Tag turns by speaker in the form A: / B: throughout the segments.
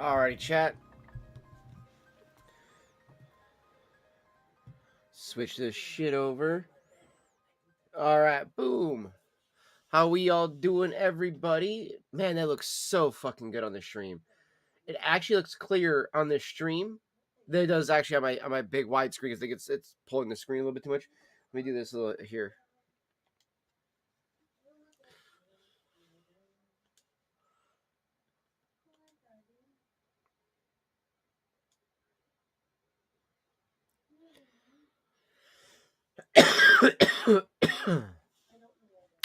A: Alrighty, chat. Switch this shit over. Alright, boom. How we all doing, everybody? Man, that looks so fucking good on the stream. It actually looks clear on the stream. That does actually on my big wide screen. I think it's pulling the screen a little bit too much. Let me do this a little here.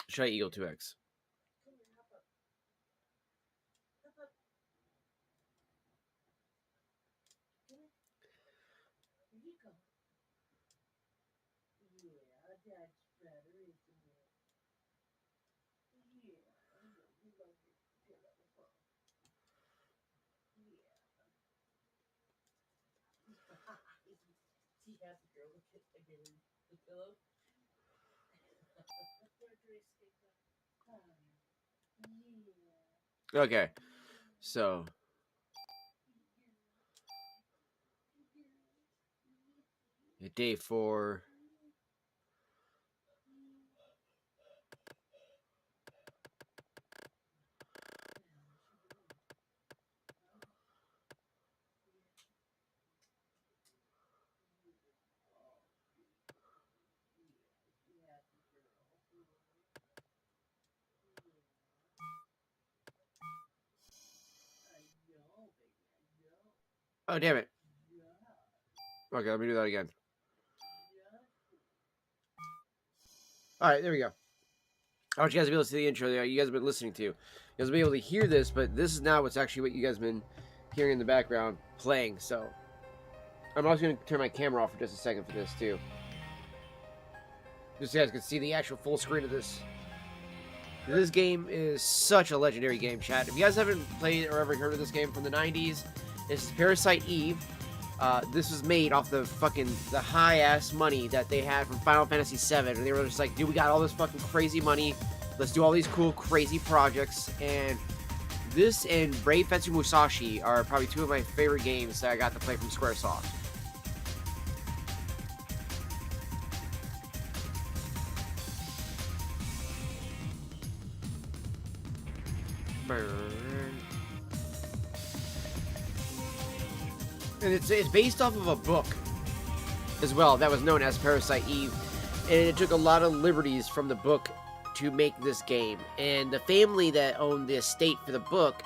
A: Try Eagle 2X. Okay, so day 4. Oh, damn it. Okay, let me do that again. Alright, there we go. I want you guys to be able to see the intro that you guys have been listening to. You guys will be able to hear this, but this is now what's actually what you guys have been hearing in the background playing. So I'm also going to turn my camera off for just a second for this too. Just so you guys can see the actual full screen of this. This game is such a legendary game, chat. If you guys haven't played or ever heard of this game from the 90s, this is Parasite Eve. This was made off the high-ass money that they had from Final Fantasy VII. And they were just like, dude, we got all this fucking crazy money. Let's do all these cool, crazy projects. And this and Brave Fetsu Musashi are probably two of my favorite games that I got to play from Squaresoft. And it's based off of a book as well that was known as Parasite Eve, and it took a lot of liberties from the book to make this game. And the family that owned the estate for the book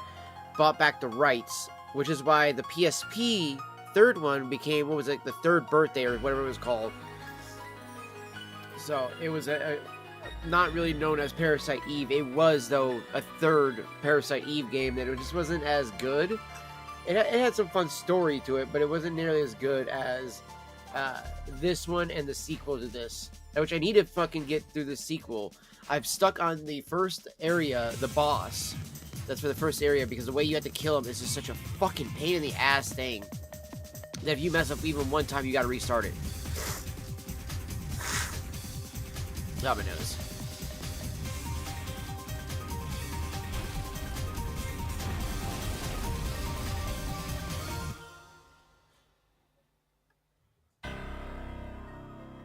A: bought back the rights, which is why the PSP third one became what was like the third birthday or whatever it was called. So it was a not really known as Parasite Eve. It was though a third Parasite Eve game that it just wasn't as good. It had some fun story to it, but it wasn't nearly as good as this one and the sequel to this, which I need to fucking get through the sequel. I've stuck on the first area, the boss. That's for the first area, because the way you have to kill him is just such a fucking pain in the ass thing that if you mess up even one time, you gotta restart it. Oh, my nose.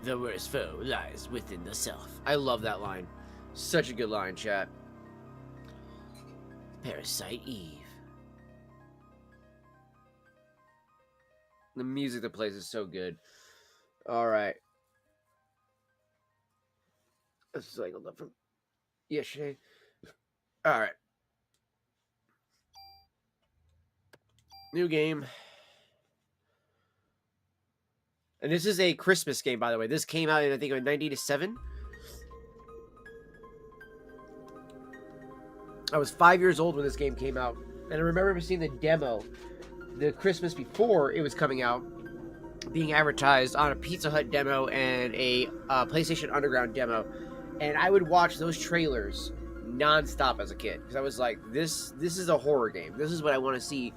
A: The worst foe lies within the self. I love that line. Such a good line, chat. Parasite Eve. The music that plays is so good. Alright. This is cycled up from yesterday. Alright. New game. And this is a Christmas game, by the way. This came out in, I think, in 1997. I was 5 years old when this game came out. And I remember seeing the demo the Christmas before it was coming out, being advertised on a Pizza Hut demo and a PlayStation Underground demo. And I would watch those trailers non-stop as a kid. Because I was like, this is a horror game. This is what I want to see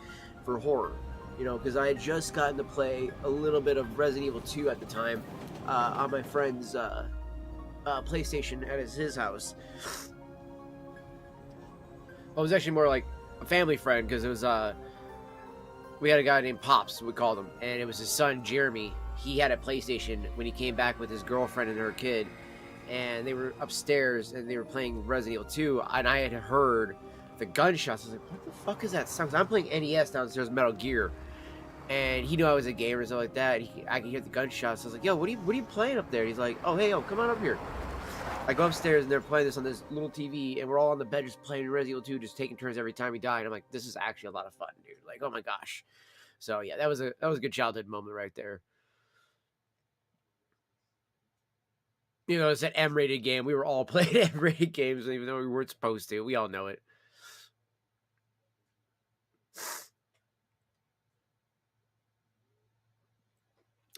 A: for horror. You know, because I had just gotten to play a little bit of Resident Evil 2 at the time on my friend's PlayStation at his house. Well, it was actually more like a family friend, because it was we had a guy named Pops, we called him, and it was his son Jeremy. He had a PlayStation when he came back with his girlfriend and her kid, and they were upstairs and they were playing Resident Evil 2, and I had heard the gunshots. I was like, what the fuck is that sound? I'm playing NES downstairs, Metal Gear, and he knew I was a gamer and stuff like that. I could hear the gunshots. I was like, yo, what are you playing up there? And he's like, oh, hey, come on up here. I go upstairs and they're playing this on this little TV, and we're all on the bed just playing Resident Evil 2, just taking turns every time we die. And I'm like, this is actually a lot of fun, dude. Like, oh my gosh. So yeah, that was a good childhood moment right there. You know, it's an M-rated game. We were all playing M-rated games, even though we weren't supposed to. We all know it.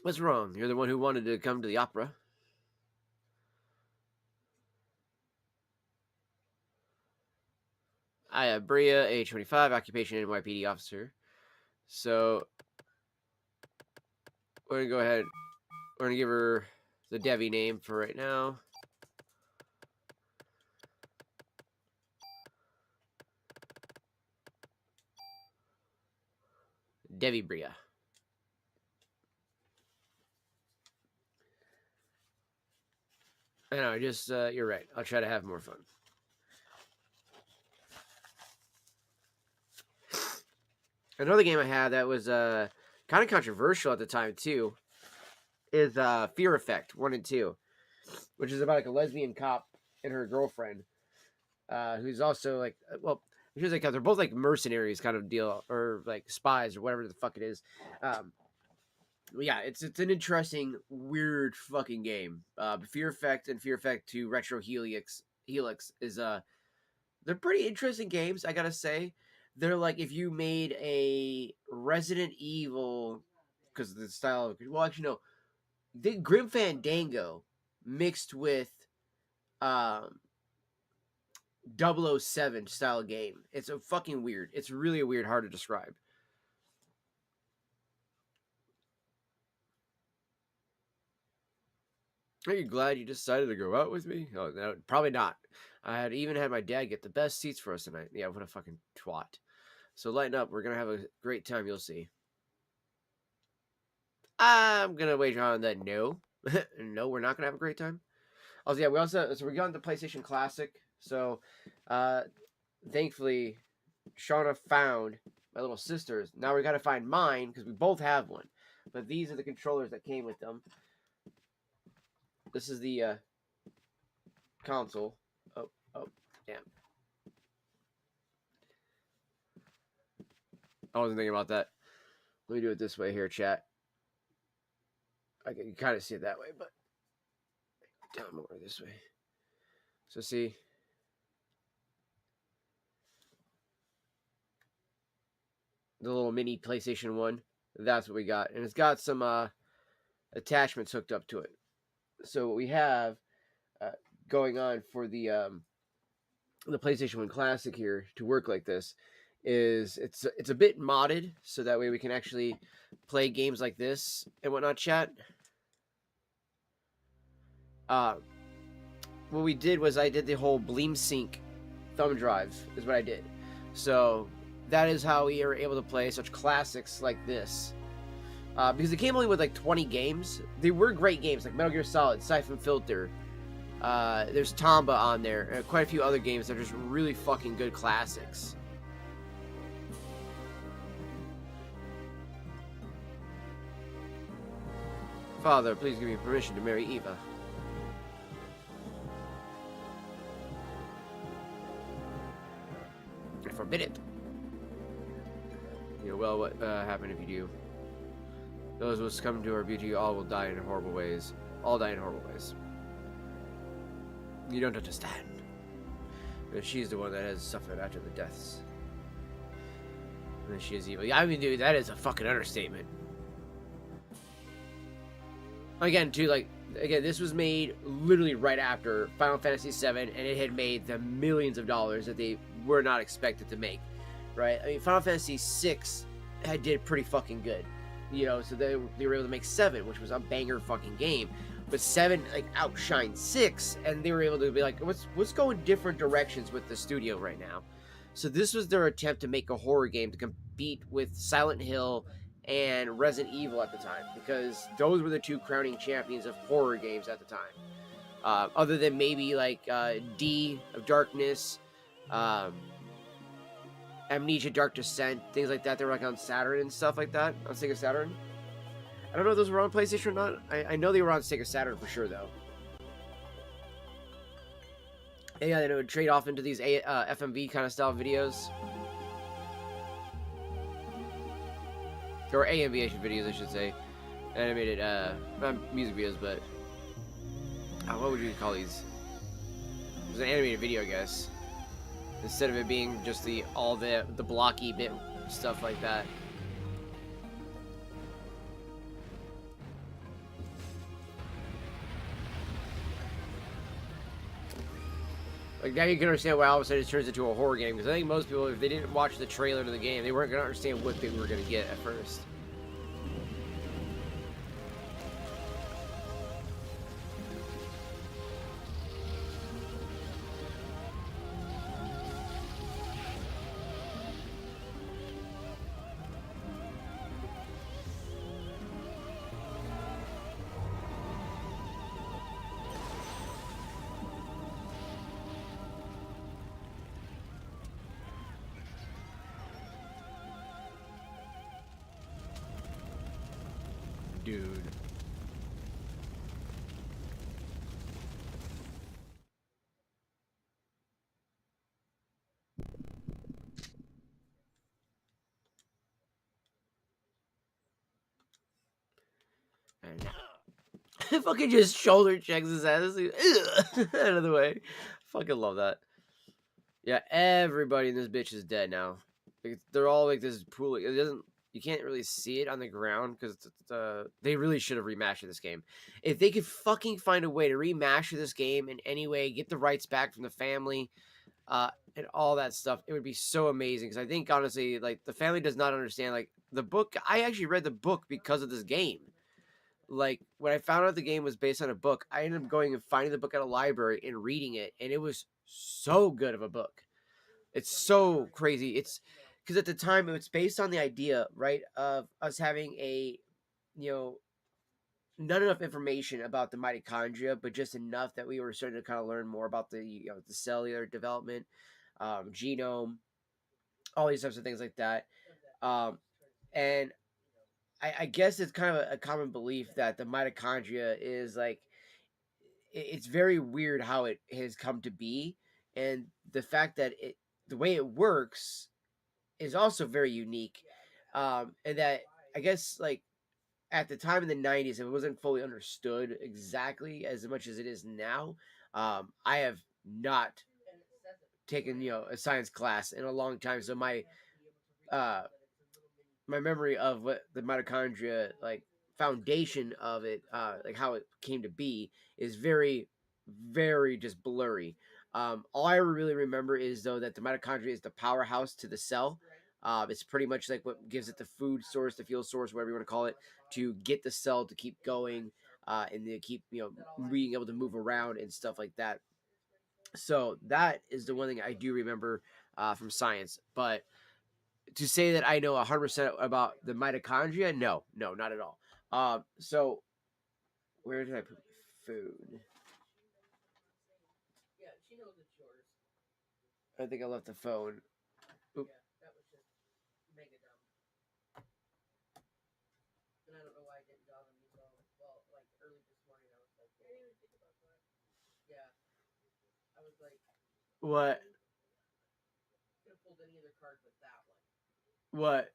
A: What's wrong? You're the one who wanted to come to the opera. I have Bria, age 25, occupation NYPD officer. So we're gonna go ahead. We're gonna give her the Devi name for right now. Devi Bria. I know, just you're right. I'll try to have more fun. Another game I had that was kind of controversial at the time too is Fear Effect 1 and 2, which is about like a lesbian cop and her girlfriend, who's also like, well, she's like they're both like mercenaries kind of deal, or like spies or whatever the fuck it is. Yeah, it's an interesting, weird fucking game. Fear Effect and Fear Effect 2 Retro Helix is they're pretty interesting games, I gotta say. They're like if you made a Resident Evil, because of the style of, well, actually no, the Grim Fandango mixed with 007 style game. It's a fucking weird. It's really weird, hard to describe. Are you glad you decided to go out with me? Oh, no, probably not. I had even had my dad get the best seats for us tonight. Yeah, what a fucking twat. So lighten up. We're going to have a great time. You'll see. I'm going to wager on that no. No, we're not going to have a great time. Also, yeah, so we got into PlayStation Classic. So, thankfully, Shauna found my little sister's. Now we got to find mine because we both have one. But these are the controllers that came with them. This is the console. Oh, damn. I wasn't thinking about that. Let me do it this way here, chat. I can kind of see it that way, but down more this way. So see, the little mini PlayStation 1, that's what we got. And it's got some attachments hooked up to it. So what we have going on for the PlayStation 1 Classic here to work like this is it's a bit modded, so that way we can actually play games like this and whatnot, chat. What we did was I did the whole BleemSync thumb drive is what I did. So that is how we are able to play such classics like this. Because it came only with like 20 games. They were great games like Metal Gear Solid, Siphon Filter. There's Tomba on there, and quite a few other games that are just really fucking good classics. Father, please give me permission to marry Eva. I forbid it. You know well what happened if you do. Those who succumb to our beauty all will die in horrible ways. All die in horrible ways. You don't understand. But she's the one that has suffered after the deaths. And she is evil. I mean, dude, that is a fucking understatement. Again, too, like, this was made literally right after Final Fantasy VII, and it had made the millions of dollars that they were not expected to make, right? I mean, Final Fantasy VI did pretty fucking good, you know, so they were able to make 7, which was a banger fucking game, but 7, like, outshined 6, and they were able to be like, let's go in different directions with the studio right now. So this was their attempt to make a horror game to beat with Silent Hill and Resident Evil at the time, because those were the two crowning champions of horror games at the time. Other than maybe like D of Darkness, um, Amnesia Dark Descent, things like that. They were like on Saturn and stuff like that, on Sega Saturn. I don't know if those were on PlayStation or not. I know they were on Sega Saturn for sure, though. And yeah, they would trade off into these FMV kind of style videos. Or AMV videos, I should say. Animated, not music videos, but... what would you call these? It was an animated video, I guess. Instead of it being just all the blocky bit stuff like that. Like, now you can understand why all of a sudden it turns into a horror game, because I think most people, if they didn't watch the trailer to the game, they weren't going to understand what they were going to get at first. Dude. And fucking just shoulder checks his ass. Out of the way. Fucking love that. Yeah, everybody in this bitch is dead now. Like, they're all like this pool. It doesn't. You can't really see it on the ground because they really should have remastered this game. If they could fucking find a way to remaster this game in any way, get the rights back from the family, and all that stuff, it would be so amazing. Because I think honestly, like, the family does not understand. Like, the book, I actually read the book because of this game. Like, when I found out the game was based on a book, I ended up going and finding the book at a library and reading it, and it was so good of a book. It's so crazy. It's because at the time it was based on the idea, right, of us having not enough information about the mitochondria, but just enough that we were starting to kind of learn more about the the cellular development, genome, all these types of things like that. And I guess it's kind of a common belief that the mitochondria is like, it's very weird how it has come to be, and the fact that the way it works is also very unique, and that I guess, like, at the time in the 90s, it wasn't fully understood exactly as much as it is now. I have not taken a science class in a long time, so uh, my memory of what the mitochondria, like, foundation of it, like how it came to be, is very, very just blurry. All I really remember is, though, that the mitochondria is the powerhouse to the cell. It's pretty much like what gives it the food source, the fuel source, whatever you want to call it, to get the cell to keep going, and to keep being able to move around and stuff like that. So that is the one thing I do remember from science. But to say that I know 100% about the mitochondria, no, not at all. So where did I put my food? I think I left the phone. Oop. What? What?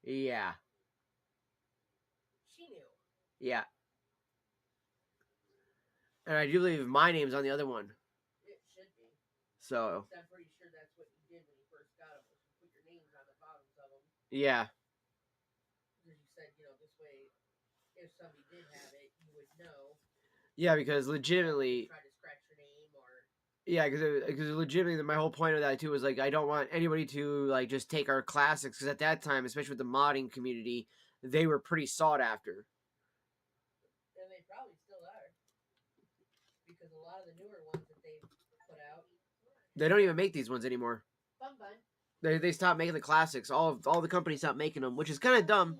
A: Yeah. Yeah. And I do believe my name's on the other one. So. Yeah. Yeah, because legitimately. Yeah, because legitimately, my whole point of that too was like I don't want anybody to like just take our classics because at that time, especially with the modding community, they were pretty sought after.
B: And they probably still are because a lot of the newer ones that they've put out.
A: They don't even make these ones anymore.
B: Fun bun.
A: They stopped making the classics. All the companies stopped making them, which is kind of dumb.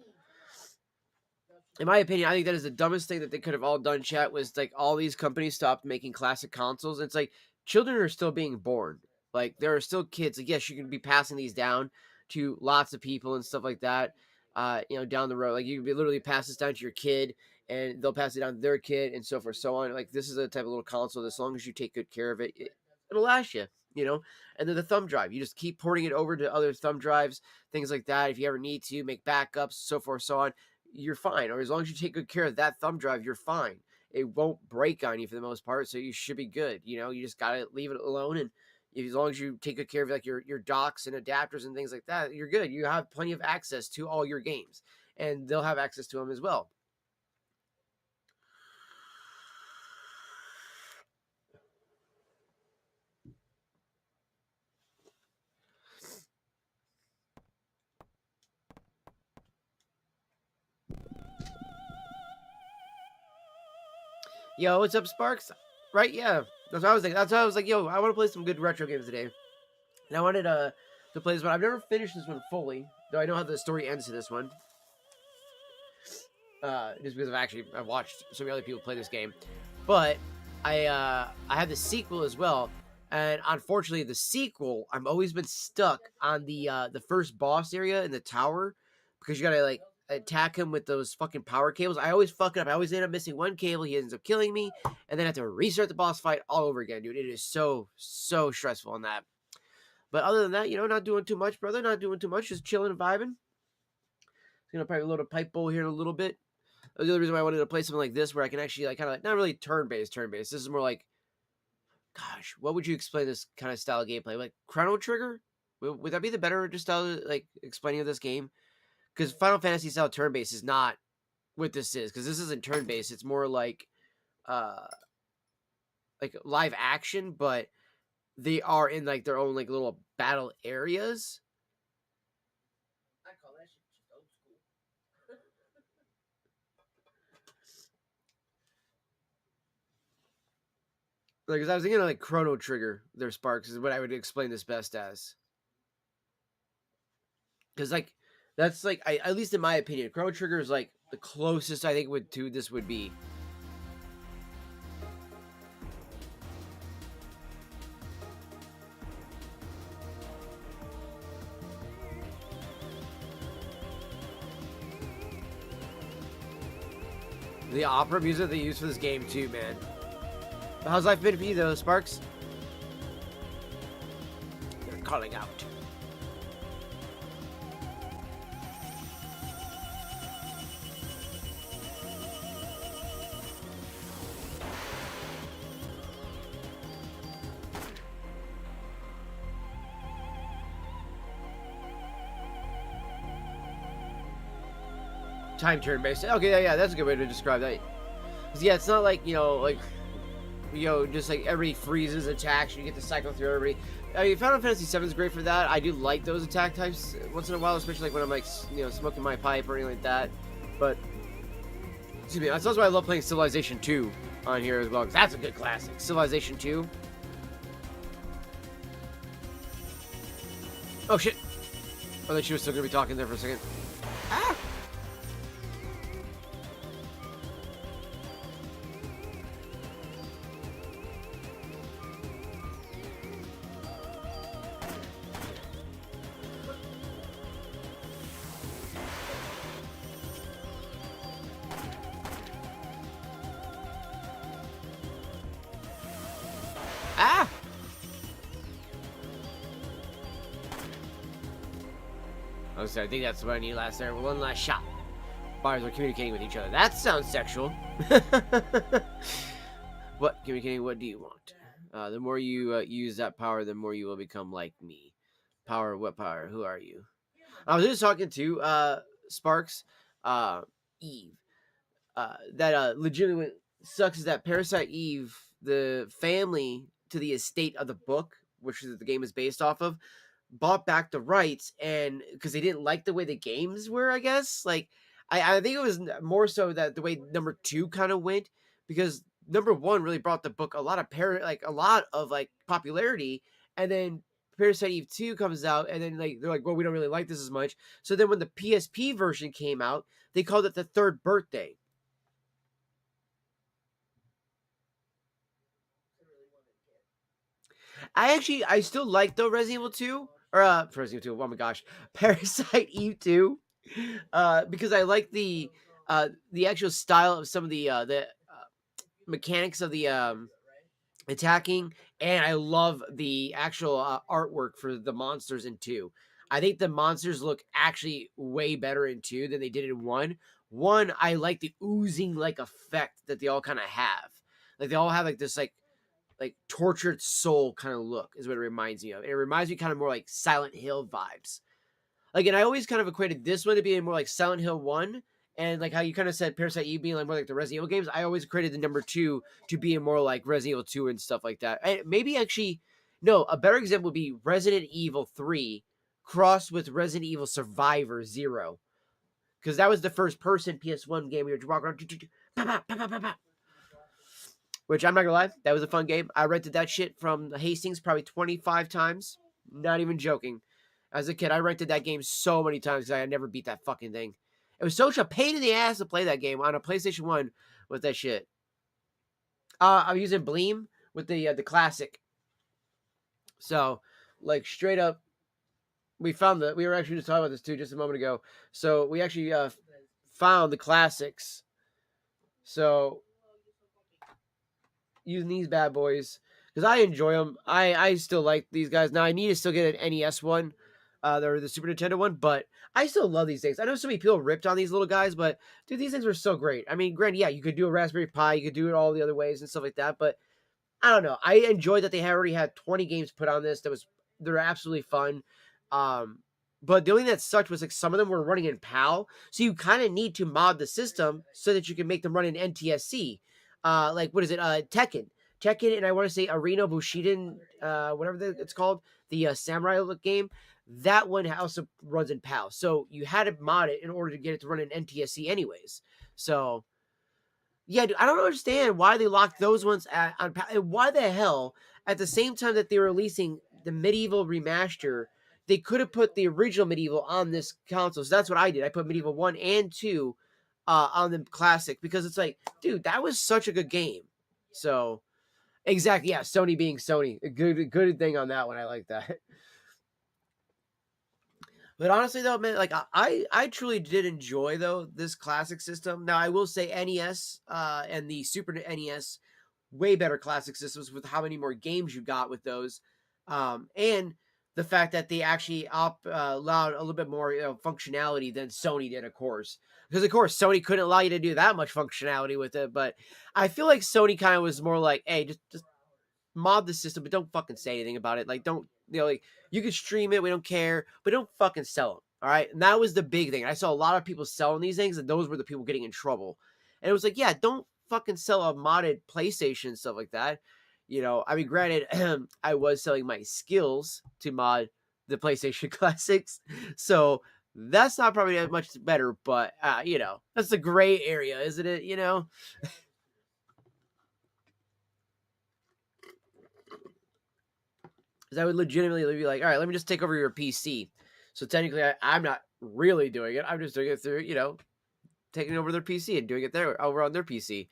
A: In my opinion, I think that is the dumbest thing that they could have all done. Chat was like all these companies stopped making classic consoles. It's like children are still being born. Like there are still kids. Like yes, you can be passing these down to lots of people and stuff like that. Down the road, like you can literally pass this down to your kid, and they'll pass it down to their kid, and so forth, so on. Like this is a type of little console. That as long as you take good care of it, it'll last you. And then the thumb drive, you just keep porting it over to other thumb drives, things like that. If you ever need to make backups, so forth, so on, you're fine. Or as long as you take good care of that thumb drive, you're fine. It won't break on you for the most part, so you should be good. You just gotta leave it alone, and as long as you take good care of like your docks and adapters and things like that, you're good. You have plenty of access to all your games, and they'll have access to them as well. Yo, what's up, Sparks? Right? Yeah, that's what I was thinking. That's why I was like, yo, I want to play some good retro games today, and I wanted to play this one. I've never finished this one fully, though I know how the story ends to this one. Just because I've watched so many other people play this game, but I have the sequel as well, and unfortunately the sequel I've always been stuck on the first boss area in the tower because you gotta like attack him with those fucking power cables. I always fuck it up. I always end up missing one cable. He ends up killing me, and then I have to restart the boss fight all over again, dude. It is so stressful on that. But other than that, not doing too much, brother. Not doing too much. Just chilling and vibing. Gonna probably load a pipe bowl here in a little bit. That was the other reason why I wanted to play something like this, where I can actually like kind of like not really turn-based. This is more like, gosh, what would you explain this kind of style of gameplay? Like Chrono Trigger? Would that be the better just style like explaining of this game? Because Final Fantasy style turn-based is not what this is. Because this isn't turn-based. It's more uh like live action, but they are in like their own like little battle areas.
B: I call that shit just old school.
A: Like, cause I was thinking of like Chrono Trigger, their Sparks is what I would explain this best as. Because like that's like at least in my opinion, Chrono Trigger is like the closest I think would to this would be. The opera music they use for this game too, man. How's life been for you though, Sparks? They're calling out. Time turn based. Okay, yeah, that's a good way to describe that. Yeah, it's not like just like everybody freezes attacks. You get to cycle through everybody. I mean, Final Fantasy VII is great for that. I do like those attack types once in a while, especially like when I'm like smoking my pipe or anything like that. But excuse me, that's also why I love playing Civilization 2 on here as well, because that's a good classic. Civilization 2. Oh shit! I thought she was still gonna be talking there for a second. Ah! Ah! Oh, so I think that's what I need last there. One last shot. Bars are communicating with each other. That sounds sexual. What? Communicating, what do you want? The more you use that power, the more you will become like me. Power, what power? Who are you? I was just talking to Sparks, Eve. That legitimately sucks is that Parasite Eve, the family to the estate of the book, which the game is based off of, bought back the rights, and because they didn't like the way the games were, I guess. Like, I think it was more so that the way number two kind of went, because number one really brought the book a lot of a lot of like popularity, and then Parasite Eve 2 comes out, and then like they're like, well, we don't really like this as much. So then when the PSP version came out, they called it the third birthday. I still like though Resident Evil 2 or Resident Evil 2. Oh my gosh, Parasite Eve 2, because I like the actual style of some of the mechanics of the attacking, and I love the actual artwork for the monsters in 2. I think the monsters look actually way better in 2 than they did in 1. 1, I like the oozing like effect that they all kind of have. Like they all have like this like tortured soul kind of look is what it reminds me of. It reminds me kind of more like Silent Hill vibes. Like, and I always kind of equated this one to being more like Silent Hill 1, and like how you kind of said Parasite Eve being like more like the Resident Evil games. I always equated the number 2 to being more like Resident Evil 2 and stuff like that. And maybe actually, no, a better example would be Resident Evil 3 crossed with Resident Evil Survivor 0. Because that was the first person PS1 game we were walking around. Which I'm not gonna lie, that was a fun game. I rented that shit from Hastings probably 25 times. Not even joking. As a kid, I rented that game so many times because I had never beat that fucking thing. It was such a pain in the ass to play that game on a PlayStation 1 with that shit. I'm using Bleem with the classic. So, like, straight up, we were actually just talking about this too just a moment ago. So, we actually found the classics. So, using these bad boys because I enjoy them. I still like these guys. Now I need to still get an NES one, or the Super Nintendo one, but I still love these things. I know so many people ripped on these little guys, but dude, these things were so great. I mean, granted, yeah, you could do a Raspberry Pi, you could do it all the other ways and stuff like that, but I don't know. I enjoyed that they already had 20 games put on this. They're absolutely fun. But the only thing that sucked was like some of them were running in PAL, so you kind of need to mod the system so that you can make them run in NTSC. Like what is it? Tekken, and I want to say Arena Bushiden, whatever it's called, the samurai look game. That one also runs in PAL, so you had to mod it in order to get it to run in NTSC, anyways. So yeah, dude, I don't understand why they locked those ones on PAL, and why the hell at the same time that they were releasing the Medieval remaster, they could have put the original Medieval on this console. So that's what I did. I put Medieval 1 and 2 on the classic because it's like, dude, that was such a good game. So, exactly, yeah, Sony being Sony. A good thing on that one. I like that. But honestly, though, man, like I truly did enjoy though this classic system. Now I will say NES and the Super NES, way better classic systems with how many more games you got with those, and the fact that they actually allowed a little bit more functionality than Sony did, of course. Because of course Sony couldn't allow you to do that much functionality with it, but I feel like Sony kind of was more like, hey, just mod the system, but don't fucking say anything about it. Like, don't, like, you can stream it, we don't care, but don't fucking sell them. All right. And that was the big thing. I saw a lot of people selling these things, and those were the people getting in trouble. And it was like, yeah, don't fucking sell a modded PlayStation, stuff like that. I mean, granted, I was selling my skills to mod the PlayStation Classics. So that's not probably that much better, but, that's a gray area, isn't it? Because I would legitimately be like, all right, let me just take over your PC. So technically, I'm not really doing it. I'm just doing it through, taking over their PC and doing it there over on their PC.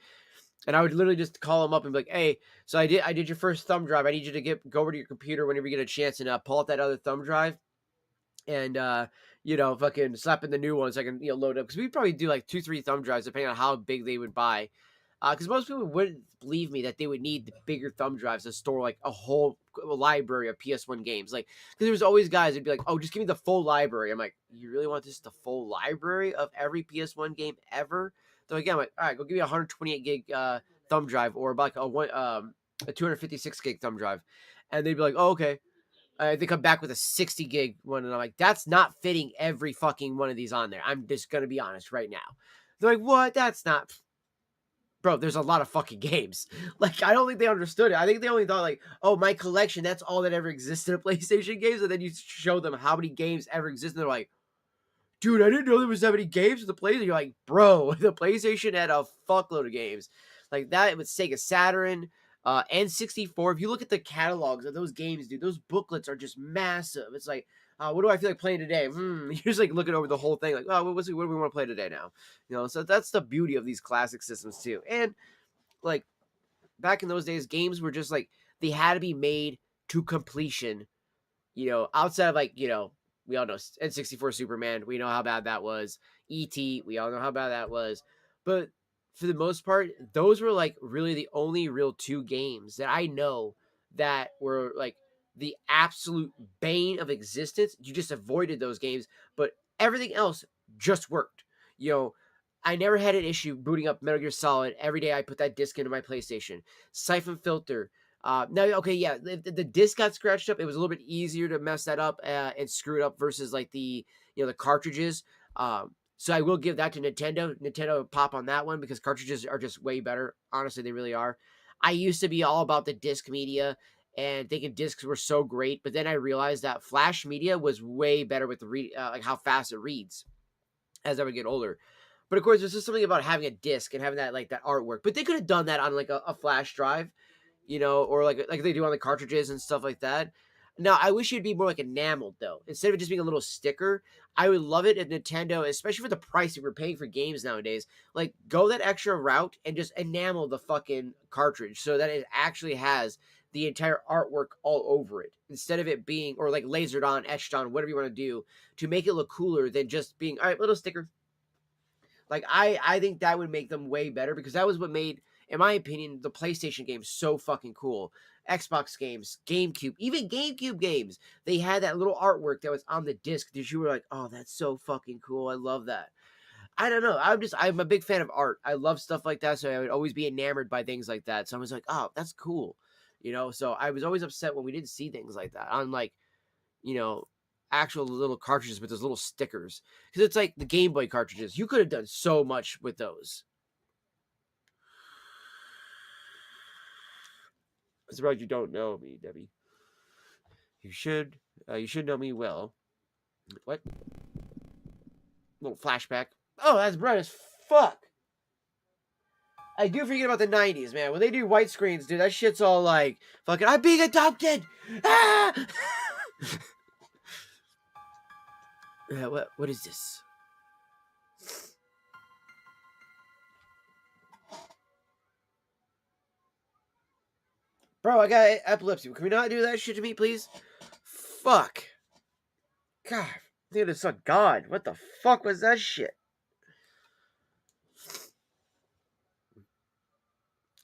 A: And I would literally just call them up and be like, hey, so I did your first thumb drive. I need you to go over to your computer whenever you get a chance and pull out that other thumb drive and fucking slap in the new one so I can load up. Because we probably do like 2-3 thumb drives depending on how big they would buy. Because most people wouldn't believe me that they would need the bigger thumb drives to store like a whole library of PS1 games. Like, because there's always guys that'd be like, oh, just give me the full library. I'm like, you really want this, the full library of every PS1 game ever? So again, I'm like, all right, go give me a 128 gig thumb drive or like a 256 gig thumb drive. And they'd be like, oh, okay. They come back with a 60 gig one. And I'm like, that's not fitting every fucking one of these on there. I'm just going to be honest right now. They're like, what? That's not... bro, there's a lot of fucking games. Like, I don't think they understood it. I think they only thought, like, oh, my collection, that's all that ever existed of PlayStation games. And then you show them how many games ever existed. And they're like, dude, I didn't know there was that many games with the PlayStation. You're like, bro, the PlayStation had a fuckload of games. Like, that with Sega Saturn, N64. If you look at the catalogs of those games, dude, those booklets are just massive. It's like, what do I feel like playing today? You're just like looking over the whole thing, like, oh, what do we want to play today now? You know, so that's the beauty of these classic systems too. And like back in those days, games were just like they had to be made to completion. You know, outside of like, you know, we all know N64 Superman, we know how bad that was. E.T., we all know how bad that was. But for the most part, those were like really the only real two games that I know that were like the absolute bane of existence. You just avoided those games, but everything else just worked. You know, I never had an issue booting up Metal Gear Solid. Every day I put that disc into my PlayStation. Siphon Filter. Now, okay, yeah, the disc got scratched up. It was a little bit easier to mess that up and screw it up versus like the, you know, the cartridges. So I will give that to Nintendo. Nintendo pop on that one because cartridges are just way better. Honestly, they really are. I used to be all about the disc media and thinking discs were so great, but then I realized that flash media was way better with the like how fast it reads as I would get older. But of course, there's just something about having a disc and having that like that artwork. But they could have done that on like a flash drive, you know, or like they do on the cartridges and stuff like that. Now, I wish it'd be more like enameled though. Instead of it just being a little sticker, I would love it if Nintendo, especially for the price that we're paying for games nowadays, like go that extra route and just enamel the fucking cartridge so that it actually has the entire artwork all over it instead of it being or like lasered on, etched on, whatever you want to do to make it look cooler than just being all right, little sticker. Like I think that would make them way better because that was what made, in my opinion, the PlayStation games so fucking cool. Xbox games, GameCube, even GameCube games, they had that little artwork that was on the disc that you were like, oh, that's so fucking cool. I love that. I don't know. I'm a big fan of art. I love stuff like that. So I would always be enamored by things like that. So I was like, oh, that's cool. You know, so I was always upset when we didn't see things like that on like, you know, actual little cartridges with those little stickers. Because it's like the Game Boy cartridges. You could have done so much with those. I'm surprised you don't know me, Debbie. You should know me well. What? Little flashback. Oh, that's bright as fuck. I do forget about the 90s, man. When they do white screens, dude, that shit's all like, fucking, I'm being adopted! Ah! What is this? Bro, I got epilepsy. Can we not do that shit to me, please? Fuck. God. Dude, it's a god. What the fuck was that shit?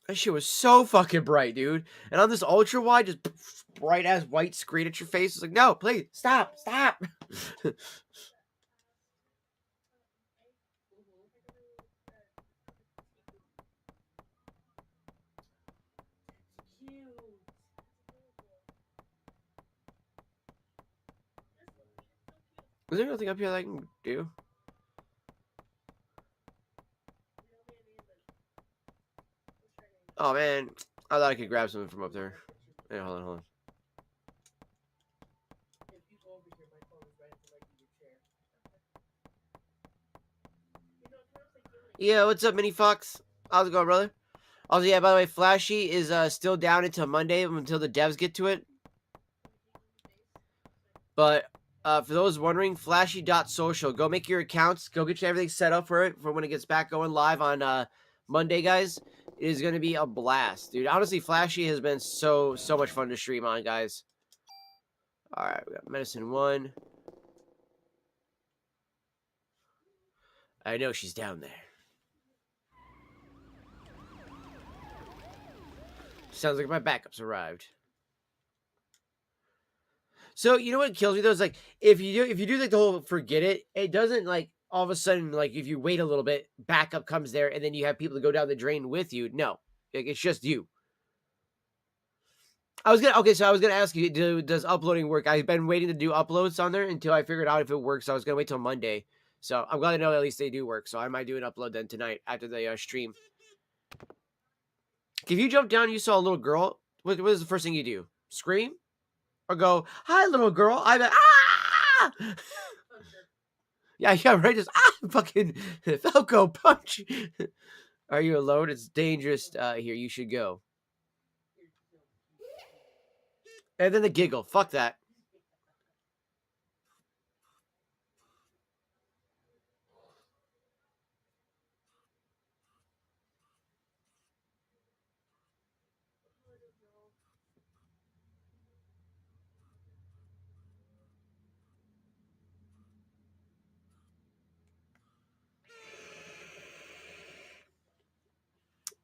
A: That shit was so fucking bright, dude. And on this ultra wide, just bright ass white screen at your face. It's like, no, please, stop. Is there nothing up here that I can do? Oh man, I thought I could grab something from up there. Hey, hold on. Yeah, what's up, Mini Fox? How's it going, brother? Also, yeah, by the way, Flashy is still down until Monday, until the devs get to it. But for those wondering, flashy.social. Go make your accounts. Go get everything set up for it for when it gets back going live on Monday, guys. It is going to be a blast, dude. Honestly, Flashy has been so much fun to stream on, guys. All right, we got Medicine 1. I know she's down there. Sounds like my backups arrived. So you know what kills me though is like if you do like the whole forget it, it doesn't like all of a sudden like if you wait a little bit, backup comes there and then you have people to go down the drain with you. No, like, it's just you. I was gonna ask you, does uploading work? I've been waiting to do uploads on there until I figured out if it works. I was gonna wait till Monday, so I'm glad to know at least they do work. So I might do an upload then tonight after the stream. If you jump down and you saw a little girl, what is the first thing you do? Scream? Or go, hi, little girl? I'm like, ah! Yeah, right? Just, fucking Falco punch. Are you alone? It's dangerous here. You should go. And then the giggle. Fuck that.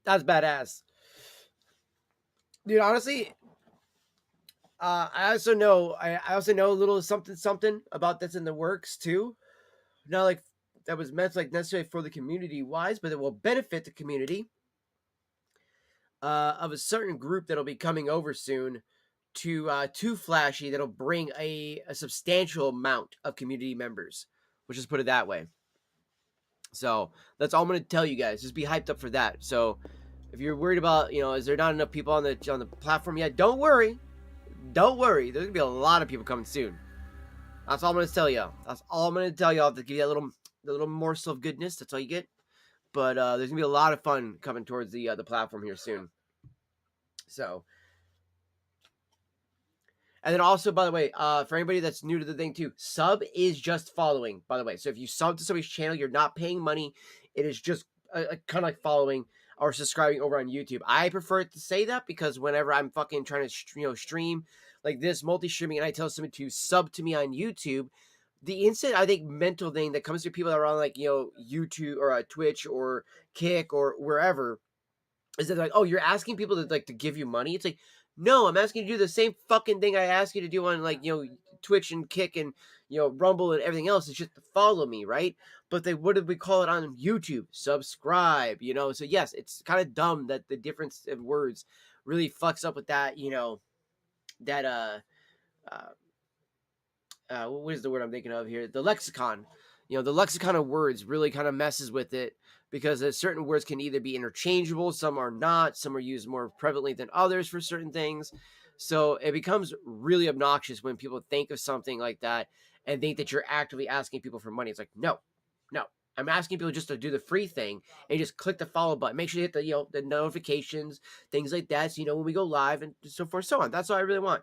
A: That's badass. Dude, honestly, I also know a little something about that's in the works too. Not like that was meant like necessarily for the community wise, but it will benefit the community of a certain group that'll be coming over soon to Flashy that'll bring a substantial amount of community members. Let's just put it that way. So that's all I'm gonna tell you guys. Just be hyped up for that. So if you're worried about, is there not enough people on the platform yet? Don't worry. Don't worry. There's gonna be a lot of people coming soon. That's all I'm gonna tell you. That's all I'm gonna tell you. I'll have to give you the little morsel of goodness. That's all you get. But there's gonna be a lot of fun coming towards the platform here soon. So, and then also, by the way, for anybody that's new to the thing too, sub is just following. By the way, so if you sub to somebody's channel, you're not paying money. It is just kind of like following or subscribing over on YouTube. I prefer to say that because whenever I'm fucking trying to stream like this multi-streaming and I tell somebody to sub to me on YouTube, the instant I think mental thing that comes to people that are on like YouTube or Twitch or Kick or wherever is that like, oh, you're asking people to give you money. It's like, no, I'm asking you to do the same fucking thing I ask you to do on like Twitch and Kick and Rumble and everything else. It's just to follow me, right? But what did we call it on YouTube? Subscribe, So yes, it's kind of dumb that the difference of words really fucks up with that, that what is the word I'm thinking of here? The lexicon. The lexicon of words really kind of messes with it because certain words can either be interchangeable, some are not, some are used more prevalently than others for certain things. So it becomes really obnoxious when people think of something like that and think that you're actively asking people for money. It's like, no. I'm asking people just to do the free thing and just click the follow button. Make sure you hit the notifications, things like that. So when we go live and so forth, so on. That's all I really want.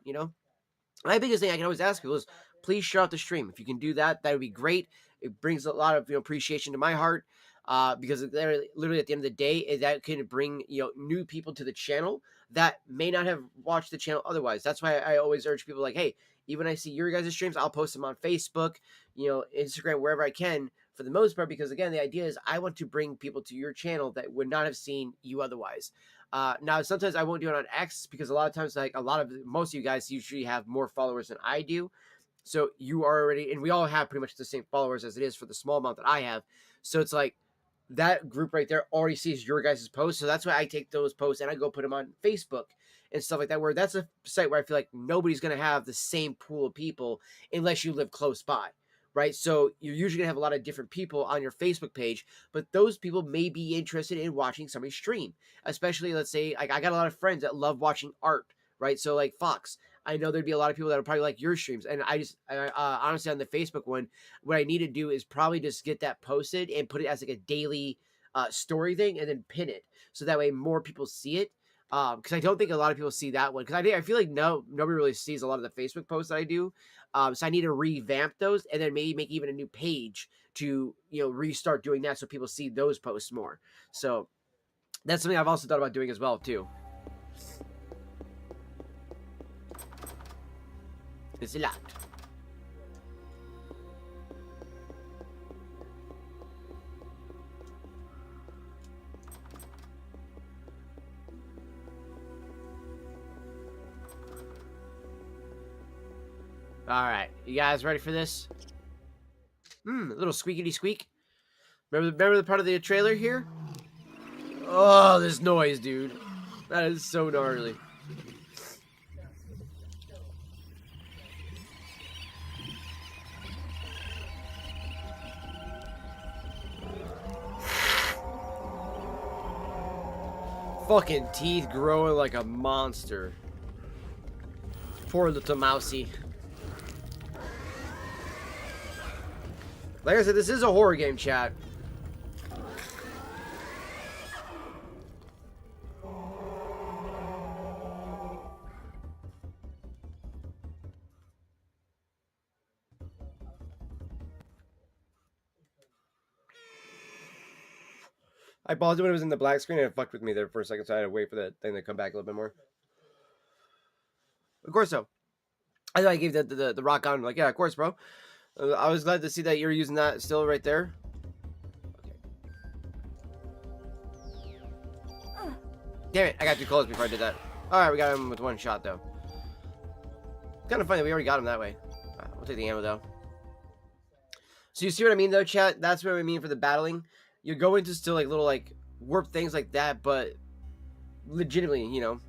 A: My biggest thing I can always ask people is please share out the stream. If you can do that, that would be great. It brings a lot of appreciation to my heart because literally at the end of the day, that can bring new people to the channel that may not have watched the channel otherwise. That's why I always urge people like, hey, even when I see your guys' streams, I'll post them on Facebook, Instagram, wherever I can for the most part, because again, the idea is I want to bring people to your channel that would not have seen you otherwise. Now, sometimes I won't do it on X because a lot of times, like most of you guys usually have more followers than I do. So you are already, and we all have pretty much the same followers as it is for the small amount that I have. So it's like that group right there already sees your guys' posts. So that's why I take those posts and I go put them on Facebook and stuff like that, where that's a site where I feel like nobody's going to have the same pool of people unless you live close by. Right. So you're usually gonna have a lot of different people on your Facebook page, but those people may be interested in watching somebody stream, especially let's say like I got a lot of friends that love watching art. Right. So like Fox, I know there'd be a lot of people that would probably like your streams. And honestly, on the Facebook one, what I need to do is probably just get that posted and put it as like a daily story thing and then pin it. So that way more people see it. Because I don't think a lot of people see that one. Because I feel like nobody really sees a lot of the Facebook posts that I do. So I need to revamp those and then maybe make even a new page to restart doing that so people see those posts more. So that's something I've also thought about doing as well too. It's a lot. All right, you guys ready for this? A little squeakity squeak. Remember the part of the trailer here? Oh, this noise, dude. That is so gnarly. Fucking teeth growing like a monster. Poor little mousy. Like I said, this is a horror game, chat. I paused it when it was in the black screen and it fucked with me there for a second, so I had to wait for that thing to come back a little bit more. Of course, so. I gave the rock on, like, yeah, of course, bro. I was glad to see that you're using that still right there. Okay. Damn it, I got too close before I did that. Alright, we got him with one shot, though. Kind of funny, we already got him that way. We'll take the ammo, though. So you see what I mean, though, chat? That's what I mean for the battling. You're going to still, like, little, like, warp things like that, but legitimately, you know.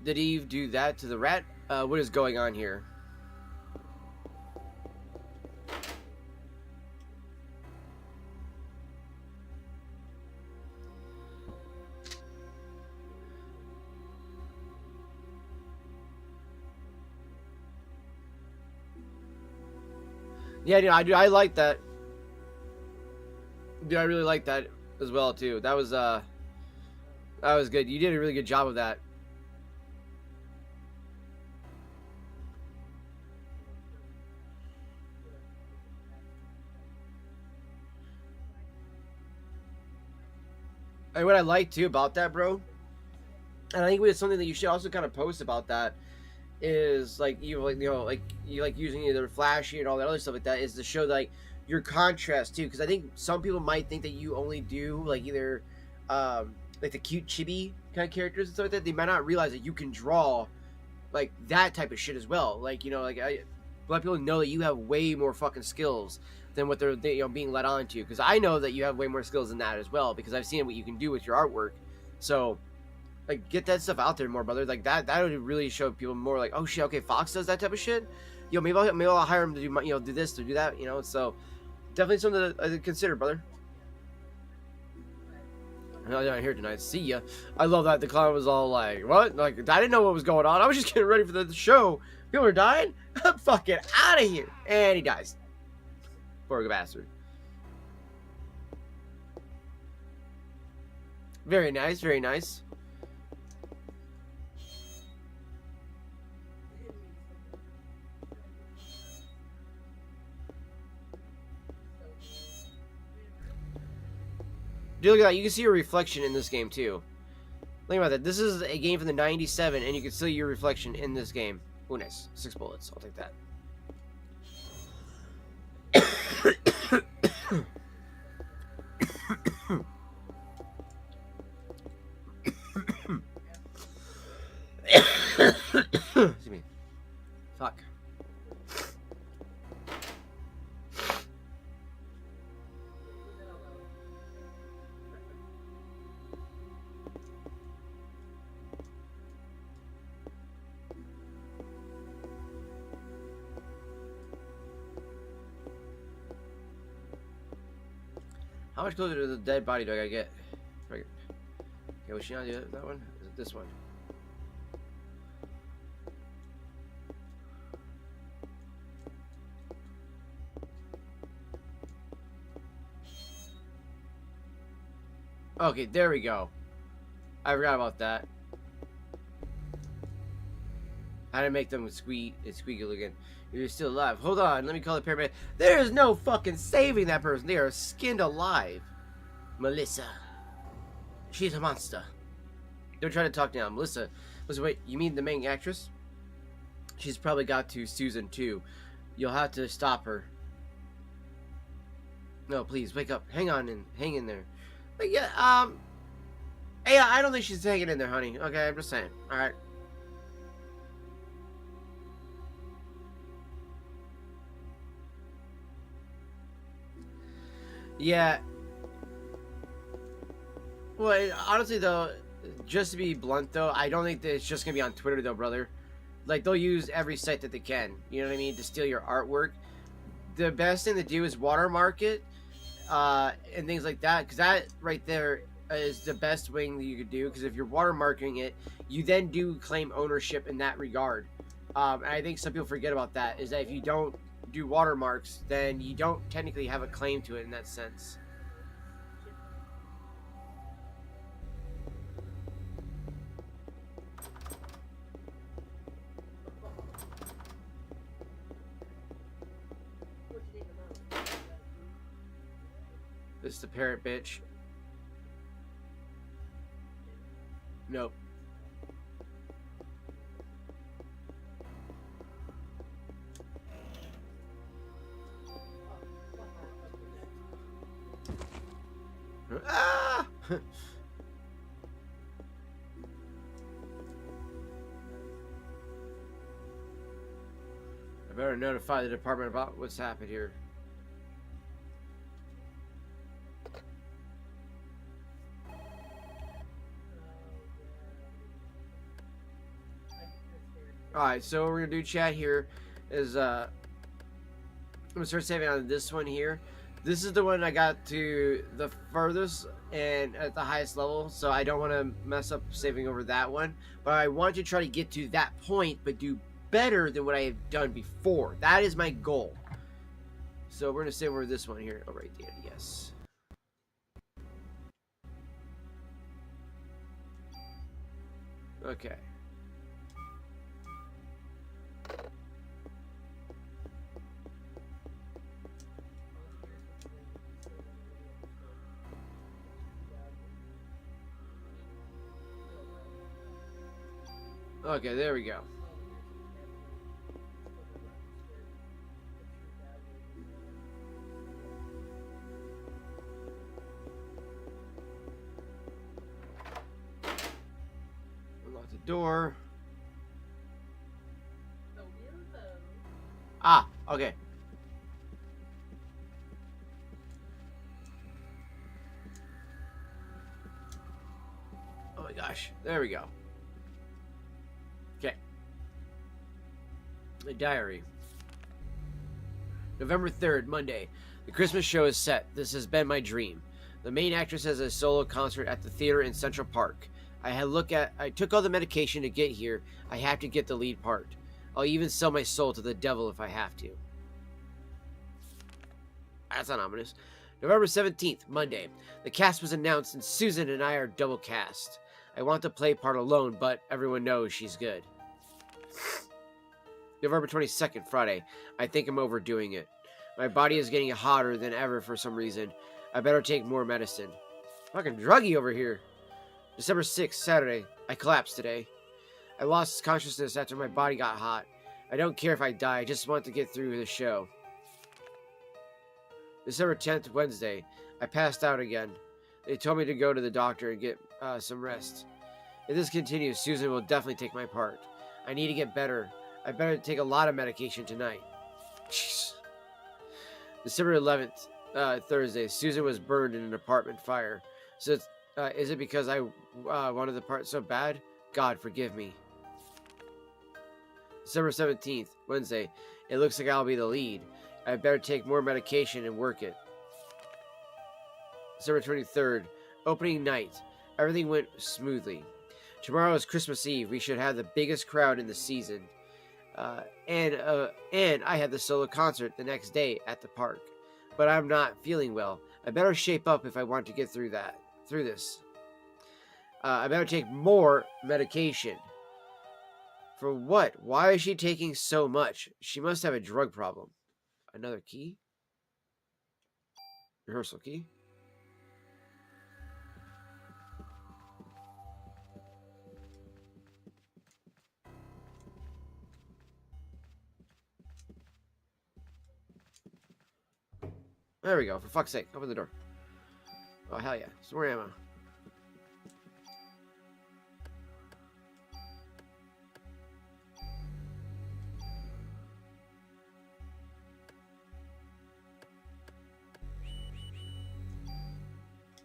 A: Did Eve do that to the rat? What is going on here? Yeah, dude, I like that. Dude, I really like that as well too. That was good. You did a really good job of that. And what I like too about that, bro, and I think it's something that you should also kind of post about that, is like you like using either flashy and all that other stuff like that, is to show like your contrast too, because I think some people might think that you only do like either like the cute chibi kind of characters and stuff like that. They might not realize that you can draw like that type of shit as well. Like, you know, like let people know that you have way more fucking skills than what they're being led on to, because I know that you have way more skills than that as well, because I've seen what you can do with your artwork. So like, get that stuff out there more, brother. Like that would really show people more like, oh shit, okay, Fox does that type of shit. Yo, maybe I'll hire him to do do this, to do that, you know. So definitely something to consider, brother. I'm not here tonight. See ya. I love that the clown was all like, what? Like, I didn't know what was going on. I was just getting ready for the show. People are dying? I'm fucking out of here. And he dies. Poor bastard. Very nice, very nice. Dude, look at that. You can see your reflection in this game, too. Think about that. This is a game from the 97, and you can see your reflection in this game. Oh, nice. 6 bullets. I'll take that. Excuse me. Fuck. How much closer to the dead body do I gotta get? Okay, was she not do that one? Is it this one? Okay, there we go. I forgot about that. How to make them squeaky again. You're still alive. Hold on, let me call the paramedic. There is no fucking saving that person. They are skinned alive. Melissa. She's a monster. Don't try to talk down. Melissa, wait, you mean the main actress? She's probably got to Susan too. You'll have to stop her. No, please, wake up. Hang in there. But yeah, hey, I don't think she's hanging in there, honey. Okay, I'm just saying. Alright. Yeah. Well, honestly, though, just to be blunt, though, I don't think that it's just going to be on Twitter, though, brother. Like, they'll use every site that they can, you know what I mean, to steal your artwork. The best thing to do is watermark it, and things like that, because that right there is the best wing that you could do, because if you're watermarking it, you then do claim ownership in that regard. And I think some people forget about that, is that if you don't do watermarks, then you don't technically have a claim to it in that sense.
B: What you think about?
A: This is the parrot bitch. Nope. Ah! I better notify the department about what's happened here. Alright, so what we're gonna do, chat, here is I'm gonna start saving on this one here. This is the one I got to the furthest and at the highest level, so I don't want to mess up saving over that one. But I want to try to get to that point, but do better than what I have done before. That is my goal. So we're gonna save over this one here. Oh, right there, yes. Okay. Okay, there we go. Unlock the door. Ah, okay. Oh my gosh, there we go. Okay. The diary. November 3rd, Monday. The Christmas show is set. This has been my dream. The main actress has a solo concert at the theater in Central Park. I took all the medication to get here. I have to get the lead part. I'll even sell my soul to the devil if I have to. That's not ominous. November 17th, Monday. The cast was announced and Susan and I are double cast. I want to play part alone, but everyone knows she's good. November 22nd, Friday. I think I'm overdoing it. My body is getting hotter than ever for some reason. I better take more medicine. Fucking druggy over here. December 6th, Saturday. I collapsed today. I lost consciousness after my body got hot. I don't care if I die, I just want to get through the show. December 10th, Wednesday. I passed out again. They told me to go to the doctor and get some rest. If this continues, Susan will definitely take my part. I need to get better. I better take a lot of medication tonight. Jeez. December 11th, Thursday. Susan was burned in an apartment fire. So, is it because I wanted the part so bad? God, forgive me. December 17th, Wednesday. It looks like I'll be the lead. I better take more medication and work it. December 23rd, opening night. Everything went smoothly. Tomorrow is Christmas Eve. We should have the biggest crowd in the season. And I have the solo concert the next day at the park. But I'm not feeling well. I better shape up if I want to get through this. I better take more medication. For what? Why is she taking so much? She must have a drug problem. Another key? Rehearsal key? There we go. For fuck's sake. Open the door. Oh, hell yeah. Some more ammo.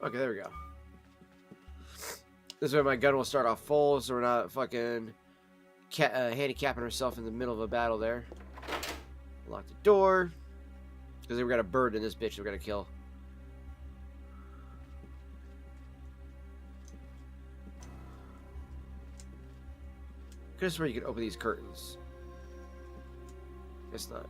A: Okay, there we go. This way my gun will start off full, so we're not fucking handicapping ourselves in the middle of a battle there. Lock the door. Because we got a bird in this bitch we gotta kill. Could have sworn you could open these curtains. Guess not.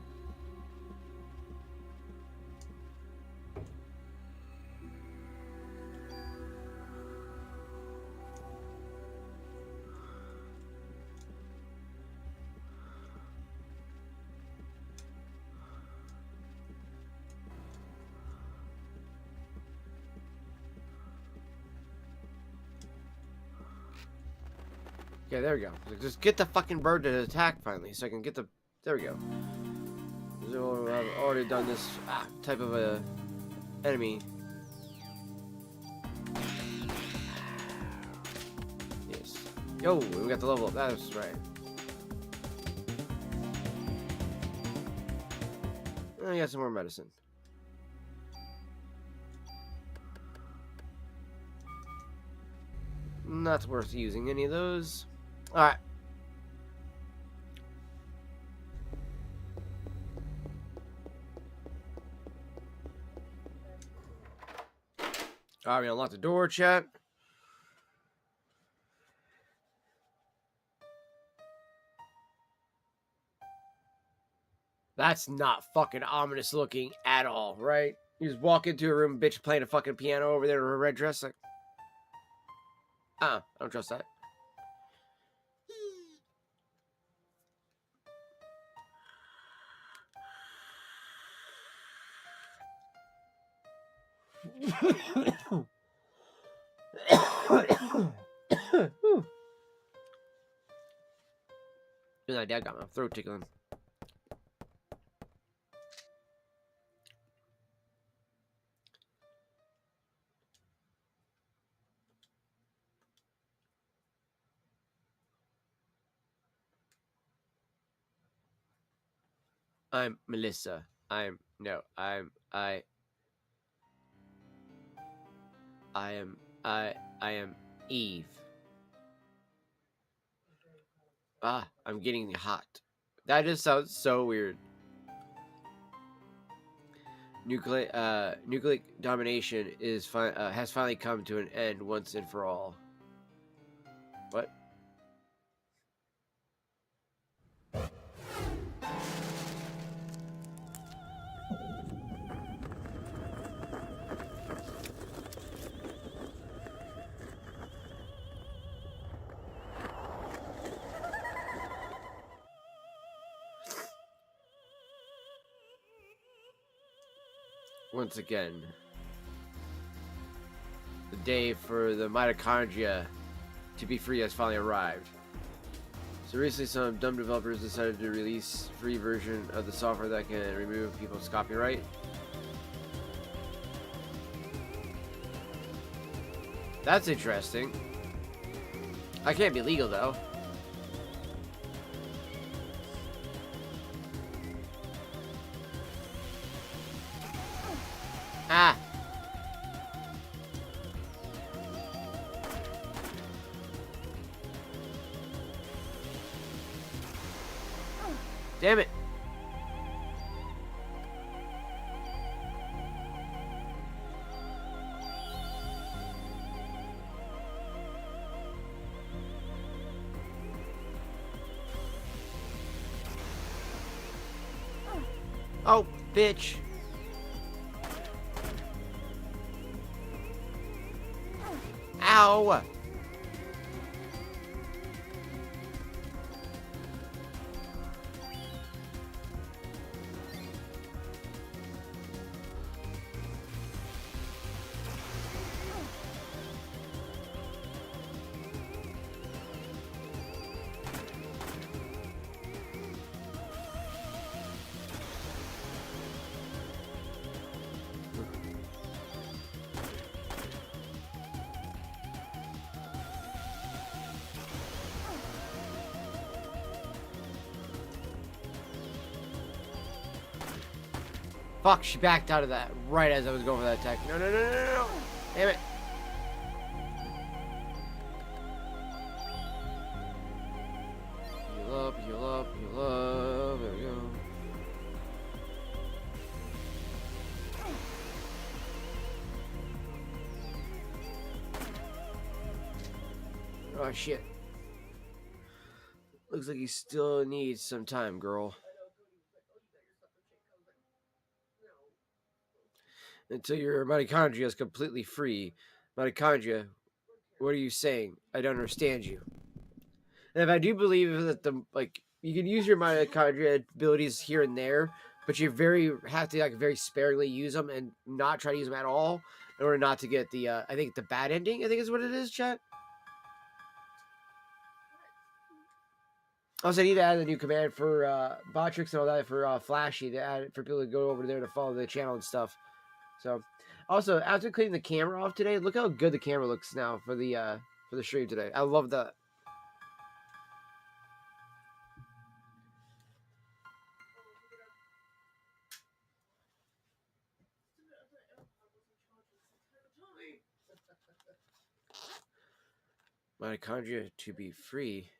A: Yeah, there we go. Just get the fucking bird to attack finally, so I can get the. There we go. So I've already done this type of a enemy. Yes. Yo, we got the level up. That's right. I got some more medicine. Not worth using any of those. Alright. Alright, we unlocked the door, chat. That's not fucking ominous looking at all, right? You just walk into a room, bitch playing a fucking piano over there in a red dress, like... I don't trust that. My dad got my throat tickling. I'm Melissa. I am Eve. I'm getting hot. That just sounds so weird. Nucleic domination has finally come to an end once and for all. What? Once again, the day for the mitochondria to be free has finally arrived. So recently some dumb developers decided to release a free version of the software that can remove people's copyright. That's interesting. I can't be legal though. Ah! Damn it! Oh, bitch! Ow! Fuck, she backed out of that right as I was going for that attack. No, no, no, no, no, no. Damn it. Heal up, heal up, heal up. There we go. Oh, shit. Looks like he still needs some time, girl. Until your mitochondria is completely free. Mitochondria, what are you saying? I don't understand you. And if I do believe that you can use your mitochondria abilities here and there, but you have to very sparingly use them and not try to use them at all in order not to get the I think the bad ending. I think is what it is, chat. Also, I need to add a new command for Botrix and all that for Flashy to add for people to go over there to follow the channel and stuff. So, also after cleaning the camera off today, look how good the camera looks now for the stream today. I love that. Mitochondria to be free.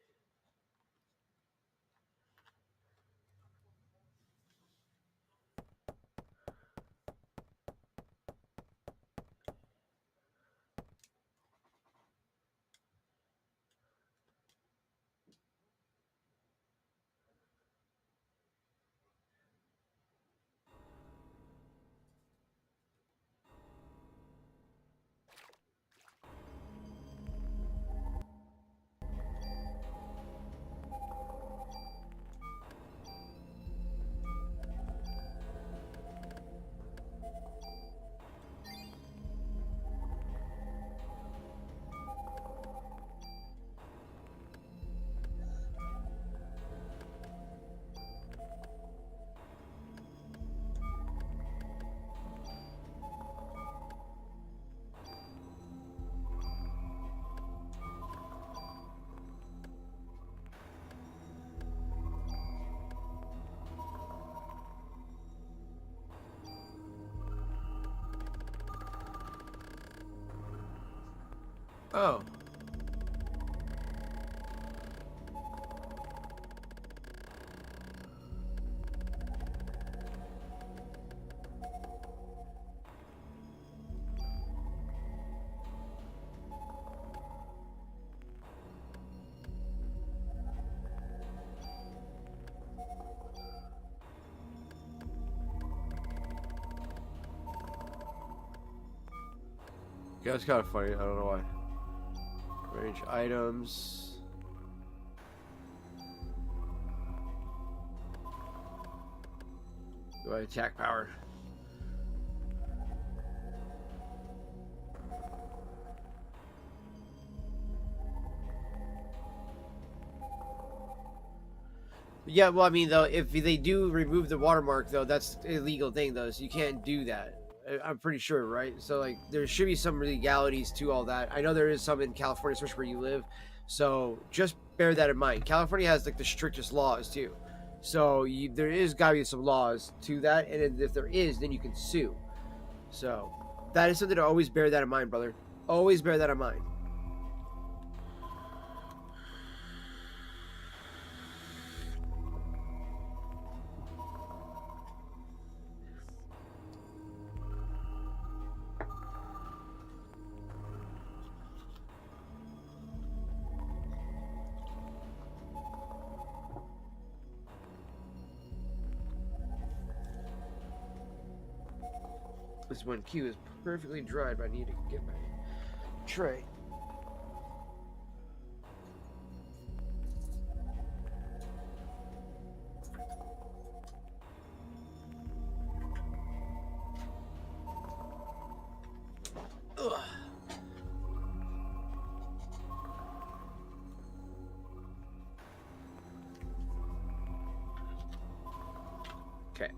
A: Oh. Yeah, it's kind of funny. I don't know why. Range items. Go attack power. Yeah, well, I mean, though, if they do remove the watermark, though, that's an illegal thing, though, so you can't do that. I'm pretty sure, right? So, like, there should be some legalities to all that. I know there is some in California, especially where you live. So, just bear that in mind. California has, like, the strictest laws, too. So, there is got to be some laws to that. And if there is, then you can sue. So, that is something to always bear that in mind, brother. Always bear that in mind. This one queue is perfectly dried, but I need to get my tray. Ugh. Okay.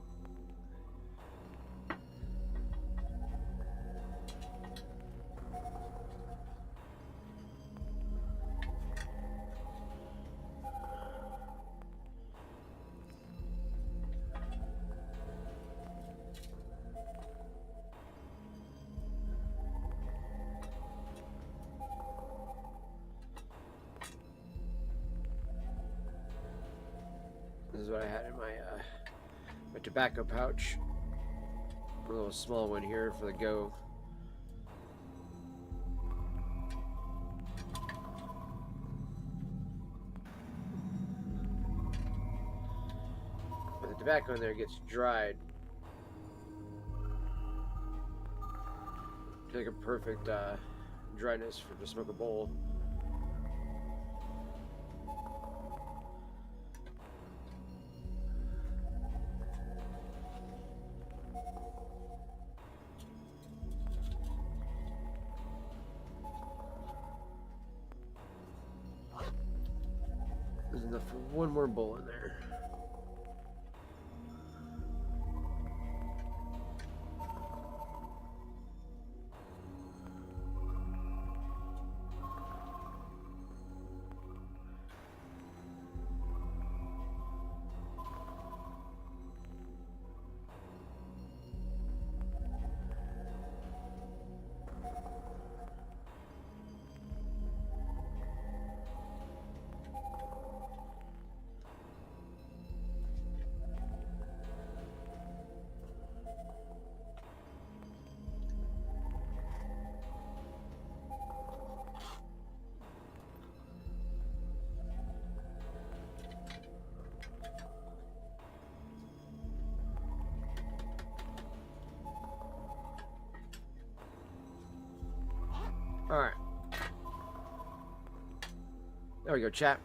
A: This is what I had in my tobacco pouch. A little small one here for the go. tobacco in there gets dried. It's like a perfect dryness for to smoke a bowl. There's enough for one more bowl in there. Alright. There we go, chat.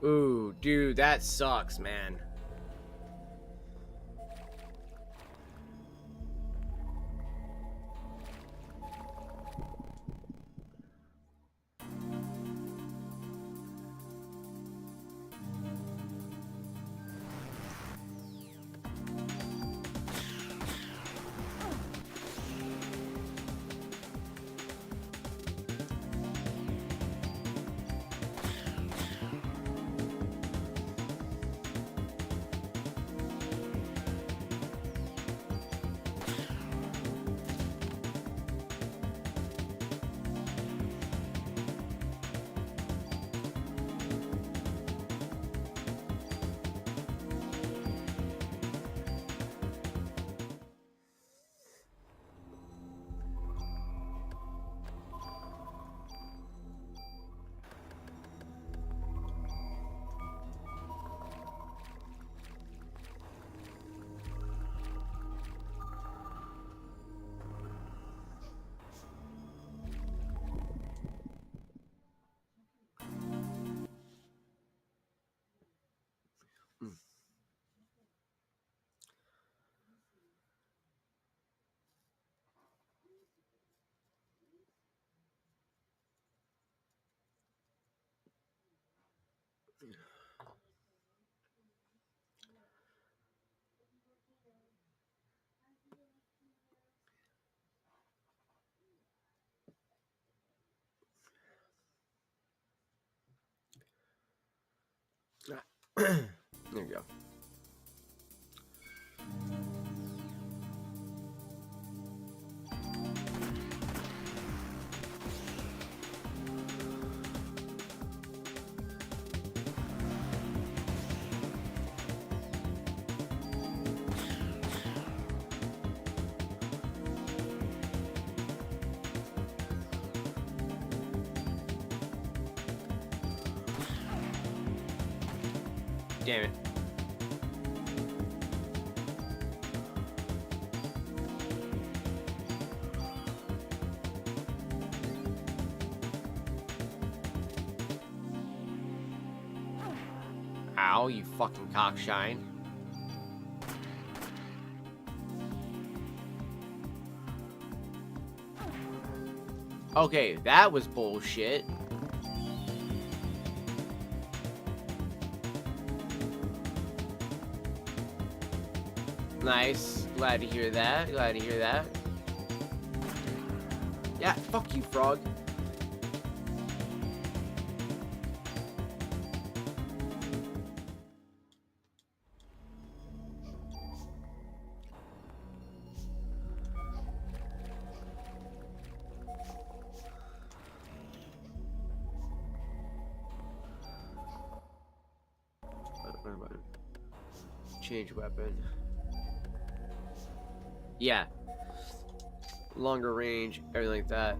A: Ooh, dude, that sucks, man. There you go. Damn it. Ow, you fucking cockshine. Okay, that was bullshit. Nice. Glad to hear that. Glad to hear that. Yeah, fuck you, frog. Change weapon. Yeah. Longer range, everything like that.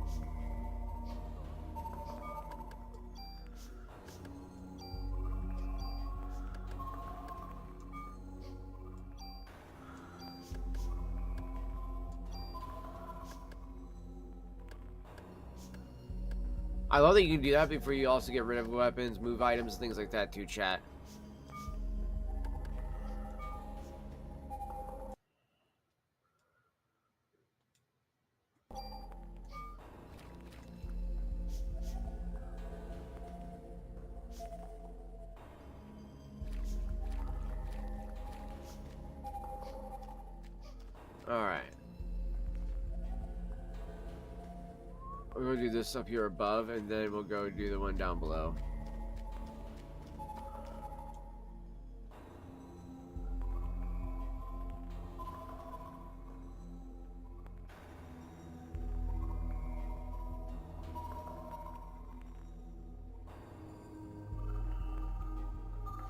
A: I love that you can do that before you also get rid of weapons, move items, things like that too, chat. Alright. We're going to do this up here above, and then we'll go do the one down below.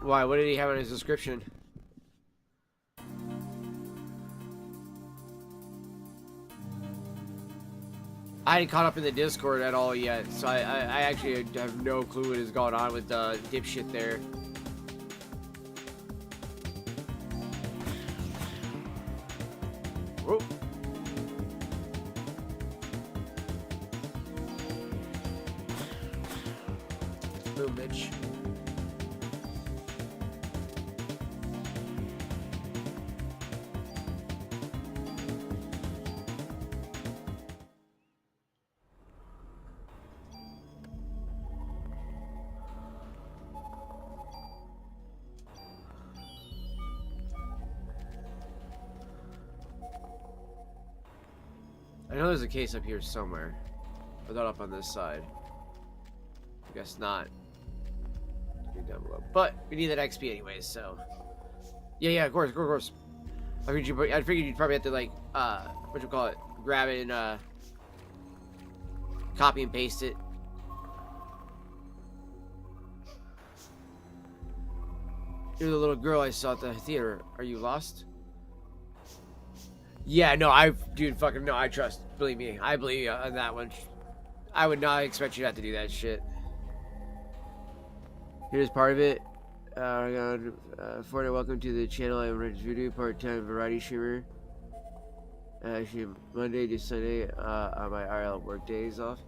A: Why? What did he have in his description? I hadn't caught up in the Discord at all yet, so I actually have no clue what is going on with the dipshit there. Whoa. Boom, bitch. I know there's a case up here somewhere, but not up on this side. I guess not. Down below. But we need that XP anyways, so yeah, of course. I figured you'd probably have to like what you call it, grab it and copy and paste it. You're the little girl I saw at the theater. Are you lost? Yeah, no, dude, fucking no, I trust. Believe me, I believe you on that one. I would not expect you to have to do that shit. Here's part of it. Fortnite, welcome to the channel. I'm Rich Voodoo, part-time variety streamer. Actually, Monday to Sunday on my RL work days off.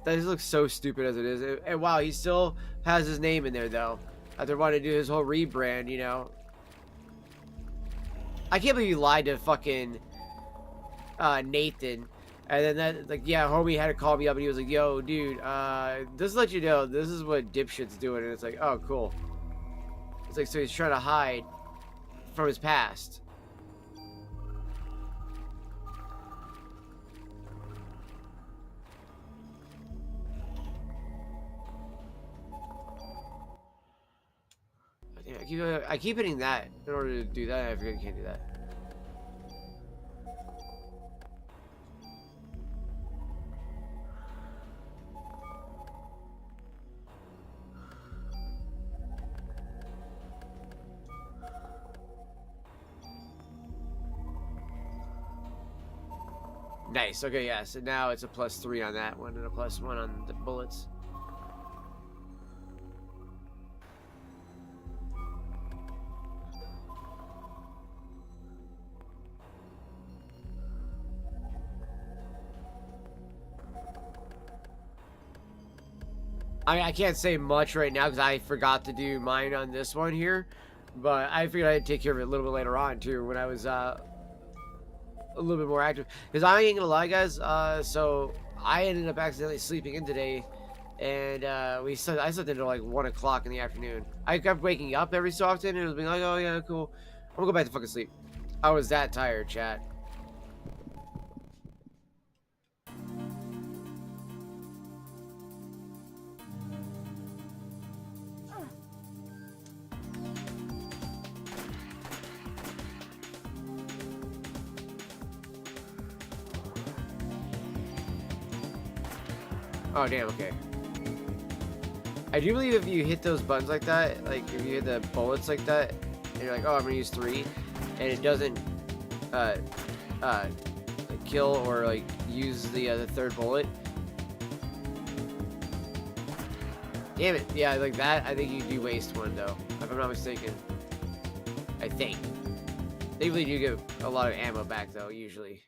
A: That just looks so stupid as it is. And wow, he still has his name in there, though. After wanting to do his whole rebrand, you know. I can't believe you lied to fucking Nathan. And then that, like, yeah, homie had to call me up and he was like, yo, dude, just to let you know, this is what dipshit's doing. And it's like, oh, cool. It's like, so he's trying to hide from his past. I keep hitting that in order to do that. I forget you can't do that. Nice. Okay, yeah. So now it's a +3 on that one and a +1 on the bullets. I can't say much right now because I forgot to do mine on this one here, but I figured I'd take care of it a little bit later on too when I was a little bit more active. Because I ain't gonna lie, guys. So I ended up accidentally sleeping in today, and I slept until like 1 o'clock in the afternoon. I kept waking up every so often, and it was being like, oh yeah, cool. I'm gonna go back to fucking sleep. I was that tired, chat. Oh damn, okay. I do believe if you hit those buttons like that, like if you hit the bullets like that, and you're like, oh, I'm gonna use 3, and it doesn't kill or like use the third bullet. Damn it, yeah, like that. I think you do waste one though, if I'm not mistaken. I think. They really do get a lot of ammo back though, usually.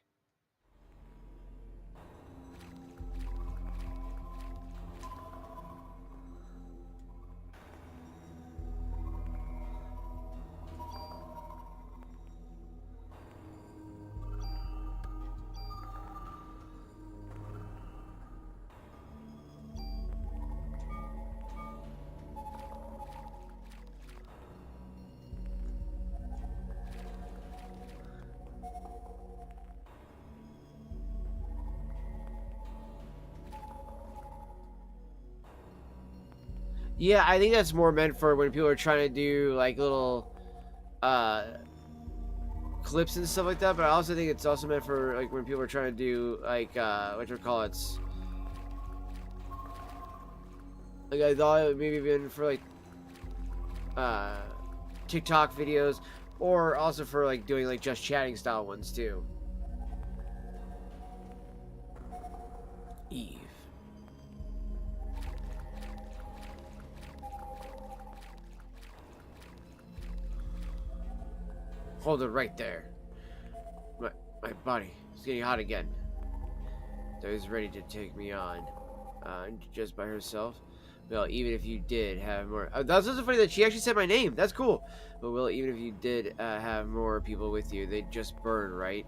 A: Yeah, I think that's more meant for when people are trying to do like little clips and stuff like that, but I also think it's also meant for like when people are trying to do like what you call it. Like I thought it would maybe been for like TikTok videos, or also for like doing like just chatting style ones too. Eve. Hold it right there. My body is getting hot again. She's ready to take me on. Just by herself. Well, even if you did have more... that's also funny that she actually said my name. That's cool. But, well, even if you did have more people with you, they'd just burn, right?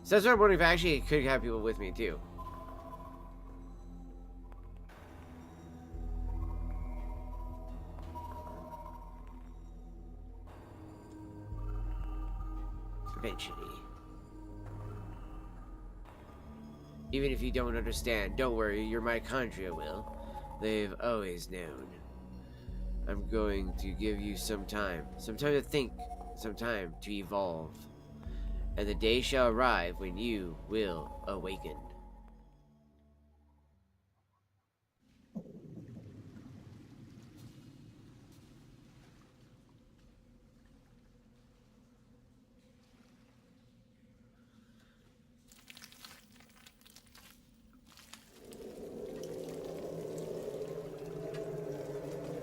A: So that's what I'm wondering if I actually could have people with me, too. Eventually. Even if you don't understand, don't worry, your mitochondria will. They've always known. I'm going to give you some time to think, some time to evolve. And the day shall arrive when you will awaken.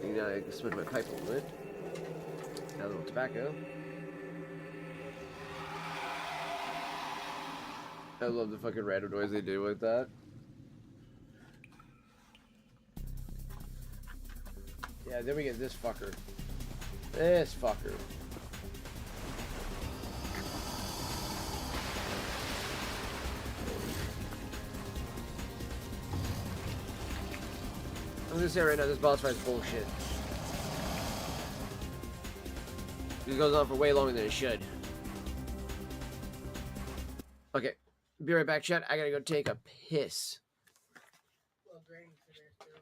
A: You know, I can smoke my pipe a little bit. Got a little tobacco. I love the fucking random noise they do with that. Yeah, then we get this fucker. This fucker. I'm gonna say right now, this boss fight is bullshit. This goes on for way longer than it should. Okay, be right back, chat. I gotta go take a piss.
B: Well, Granny's in there still.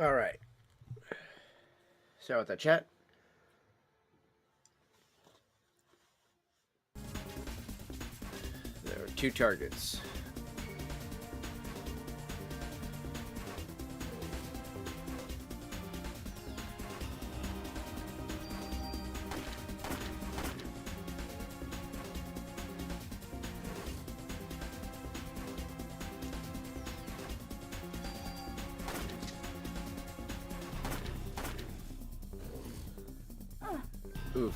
A: All right. Sorry about that, chat. There are 2 targets. Oof.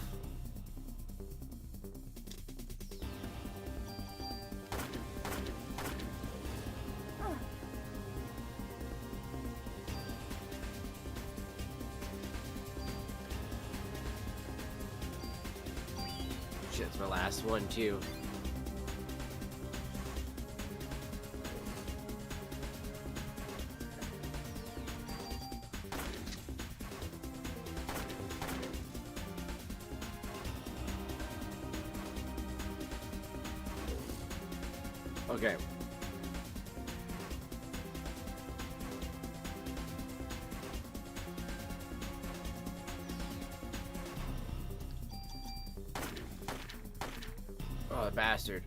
A: Shit, that's my last one, too. Okay. Oh, the bastard.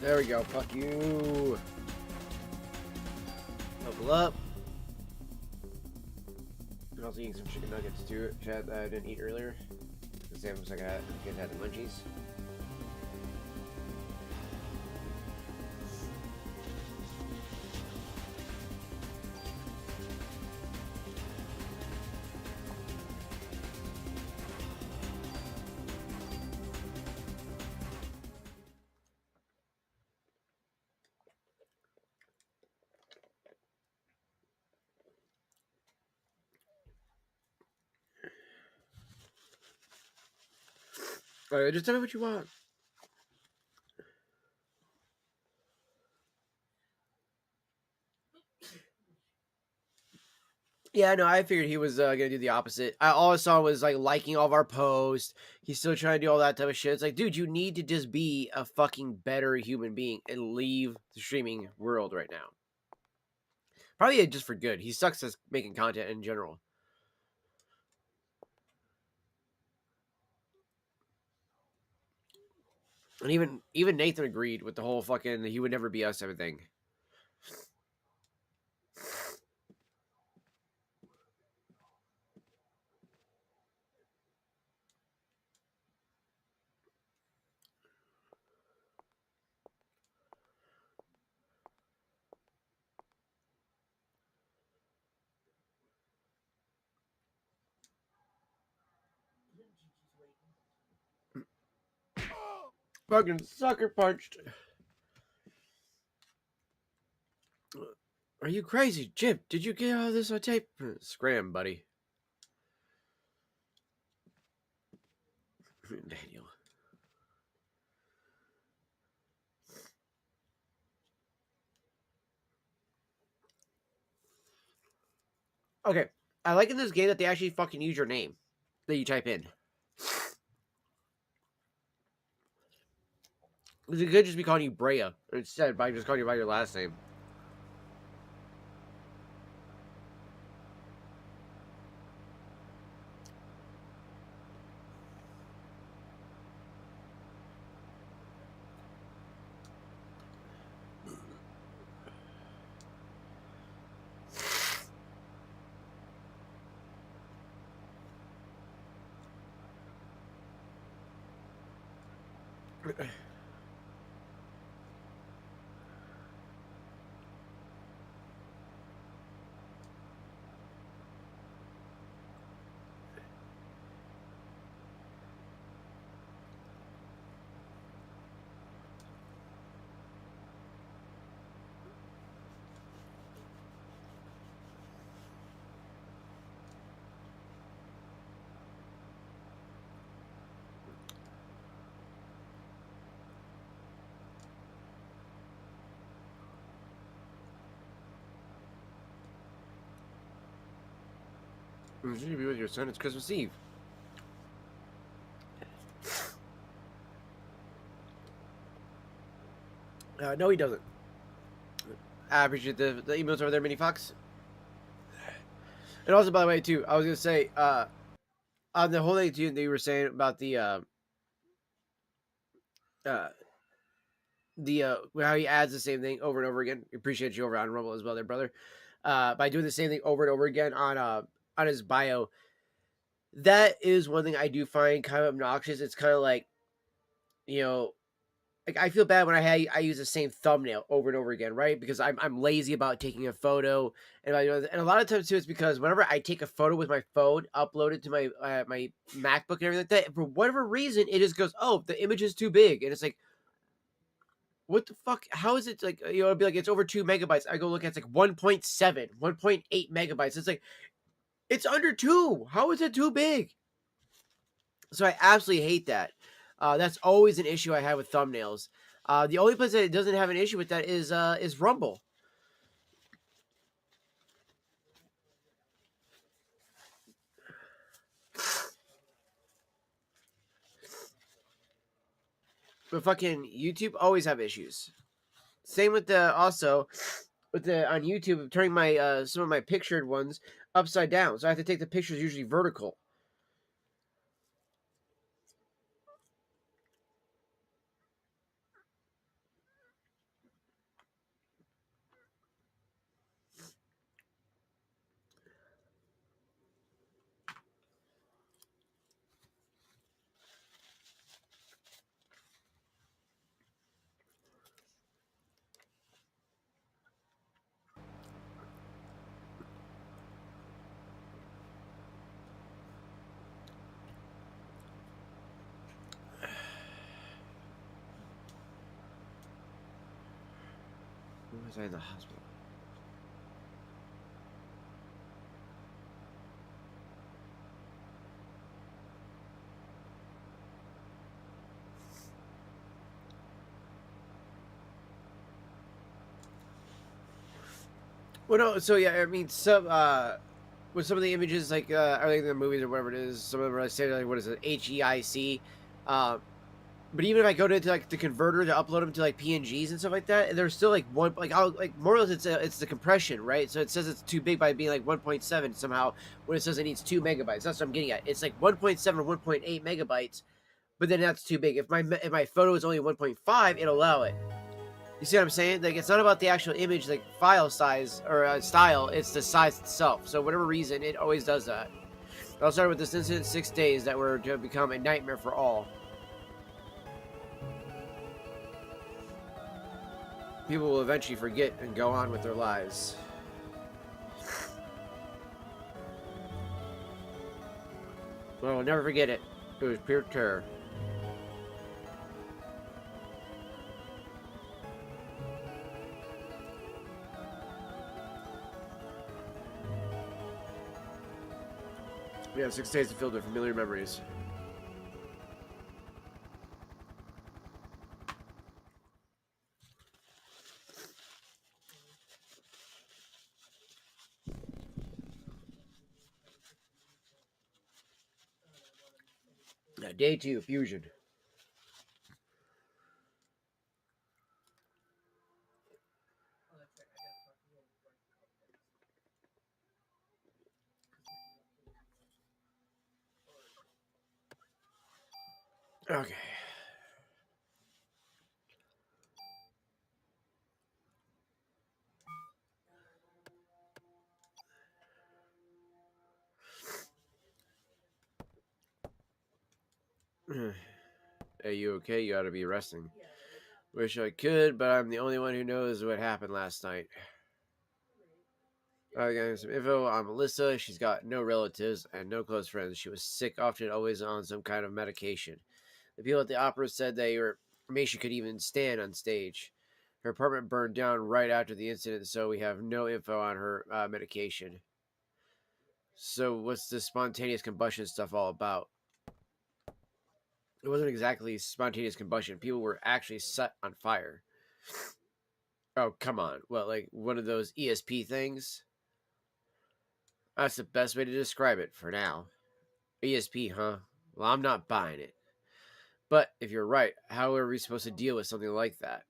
A: There we go. Fuck you. Level up. I'm also eating some chicken nuggets too, chat, that I didn't eat earlier. The same looks like I had the munchies. Alright, just tell me what you want. Yeah, no, I figured he was gonna do the opposite. All I saw was like liking all of our posts. He's still trying to do all that type of shit. It's like, dude, you need to just be a fucking better human being and leave the streaming world right now. Probably just for good. He sucks at making content in general. And even Nathan agreed with the whole fucking he would never be us type of thing. Fucking sucker punched. Are you crazy, Jim? Did you get all this on tape? Scram, buddy. Daniel. Okay, I like in this game that they actually fucking use your name that you type in. They could just be calling you Brea instead by just calling you by your last name. You should be with your son. It's Christmas Eve. No, he doesn't. I appreciate the emails over there, Mini Fox. And also, by the way, too, I was gonna say, on the whole thing too that you were saying about uh, how he adds the same thing over and over again. Appreciate you over on Rumble as well, there, brother. By doing the same thing over and over again on his bio, that is one thing I do find kind of obnoxious. It's kind of like, you know, like I feel bad when I use the same thumbnail over and over again, right? Because I'm lazy about taking a photo, and and a lot of times too, it's because whenever I take a photo with my phone, upload it to my my MacBook and everything like that, for whatever reason, it just goes, oh, the image is too big, and it's like, what the fuck? How is it like, it'll be like it's over 2 megabytes. I go look at it's like 1.7, 1.8 megabytes. It's like it's under 2. How is it too big? So I absolutely hate that. That's always an issue I have with thumbnails. The only place that it doesn't have an issue with that is Rumble. But fucking YouTube always have issues. Same with the also with the on YouTube turning my some of my pictured ones upside down. So I have to take the pictures usually vertical. When was I in the hospital? Well, no. So yeah, I mean, with some of the images, like or like the movies or whatever it is, some of them are like say like what is it, HEIC. But even if I go to like the converter to upload them to like PNGs and stuff like that, there's still like one like I'll like more or less it's the compression, right? So it says it's too big by being like 1.7 somehow when it says it needs 2 megabytes. That's what I'm getting at. It's like 1.7 or 1.8 megabytes, but then that's too big. If my photo is only 1.5, it'll allow it. You see what I'm saying? Like it's not about the actual image, like file size or style. It's the size itself. So whatever reason, it always does that. I'll start with this incident 6 days that were to become a nightmare for all. People will eventually forget and go on with their lives. Well, I'll never forget it. It was pure terror. Yeah, 6 days to filled with familiar memories. Day 2, fusion. Okay. Are you okay? You ought to be resting. Wish I could, but I'm the only one who knows what happened last night. I got some info on Melissa. She's got no relatives and no close friends. She was sick, often always on some kind of medication. The people at the opera said she could even stand on stage. Her apartment burned down right after the incident, so we have no info on her medication. So what's this spontaneous combustion stuff all about? It wasn't exactly spontaneous combustion. People were actually set on fire. Oh, come on. Well, like one of those ESP things? That's the best way to describe it for now. ESP, huh? Well, I'm not buying it. But if you're right, how are we supposed to deal with something like that?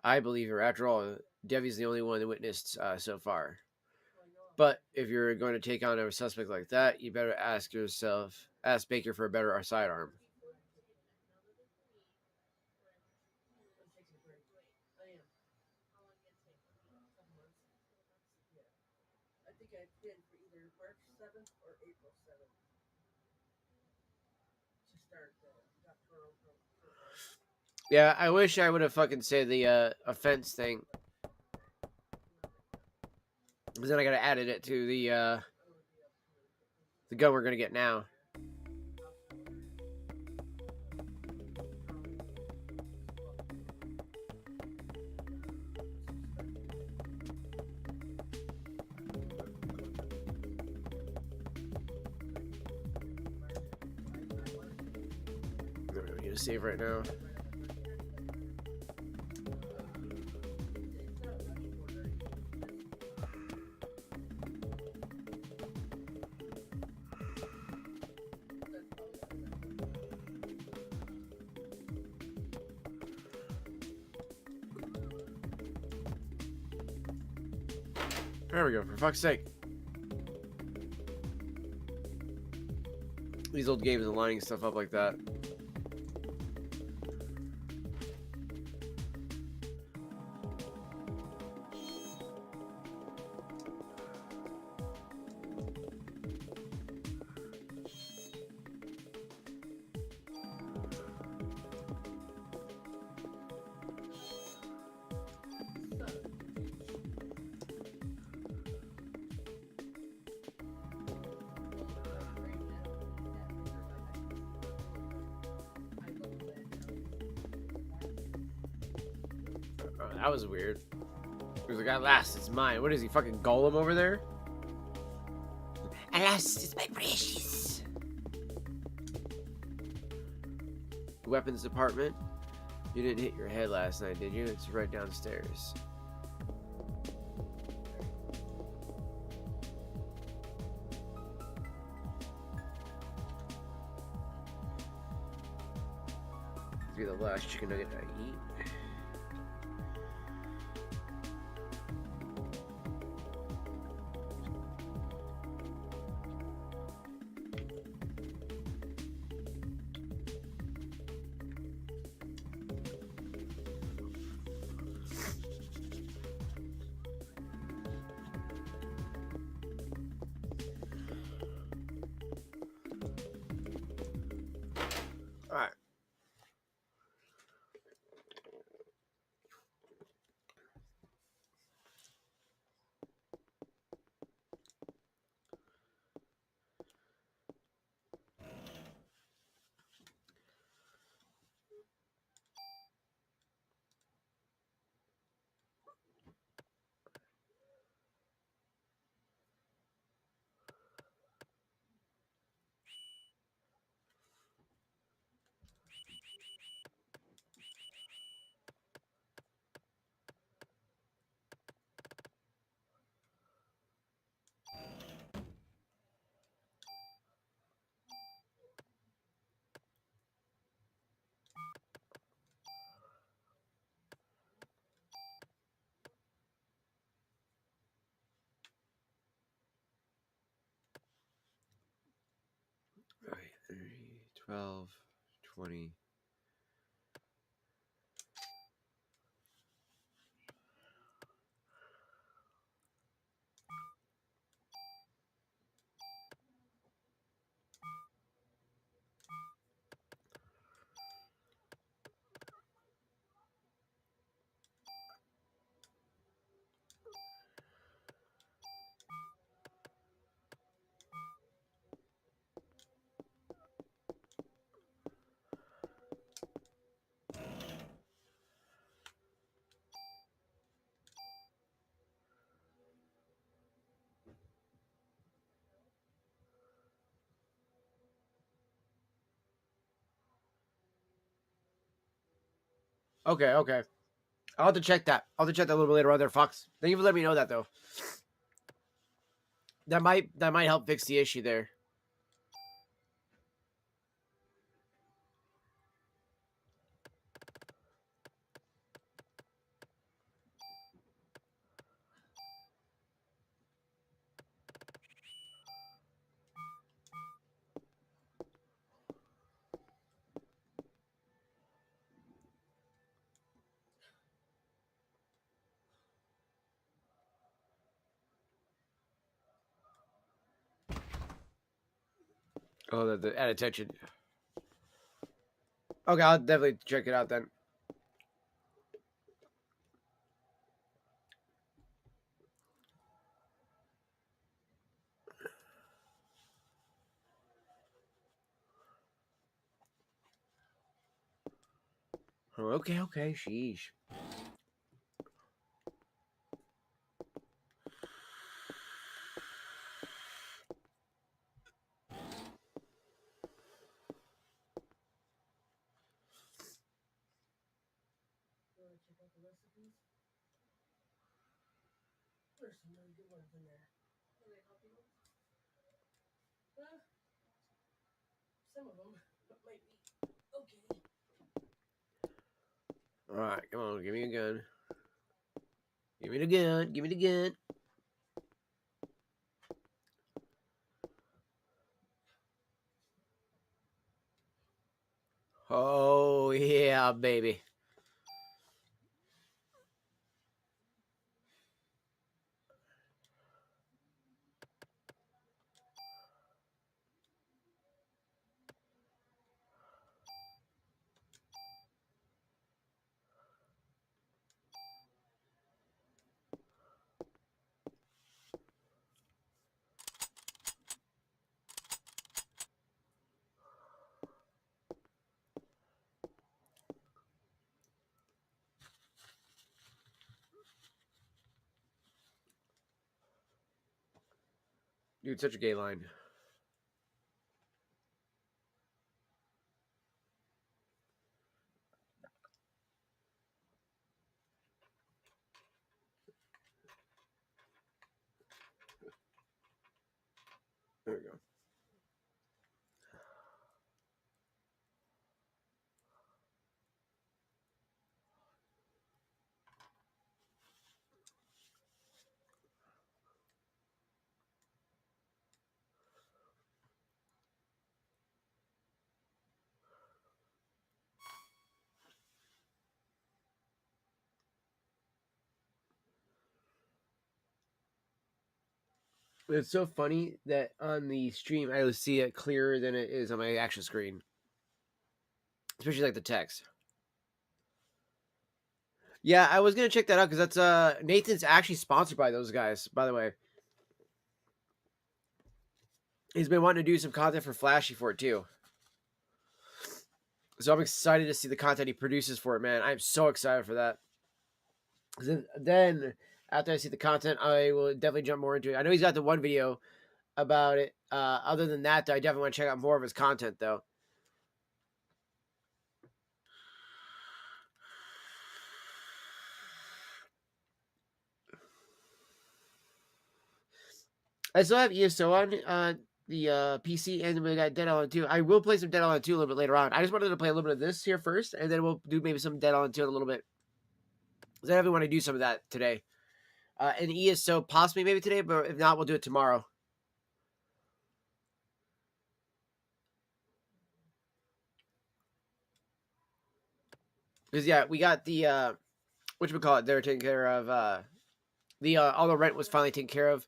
A: I believe her. After all, Devi's the only one that witnessed so far. But if you're going to take on a suspect like that, you better ask Baker for a better sidearm.
B: I am. Couple months. Yeah. I think I did for either March 7th or April 7th to start the doctoral program.
A: Yeah, I wish I would have fucking said the offense thing. Because then I gotta added it to the gun we're gonna get now. I'm gonna save right now. There we go, for fuck's sake. These old games and lining stuff up like that. Oh, that was weird. He was like, at last, it's mine. What is he, fucking Golem over there? At last, it's my precious. Weapons department. You didn't hit your head last night, did you? It's right downstairs. Be the last chicken nugget I eat. Alright. Alright, 30, 12, 20. Okay, okay. I'll have to check that. I'll have to check that a little bit later on there, Fox. Thank you for letting me know that, though. That might help fix the issue there. Oh, the add attention. Okay, I'll definitely check it out then. Oh, okay, sheesh.
B: You want to check out the recipes? There's some really good ones in there. Are they healthy ones? Some of them might be okay.
A: All right, come on, give me a gun. Give me the gun. Give me the gun. Oh yeah, baby. Dude, such a gay line. There we go. It's so funny that on the stream I see it clearer than it is on my actual screen, especially like the text. Yeah, I was gonna check that out because that's Nathan's actually sponsored by those guys. By the way, he's been wanting to do some content for Flashy for it too. So I'm excited to see the content he produces for it, man. I'm so excited for that. Then after I see the content, I will definitely jump more into it. I know he's got the one video about it. Other than that, though, I definitely want to check out more of his content, though. I still have ESO on the PC, and we got Dead Island 2. I will play some Dead Island 2 a little bit later on. I just wanted to play a little bit of this here first, and then we'll do maybe some Dead Island 2 in a little bit. Because I definitely want to do some of that today. And ESO possibly maybe today, but if not, we'll do it tomorrow. Because yeah, we got the whatchamacallit, they're taking care of all the rent was finally taken care of.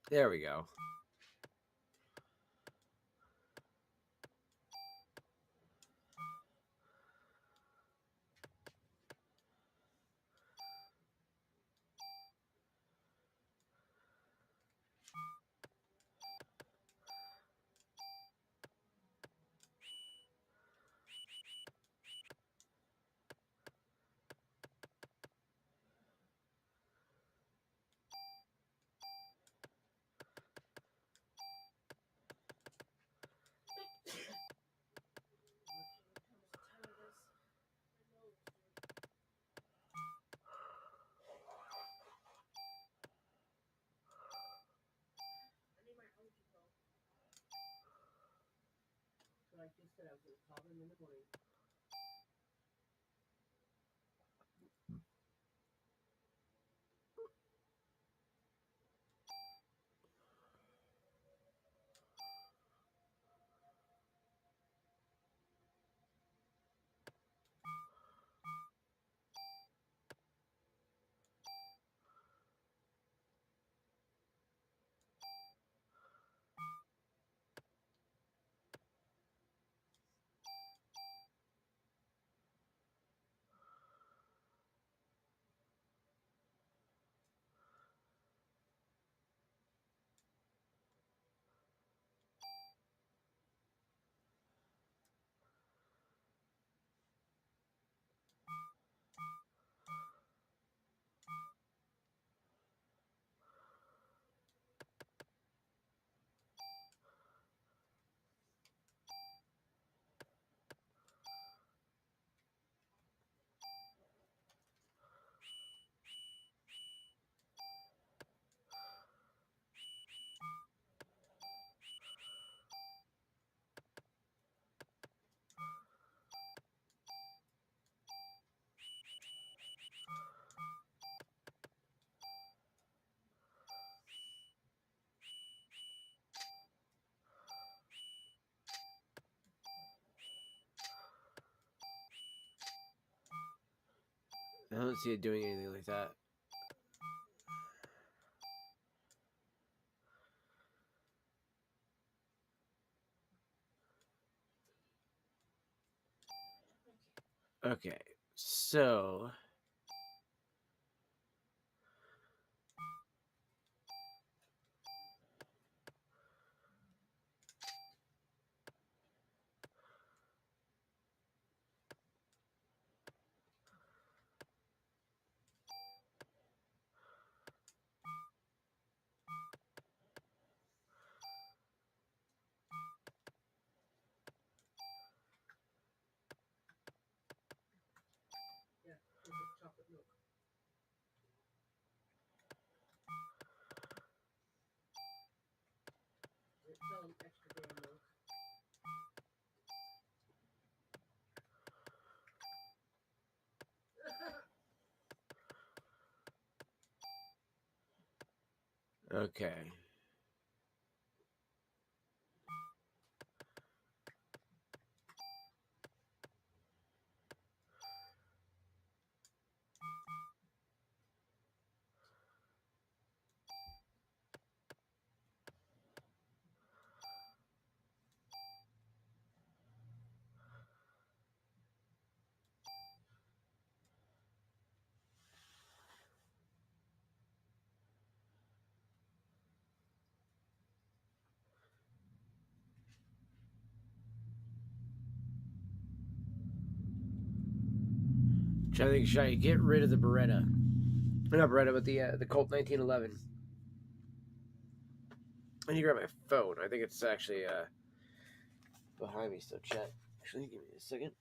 A: There we go.
B: said I was going to call them in the morning.
A: I don't see it doing anything like that. Okay, so
B: Yeah, with chocolate milk. Tell them extra day milk.
A: okay. I think should I get rid of the Beretta? Not Beretta, but the Colt 1911. I need to grab my phone. I think it's actually behind me still, chat. Actually, give me a second.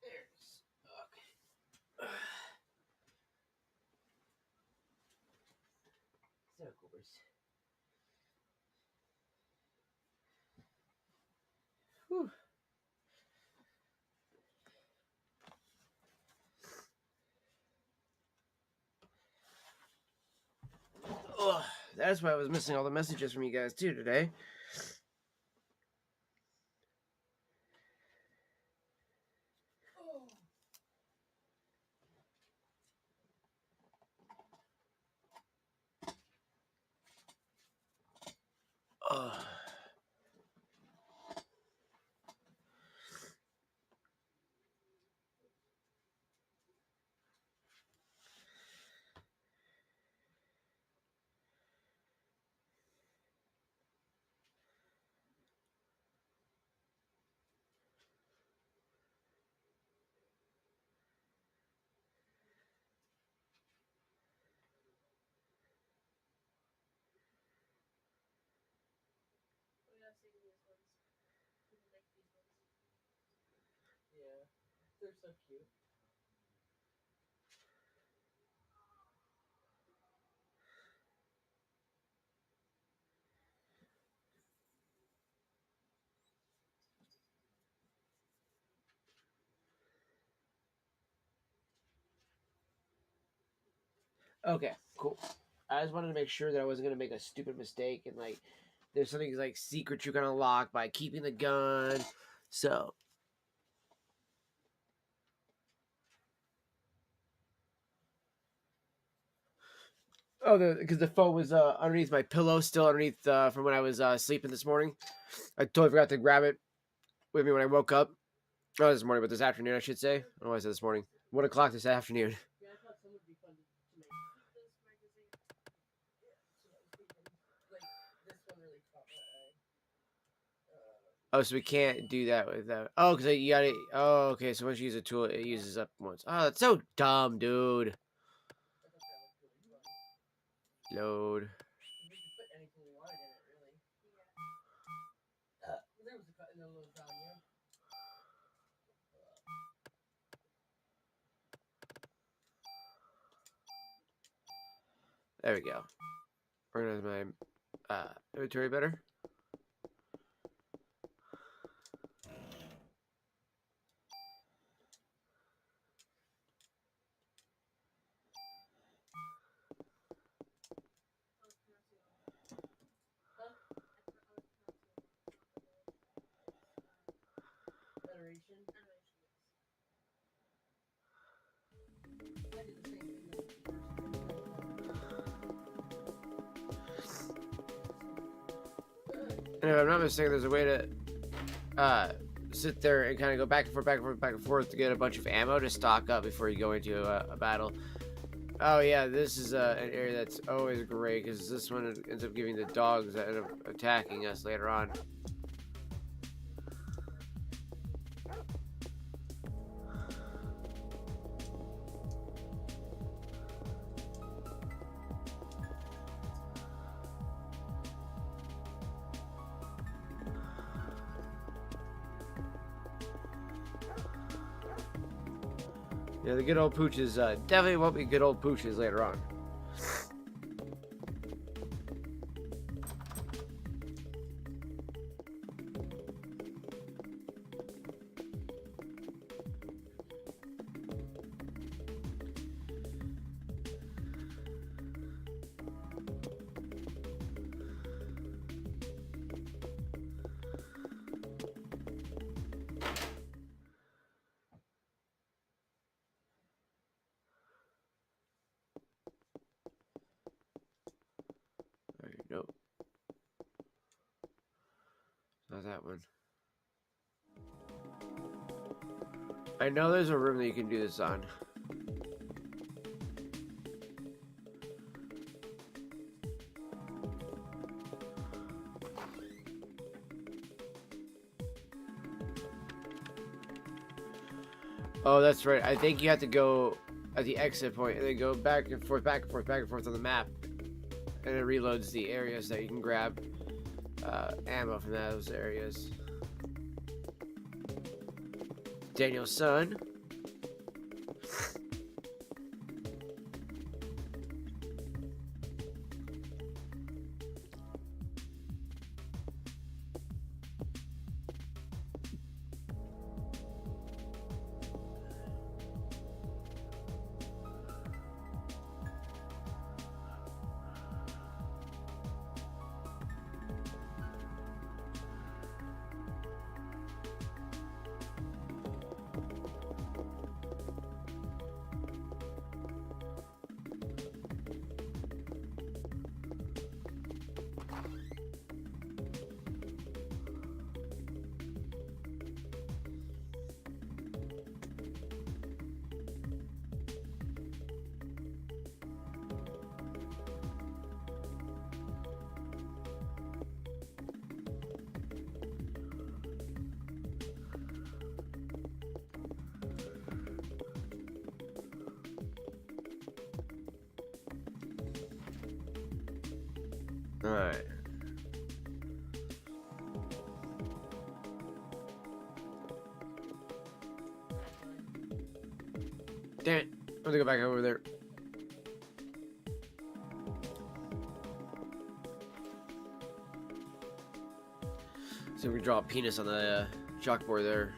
A: There it is. Okay. So, Coopers. Whew. Oh, that's why I was missing all the messages from you guys too today. Oh.
B: They're so cute.
A: Okay, cool. I just wanted to make sure that I wasn't gonna make a stupid mistake and like there's something like secret you can unlock by keeping the gun. So because the phone was underneath my pillow, still underneath from when I was sleeping this morning. I totally forgot to grab it with me when I woke up. Oh, this morning, but this afternoon, I should say. I don't know why I said this morning. 1 o'clock this afternoon.
B: Yeah, I thought some would be fun to make. Keep this magazine. Yeah, that's what I was thinking. Like, this one really caught my eye.
A: Oh, so we can't do that with that. Oh, because you got it. Oh, okay. So once you use a tool, it uses up once. Oh, that's so dumb, dude.
B: I thought that looked really fun.
A: Load.
B: We could put anything we wanted in it, really. There was a lasagna.
A: There we go. Organize my inventory better.
B: Federation. I did the same thing with the
A: And if I'm not mistaken, there's a way to sit there and kind of go back and forth, back and forth, back and forth to get a bunch of ammo to stock up before you go into a battle. Oh yeah, this is an area that's always great because this one ends up giving the dogs that end up attacking us later on. Yeah, the good old pooches definitely won't be good old pooches later on. Alright, nope. Not that one. I know there's a room that you can do this on. Oh, that's right. I think you have to go at the exit point and then go back and forth, back and forth, back and forth on the map. And it reloads the areas that you can grab ammo from those areas. Daniel's son. Alright. Damn it. I'm gonna go back over there. So we can draw a penis on the chalkboard there.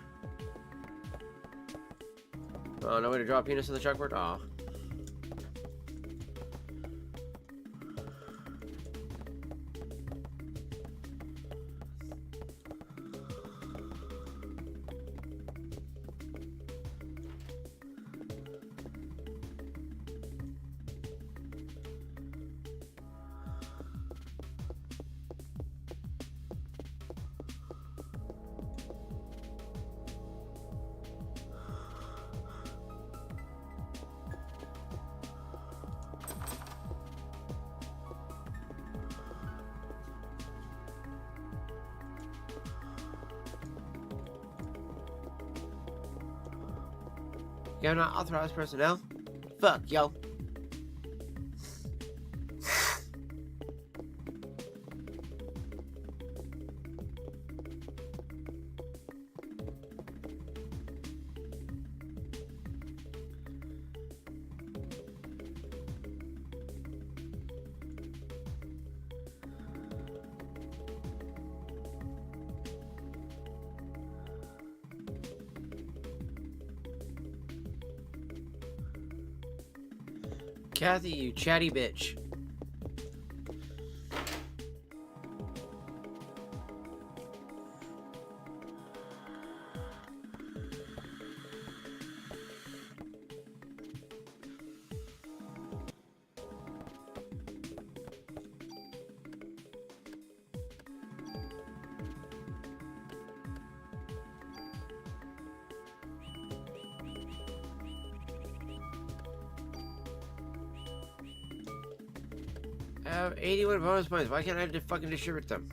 A: Oh, no way to draw a penis on the chalkboard? Aw. You're not authorized personnel? Fuck, yo. Kathy, you chatty bitch. I have 81 bonus points. Why can't I just fucking distribute them?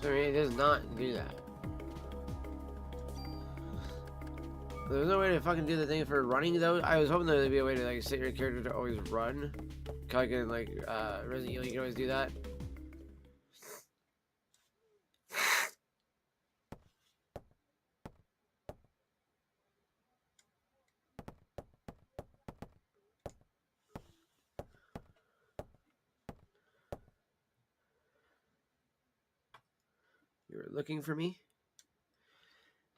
A: Sorry, it does not do that. There's no way to fucking do the thing for running though. I was hoping there would be a way to like set your character to always run. Kind of like Resident Evil, you can always do that. You're looking for me?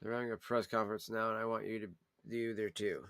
A: They're having a press conference now, and I want you to do there too.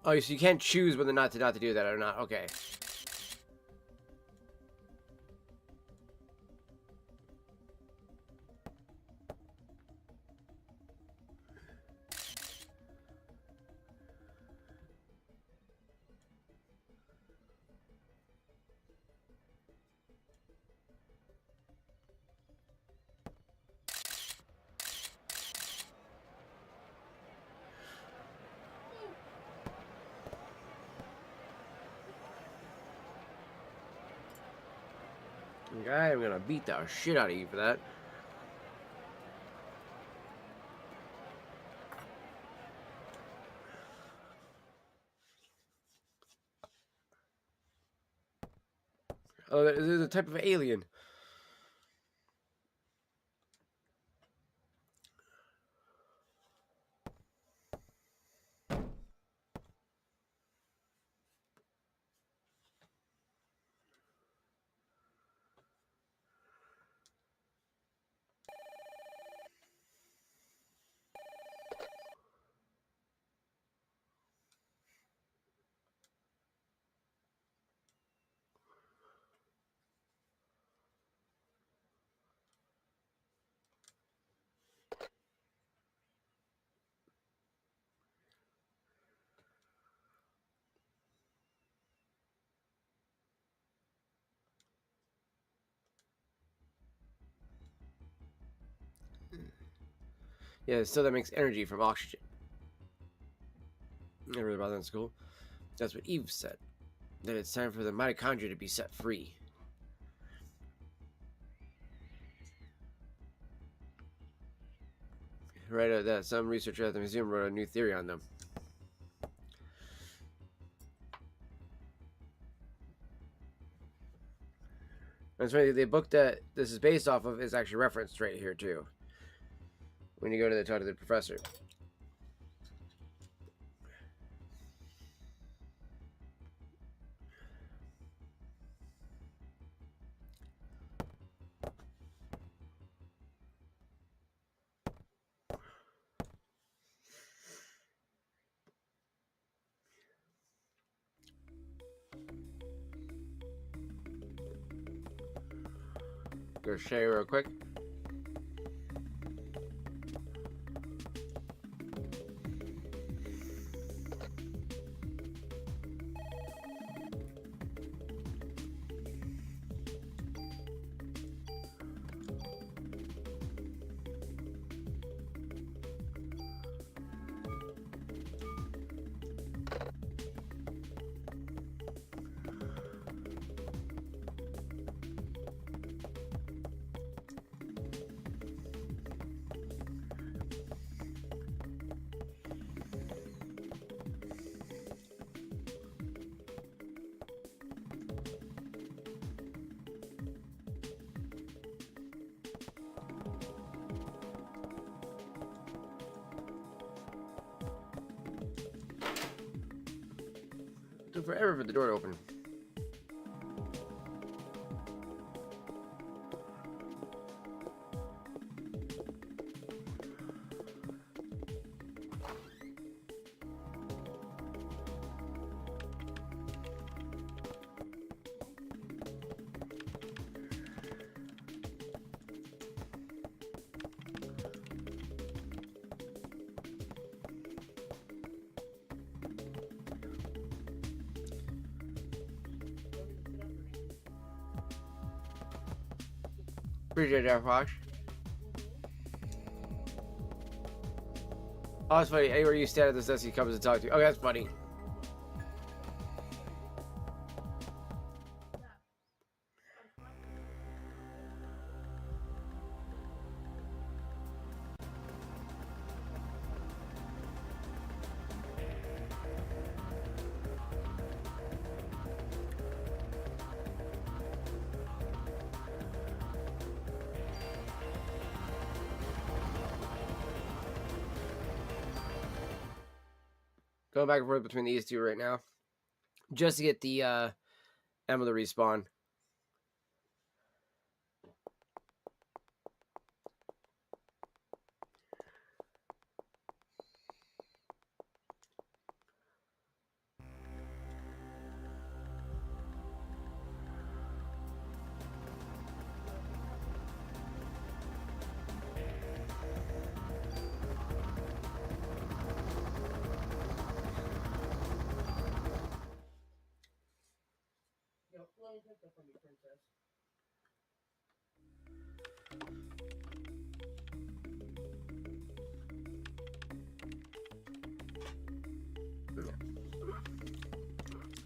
A: Oh, so you can't choose whether or not to do that or not. Okay. Okay, I'm gonna beat the shit out of you for that. Oh, there's a type of alien. Yeah, still that makes energy from oxygen. Never really about that in school. That's what Eve said. That it's time for the mitochondria to be set free. Right, that some researcher at the museum wrote a new theory on them. That's right. The book that this is based off of is actually referenced right here too. When you go to the talk to the professor. Go share real quick. It took forever for the door to open. Appreciate that, Fox. Oh, that's funny. Anywhere you stand at this desk, he comes to talk to you. Oh, that's funny. Going back and forth between these two right now. Just to get the Emma to respawn.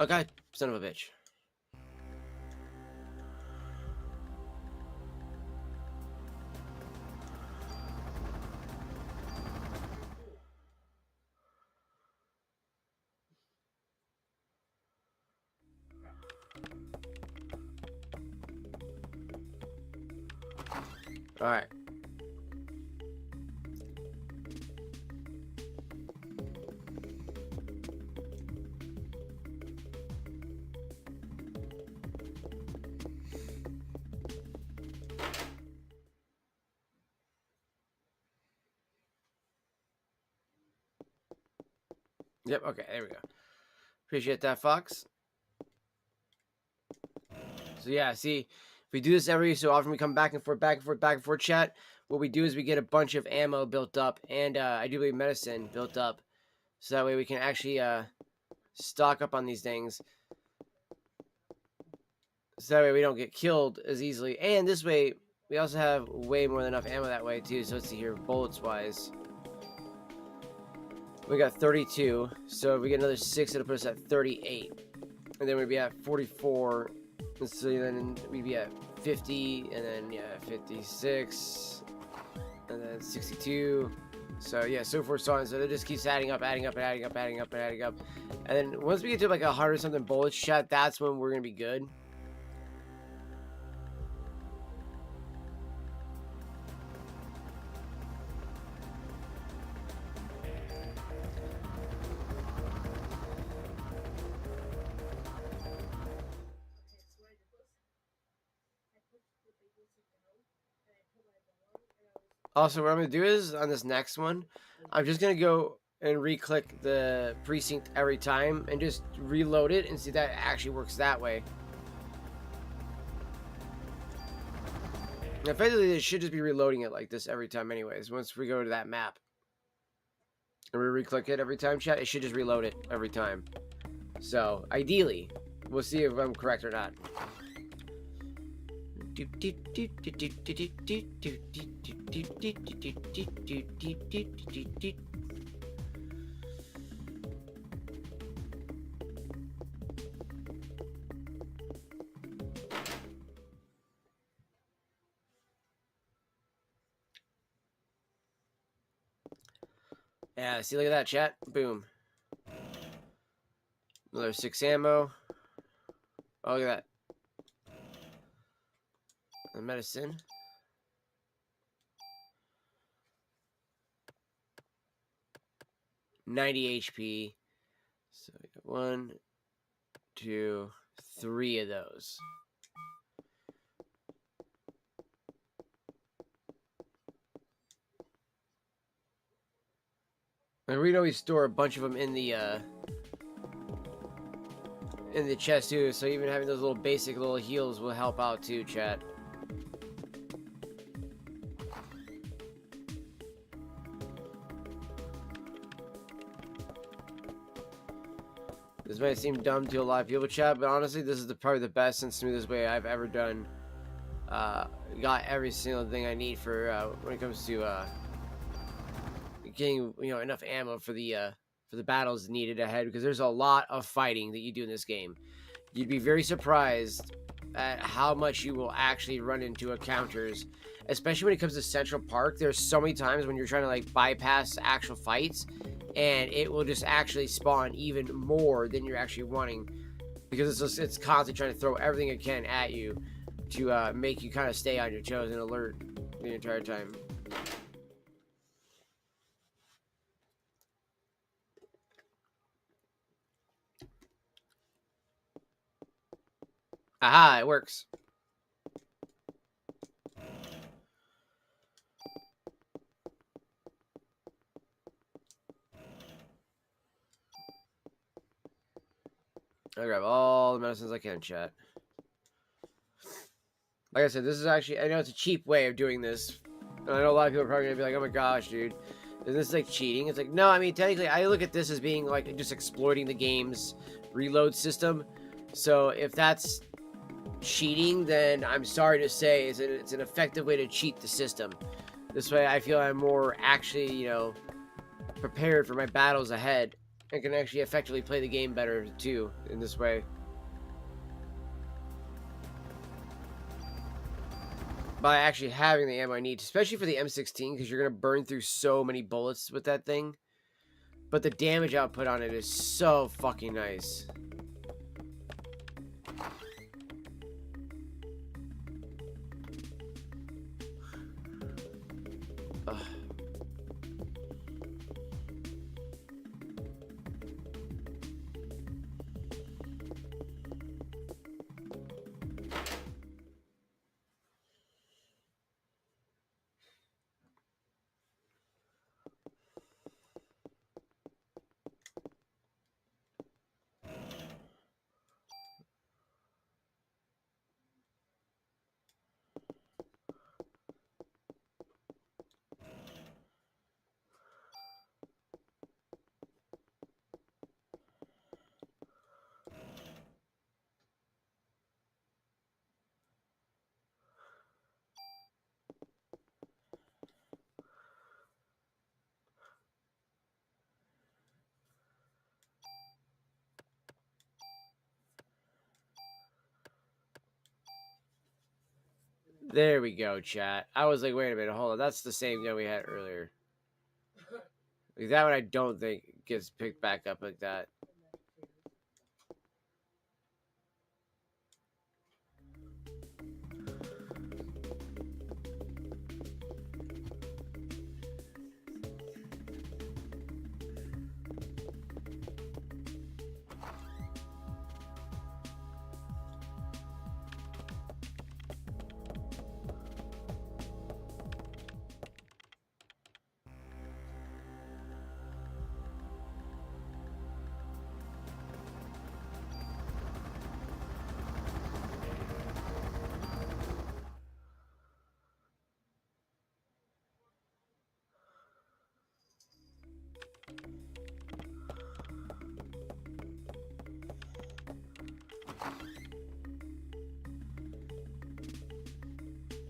A: Okay, son of a bitch. All right. Yep, okay, there we go. Appreciate that, Fox. So yeah, see, if we do this every so often, we come back and forth, back and forth, back and forth, chat. What we do is we get a bunch of ammo built up, and I do believe medicine built up, so that way we can actually stock up on these things. So that way we don't get killed as easily. And this way, we also have way more than enough ammo that way too. So let's see here, bullets-wise. We got 32, so if we get another 6, it'll put us at 38. And then we'd be at 44. So then we'd be at 50, and then, yeah, 56, and then 62. So, yeah, so forth, so on. So it just keeps adding up, adding up, and adding up, adding up, and adding up. And then once we get to like 100-something bullets, chat, that's when we're going to be good. Also, what I'm going to do is, on this next one, I'm just going to go and re-click the precinct every time and just reload it and see if that actually works that way. Effectively, it should just be reloading it like this every time anyways, once we go to that map. And we re-click it every time, chat, it should just reload it every time. So, ideally, we'll see if I'm correct or not. Yeah, see, look at that, chat. Boom. Another 6 ammo. Oh, look at that. The medicine. $90 HP. So we got 1, 2, 3 of those. And we'd always store a bunch of them in the chest too, so even having those little basic little heals will help out too, chat. This might seem dumb to a lot of people, chat, but honestly, this is probably the best and smoothest way I've ever done. Got every single thing I need for when it comes to getting enough ammo for the battles needed ahead, because there's a lot of fighting that you do in this game. You'd be very surprised at how much you will actually run into encounters, especially when it comes to Central Park. There's so many times when you're trying to like bypass actual fights, and it will just actually spawn even more than you're actually wanting, because it's constantly trying to throw everything it can at you to make you kind of stay on your toes and alert the entire time. Aha, it works. I grab all the medicines I can, chat. Like I said, this is actually, I know it's a cheap way of doing this. And I know a lot of people are probably going to be like, oh my gosh, dude. Is this like cheating? It's like, no, I mean, technically, I look at this as being like just exploiting the game's reload system. So if that's cheating, then I'm sorry to say it's an effective way to cheat the system. This way I feel I'm more actually, prepared for my battles ahead and can actually effectively play the game better too in this way. By actually having the ammo I need, especially for the M16, because you're going to burn through so many bullets with that thing. But the damage output on it is so fucking nice. Ugh. There we go, chat. I was like, wait a minute, hold on. That's the same gun we had earlier. Like, that one I don't think gets picked back up like that.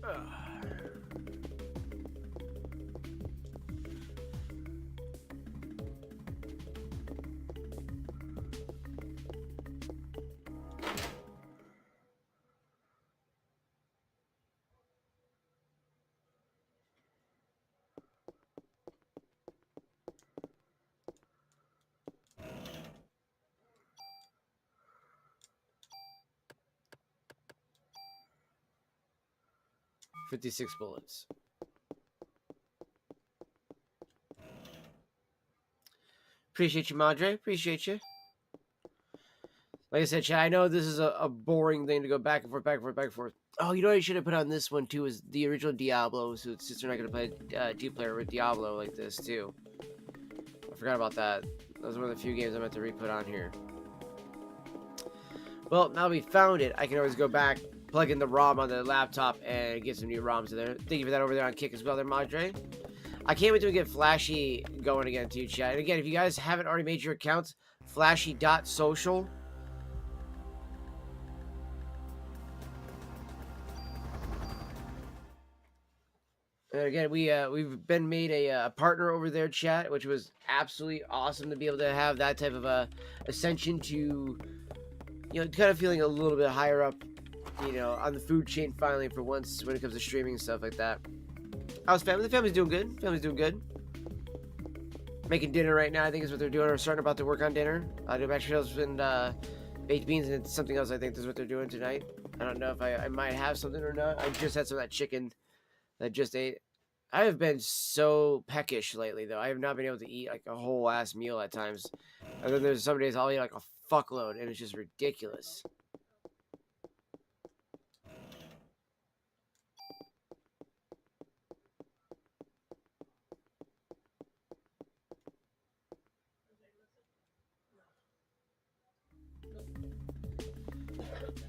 A: Ugh. $56 bullets. Appreciate you, Madre. Appreciate you. Like I said, chat, I know this is a boring thing to go back and forth, back and forth, back and forth. Oh, you know what I should have put on this one too is the original Diablo, so since we're not going to play two-player with Diablo like this too. I forgot about that. That was one of the few games I meant to re-put on here. Well, now we found it, I can always go back, plug in the ROM on the laptop, and get some new ROMs in there. Thank you for that over there on Kick as well there, Madre. I can't wait to get Flashy going again too, chat. And again, if you guys haven't already made your accounts, flashy.social. And again, we've been made a partner over there, chat, which was absolutely awesome to be able to have that type of ascension to, kind of feeling a little bit higher up, on the food chain finally for once when it comes to streaming and stuff like that. How's family? The family's doing good. Family's doing good. Making dinner right now, I think is what they're doing. We're starting about to work on dinner. Doing mashed potatoes and baked beans and something else. I think is what they're doing tonight. I don't know if I might have something or not. I just had some of that chicken that I just ate. I have been so peckish lately, though. I have not been able to eat like a whole ass meal at times. And then there's some days I'll eat like a fuckload, and it's just ridiculous.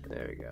A: There we go.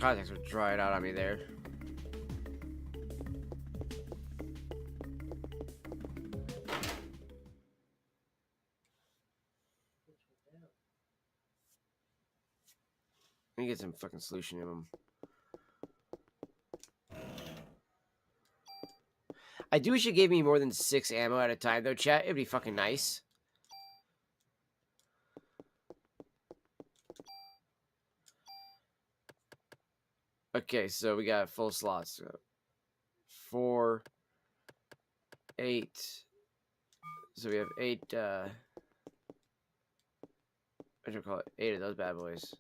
A: contacts are dried out on me there. Let me get some fucking solution in them. I do wish it gave me more than 6 ammo at a time, though, chat. It'd be fucking nice. Okay, so we got full slots. 4, 8. So we have 8, what do you call it? 8 of those bad boys.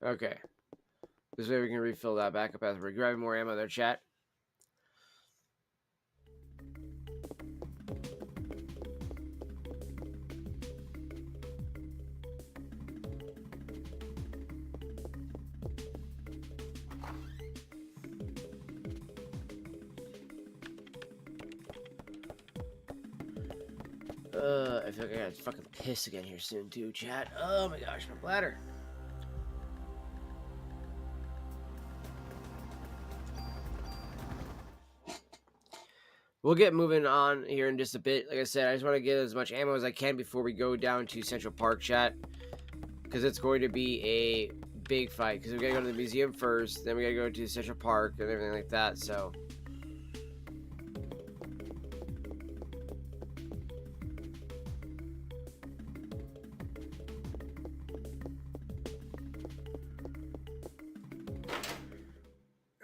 A: Okay. This way we can refill that back up as we're grabbing more ammo there, chat. I feel like I gotta fucking piss again here soon, too, chat. Oh my gosh, my bladder. We'll get moving on here in just a bit. Like I said, I just want to get as much ammo as I can before we go down to Central Park, chat. Because it's going to be a big fight. Because we gotta go to the museum first, then we gotta go to Central Park and everything like that, so.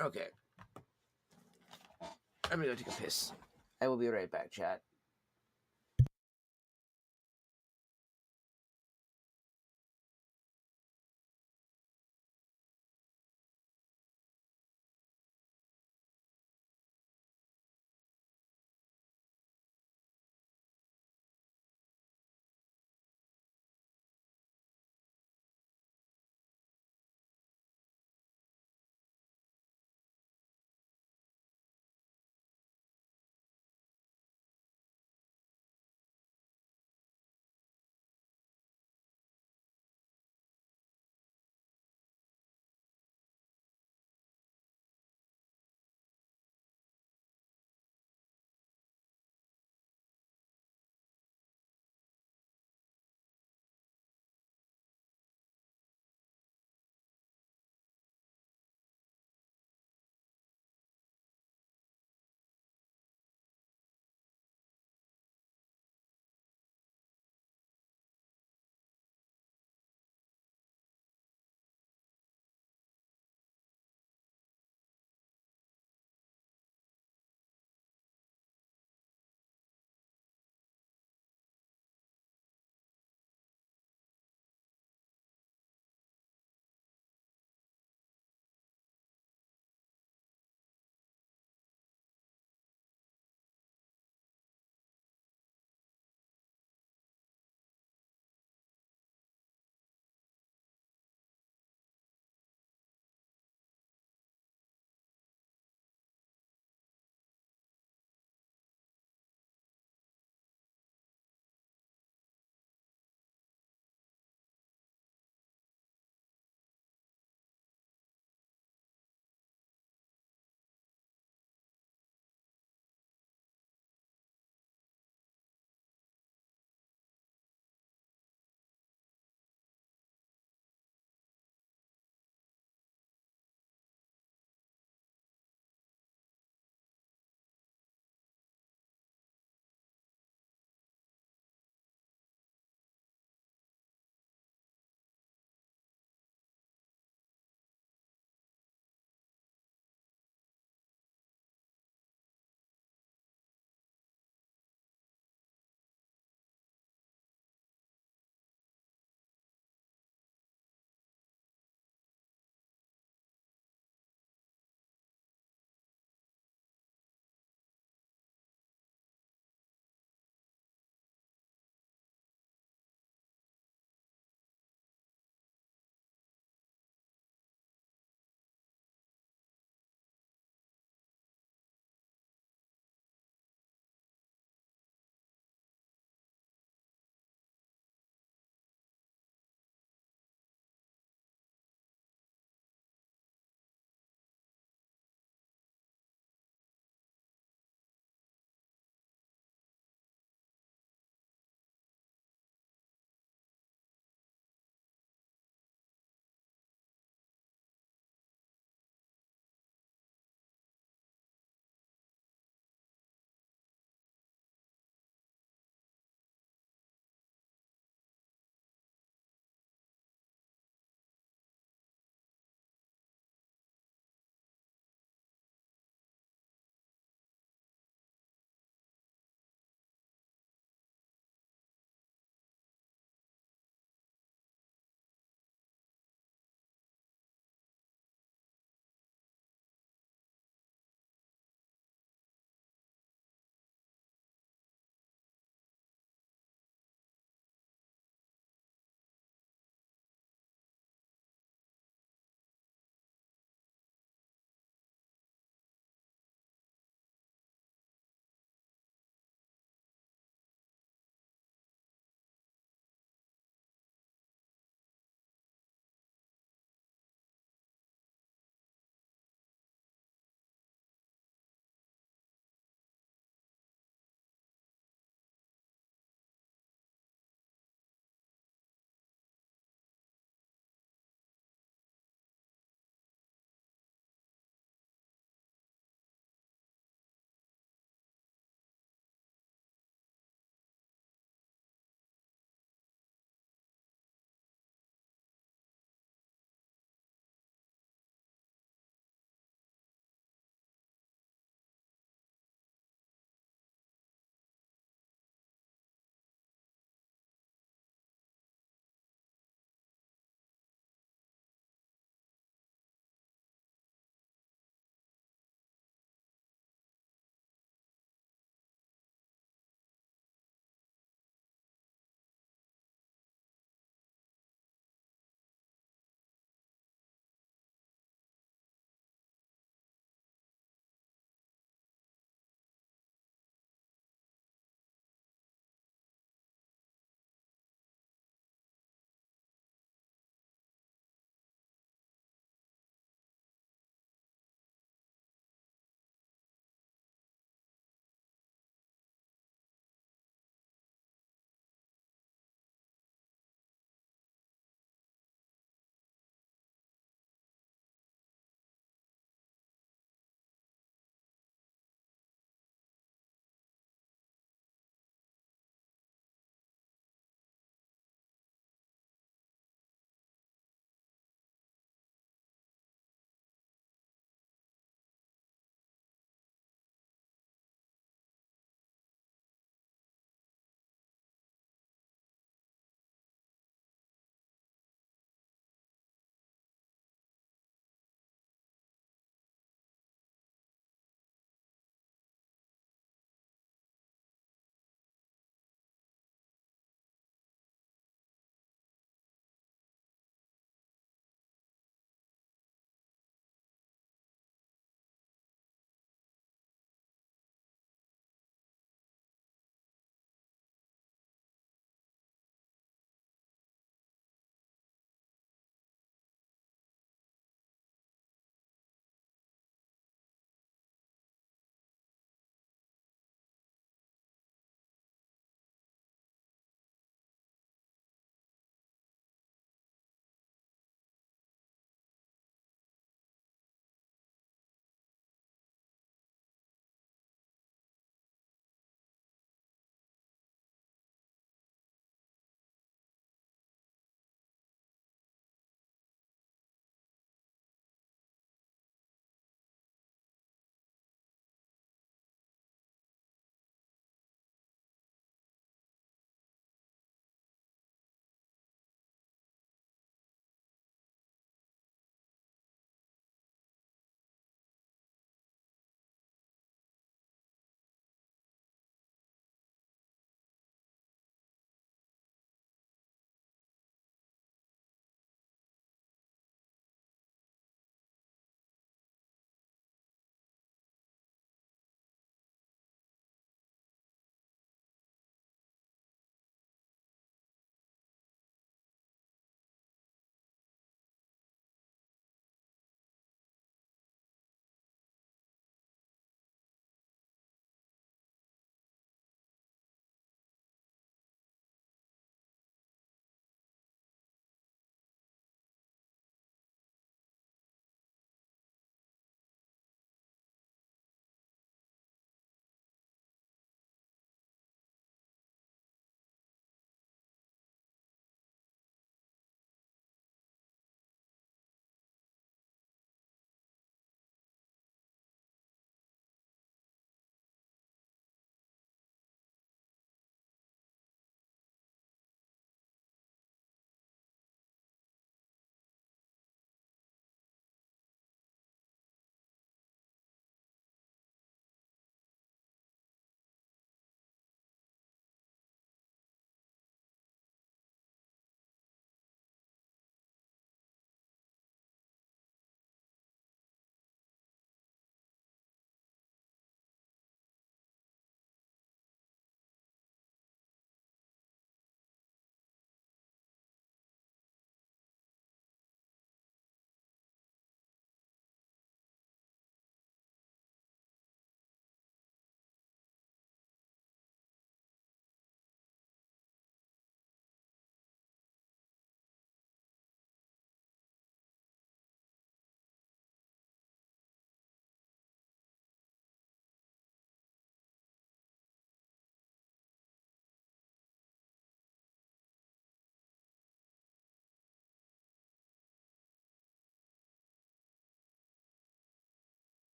A: Okay. I'm gonna go take a piss. I will be right back, chat.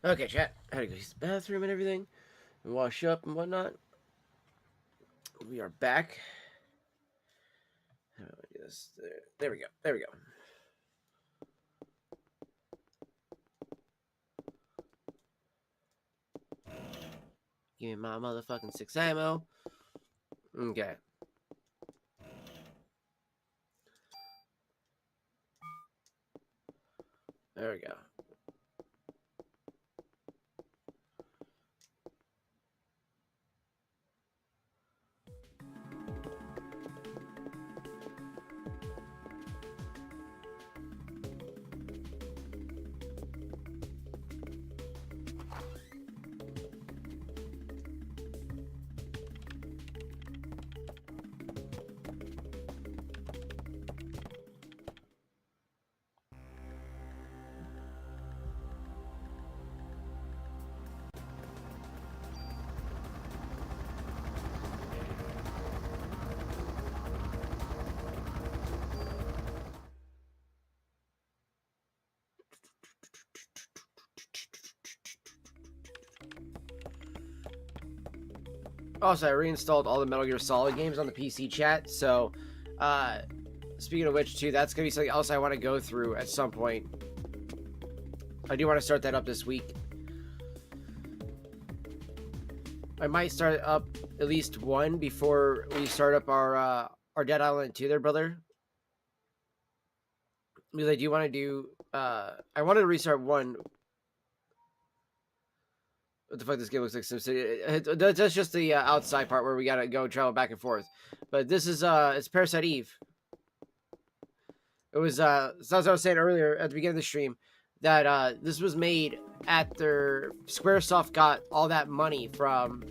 A: Okay, chat. I had to go use the bathroom and everything, and wash up and whatnot. We are back. How do I do this? There we go. There we go. Give me my motherfucking 6 ammo. Okay. There we go. Also, I reinstalled all the Metal Gear Solid games on the PC chat. So, speaking of which, too, that's gonna be something else I want to go through at some point. I do want to start that up this week. I might start up at least one before we start up our Dead Island 2 there, brother. Because I do want to do, I wanted to restart one. What the fuck, this game looks like SimCity. That's just the outside part where we gotta go travel back and forth. But this is, it's Parasite Eve. It was, so as I was saying earlier at the beginning of the stream, that this was made after Squaresoft got all that money from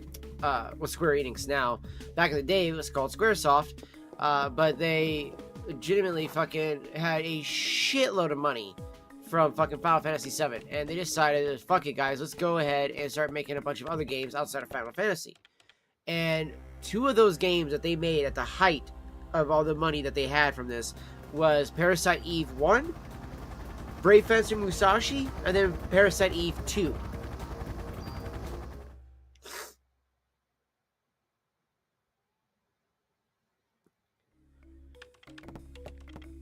A: with Square Enix now. Back in the day, it was called Squaresoft, but they legitimately fucking had a shitload of money from fucking Final Fantasy VII, and they decided, fuck it, guys, let's go ahead and start making a bunch of other games outside of Final Fantasy. And two of those games that they made at the height of all the money that they had from this was Parasite Eve 1, Brave Fencer Musashi, and then Parasite Eve 2.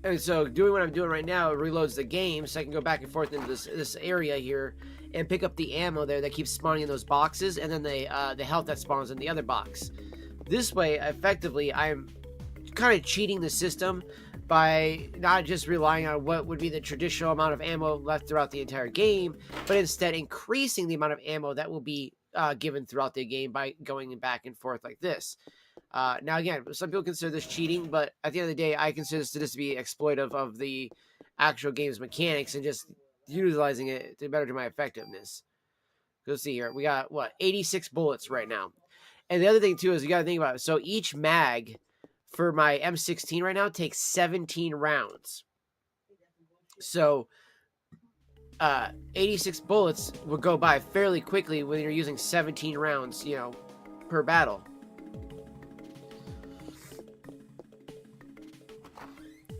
A: And so doing what I'm doing right now, it reloads the game so I can go back and forth into this area here and pick up the ammo there that keeps spawning in those boxes, and then the health that spawns in the other box. This way, effectively, I'm kind of cheating the system by not just relying on what would be the traditional amount of ammo left throughout the entire game, but instead increasing the amount of ammo that will be given throughout the game by going back and forth like this. Now, again, some people consider this cheating, but at the end of the day, I consider this to be exploitive of the actual game's mechanics and just utilizing it to better to my effectiveness. Let's see here. We got, what, 86 bullets right now. And the other thing, too, is you got to think about it. So each mag for my M16 right now takes 17 rounds. So 86 bullets would go by fairly quickly when you're using 17 rounds, you know, per battle.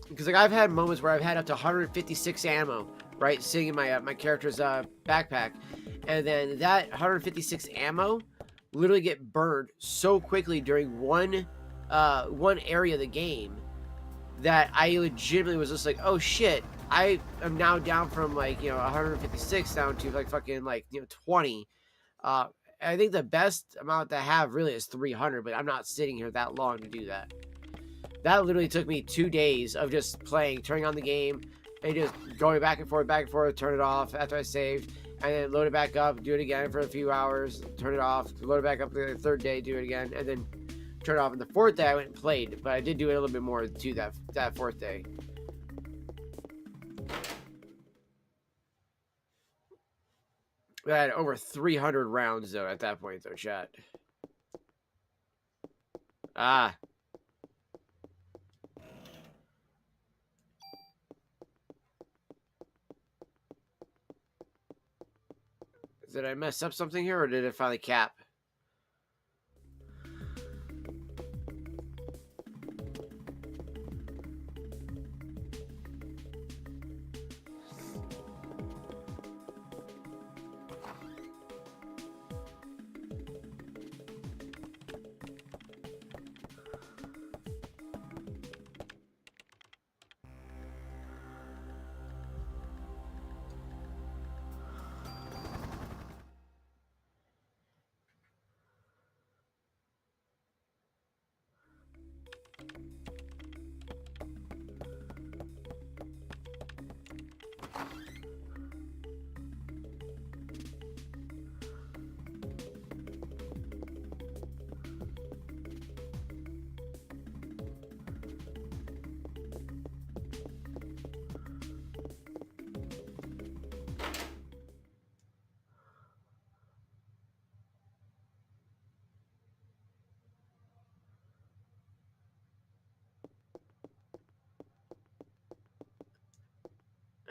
A: Because like I've had moments where I've had up to 156 ammo, right, sitting in my my character's backpack, and then that 156 ammo literally get burned so quickly during one area of the game that I legitimately was just like, oh shit, I am now down from like, you know, 156 down to like fucking like, you know, 20. I think the best amount to have really is 300, but I'm not sitting here that long to do that. That literally took me 2 days of just playing, turning on the game, and just going back and forth, turn it off after I saved, and then load it back up, do it again for a few hours, turn it off, load it back up the third day, do it again, and then turn it off. And the fourth day I went and played, but I did do it a little bit more to that fourth day. We had over 300 rounds though at that point though, chat. Ah. Did I mess up something here, or did it finally cap?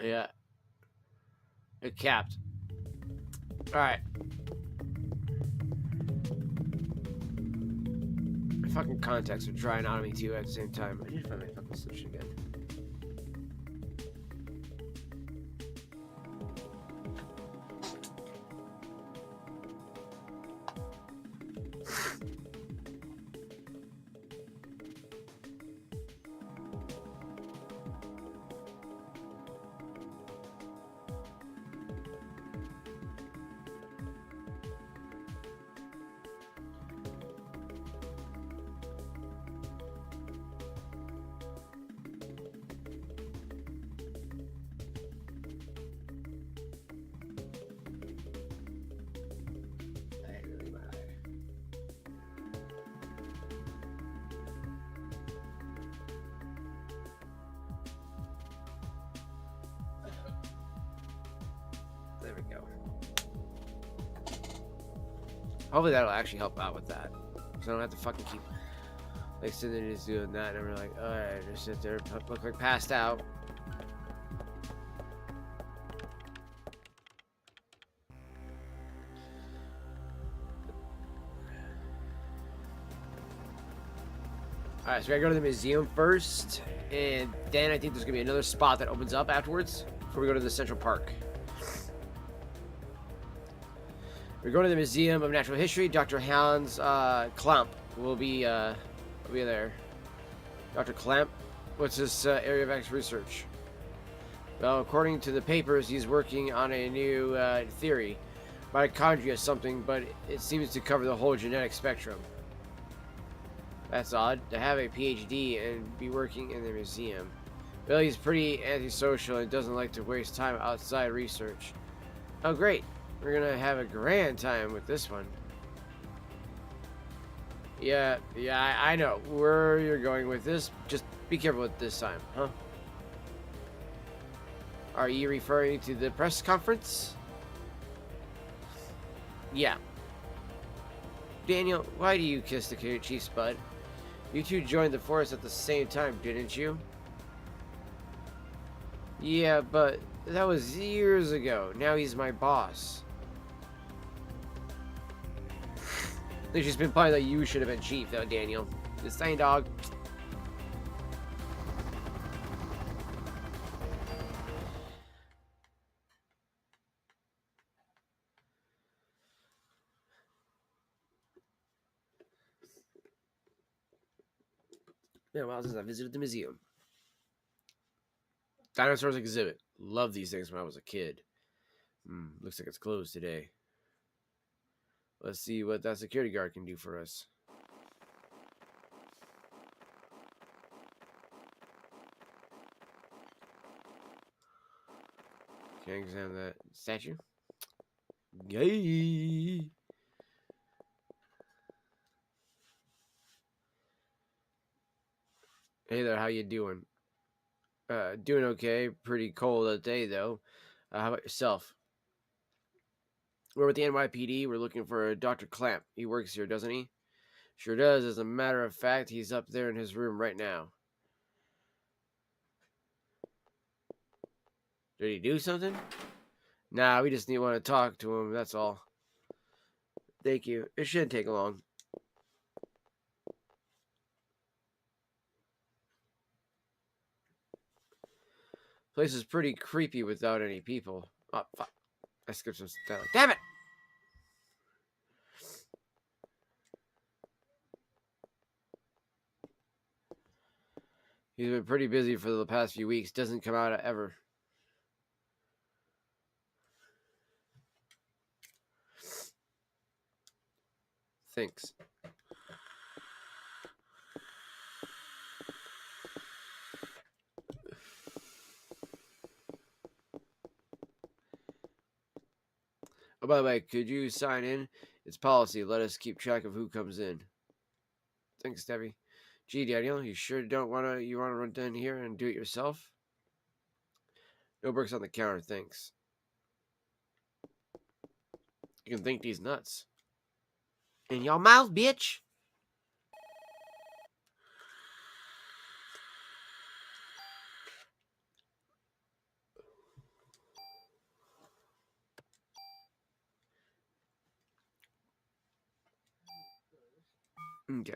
A: Yeah. It capped. Alright. My fucking contacts are drying out of me too at the same time. I need to find my fucking solution again. There we go. Hopefully that'll actually help out with that. So I don't have to fucking keep like sitting there just doing that and we're like, alright, just sit there, look like passed out. Alright, so we gotta go to the museum first, and then I think there's gonna be another spot that opens up afterwards before we go to the Central Park. We're going to the Museum of Natural History. Dr. Hans Klamp will be there. Dr. Klamp, what's his area of research? Well, according to the papers, he's working on a new theory, mitochondria something, but it seems to cover the whole genetic spectrum. That's odd, to have a PhD and be working in the museum. Well, he's pretty antisocial and doesn't like to waste time outside research. Oh, great. We're gonna have a grand time with this one. Yeah, I know where you're going with this. Just be careful with this time, huh? Are you referring to the press conference? Yeah. Daniel, why do you kiss the chief's butt? You two joined the force at the same time, didn't you? Yeah, but that was years ago. Now he's my boss. I think she's been implying that you should have been chief, though, Daniel. The same dog. Yeah, well, since I visited the museum. Dinosaurs exhibit. Love these things when I was a kid. Looks like it's closed today. Let's see what that security guard can do for us. Can I examine that statue? Yay! Hey there, how you doing? Doing okay. Pretty cold today, though. How about yourself? We're with the NYPD. We're looking for Dr. Klamp. He works here, doesn't he? Sure does. As a matter of fact, he's up there in his room right now. Did he do something? Nah, we just want to talk to him, that's all. Thank you. It shouldn't take long. Place is pretty creepy without any people. Oh, fuck. I skipped some stuff. Damn it! He's been pretty busy for the past few weeks. Doesn't come out ever. Thanks. Oh, by the way, could you sign in? It's policy. Let us keep track of who comes in. Thanks, Debbie. Gee, Daniel, you sure don't you wanna run down here and do it yourself? No bricks on the counter, thanks. You can think these nuts. In your mouth, bitch! Okay.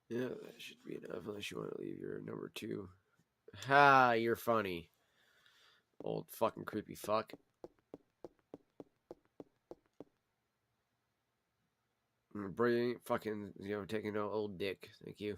A: Yeah, that should be enough unless you want to leave your number 2. Ha, you're funny. Old fucking creepy fuck. Brilliant fucking, taking no old dick. Thank you.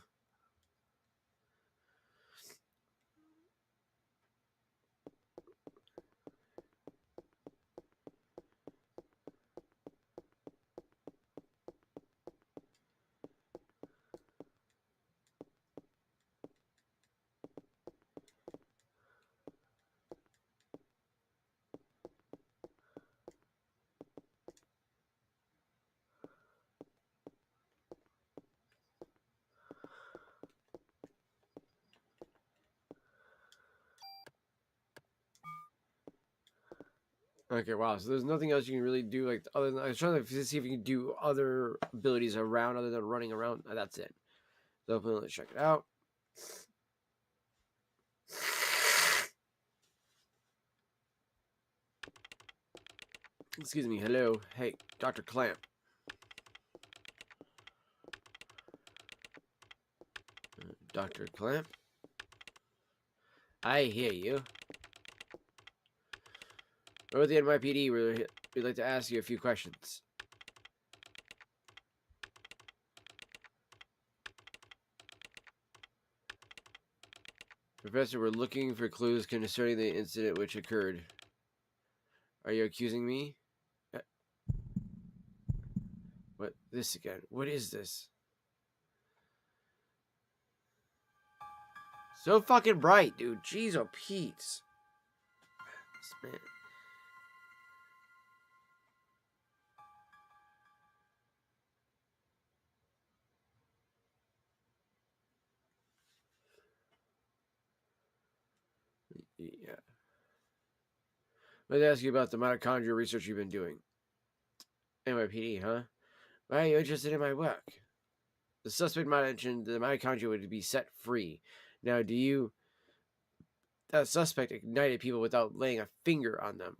A: Okay, wow. So there's nothing else you can really do, like, other than I was trying to see if you can do other abilities around other than running around. That's it. So let's check it out. Excuse me. Hello. Hey, Dr. Clamp. Dr. Clamp. I hear you. We're with the NYPD. We'd like to ask you a few questions. Professor, we're looking for clues concerning the incident which occurred. Are you accusing me? What? This again? What is this? So fucking bright, dude. Jeez, oh Pete's. This man. Yeah. Let's ask you about the mitochondria research you've been doing. NYPD, huh? Why are you interested in my work? The suspect mentioned the mitochondria would be set free. Now, that suspect ignited people without laying a finger on them.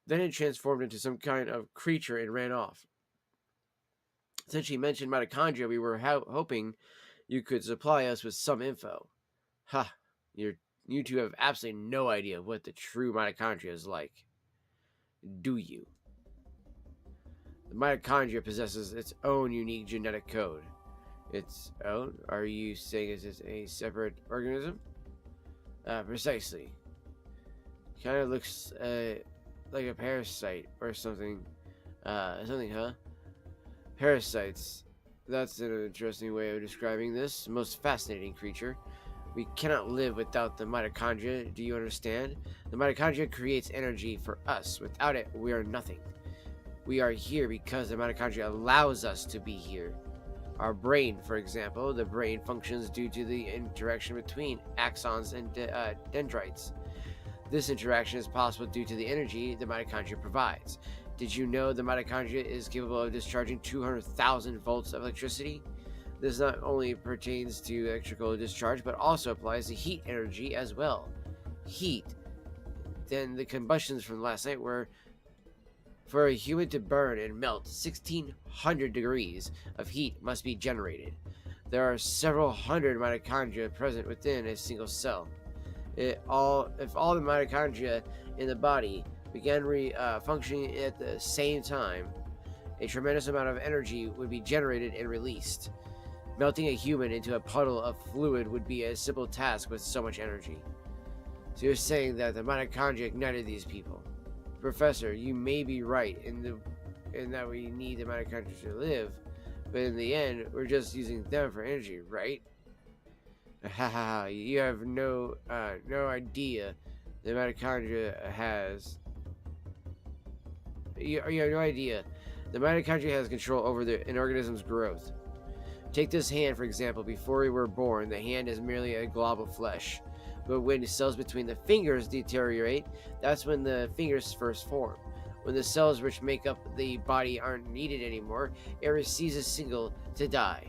A: Then it transformed into some kind of creature and ran off. Since she mentioned mitochondria, we were hoping you could supply us with some info. Ha, you two have absolutely no idea what the true mitochondria is like. Do you? The mitochondria possesses its own unique genetic code. Its own? Are you saying it is a separate organism? Precisely. Kind of looks like a parasite or something. Something, huh? Parasites. That's an interesting way of describing this most fascinating creature. We cannot live without the mitochondria, do you understand? The mitochondria creates energy for us. Without it, we are nothing. We are here because the mitochondria allows us to be here. Our brain, for example, the brain functions due to the interaction between axons and dendrites. This interaction is possible due to the energy the mitochondria provides. Did you know the mitochondria is capable of discharging 200,000 volts of electricity? This not only pertains to electrical discharge, but also applies to heat energy as well. Heat. Then the combustions from last night were for a human to burn and melt 1,600 degrees of heat must be generated. There are several hundred mitochondria present within a single cell. If all the mitochondria in the body began functioning at the same time, a tremendous amount of energy would be generated and released. Melting a human into a puddle of fluid would be a simple task with so much energy. So you're saying that the mitochondria ignited these people? Professor, you may be right in that we need the mitochondria to live, but in the end, we're just using them for energy, right? Haha, you have no idea the mitochondria has. You have no idea. The mitochondria has control over an organism's growth. Take this hand, for example. Before we were born, the hand is merely a glob of flesh. But when the cells between the fingers deteriorate, that's when the fingers first form. When the cells which make up the body aren't needed anymore, it receives a signal to die.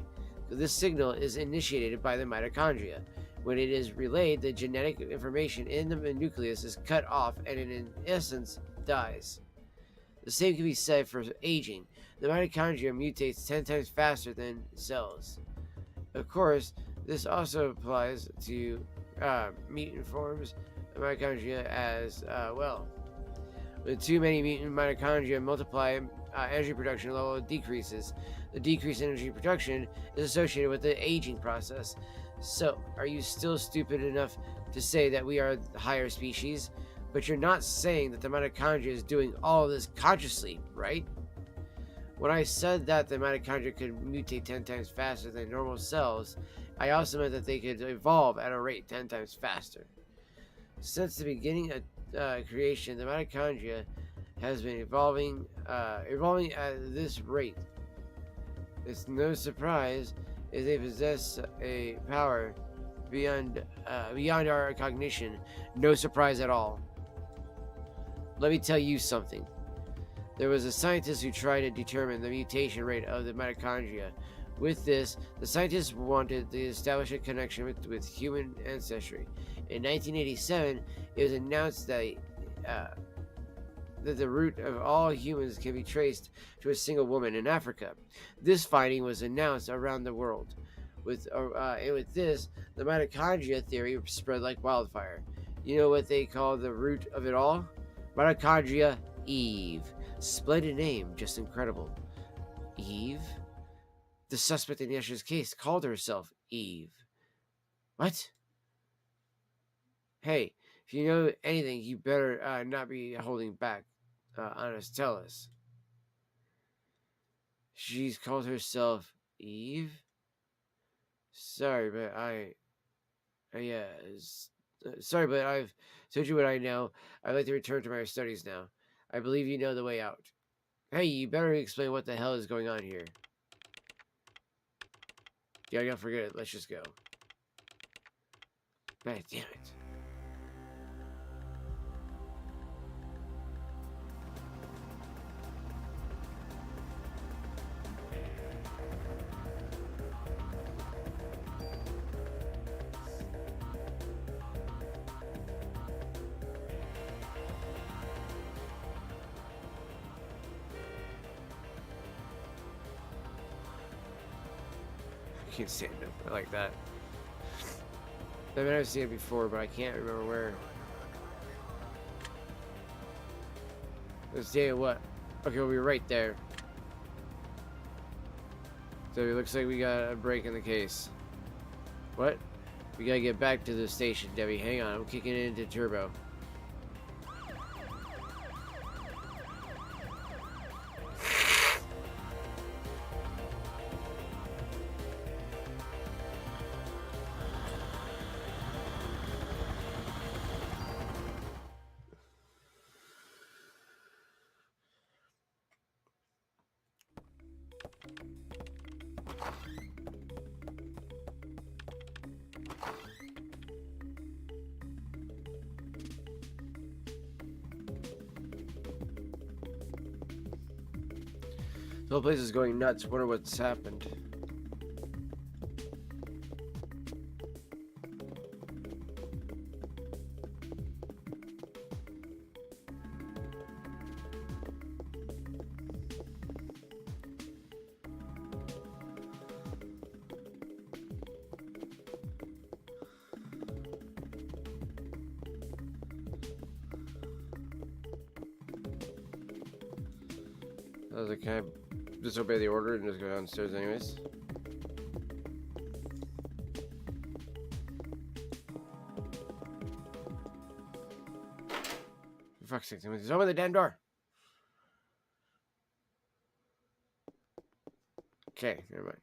A: This signal is initiated by the mitochondria. When it is relayed, the genetic information in the nucleus is cut off and it, in essence, dies. The same can be said for aging. The mitochondria mutates 10 times faster than cells. Of course, this also applies to mutant forms of mitochondria as well. When too many mutant mitochondria multiply, energy production level decreases. The decreased energy production is associated with the aging process. So, are you still stupid enough to say that we are the higher species? But you're not saying that the mitochondria is doing all of this consciously, right? When I said that the mitochondria could mutate 10 times faster than normal cells, I also meant that they could evolve at a rate 10 times faster. Since the beginning of creation, the mitochondria has been evolving at this rate. It's no surprise if they possess a power beyond our cognition. No surprise at all. Let me tell you something. There was a scientist who tried to determine the mutation rate of the mitochondria. With this, the scientists wanted to establish a connection with human ancestry. In 1987, it was announced that the root of all humans can be traced to a single woman in Africa. This finding was announced around the world. With this, the mitochondria theory spread like wildfire. You know what they call the root of it all? Mitochondria Eve. Splendid name, just incredible. Eve? The suspect in yesterday's case called herself Eve. What? Hey, if you know anything, you better not be holding back on us. Tell us. She's called herself Eve? Sorry, but sorry, but I've told you what I know. I'd like to return to my studies now. I believe you know the way out. Hey, you better explain what the hell is going on here. Yeah, don't forget it. Let's just go. God damn it. I can't stand it like that. I mean, I've seen it before, but I can't remember where. Let's tell you what. Okay, we'll be right there. So it looks like we got a break in the case. What? We gotta get back to the station, Debbie. Hang on, I'm kicking it into turbo. The whole place is going nuts. Wonder what's happened. I was like, can I disobey the order and just go downstairs anyways? For fuck's sake, someone's open the damn door. Okay, never mind.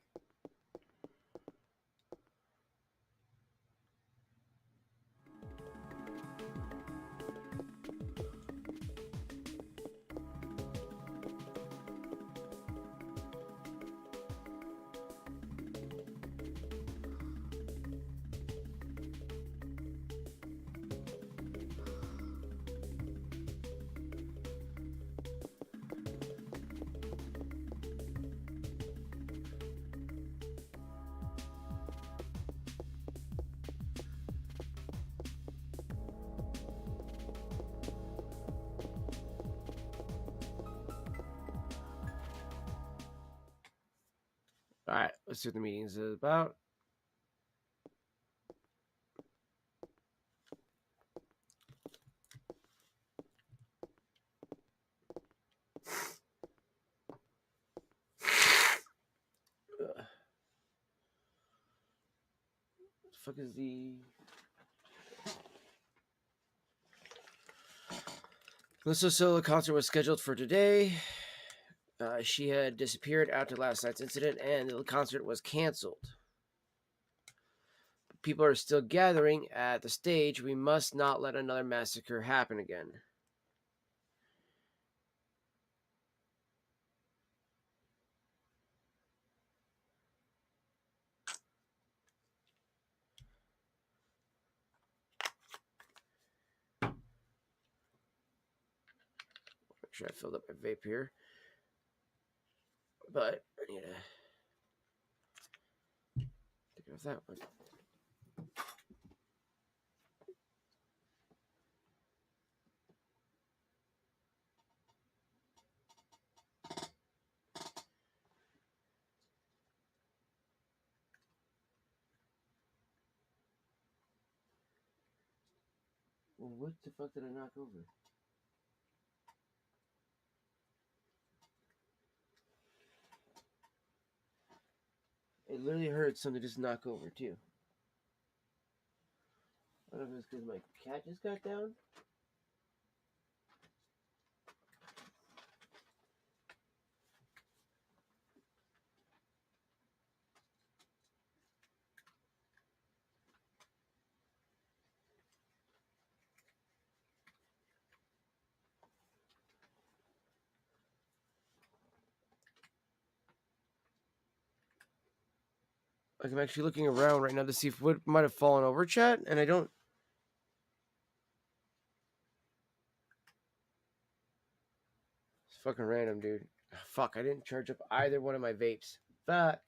A: All right, let's see what the meeting is about. Ugh. What the fuck is the... Melissa's solo concert was scheduled for today. She had disappeared after last night's incident, and the concert was canceled. People are still gathering at the stage. We must not let another massacre happen again. Make sure I filled up my vape here. But I need to take off that one. Well, what the fuck did I knock over? It literally heard something just knock over, too. I don't know if it's because my cat just got down. Like, I'm actually looking around right now to see if what might have fallen over, chat, and I don't. It's fucking random, dude. Fuck, I didn't charge up either one of my vapes. Fuck.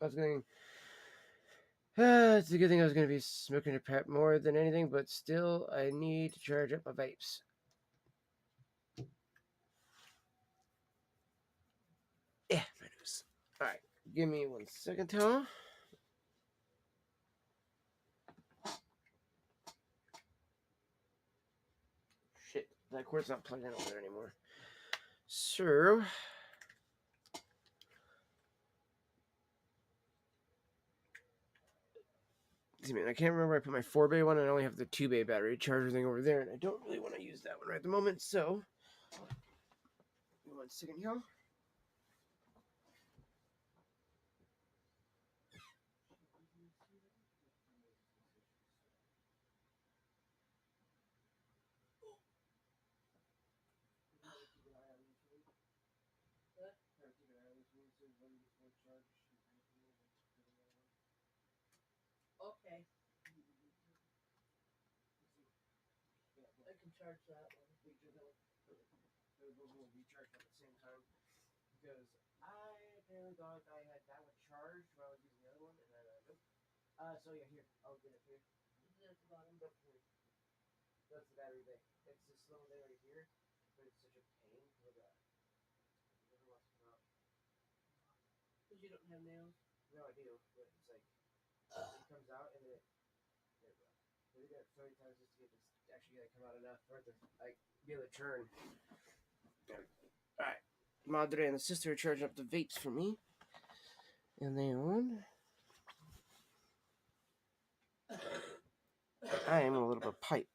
A: I was going. It's a good thing I was going to be smoking a pep more than anything, but still, I need to charge up my vapes. Yeah, my nose. Alright, give me 1 second, Tom. Shit, that cord's not plugged in over there anymore. So, see, man, I can't remember. I put my 4-bay one, and I only have the 2-bay battery charger thing over there, and I don't really want to use that one right at the moment. So, give me 1 second here.
B: Okay. I can charge that one.
A: Those will be charged at the same time because I apparently thought I had that one charged while I was using the other one, and then nope. So yeah, here I'll get it here.
B: Is it at the bottom?
A: Nope, here. That's the battery bay. It's this little thing right here, but it's such a pain. Look at that. It never wants to come out.
B: Because you don't have nails.
A: No, I do, but it's like it comes out and then it. There we go. We did that so many times just to get this actually come out enough for it to like be able to turn. Alright. Madre and the sister are charging up the vapes for me. And then I am a little bit of pipe.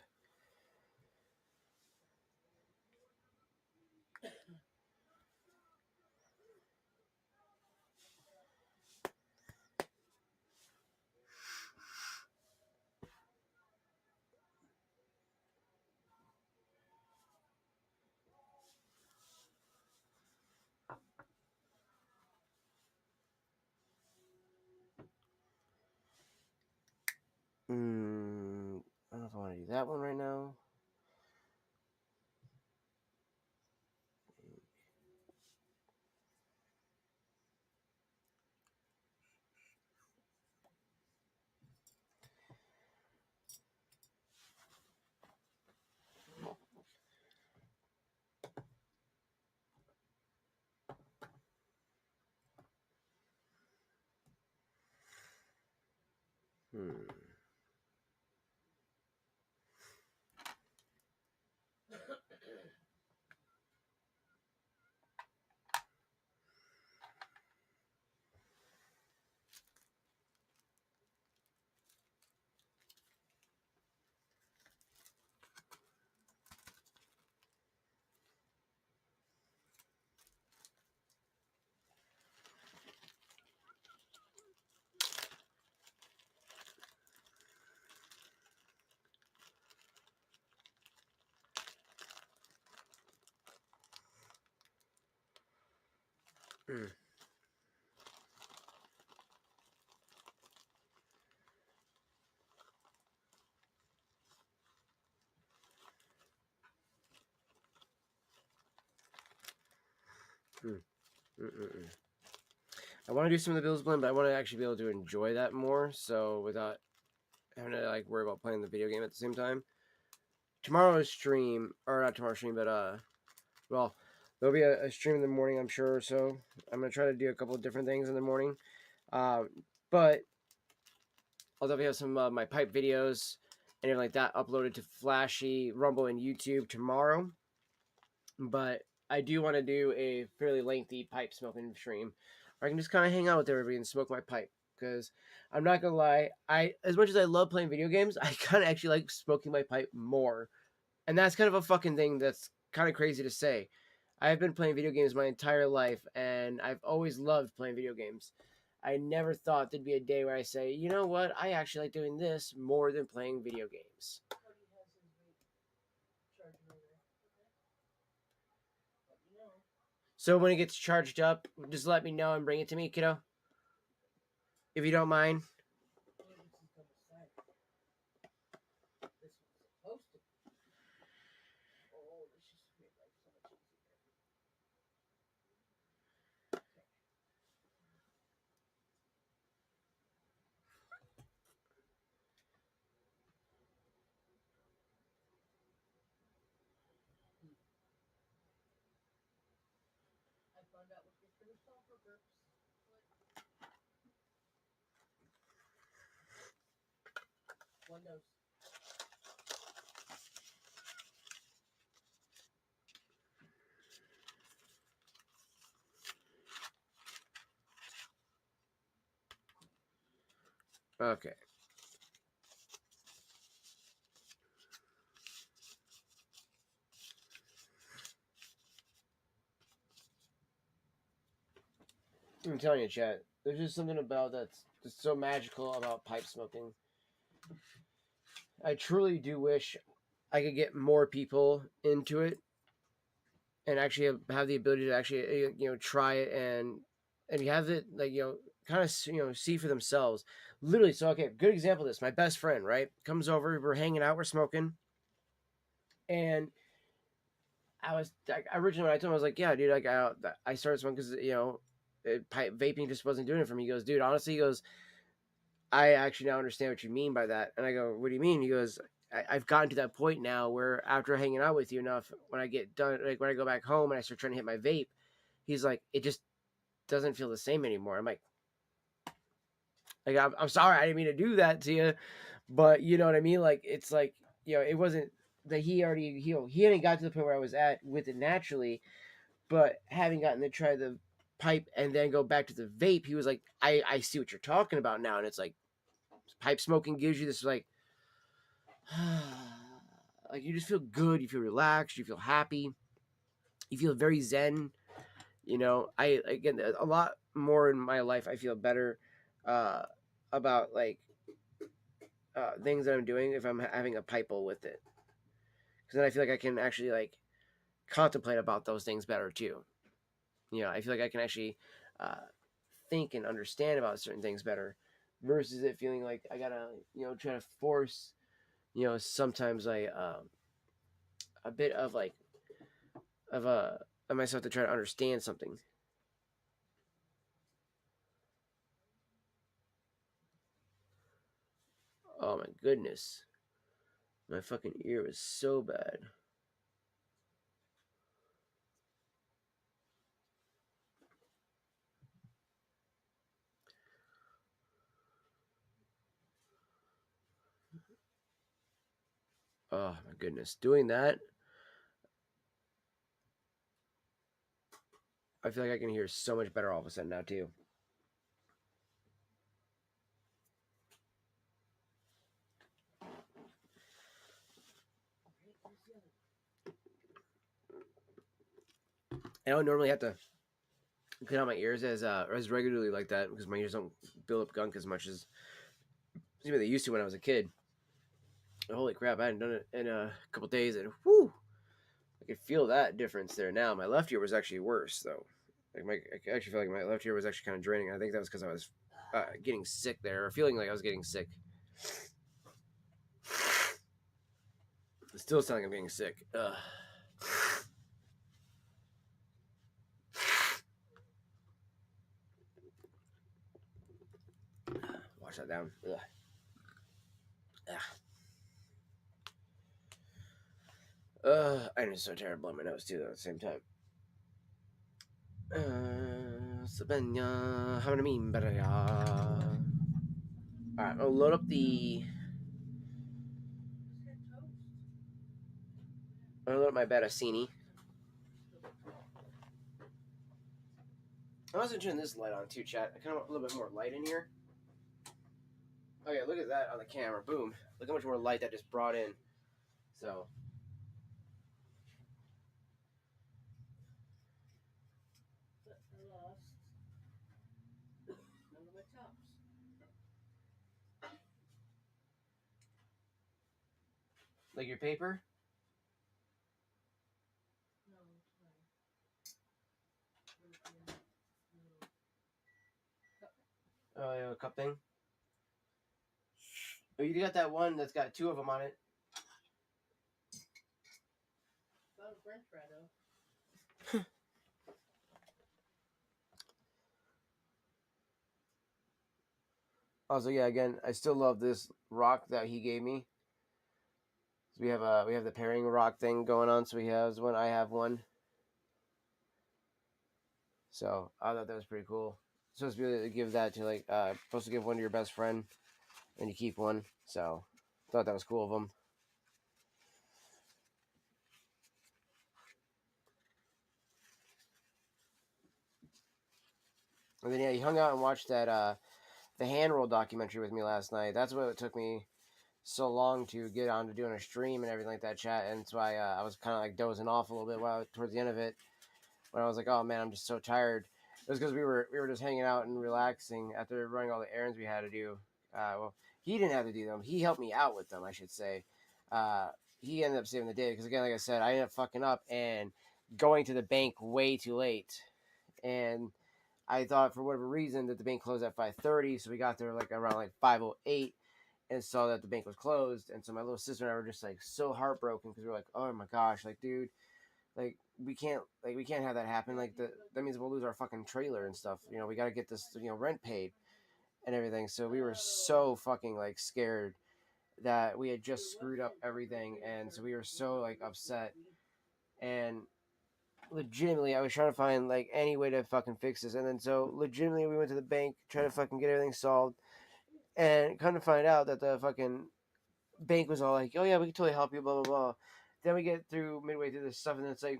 A: I don't know if I want to do that one right now. Hmm. Hmm. Hmm. Mm-mm-mm. I want to do some of the Bills Blend, but I want to actually be able to enjoy that more. So without having to like worry about playing the video game at the same time. Tomorrow's stream, or not tomorrow's stream, but well, there'll be a stream in the morning, I'm sure. So I'm gonna try to do a couple of different things in the morning. But I'll definitely have some of my pipe videos and everything like that uploaded to Flashy, Rumble, and YouTube tomorrow. But I do want to do a fairly lengthy pipe smoking stream where I can just kind of hang out with everybody and smoke my pipe. Because I'm not gonna lie, I as much as I love playing video games, I kind of actually like smoking my pipe more, and that's kind of a fucking thing that's kind of crazy to say. I've been playing video games my entire life, and I've always loved playing video games. I never thought there'd be a day where I say, you know what, I actually like doing this more than playing video games.
B: Cody has his weight charger over there. Okay. Let me know.
A: So when it gets charged up, just let me know and bring it to me, kiddo, if you don't mind.
B: Maybe this is double sided. This one's supposed to be. Oh, this just made life so much easier. Okay. I found out what gets rid of sulfur burps. One dose.
A: Okay. I'm telling you, chat. There's just something about that's just so magical about pipe smoking. I truly do wish I could get more people into it and actually have the ability to actually try it and you have it like kind of see for themselves. Literally, so okay, good example of this. My best friend, right, comes over. We're hanging out. We're smoking, and I originally when I told him I was like, yeah, dude, like I started smoking because vaping just wasn't doing it for me. He goes, dude, honestly, he goes, I actually now understand what you mean by that. And I go, what do you mean? He goes, I've gotten to that point now where after hanging out with you enough, when I get done, like when I go back home and I start trying to hit my vape, he's like, it just doesn't feel the same anymore. I'm like I'm sorry, I didn't mean to do that to you, but you know what I mean? Like, it's like, it wasn't that he already, he hadn't got to the point where I was at with it naturally, but having gotten to try the pipe and then go back to the vape, he was like, I see what you're talking about now. And it's like, pipe smoking gives you this like, like you just feel good, you feel relaxed, you feel happy, you feel very zen. I again a lot more in my life. I feel better uh, about like things that I'm doing if I'm having a pipe bowl with it, because then I feel like I can actually like contemplate about those things better too. I feel like I can actually uh, think and understand about certain things better, versus it feeling like I gotta try to force sometimes a bit of like of of myself to try to understand something. Oh my goodness, my fucking ear is so bad. Oh my goodness, doing that, I feel like I can hear so much better all of a sudden now too. I don't normally have to clean out my ears as regularly like that because my ears don't build up gunk as much as they used to when I was a kid. Holy crap, I hadn't done it in a couple days, and whoo, I could feel that difference there now. My left ear was actually worse though. I actually feel like my left ear was actually kind of draining. I think that was because I was getting sick there, or feeling like I was getting sick. It still sounds like I'm getting sick. Ugh. Wash that down. Ugh. I'm so tired of blowing my nose too at the same time. Sabenya, how many mean better? Alright, I'll load up the. I'll load up my Battassini. I also turn this light on too, chat. I kind of want a little bit more light in here. Okay, look at that on the camera. Boom. Look how much more light that just brought in. So.
B: I lost none of my tops.
A: Like your paper?
B: No,
A: Oh, yeah, a cup thing. Oh, you got that one that's got two of them on it.
B: found a French fry though.
A: Also, yeah, again, I still love this rock that he gave me. So we have the pairing rock thing going on. So he has one, I have one. So I thought that was pretty cool. Supposed to be able to give that to supposed to give one to your best friend, and you keep one. So thought that was cool of him. And then yeah, he hung out and watched that the hand roll documentary with me last night. That's what it took me so long to get on to doing a stream and everything like that, chat. And that's why I was kind of like dozing off a little bit towards the end of it, when I was like, oh man, I'm just so tired. It was because we were just hanging out and relaxing after running all the errands we had to do. Well, he didn't have to do them. He helped me out with them, I should say. He ended up saving the day because, again, like I said, I ended up fucking up and going to the bank way too late. And I thought for whatever reason that the bank closed at 5:30, so we got there like around like 5:08 and saw that the bank was closed. And so my little sister and I were just like so heartbroken because we were like, oh my gosh, like dude, like we can't have that happen. Like that means we'll lose our fucking trailer and stuff. You know, we got to get this rent paid and everything. So we were so fucking like scared that we had just screwed up everything, and so we were so like upset. And legitimately, I was trying to find like any way to fucking fix this. And then so legitimately, we went to the bank trying to fucking get everything solved, and come to find out that the fucking bank was all like, "Oh yeah, we can totally help you," blah blah blah. Then we get through midway through this stuff, and it's like,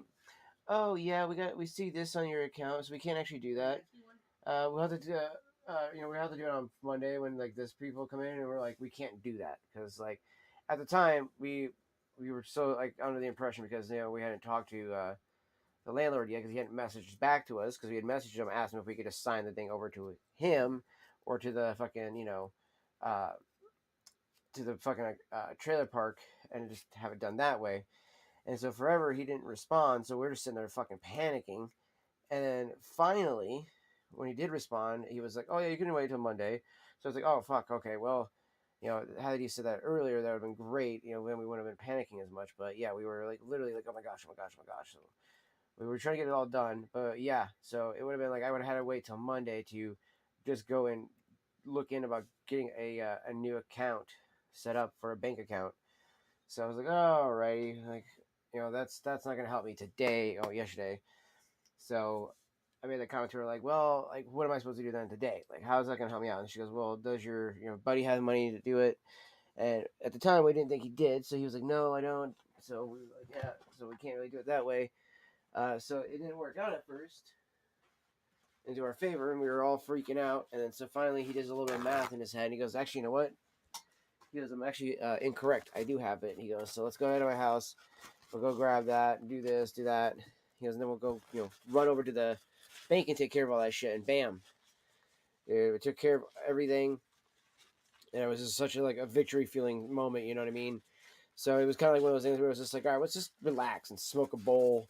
A: "Oh yeah, we see this on your account, so we can't actually do that. We'll have to do we have to do it on Monday when like this people come in, and we're like, we can't do that because like at the time we were so like under the impression because we hadn't talked to the landlord yet because he hadn't messaged back to us because we had messaged him, asked him if we could just sign the thing over to him or to the fucking uh, to the fucking trailer park and just have it done that way. And so forever he didn't respond, so we're just sitting there fucking panicking. And then finally, when he did respond, he was like, "Oh yeah, you can wait till Monday." So I was like, "Oh fuck, okay, well, had he said that earlier, that would have been great. Then we wouldn't have been panicking as much." But yeah, we were like literally like, "Oh my gosh, oh my gosh, oh my gosh." So we were trying to get it all done, but yeah, so it would have been like I would have had to wait till Monday to just go and look in about getting a new account set up for a bank account. So I was like, "Oh, alrighty, like that's not gonna help me today. Oh, yesterday." So I made that comment to her like, well, like what am I supposed to do then today? Like, how is that gonna help me out? And she goes, well, does your buddy have the money to do it? And at the time, we didn't think he did, so he was like, "No, I don't." So we were like, "Yeah," so we can't really do it that way. So it didn't work out at first into our favor, and we were all freaking out. And then so finally, he does a little bit of math in his head, and he goes, "Actually, you know what?" He goes, "I'm actually incorrect. I do have it." And he goes, "So let's go ahead to my house. We'll go grab that, do this, do that." He goes, and then we'll go, run over to the bank and take care of all that shit. And bam, we took care of everything. And it was just such a victory feeling moment. You know what I mean? So it was kind of like one of those things where it was just like, all right, let's just relax and smoke a bowl.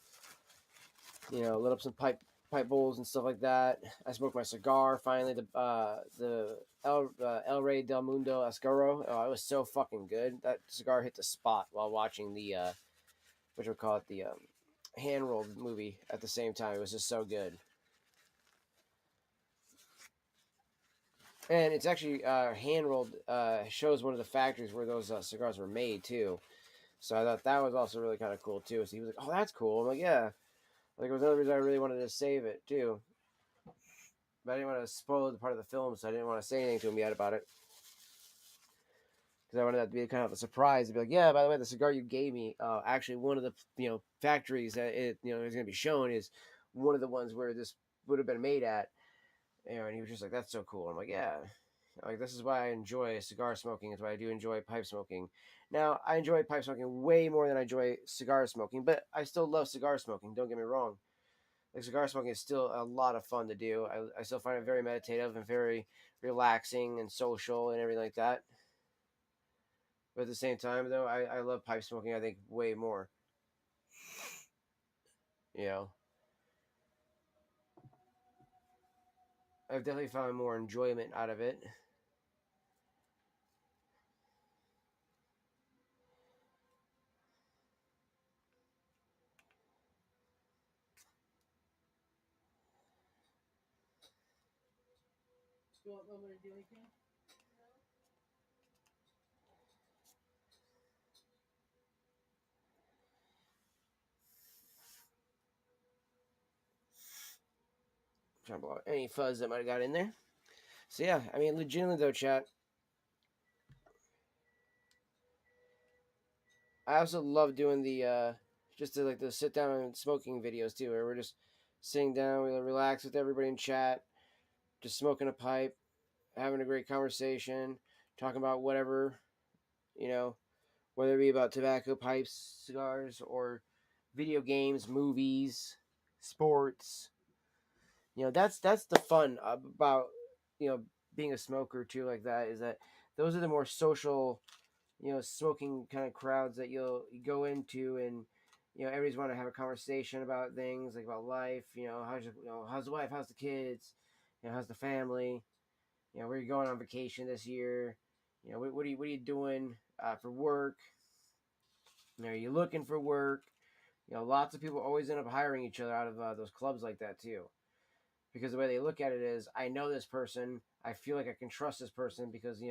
A: Lit up some pipe bowls and stuff like that. I smoked my cigar finally. The El Rey del Mundo Oscuro. Oh, it was so fucking good. That cigar hit the spot while watching the what you call it, the hand rolled movie at the same time. It was just so good. And it's actually hand rolled. Shows one of the factories where those cigars were made too. So I thought that was also really kind of cool too. So he was like, "Oh, that's cool." I'm like, "Yeah." Like it was another reason I really wanted to save it too. But I didn't want to spoil the part of the film, so I didn't want to say anything to him yet about it. Because I wanted that to be kind of a surprise to be like, "Yeah, by the way, the cigar you gave me, actually one of the factories that it is going to be shown is one of the ones where this would have been made at." And he was just like, "That's so cool." I'm like, "Yeah." Like this is why I enjoy cigar smoking. It's why I do enjoy pipe smoking. Now I enjoy pipe smoking way more than I enjoy cigar smoking, but I still love cigar smoking. Don't get me wrong. Like cigar smoking is still a lot of fun to do. I still find it very meditative and very relaxing and social and everything like that. But at the same time, though, I love pipe smoking. I think way more. You know, I've definitely found more enjoyment out of it.
B: You want me to do anything?
A: Trying to blow out any fuzz that might have got in there. So yeah, I mean, legitimately though, chat. I also love doing the just the sit down and smoking videos too, where we're just sitting down, we relax with everybody in chat, just smoking a pipe, having a great conversation, talking about whatever, you know, whether it be about tobacco, pipes, cigars, or video games, movies, sports. That's the fun about being a smoker too, like that, is that those are the more social, smoking kind of crowds that you go into, and everybody's want to have a conversation about things like about life. How's the wife, how's the kids, how's the family, where are you going on vacation this year, what are you doing for work, are you looking for work. Lots of people always end up hiring each other out of those clubs like that too, because the way they look at it is, I know this person, I feel like I can trust this person because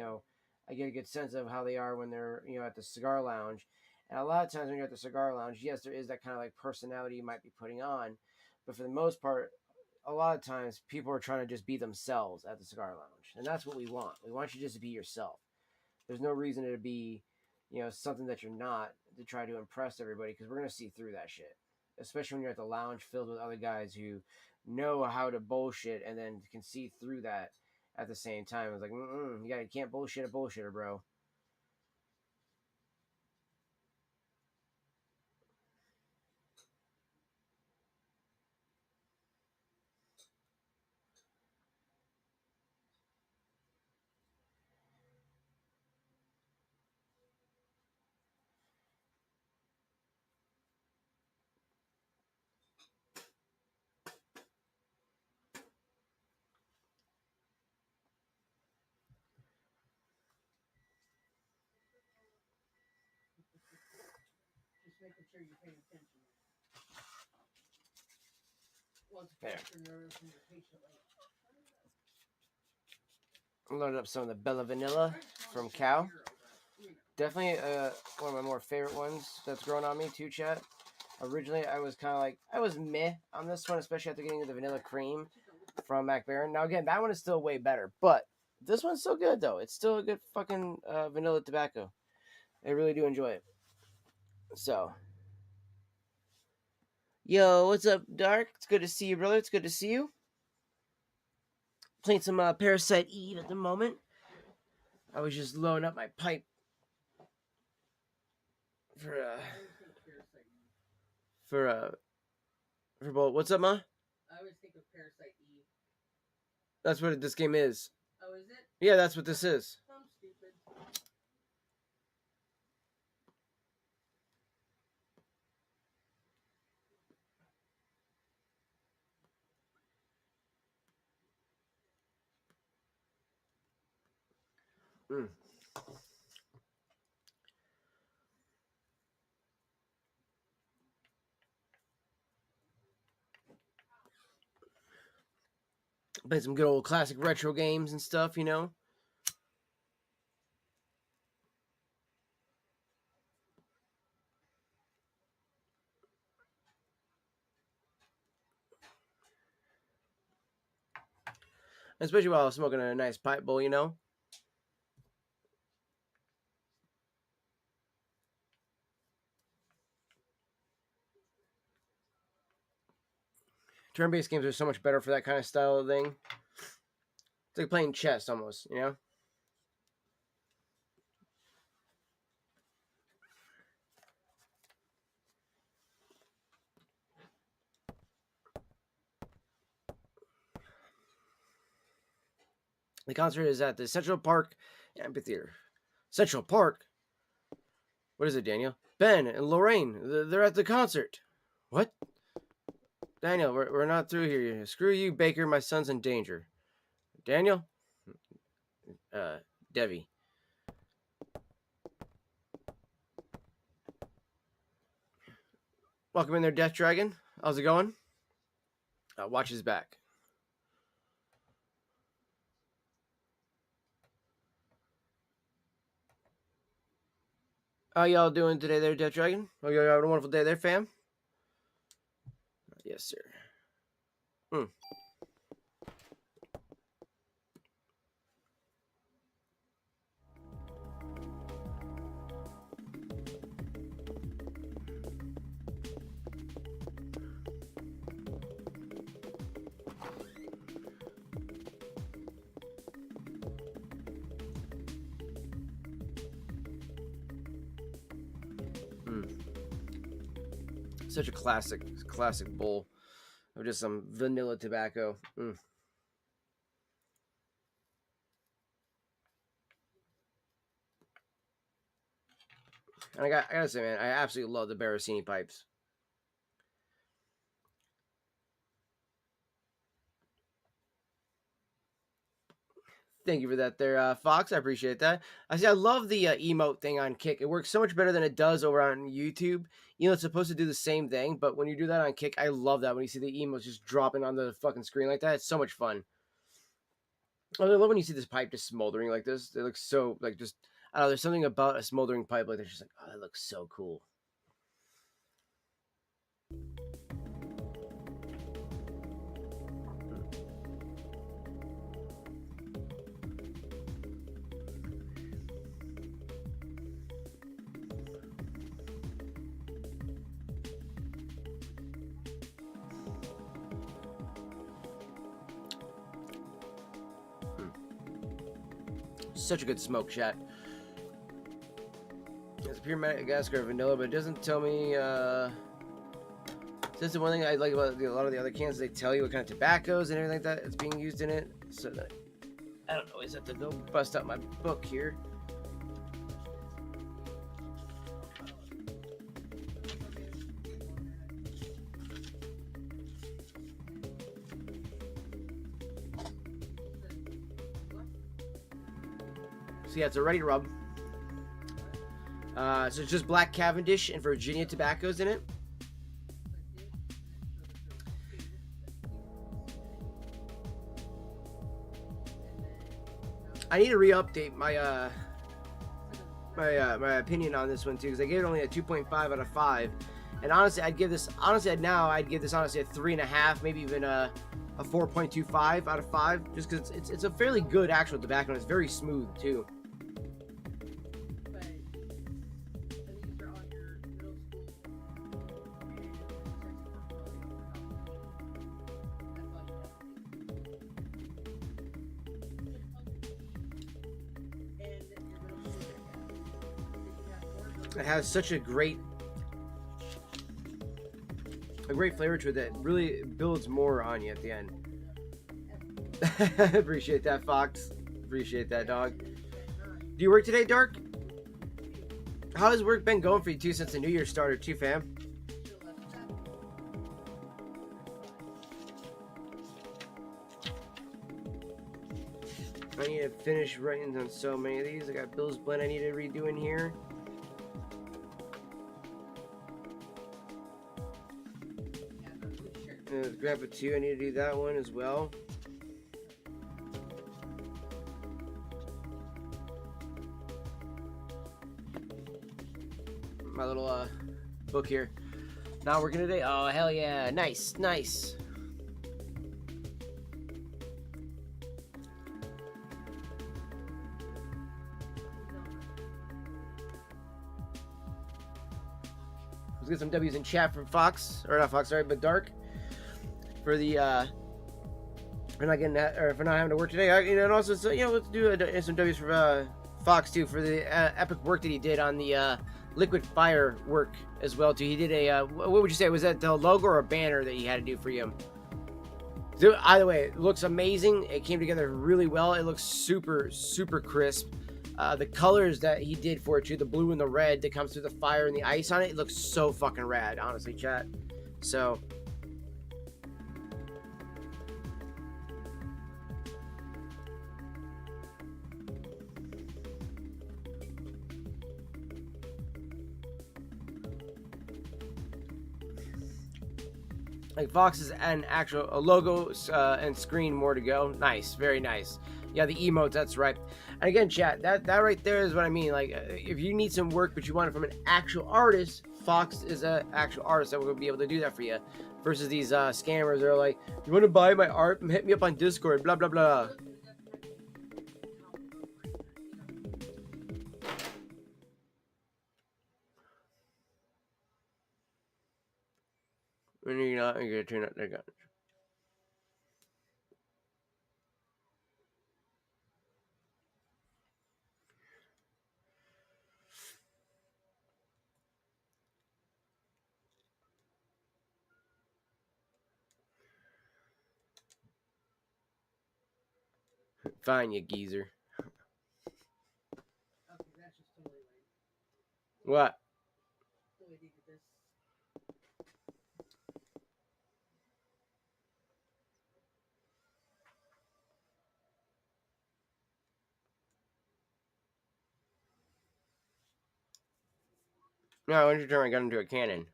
A: I get a good sense of how they are when they're at the cigar lounge. And a lot of times when you're at the cigar lounge, yes, there is that kind of like personality you might be putting on, but for the most part, a lot of times people are trying to just be themselves at the cigar lounge, and that's what we want. We want you just to be yourself. There's no reason to be something that you're not, to try to impress everybody, because we're going to see through that shit, especially when you're at the lounge filled with other guys who know how to bullshit and then can see through that at the same time. It's like, you can't bullshit a bullshitter, bro.
B: Just making sure you're paying attention. Once
A: There.
B: you're nervous and you're patiently.
A: I'm loading up some of the Bella Vanilla from Cal. Definitely one of my more favorite ones that's grown on me too, chat. Originally, I was kind of like, I was meh on this one, especially after getting the vanilla cream from Mac Baren. Now, again, that one is still way better, but This one's still good though. It's still a good fucking vanilla tobacco. I really do enjoy it. So, yo, what's up, Dark? It's good to see you, brother. It's good to see you. Playing some Parasite Eve at the moment. I was just loading up my pipe for both. What's up, Ma?
B: I always think of Parasite Eve.
A: That's what this game is.
B: Oh, is it?
A: Yeah, that's what this is.
B: I'm stupid.
A: Mm. Play some good old classic retro games and stuff, you know. Especially while I was smoking a nice pipe bowl, you know. Turn-based games are so much better for that kind of style of thing. It's like playing chess almost, you know? The concert is at the Central Park Amphitheater. Central Park? What is it, Daniel? Ben and Lorraine, they're at the concert. What? Daniel, we're not through here. Screw you, Baker. My son's in danger. Daniel? Devi. Welcome in there, Death Dragon. How's it going? Watch his back. How y'all doing today there, Death Dragon? Oh, y'all having a wonderful day there, fam? Yes, sir. Such a classic bowl of just some vanilla tobacco. And I gotta say, man, I absolutely love the Barasini pipes. Thank you for that there, Fox. I appreciate that. I love the emote thing on Kick. It works so much better than it does over on YouTube. You know, it's supposed to do the same thing, but when you do that on Kick, I love that. When you see the emotes just dropping on the fucking screen like that, it's so much fun. I love when you see this pipe just smoldering like this. It looks so, like, just, I don't know, there's something about a smoldering pipe like that. Just like, oh, that looks so cool. Such a good smoke shot. It's pure Madagascar vanilla, but it doesn't tell me. That's the one thing I like about a lot of the other cans. They tell you what kind of tobaccos and everything like that is being used in it. So that, I don't always have to go bust out my book here. So yeah, it's a ready rub. So it's just black Cavendish and Virginia tobaccos in it. I need to re-update my my opinion on this one too, because I gave it only a 2.5 out of 5, and honestly, I'd give this honestly a 3.5, maybe even a 4.25 out of 5, just because it's a fairly good actual tobacco, and it's very smooth too.
B: But and these are on your middle school and
A: It has such a great flavor to it that really builds more on you at the end. Appreciate that, Fox. Appreciate that, dog. Do you work today, Dark? How has work been going for you too since the New Year started too, fam? I need to finish writing on so many of these. I got Bill's Blend I need to redo in here. Grandpa 2, I need to do that one as well. My little book here. Not working today? Oh, hell yeah. Nice, nice. Let's get some W's in chat from Fox. Or not Fox, sorry, but Dark. For the for not getting that, or for not having to work today, and also, so, let's do some W's for Fox too, for the epic work that he did on the Liquid Fire work as well too. He did a what would you say, was that the logo or a banner that he had to do for you? So either way, it looks amazing. It came together really well. It looks super crisp. The colors that he did for it too, the blue and the red that comes through the fire and the ice on it, it looks so fucking rad, honestly, chat. So like Fox is an actual logo and screen, more to go. Nice, very nice. Yeah, the emotes, that's right. And again, chat, that right there is what I mean. Like, if you need some work but you want it from an actual artist, Fox is an actual artist that will be able to do that for you. Versus these scammers that are like, you want to buy my art? Hit me up on Discord, blah, blah, blah. When you're not, you're going to turn out their guns. Fine, you geezer.
B: Okay, that's just totally lame.
A: What?
B: The way they did this.
A: No, why don't you turn my gun into a cannon?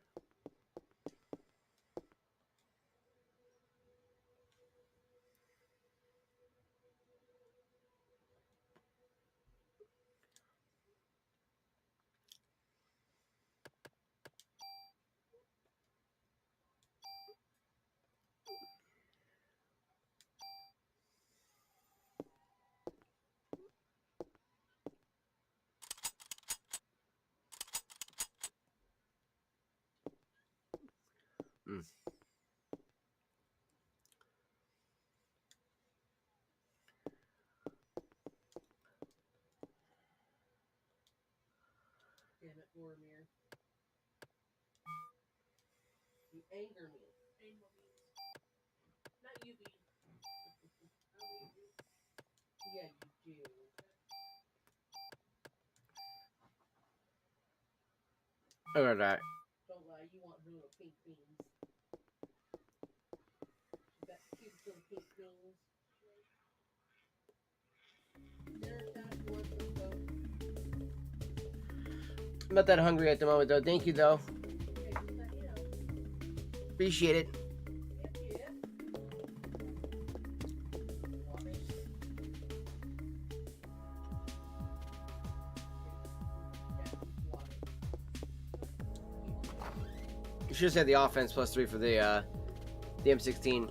B: Damn it, Boromir. You anger me. Not you, Bean. Yeah, you do.
A: Look at that.
B: Don't lie, you want her little pink beans. She's got cute little pink beans. Dinner time, you want some food?
A: I'm not that hungry at the moment, though. Thank you, though.
B: Okay, just let you know.
A: Appreciate it.
B: Yeah. Water.
A: You should have said the offense +3 for the M16.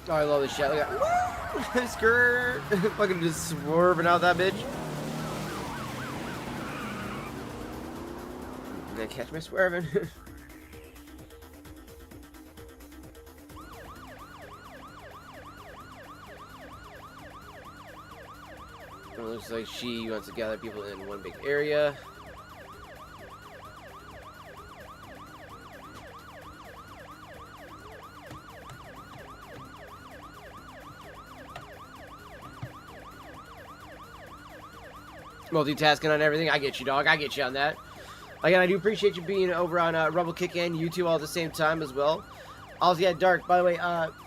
A: Oh, I love this shit. Look at skirt. Fucking just swerving out that bitch. And then catch me swerving. It looks like she wants to gather people in one big area. Multitasking on everything. I get you, dog. I get you on that. Again, I do appreciate you being over on Rumble Kick and YouTube all at the same time as well. Also, yeah, Dark, by the way,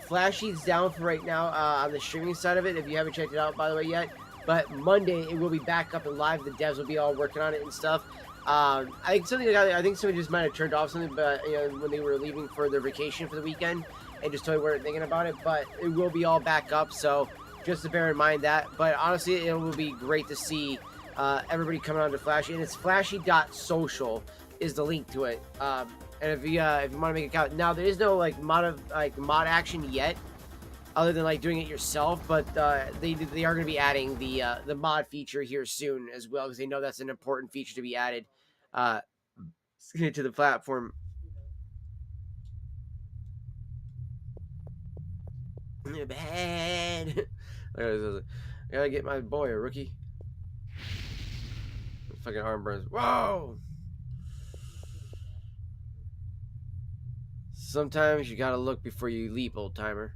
A: Flashy's down for right now on the streaming side of it, if you haven't checked it out, by the way, yet. But Monday, it will be back up and live. The devs will be all working on it and stuff. I think somebody just might have turned off something, but you know, when they were leaving for their vacation for the weekend, and just totally weren't thinking about it. But it will be all back up, so just to bear in mind that. But honestly, it will be great to see everybody coming on to Flashy, and it's flashy.social is the link to it. And if you want to make an account now, there is no mod action yet, other than doing it yourself. But they are going to be adding the mod feature here soon as well, because they know that's an important feature to be added to the platform. Bad. I gotta get my boy a rookie. Fucking arm burns. Whoa! Sometimes you gotta look before you leap, old timer.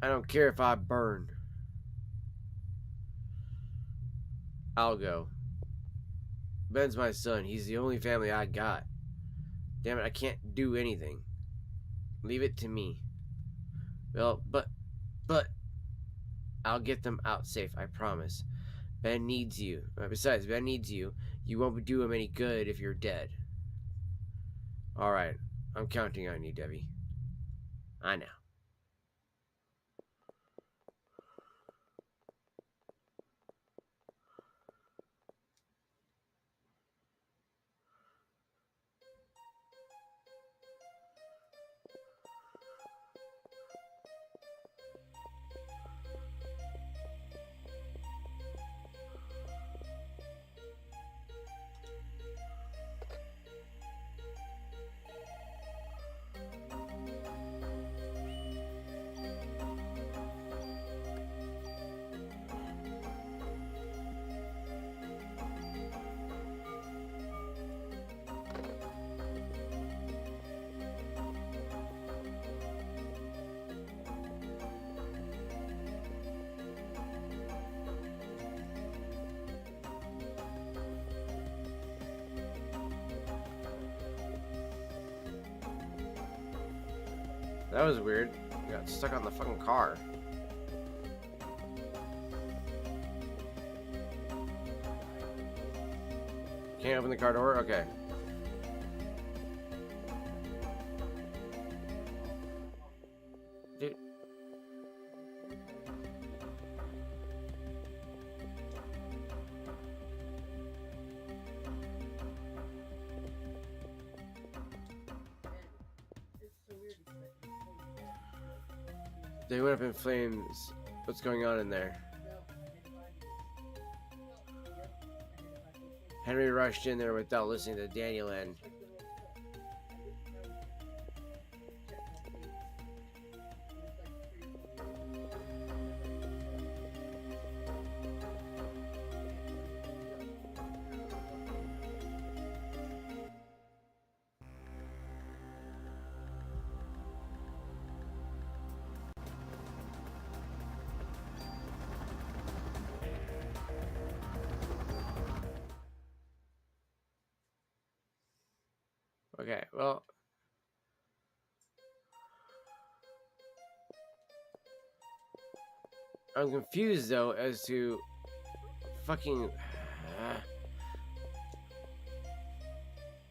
A: I don't care if I burn. I'll go. Ben's my son. He's the only family I got. Damn it, I can't do anything. Leave it to me. Well, but I'll get them out safe, I promise. Ben needs you. Besides, Ben needs you. You won't do him any good if you're dead. Alright, I'm counting on you, Debbie. I know. That was weird. I got stuck on the fucking car. Can't open the car door? Okay. Dude. They went up in flames. What's going on in there? Henry rushed in there without listening to Daniel and... Okay, well... I'm confused, though, as to... fucking...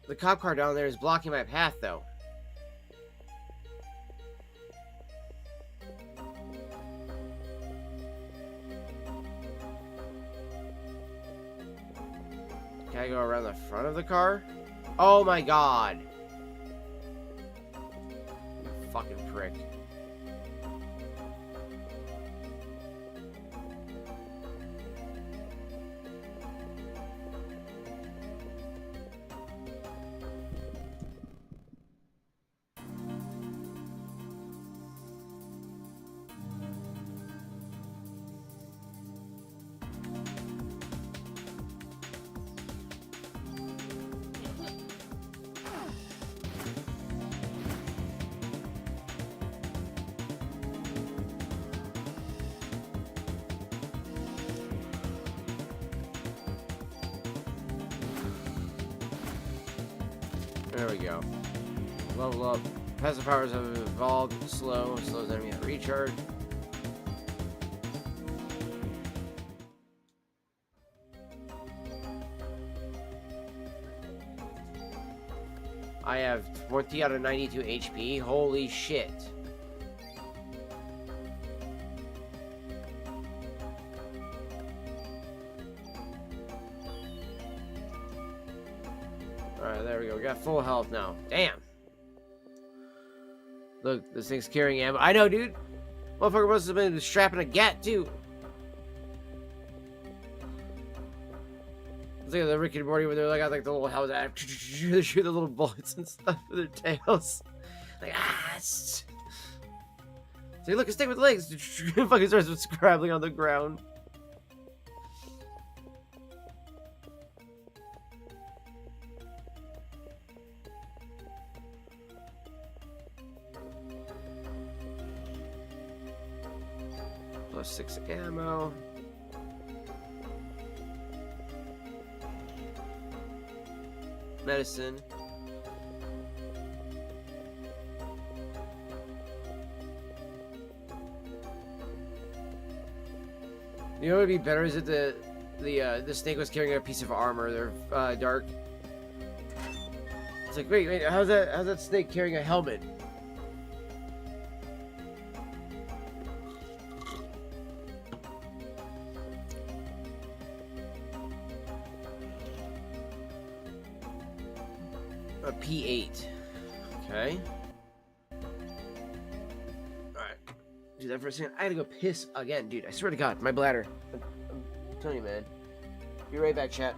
A: The cop car down there is blocking my path, though. Can I go around the front of the car? Oh my god! You fucking prick. There we go. Level up. Passive powers have evolved. Slows enemy at recharge. I have 20 out of 92 HP. Holy shit. Alright, there we go. We got full health now. Damn. Look, this thing's carrying ammo. I know, dude. Motherfucker must have been strapping a gat, too. It's like the Rick and Morty where they're like, got like the little house, they shoot the little bullets and stuff with their tails. Like, say, look, a stick with legs. Fucking starts scrabbling on the ground. Plus 6 ammo. Medicine. You know what would be better is that the snake was carrying a piece of armor. They're dark. It's like, wait, how's that snake carrying a helmet? A P8. Okay. Alright. Do that for a second. I gotta go piss again, dude. I swear to God, my bladder. I'm telling you, man. Be right back, chat.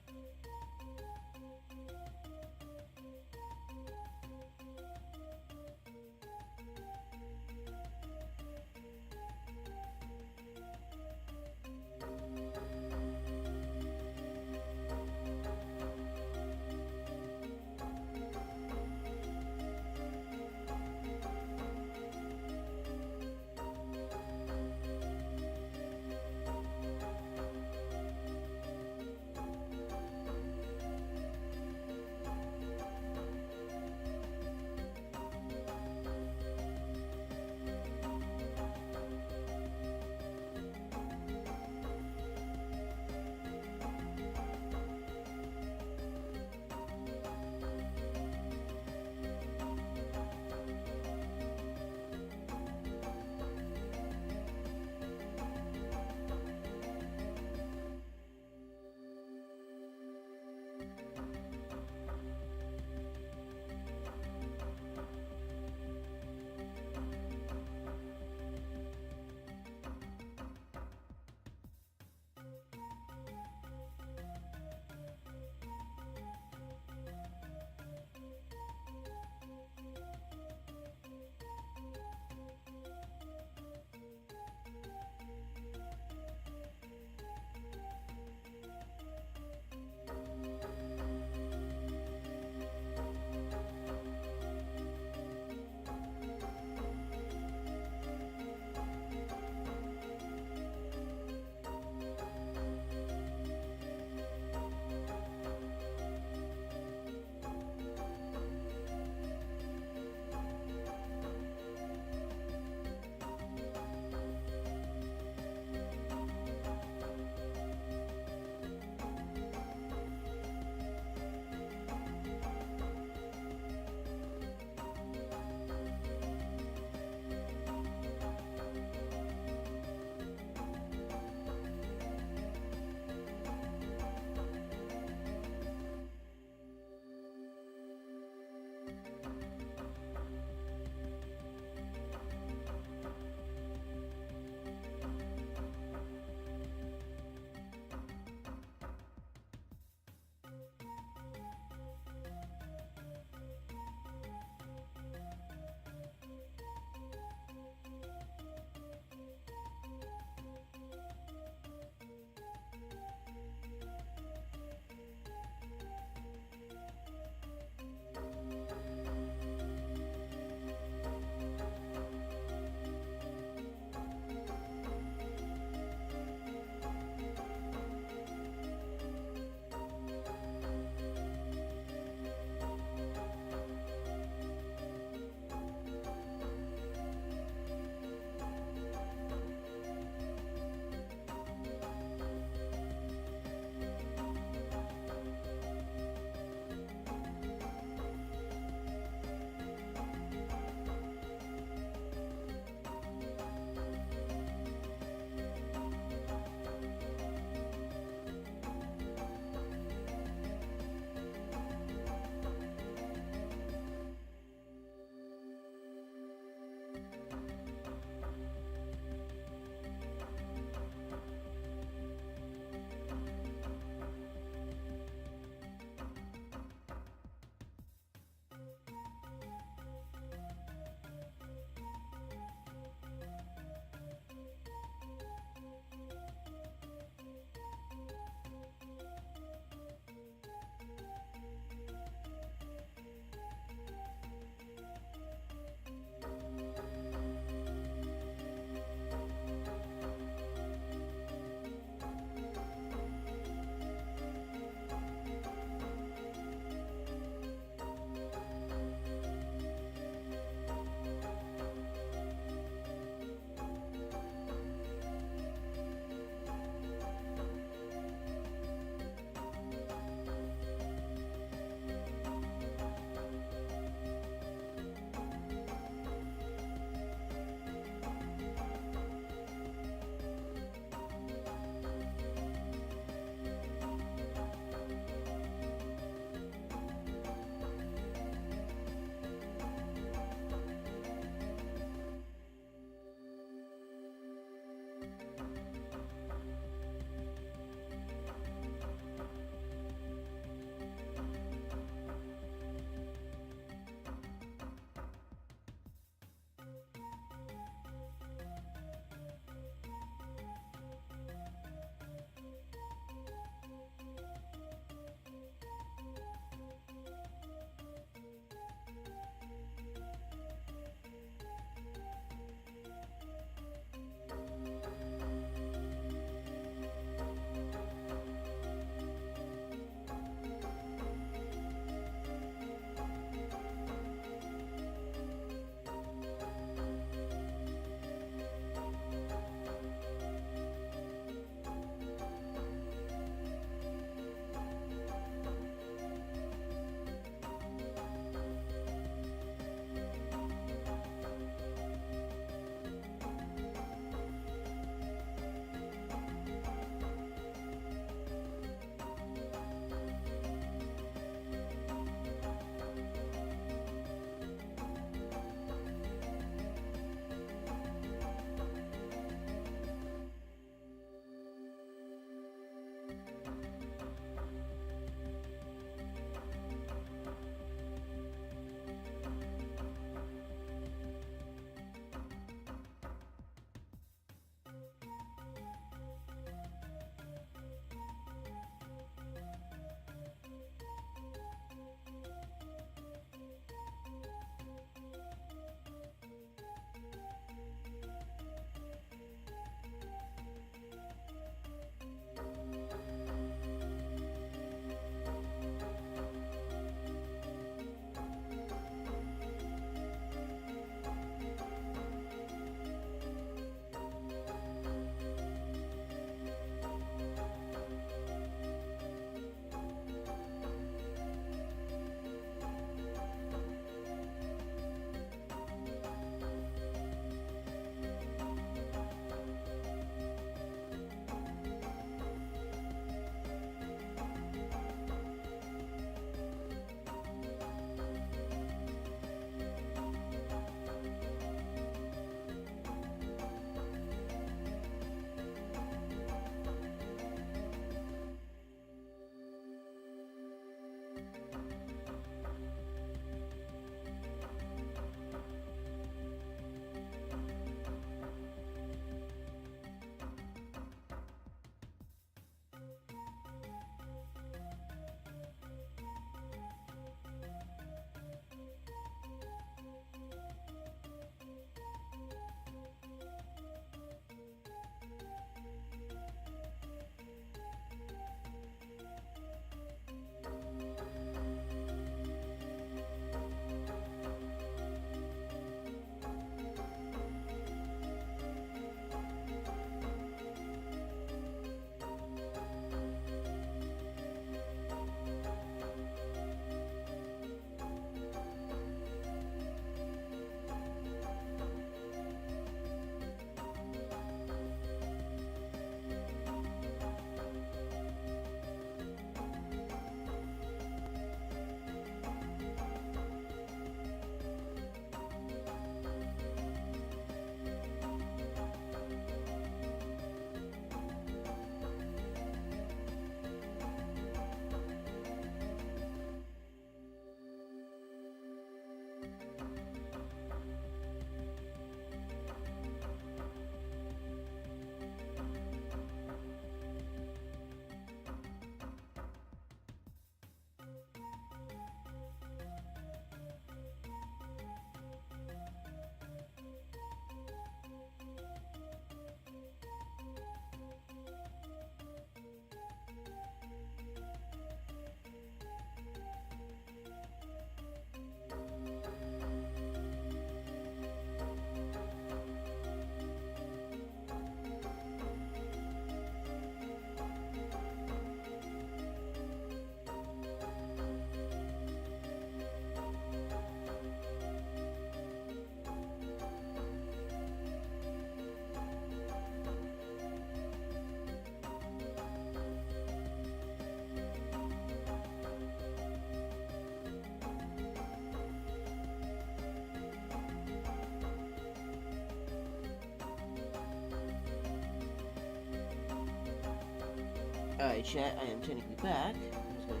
A: Alright, chat, I am technically back. I'm just gonna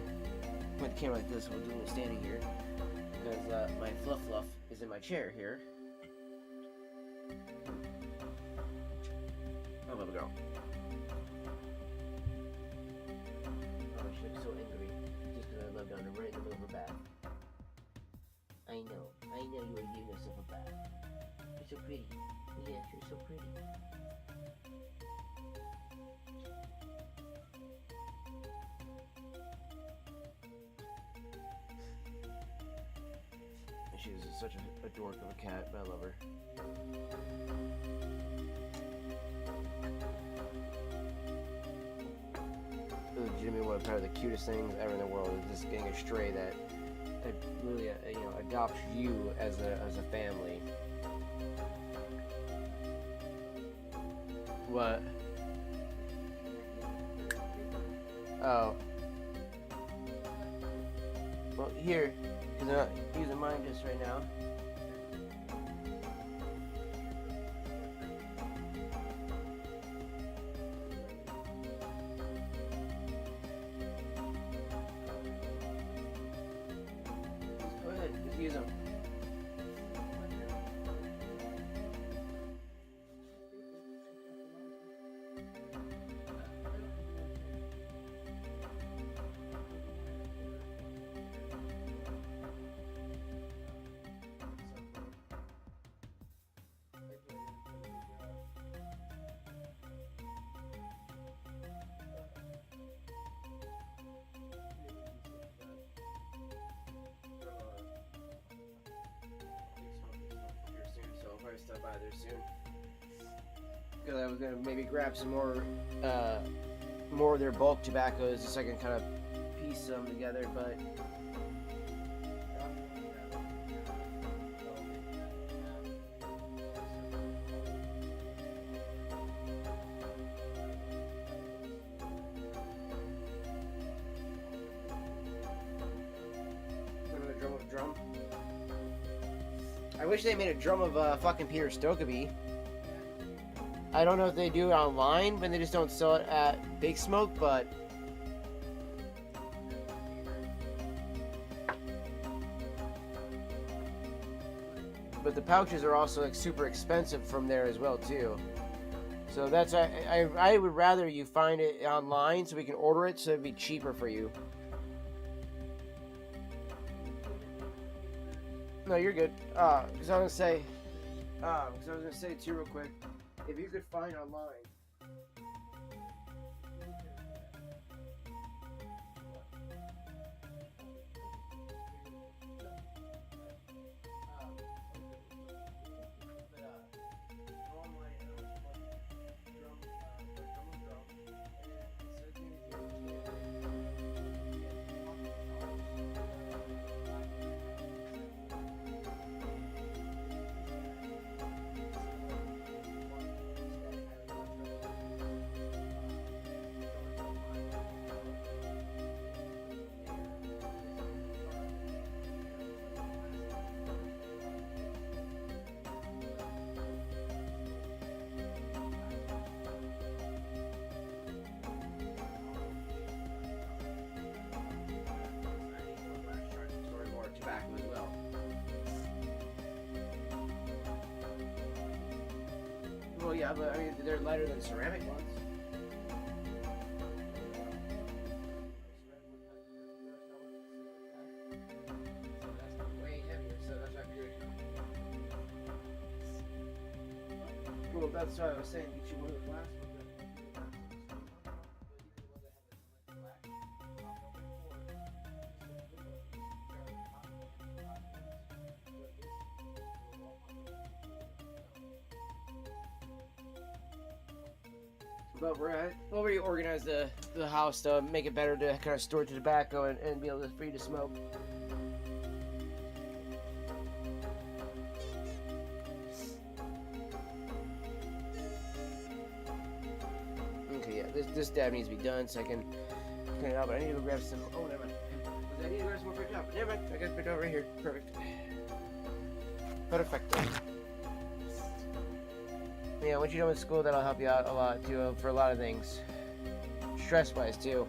A: point the camera like this while doing standing here. Because my fluff is in my chair here. Oh, little girl. Oh, she looks so angry. Just because I love down her right in the middle of her bath. I know you are giving yourself a bath. You're so pretty. Yes, you're so pretty. She's such a dork of a cat, but I love her. Legitimately one of probably the cutest things ever in the world is just getting a stray that really adopts you as a family. What? Oh. Well, here, because I'm not using mine just right now. Go ahead, just use them. Stop by there soon because I was gonna maybe grab some more of their bulk tobaccos just so I can kind of piece them together, but drum. I wish they made a drum of fucking Peter Stokkebye. I don't know if they do it online, but they just don't sell it at Big Smoke, but the pouches are also like super expensive from there as well too. So that's I would rather you find it online so we can order it so it'd be cheaper for you. No, you're good. Because I was gonna say too real quick, if you could find online. Tobacco as well. Well, yeah, but I mean, they're lighter than ceramic ones. Way heavier, so that's not good. Well, that's why I was saying, get you one of the glass ones. But we'll reorganize the house to make it better to kind of store the tobacco and be able to free to smoke. Okay, yeah, this dab needs to be done so I can clean it out. But I need to go grab some. Oh, never mind. I need to grab some more picked up. Never mind. I got it picked up right here. Perfect. Perfecto. Yeah, once you're done with school, that'll help you out a lot too for a lot of things. stress-wise too.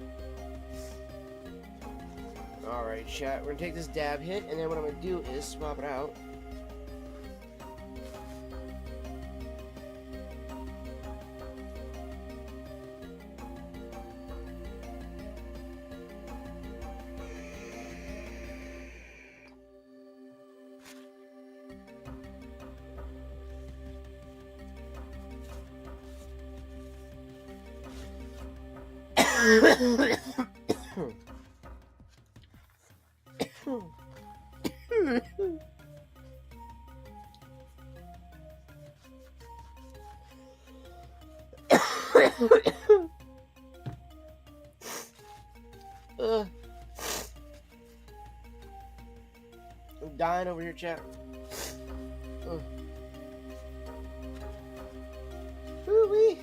A: Alright, chat. We're gonna take this dab hit, and then what I'm gonna do is swap it out. I'm dying over here, chat. Woo-wee.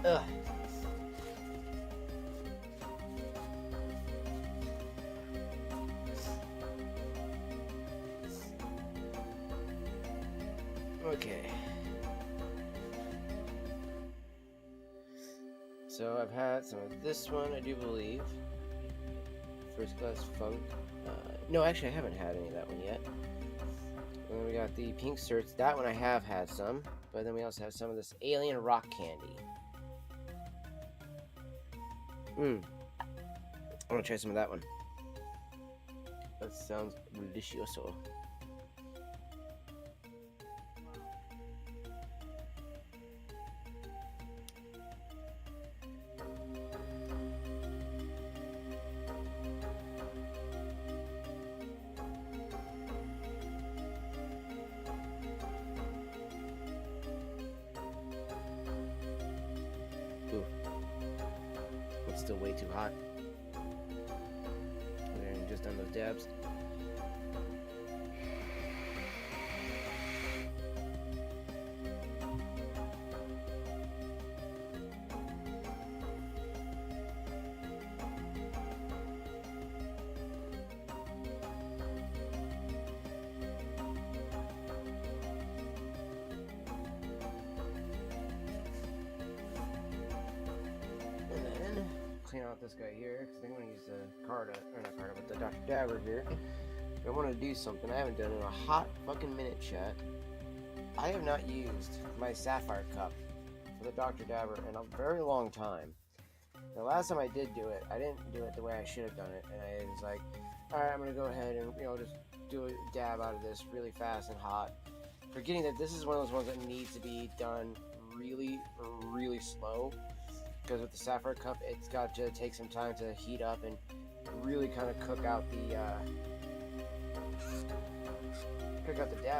A: Ugh. Okay. So I've had some of this one, I do believe. First Class Funk. No, actually I haven't had any of that one yet. And then we got the Pink Certs. That one I have had some. But then we also have some of this Alien Rock Candy. I want to try some of that one. That sounds delicioso. Ooh. It's still way too hot. And just done those dabs. Clean out this guy here because I think I'm going to use the Carta, or not Carta, but the Dr. Dabber here. I want to do something I haven't done in a hot fucking minute, chat. I have not used my Sapphire Cup for the Dr. Dabber in a very long time. The last time I did do it, I didn't do it the way I should have done it, and I was like, alright, I'm going to go ahead and, just do a dab out of this really fast and hot. Forgetting that this is one of those ones that needs to be done really, really slow. Because with the Sapphire Cup, it's got to take some time to heat up and really kind of cook out the dab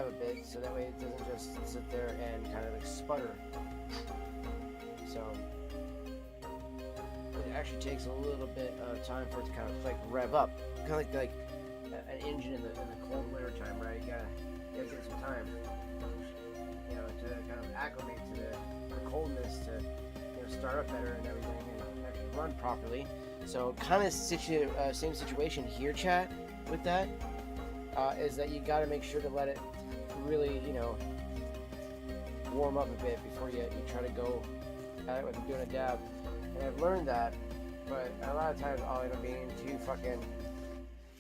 A: a bit, so that way it doesn't just sit there and kind of like sputter. So it actually takes a little bit of time for it to kind of like rev up, kind of like an engine in the cold winter time, right? You gotta take some time, to kind of acclimate to the coldness to. Start up better and everything and actually run properly. So kind of same situation here, chat, with that is that you got to make sure to let it really warm up a bit before you try to go at it with doing a dab. And I've learned that, but a lot of times I'll end up being too fucking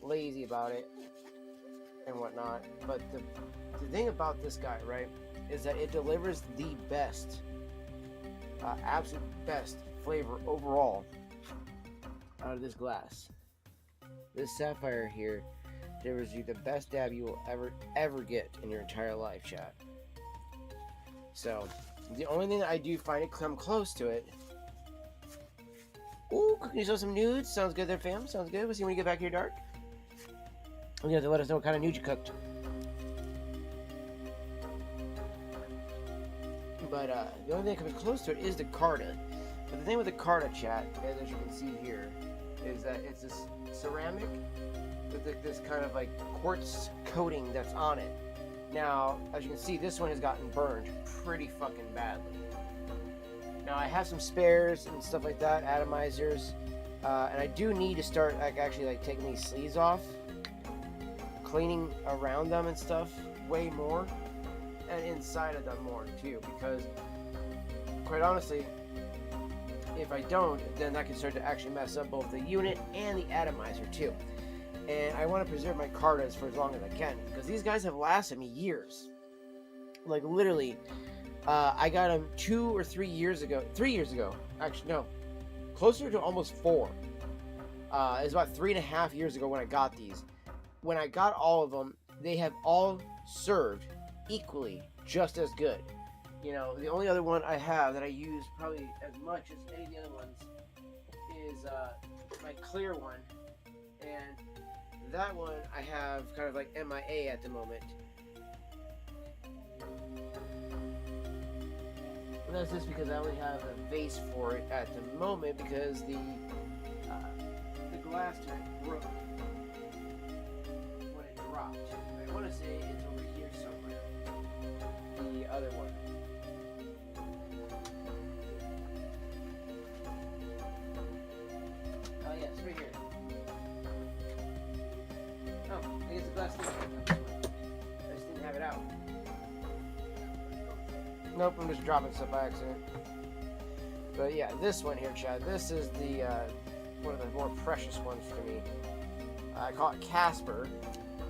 A: lazy about it and whatnot. But the thing about this guy, right, is that it delivers the best absolute best flavor overall out of this glass. This Sapphire here delivers you the best dab you will ever get in your entire life, chat. So the only thing that I do find it come close to it. Ooh, cooking yourself some nudes. Sounds good there, fam. Sounds good. We'll see when you get back here, Dark. You have to let us know what kind of nudes you cooked. But the only thing that comes close to it is the Carta. But the thing with the Carta, chat, as you can see here, is that it's this ceramic with this kind of like quartz coating that's on it. Now, as you can see, this one has gotten burned pretty fucking badly. Now, I have some spares and stuff like that, atomizers, and I do need to start actually like taking these sleeves off, cleaning around them and stuff way more, and inside of them more too, because quite honestly, if I don't, then that can start to actually mess up both the unit and the atomizer too. And I want to preserve my Cartas for as long as I can, because these guys have lasted me years. Like literally, I got them 2 or 3 years ago. 3 years ago, actually no, closer to almost 4. It was about 3.5 years ago when I got these. When I got all of them, they have all served equally, just as good. You know, the only other one I have that I use probably as much as any of the other ones is my clear one, and that one I have kind of like MIA at the moment. And that's just because I only have a base for it at the moment, because the glass to it broke when it dropped. I want to say it's over here somewhere. The other one. Oh yeah, it's right here. Oh, I guess the glass thing. I just didn't have it out. Nope, I'm just dropping stuff by accident. But yeah, this one here, Chad. This is the one of the more precious ones for me. I call it Casper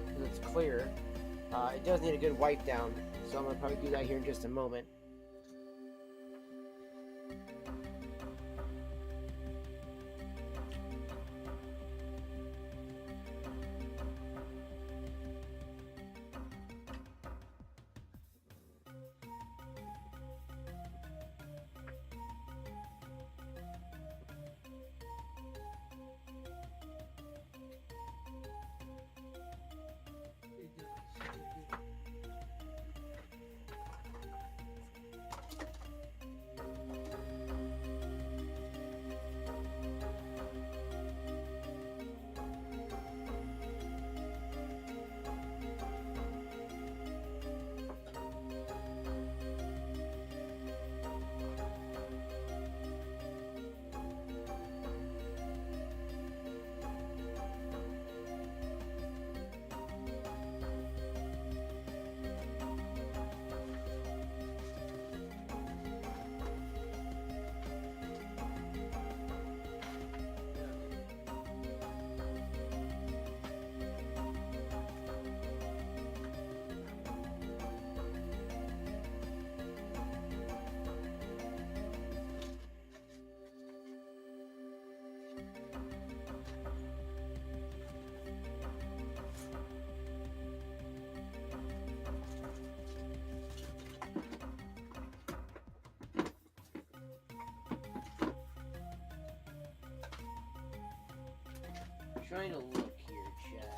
A: because it's clear. It does need a good wipe down, so I'm gonna probably do that here in just a moment. Trying to look here, chat.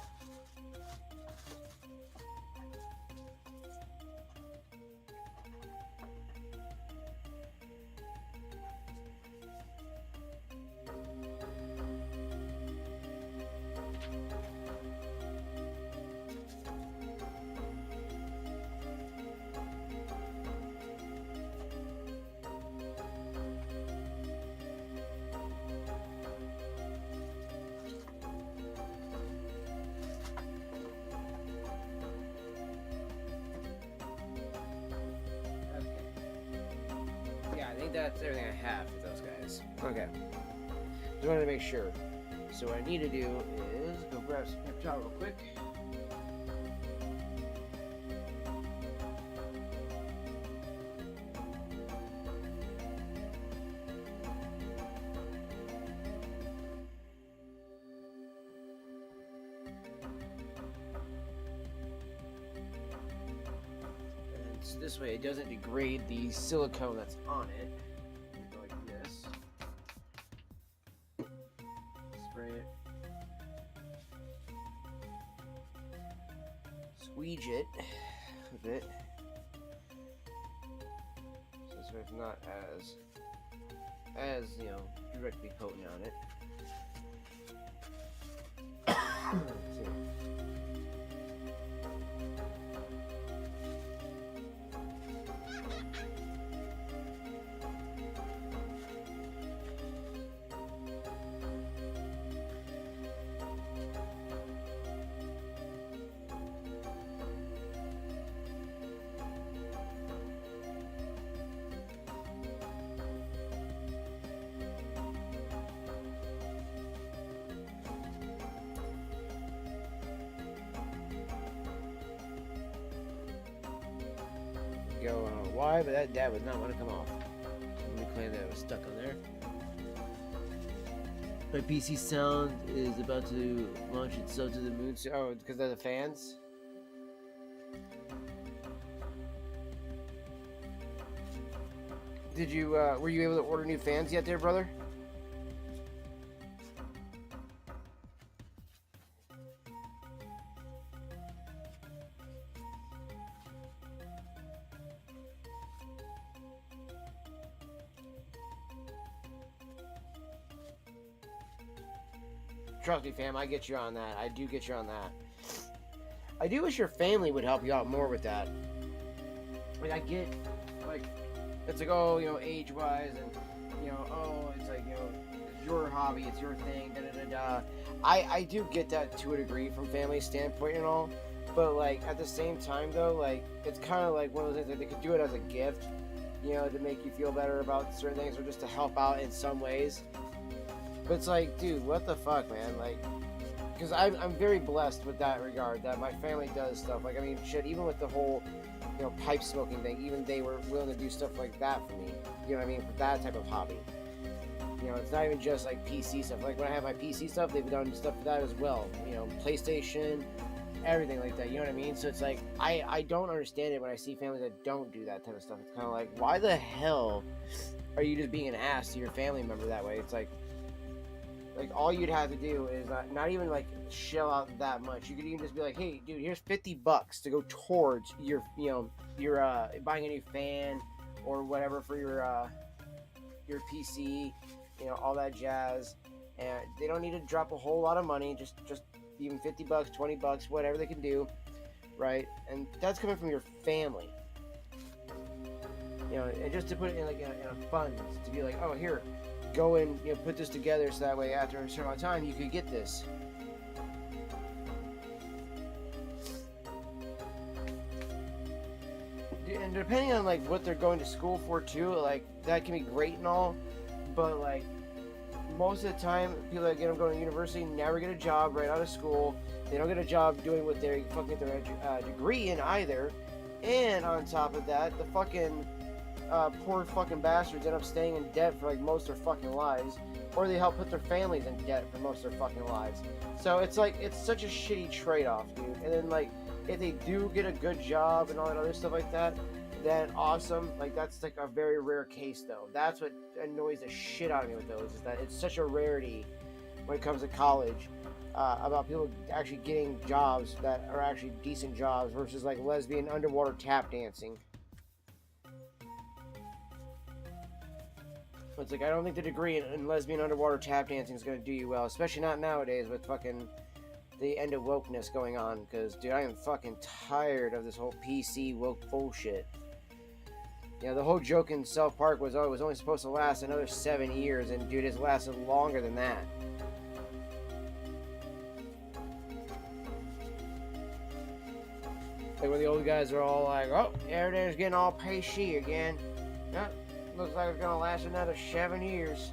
A: I think that's everything I have for those guys. Okay. Just wanted to make sure. So what I need to do is go grab some paper towel real quick. And this way it doesn't degrade the silicone that's on it. Go like this. Spray it. Squeege it a bit. So this way it's not as you know, directly potent on it. Let's see. go. I don't know why, but that dad would not want to come off. Let me claim that it was stuck on there. My PC sound is about to launch itself to the moon. Oh, because of the fans? Did you, were you able to order new fans yet there, brother? Trust me, fam, I get you on that. I do get you on that. I do wish your family would help you out more with that. Like, I get, like, it's like, oh, you know, age-wise, and, you know, oh, it's like, you know, it's your hobby, it's your thing, da-da-da-da. I do get that to a degree from family standpoint and all, but, like, at the same time, though, like, it's kind of like one of those things that they could do it as a gift, you know, to make you feel better about certain things, or just to help out in some ways. But it's like, dude, what the fuck, man? Like, because I'm very blessed with that regard, that my family does stuff. Like, I mean, shit, even with the whole, you know, pipe smoking thing, even they were willing to do stuff like that for me. You know what I mean? For that type of hobby. You know, it's not even just like PC stuff. Like, when I have my PC stuff, they've done stuff for that as well. You know, PlayStation, everything like that. You know what I mean? So it's like, I don't understand it when I see families that don't do that type of stuff. It's kind of like, why the hell are you just being an ass to your family member that way? It's like all you'd have to do is not even like shell out that much. You could even just be like, hey, dude, here's $50 to go towards your, you know, your buying a new fan or whatever for your PC, you know, all that jazz. And they don't need to drop a whole lot of money. Just even $50, $20, whatever they can do, right? And that's coming from your family. You know, and just to put it in like in a fund, to be like, oh, here, go and, you know, put this together so that way after a certain amount of time you could get this. And depending on like what they're going to school for too, like that can be great and all, but like most of the time people that get them going to university never get a job right out of school. They don't get a job doing what they fucking get their degree in either. And on top of that, the fucking poor fucking bastards end up staying in debt for like most of their fucking lives, or they help put their families in debt for most of their fucking lives. So it's like, it's such a shitty trade-off, dude. And then like, if they do get a good job and all that other stuff like that, then awesome. Like, that's like a very rare case though. That's what annoys the shit out of me with those, is that it's such a rarity when it comes to college, about people actually getting jobs that are actually decent jobs versus like lesbian underwater tap dancing. It's like, I don't think the degree in lesbian underwater tap dancing is going to do you well, especially not nowadays with fucking the end of wokeness going on. Because, dude, I am fucking tired of this whole PC woke bullshit. You know, the whole joke in South Park was, oh, it was only supposed to last another 7 years, and dude, it's lasted longer than that. Like when the old guys are all like, oh, everything's getting all PC again. Yep. Looks like it's gonna last another 7 years.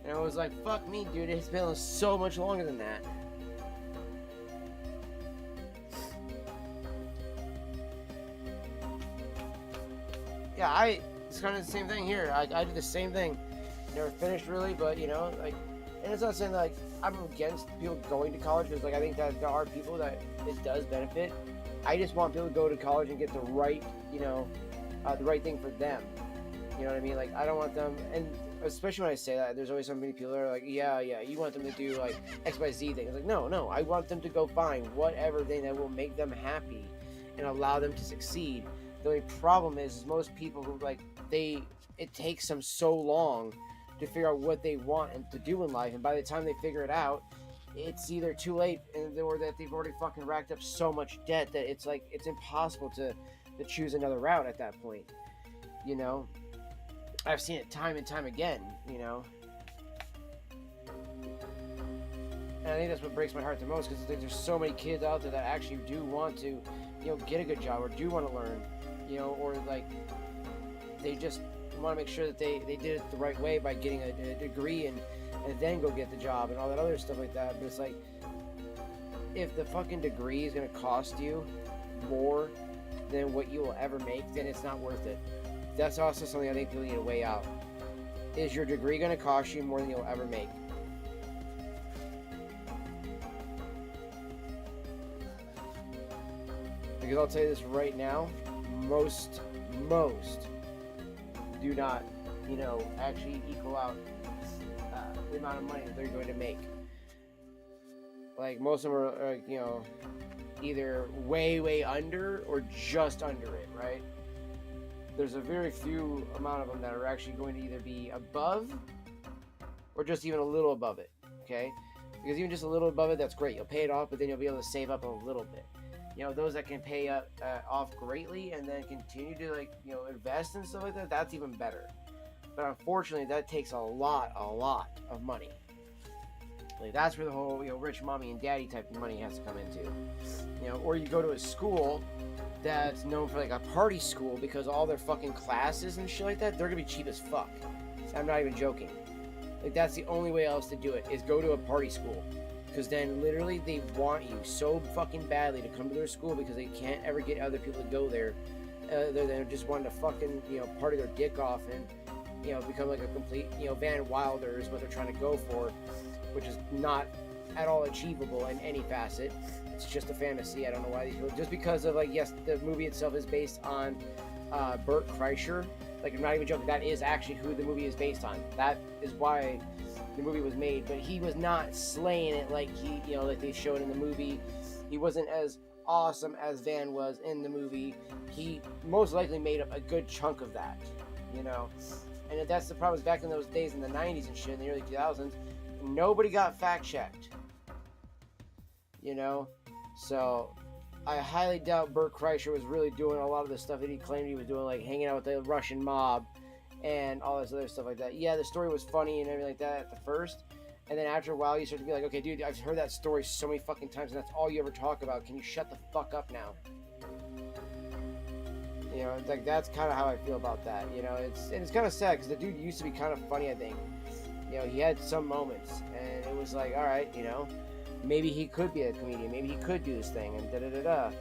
A: And I was like, fuck me, dude, it's been so much longer than that. Yeah, it's kind of the same thing here. I did the same thing. Never finished really, but you know, like, and it's not saying that, like, I'm against people going to college, because like I think that there are people that it does benefit. I just want people to go to college and get the right, you know, the right thing for them. You know what I mean? Like, I don't want them, and especially when I say that, there's always so many people that are like, yeah, you want them to do, like, XYZ thing. It's like, no, I want them to go find whatever thing that will make them happy and allow them to succeed. The only problem is most people who, like, it takes them so long to figure out what they want and to do in life, and by the time they figure it out, it's either too late, or that they've already fucking racked up so much debt that it's, like, it's impossible to choose another route at that point, you know? I've seen it time and time again, you know. And I think that's what breaks my heart the most, because there's so many kids out there that actually do want to, you know, get a good job, or do want to learn, you know, or like they just want to make sure that they did it the right way by getting a degree and then go get the job and all that other stuff like that. But it's like, if the fucking degree is going to cost you more than what you will ever make, then it's not worth it. That's also something I think people need to weigh out. Is your degree going to cost you more than you'll ever make? Because I'll tell you this right now, most do not, actually equal out the amount of money that they're going to make. Like, most of them are, either way under or just under it, right? There's a very few amount of them that are actually going to either be above or just even a little above it, okay? Because even just a little above it, that's great. You'll pay it off, but then you'll be able to save up a little bit. Those that can pay off greatly and then continue to, invest and stuff like that, that's even better. But unfortunately, that takes a lot of money. Like, that's where the whole, rich mommy and daddy type of money has to come into. Or you go to a school that's known for, like, a party school because all their fucking classes and shit like that, they're gonna be cheap as fuck. I'm not even joking. Like, that's the only way else to do it, is go to a party school. Because then, literally, they want you so fucking badly to come to their school because they can't ever get other people to go there. They're just wanting to fucking, party their dick off and, become like a complete, Van Wilder is what they're trying to go for, which is not at all achievable in any facet. It's just a fantasy. I don't know why these people, just because of, like, yes, the movie itself is based on Bert Kreischer. Like, I'm not even joking. That is actually who the movie is based on. That is why the movie was made. But he was not slaying it like like they showed in the movie. He wasn't as awesome as Van was in the movie. He most likely made up a good chunk of that, And that's the problem. Back in those days in the 90s and shit, in the early 2000s, nobody got fact-checked. So I highly doubt Bert Kreischer was really doing a lot of the stuff that he claimed he was doing, like hanging out with the Russian mob and all this other stuff like that. Yeah, the story was funny and everything like that at the first, and then after a while you start to be like, okay, dude, I've heard that story so many fucking times and that's all you ever talk about. Can you shut the fuck up now? It's like, that's kind of how I feel about that. It's kind of sad because the dude used to be kind of funny, I think. He had some moments and it was like, all right, maybe he could be a comedian, maybe he could do this thing, and da-da-da-da.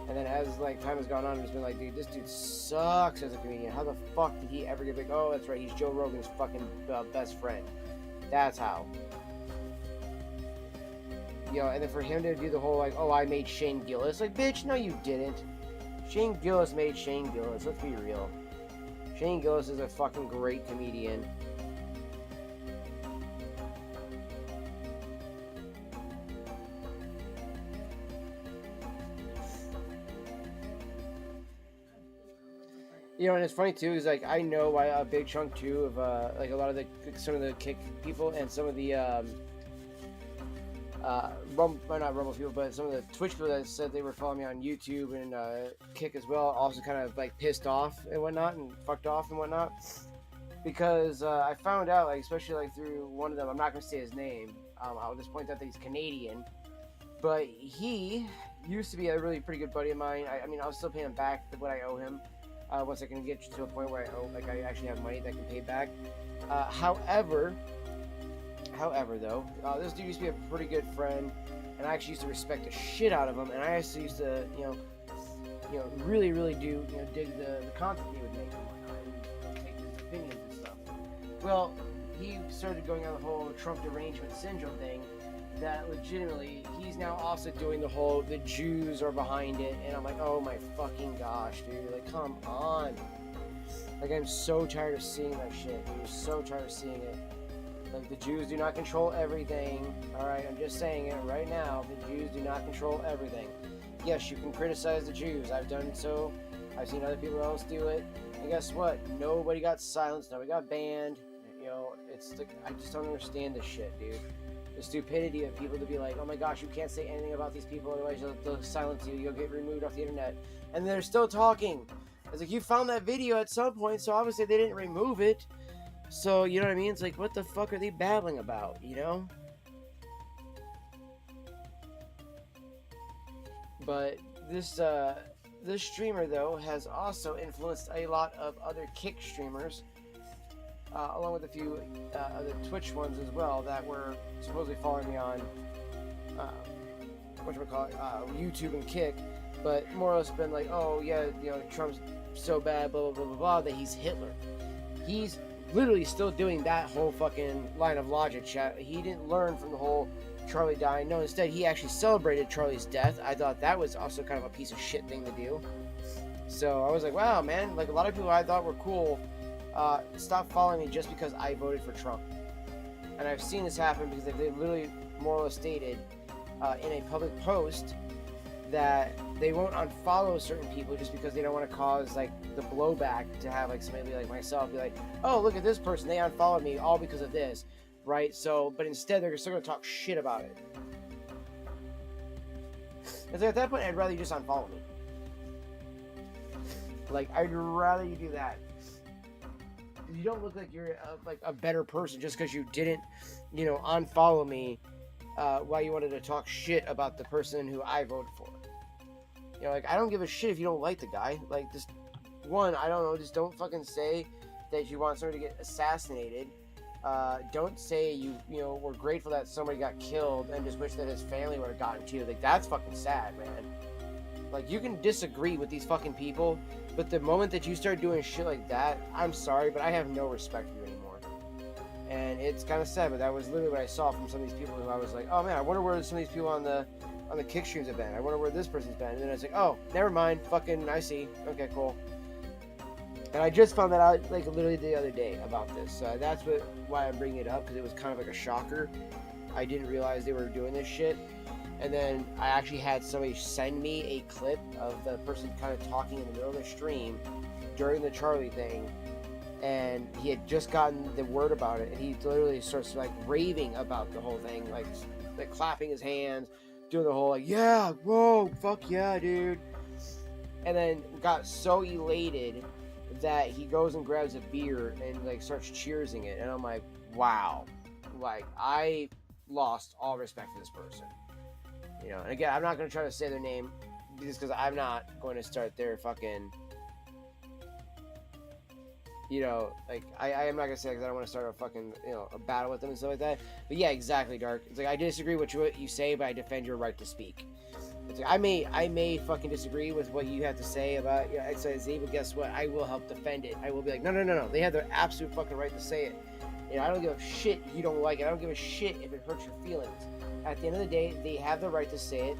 A: And then as, like, time has gone on, it's been like, dude, this dude sucks as a comedian. How the fuck did he ever get big? Oh, that's right, he's Joe Rogan's fucking best friend. That's how. And then for him to do the whole, like, oh, I made Shane Gillis. Like, bitch, no you didn't. Shane Gillis made Shane Gillis, let's be real. Shane Gillis is a fucking great comedian. And it's funny too, is like, I know why a big chunk too of like a lot of some of the Kick people and some of the not Rumble people, but some of the Twitch people that said they were following me on YouTube and Kick as well, also kind of like pissed off and whatnot and fucked off and whatnot, because I found out, like, especially like through one of them, I'm not going to say his name, I'll just point out that he's Canadian, but he used to be a really pretty good buddy of mine. I mean, I'll still pay him back what I owe him. Once I can get to a point where I actually have money that I can pay back. However, though, this dude used to be a pretty good friend, and I actually used to respect the shit out of him, and I actually used to, really do, dig the content he would make and whatnot, and take his opinions and stuff. Well, he started going on the whole Trump derangement syndrome thing, that legitimately he's now also doing the Jews are behind it, and I'm like, oh my fucking gosh, dude, like, come on. Like, I'm so tired of seeing that shit, dude. I'm so tired of seeing it. Like, the Jews do not control everything. Alright, I'm just saying it right now. The Jews do not control everything. Yes, you can criticize the Jews. I've done so. I've seen other people else do it. And guess what? Nobody got silenced. Nobody got banned. It's like, I just don't understand this shit, dude. The stupidity of people to be like, oh my gosh, you can't say anything about these people, otherwise they'll silence you, you'll get removed off the internet. And they're still talking. It's like, you found that video at some point, so obviously they didn't remove it. So, you know what I mean? It's like, what the fuck are they babbling about, But this streamer, though, has also influenced a lot of other Kick streamers, along with a few other Twitch ones as well that were supposedly following me on, YouTube and Kick. but more or less been like, oh yeah, Trump's so bad, blah blah blah blah blah, that he's Hitler. He's literally still doing that whole fucking line of logic, chat. He didn't learn from the whole Charlie dying. No, instead he actually celebrated Charlie's death. I thought that was also kind of a piece of shit thing to do. So I was like, wow, man, like a lot of people I thought were cool stopped following me just because I voted for Trump. And I've seen this happen because they literally more or less stated in a public post that they won't unfollow certain people just because they don't want to cause like the blowback to have like somebody like myself be like, oh, look at this person, they unfollowed me all because of this, right? So, but instead they're still going to talk shit about it. It's like at that point I'd rather you just unfollow me. Like I'd rather you do that. You don't look like you're like a better person just because you didn't, unfollow me while you wanted to talk shit about the person who I voted for. Like I don't give a shit if you don't like the guy. Like just I don't know, just don't fucking say that you want somebody to get assassinated. Don't say you were grateful that somebody got killed and just wish that his family would have gotten to you. Like that's fucking sad, man. Like you can disagree with these fucking people, but the moment that you start doing shit like that, I'm sorry, but I have no respect for you anymore. And it's kind of sad, but that was literally what I saw from some of these people who I was like, oh man, I wonder where some of these people on the kick streams have been. I wonder where this person's been. And then I was like, oh, never mind. Fucking, I see. Okay, cool. And I just found that out like literally the other day about this. So that's why I'm bringing it up, because it was kind of like a shocker. I didn't realize they were doing this shit. And then I actually had somebody send me a clip of the person kind of talking in the middle of the stream during the Charlie thing. And he had just gotten the word about it. And he literally starts like raving about the whole thing, like clapping his hands, doing the whole like, yeah, whoa, fuck yeah, dude. And then got so elated that he goes and grabs a beer and like starts cheersing it. And I'm like, wow, like I lost all respect for this person. And again, I'm not going to try to say their name just because I'm not going to start their fucking, like, I am not going to say it because I don't want to start a fucking, a battle with them and stuff like that. But yeah, exactly, Dark. It's like, I disagree with what you say, but I defend your right to speak. It's like, I may fucking disagree with what you have to say about, XYZ, but guess what? I will help defend it. I will be like, no. They have their absolute fucking right to say it. I don't give a shit if you don't like it. I don't give a shit if it hurts your feelings. At the end of the day, they have the right to say it.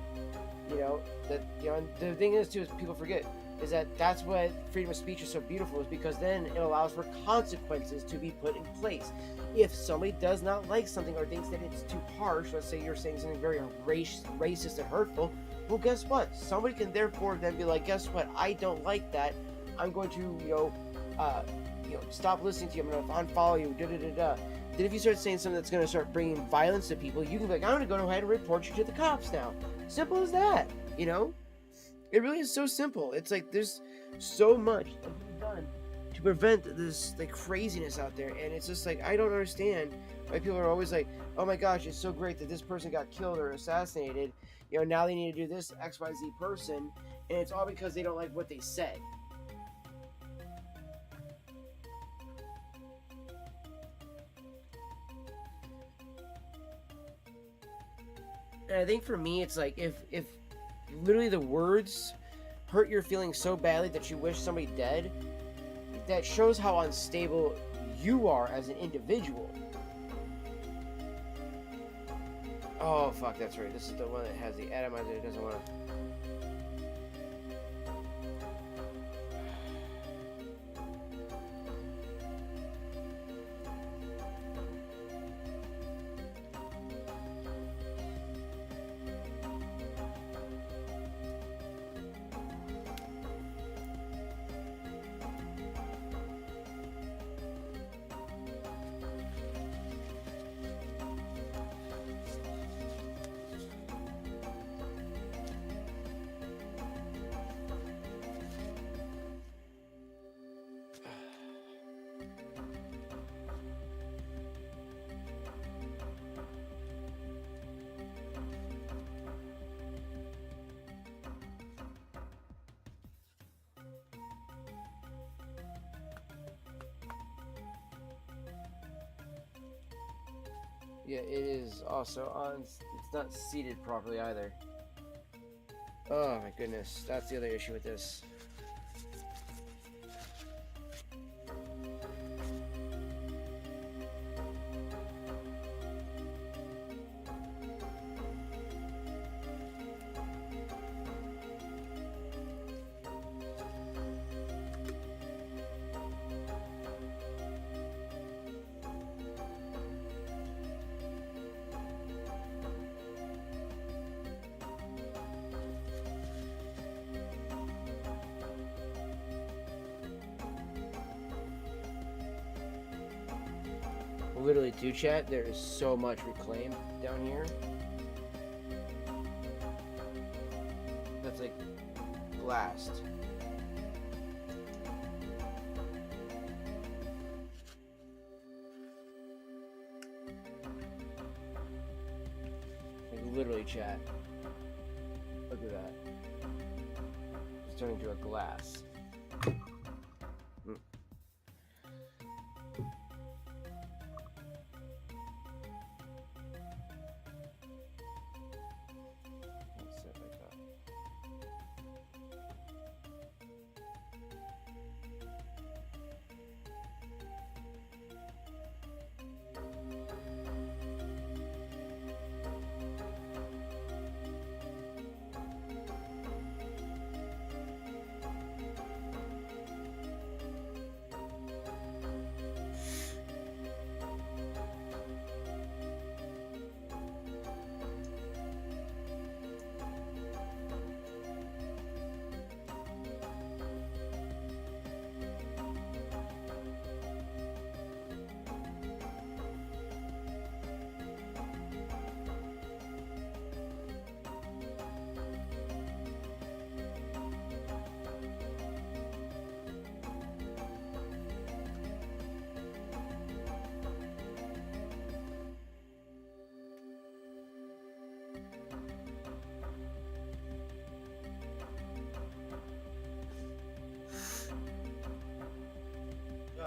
A: And the thing is too is people forget is that's what freedom of speech is so beautiful, is because then it allows for consequences to be put in place. If somebody does not like something or thinks that it's too harsh, let's say you're saying something very racist and hurtful, well, guess what? Somebody can therefore then be like, guess what? I don't like that. I'm going to stop listening to you. I'm going to unfollow you. Then if you start saying something that's going to start bringing violence to people, you can be like, I'm going to go ahead and report you to the cops now. Simple as that, It really is so simple. It's like there's so much that can be done to prevent this like craziness out there, and it's just like I don't understand why people are always like, oh my gosh, it's so great that this person got killed or assassinated. Now they need to do this XYZ person, and it's all because they don't like what they said. And I think for me, it's like if literally the words hurt your feelings so badly that you wish somebody dead, that shows how unstable you are as an individual. Oh, fuck, that's right. This is the one that has the atomizer. It doesn't want to... Yeah, it is also on. It's not seated properly either. Oh my goodness, that's the other issue with this. Literally, too, chat, there is so much reclaimed down here. That's like glassed. Like literally, chat. Look at that. It's turning into a glass.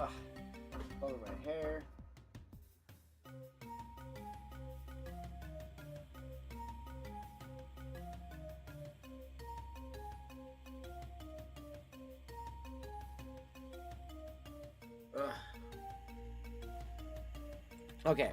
A: Ugh. Over my hair. Ugh. Okay.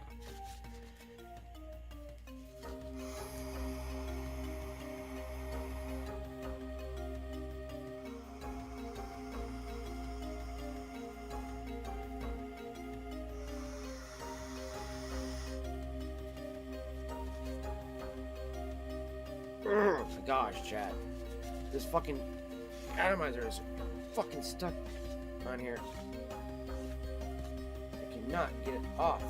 A: Oh my gosh, Chad. This fucking atomizer is fucking stuck on here. I cannot get it off.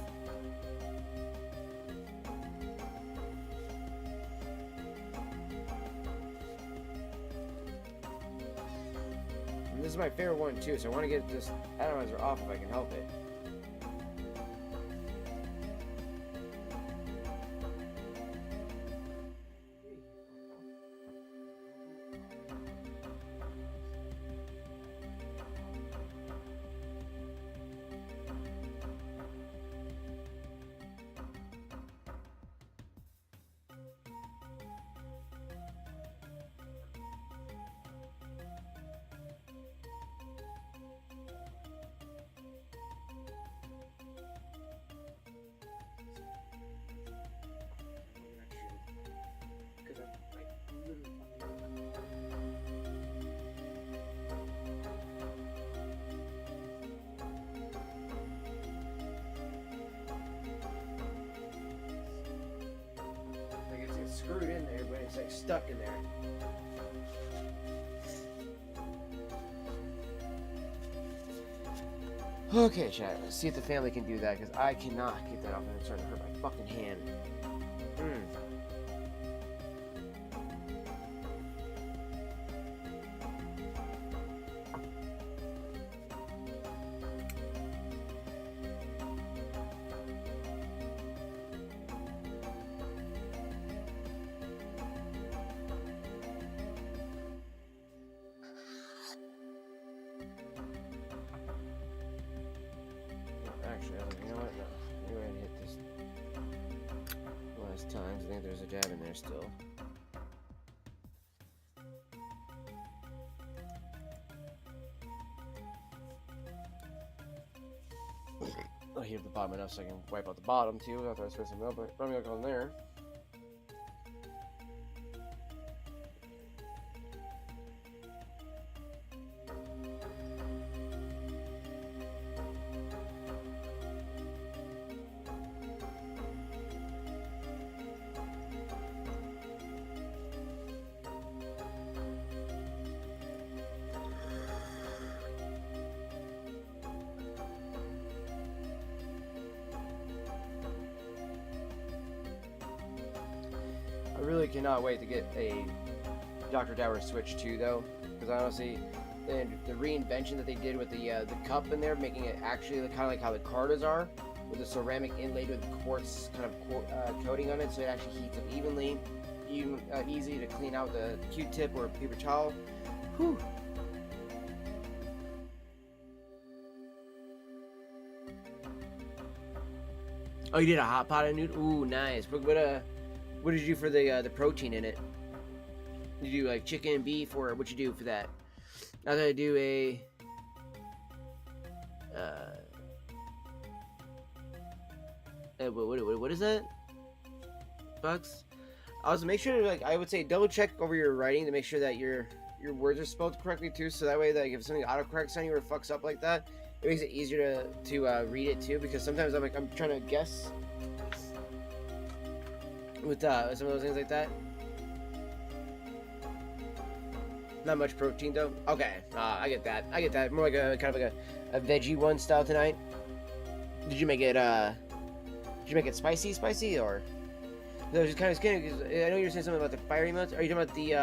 A: And this is my favorite one too, so I want to get this atomizer off if I can help it. Screwed in there, but it's like stuck in there. Okay, chat. Let's see if the family can do that, because I cannot get that off, and it's starting to hurt my fucking hand. Actually, you know what? No. Maybe I hit this last time. I think there's a jab in there still. I'll heat up the bottom enough so I can wipe out the bottom too after I spray some rubbing alcohol in there. I really cannot wait to get a Dr. Dower Switch 2 though, because honestly, the reinvention that they did with the cup in there, making it actually kind of like how the Cartas are, with the ceramic inlaid with quartz kind of coating on it, so it actually heats up evenly, easy to clean out the Q-tip or paper towel. Whew. Oh, you did a hot pot of noodle? Ooh, nice. What did you do for the protein in it? Did you do like chicken and beef, or what'd you do for that? I thought I'd do a what is that? Bucks? Also, make sure to, like, I would say double check over your writing to make sure that your words are spelled correctly too, so that way that if something autocorrects on you or fucks up like that, it makes it easier to read it too, because sometimes I'm trying to guess with some of those things like that. Not much protein though. Okay, I get that. More like a kind of like a veggie one style tonight. Did you make it spicy or? I was just kind of scared because I know you were saying something about the fire emotes. Are you talking about the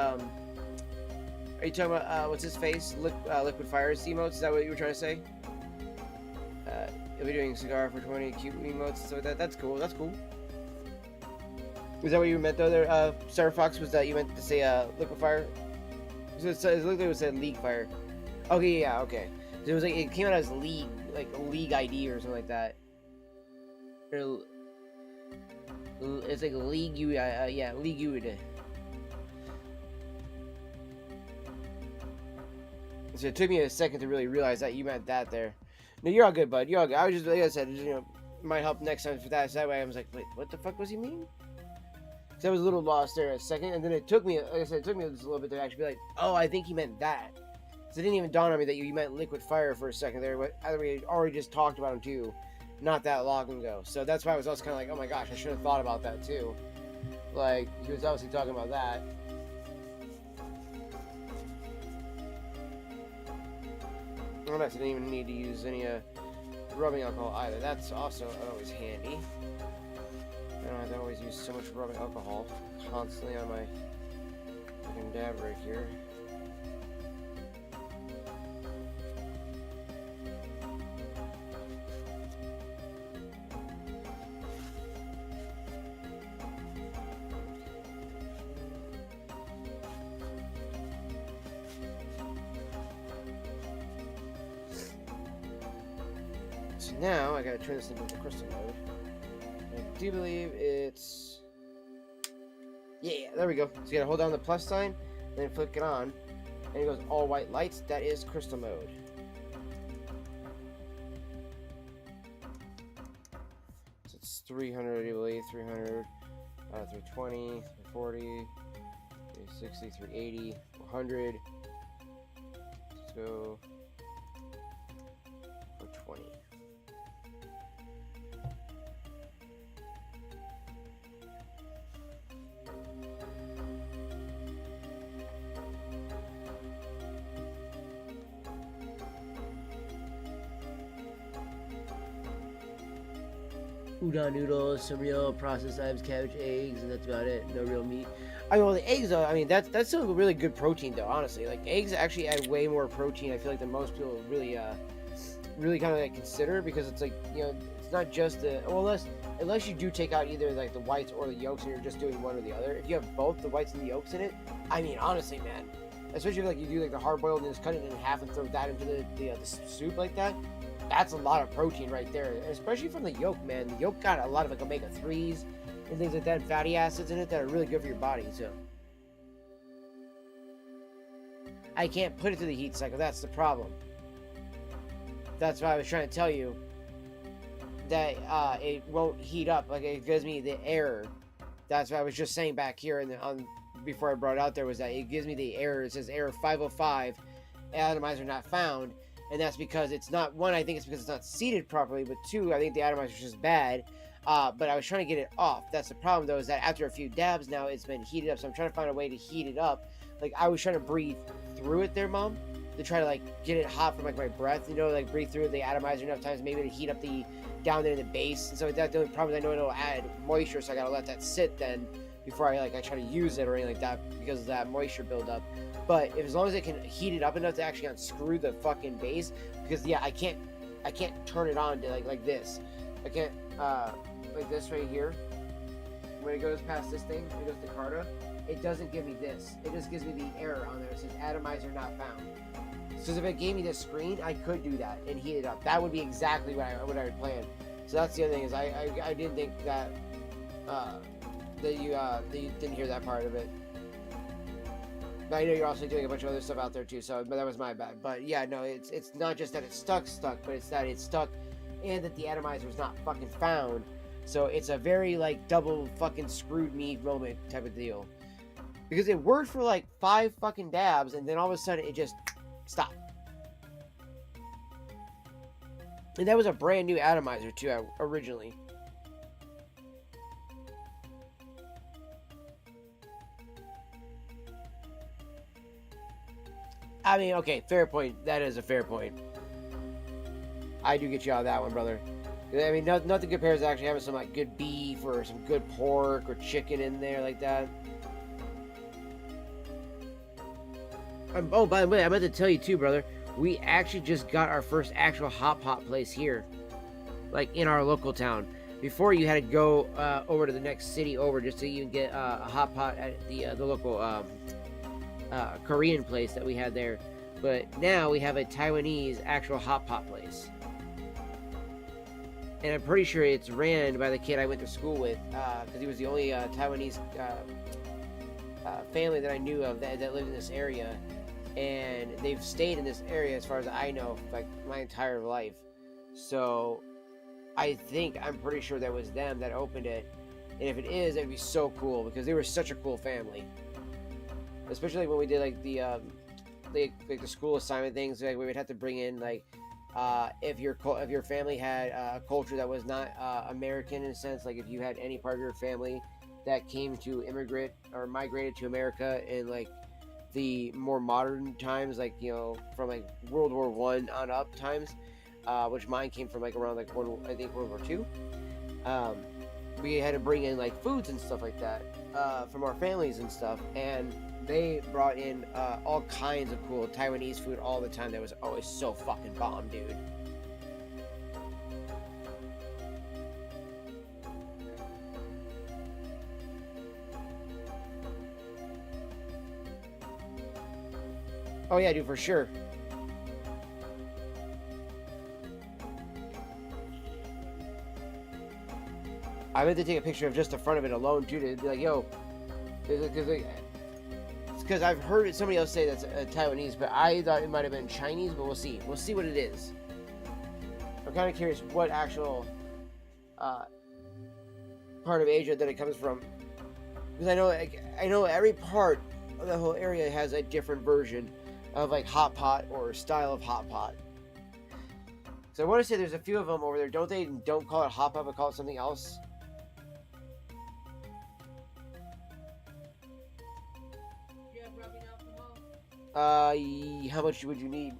A: Are you talking about what's his face? Liquid Fire emotes? Is that what you were trying to say? You'll be doing cigar for 20 cute emotes and stuff like that. That's cool. That's cool. Is that what you meant though? There, Star Fox, was that you meant to say Liquid Fire? So it looked like it said League Fire. Okay, yeah, okay. So it was like it came out as League, like League ID or something like that. It's like League U, yeah, League U. So it took me a second to really realize that you meant that there. No, you're all good, bud. You're all good. I was just, like I said, it might help next time for that. So that way I was like, wait, what the fuck was he mean? So I was a little lost there a second, and then it took me, like I said, it took me just a little bit to actually be like, oh, I think he meant that. So it didn't even dawn on me that you meant Liquid Fire for a second there, but we had already just talked about him too, not that long ago. So that's why I was also kind of like, oh my gosh, I should have thought about that too. Like, he was obviously talking about that. I didn't even need to use any rubbing alcohol either. That's also always handy. I don't have to always use so much rubbing alcohol constantly on my fucking dab right here. So now I gotta turn this into crystal mode. I do believe it's... Yeah, there we go. So you gotta hold down the plus sign, then flick it on, and it goes all white lights. That is crystal mode. So it's 300, I believe. 300, 320, 340, 360, 380, 400. Let's go for 20. Udon noodles, some real processed items, cabbage, eggs, and that's about it. No real meat. I mean, well, the eggs, though, I mean, that's still a really good protein, though, honestly. Like, eggs actually add way more protein, I feel like, than most people really kind of like, consider, because it's like, you know, it's not just the, well, unless you do take out either, like, the whites or the yolks, and you're just doing one or the other. If you have both the whites and the yolks in it, I mean, honestly, man, especially if, like, you do, like, the hard-boiled and just cut it in half and throw that into the soup like that, that's a lot of protein right there, especially from the yolk, man. The yolk got a lot of like omega-3s and things like that, and fatty acids in it that are really good for your body. So I can't put it through the heat cycle. That's the problem. That's why I was trying to tell you that it won't heat up. Like it gives me the error. That's what I was just saying back here on before I brought it out there, was that it gives me the error. It says error 505, atomizer not found, and that's because it's not, one, I think it's because it's not seated properly, but two, I think the atomizer is just bad. But I was trying to get it off. That's the problem though, is that after a few dabs now it's been heated up, so I'm trying to find a way to heat it up. Like I was trying to breathe through it there, Mom, to try to like get it hot from like my breath, you know, like breathe through the atomizer enough times maybe to heat up the down there in the base and stuff like that. The only problem is I know it'll add moisture, so I gotta let that sit then before I try to use it or anything like that, because of that moisture buildup. But as long as it can heat it up enough to actually unscrew the fucking base, because yeah, I can't turn it on to like this. I can't like this right here. When it goes past this thing, it goes to Carta. It doesn't give me this. It just gives me the error on there. It says atomizer not found. So if it gave me this screen, I could do that and heat it up. That would be exactly what I would plan. So that's the other thing, is I didn't think that that you didn't hear that part of it. But I know you're also doing a bunch of other stuff out there too. So but that was my bad. But yeah, no, it's not just that it's stuck, but it's that it's stuck, and that the atomizer is not fucking found. So it's a very like double fucking screwed me moment type of deal. Because it worked for like 5 fucking dabs, and then all of a sudden it just stopped. And that was a brand new atomizer too, originally. I mean, okay, fair point. That is a fair point. I do get you out of that one, brother. I mean, nothing compares to actually having some like good beef or some good pork or chicken in there like that. Oh, by the way, I meant to tell you too, brother. We actually just got our first actual hot pot place here, like in our local town. Before, you had to go over to the next city over just to even get a hot pot at the local Korean place that we had there. But now we have a Taiwanese actual hot pot place. And I'm pretty sure it's ran by the kid I went to school with, because he was the only Taiwanese family that I knew of that lived in this area. And they've stayed in this area, as far as I know, like my entire life. So I'm pretty sure that was them that opened it. And if it is, it'd be so cool, because they were such a cool family. Especially when we did like the school assignment things, like we would have to bring in like if your family had a culture that was not American in a sense, like if you had any part of your family that came to immigrate or migrated to America in like the more modern times, like, you know, from like World War I on up times, which mine came from like around like World War II. We had to bring in like foods and stuff like that from our families and stuff, and they brought in all kinds of cool Taiwanese food all the time. That was always so fucking bomb, dude. Oh yeah, dude, for sure. I meant to take a picture of just the front of it alone too, to be like, yo, because I've heard somebody else say that's Taiwanese, but I thought it might have been Chinese, but we'll see. We'll see what it is. I'm kind of curious what actual part of Asia that it comes from, because I know every part of the whole area has a different version of like hot pot or style of hot pot. So I want to say there's a few of them over there. Don't call it hot pot, but call it something else.
B: Do you have rubbing alcohol?
A: How much would you need?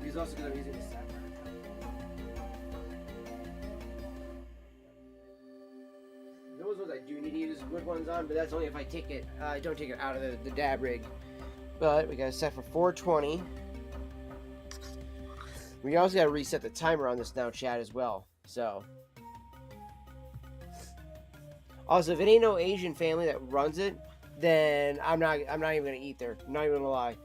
A: He's also going to be using the sapphire. ones on, but that's only if I take it. I don't take it out of the dab rig. But we got it set for 420. We also got to reset the timer on this now, chat, as well. So, also, if it ain't no Asian family that runs it, then I'm not even gonna eat there. I'm not even gonna lie.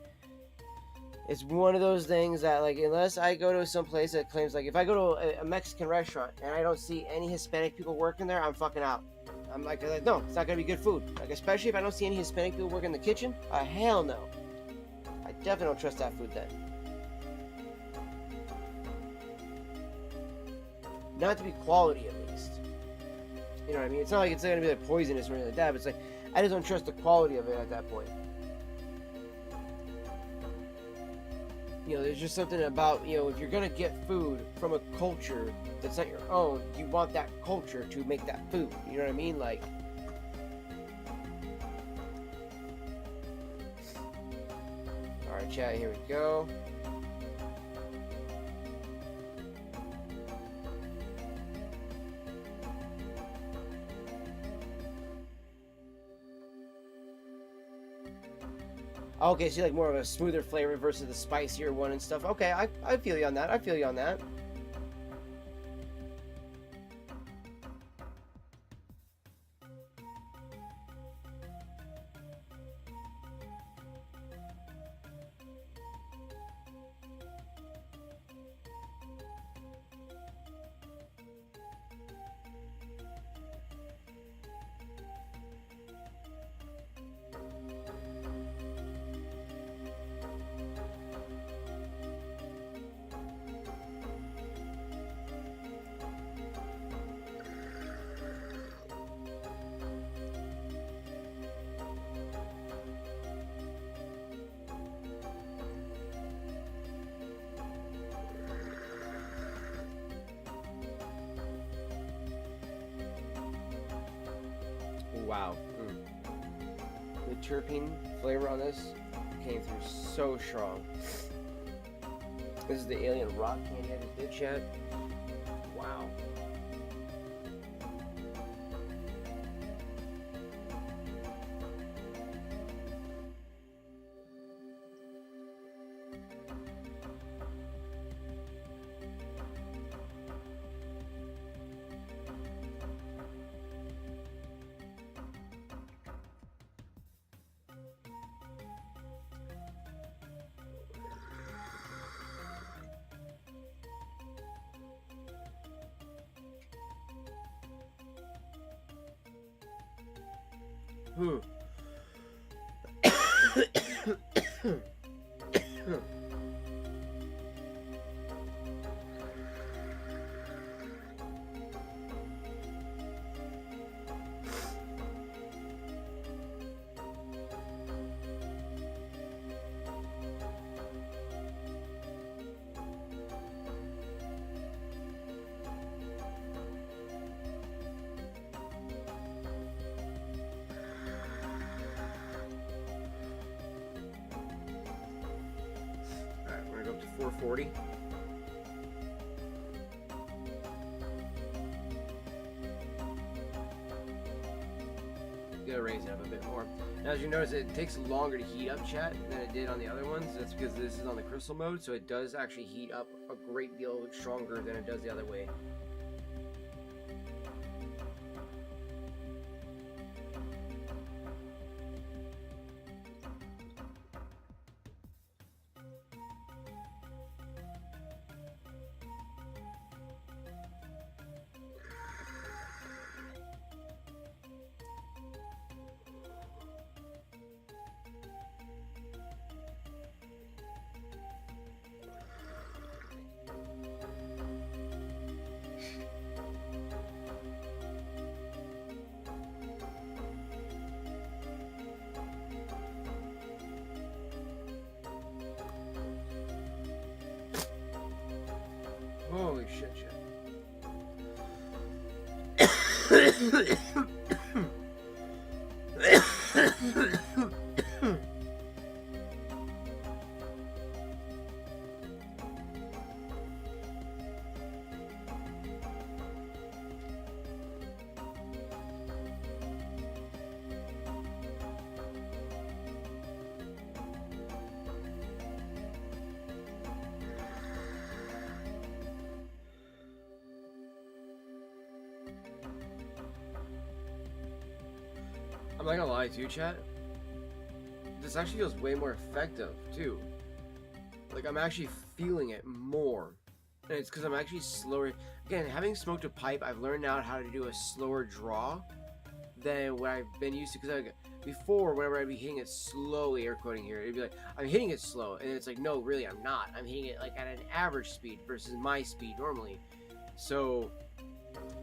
A: It's one of those things that, like, unless I go to some place that claims, like, if I go to a Mexican restaurant and I don't see any Hispanic people working there, I'm fucking out. I'm like, no, it's not gonna be good food. Like, especially if I don't see any Hispanic people working in the kitchen. Hell no. I definitely don't trust that food then. Not to be quality, at least. You know what I mean? It's not like it's gonna be like poisonous or anything like that, but it's like, I just don't trust the quality of it at that point. You know, there's just something about, you know, if you're gonna get food from a culture that's not your own, you want that culture to make that food. You know what I mean? Like, alright, chat, here we go. Okay, so you like more of a smoother flavor versus the spicier one and stuff. Okay, I feel you on that. I feel you on that. Wow. The terpene flavor on this came through so strong. This is the alien rock candy I just did, chat. Wow. Alright, we're gonna go up to 440. Gonna raise it up a bit more. Now, as you notice, it takes longer to heat up, chat, than it did on the other ones. That's because this is on the crystal mode, so it does actually heat up a great deal stronger than it does the other way. Holy shit, shit. I'm not gonna lie to you, chat. This actually feels way more effective, too. Like, I'm actually feeling it more. And it's because I'm actually slower. Again, having smoked a pipe, I've learned now how to do a slower draw than what I've been used to. Because before, whenever I'd be hitting it slowly, air quoting here, it'd be like, I'm hitting it slow. And it's like, no, really, I'm not. I'm hitting it like at an average speed versus my speed normally. So,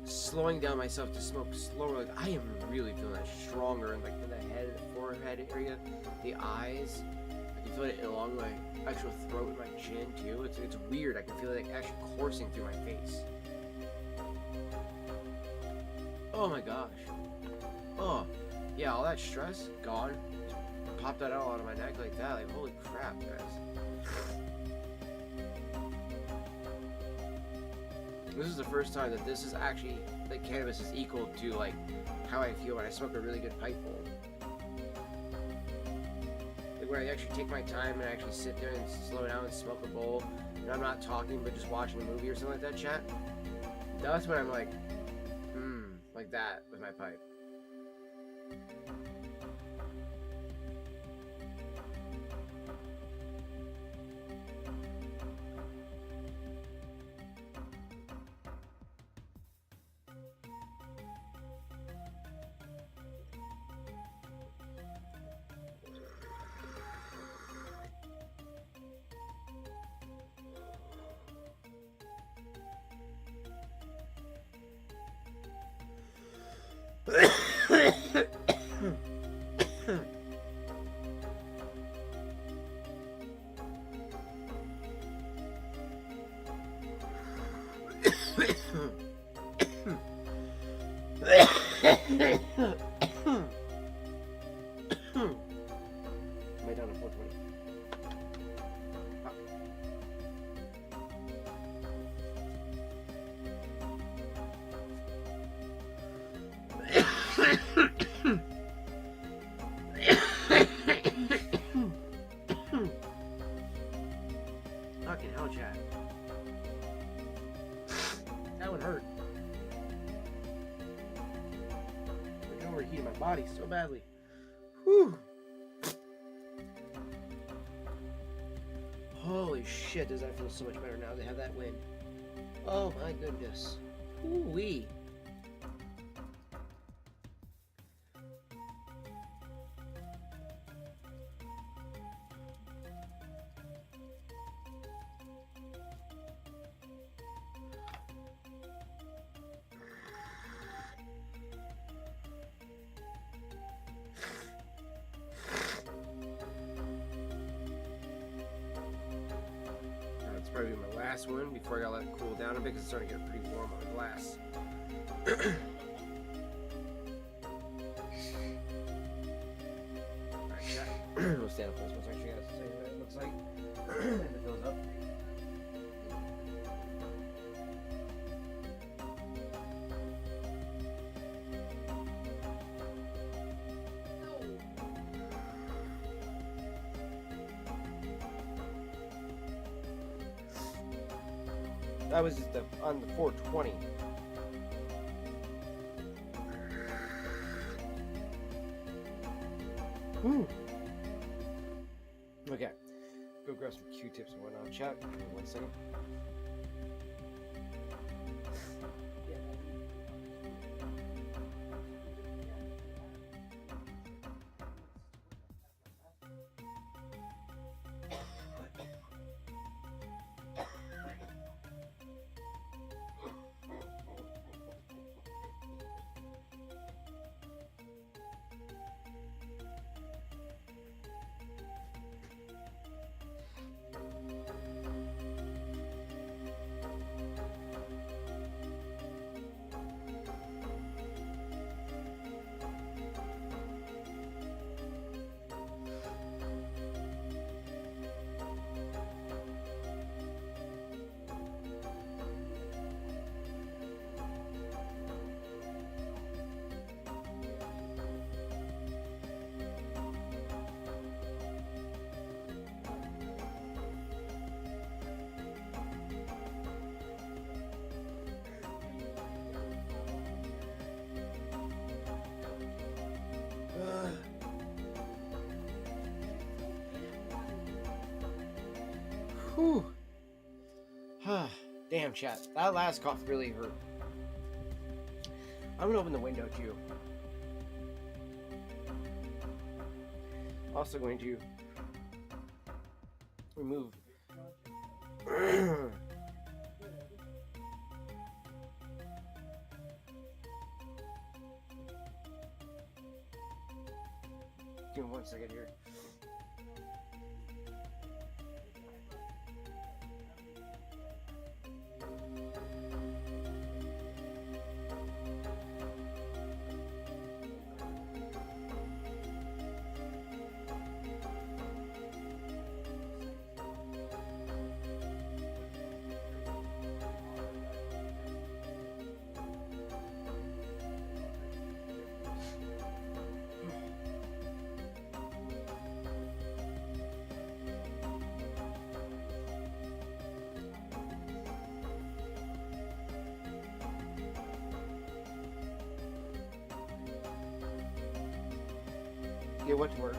A: slowing down myself to smoke slower, like, I am really feeling that stronger. And like the head, the forehead area, the eyes. I can feel it along my actual throat and my chin too. It's weird. I can feel it like actually coursing through my face. Oh my gosh. Oh, yeah, all that stress gone. Just popped that out of my neck like that. Like, holy crap, guys. This is the first time that this is actually, like, cannabis is equal to, like, how I feel when I smoke a really good pipe bowl. Like, where I actually take my time and actually sit there and slow down and smoke a bowl, and I'm not talking, but just watching a movie or something like that, chat. That's when I'm like, like that with my pipe. Am I down to 420? Fucking hell, chat. That would hurt. I'm overheating my body so badly. Whew. Holy shit, does that feel so much better now to have that wind. Oh my goodness. Ooh-wee. Probably my last one before I gotta let it cool down a bit because it's starting to get pretty warm on the glass. Alright, chat. We'll stand up for this one. Actually, guys, see what it looks like. If it fills up. That was just on the 420. Whew. Okay. Go grab some Q-tips and whatnot. Chat. Give me 1 second. Whew. Damn, chat. That last cough really hurt. I'm gonna open the window too. Also going to remove. Give me 1 second here. Get what to work.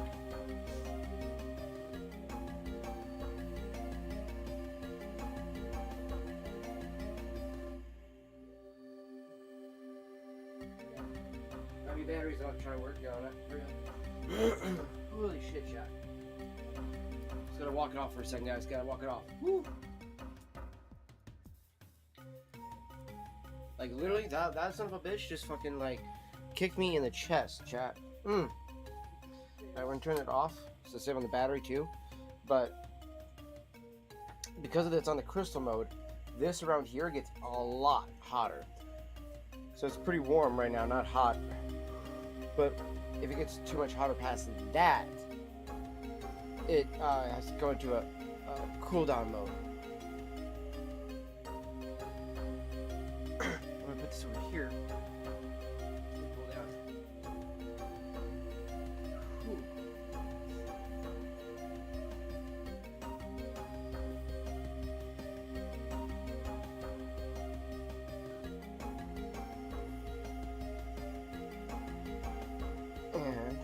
A: Have your batteries not trying to work on it? Holy shit, chat. Just gotta walk it off for a second, guys. Gotta walk it off. Woo. Like literally, that son of a bitch just fucking like kicked me in the chest, chat. Alright, we're gonna turn it off so save on the battery too. But because it's on the crystal mode, this around here gets a lot hotter. So it's pretty warm right now, not hot. But if it gets too much hotter past that, it has to go into a cool down mode. I'm gonna put this over here. Cool down. Whew. And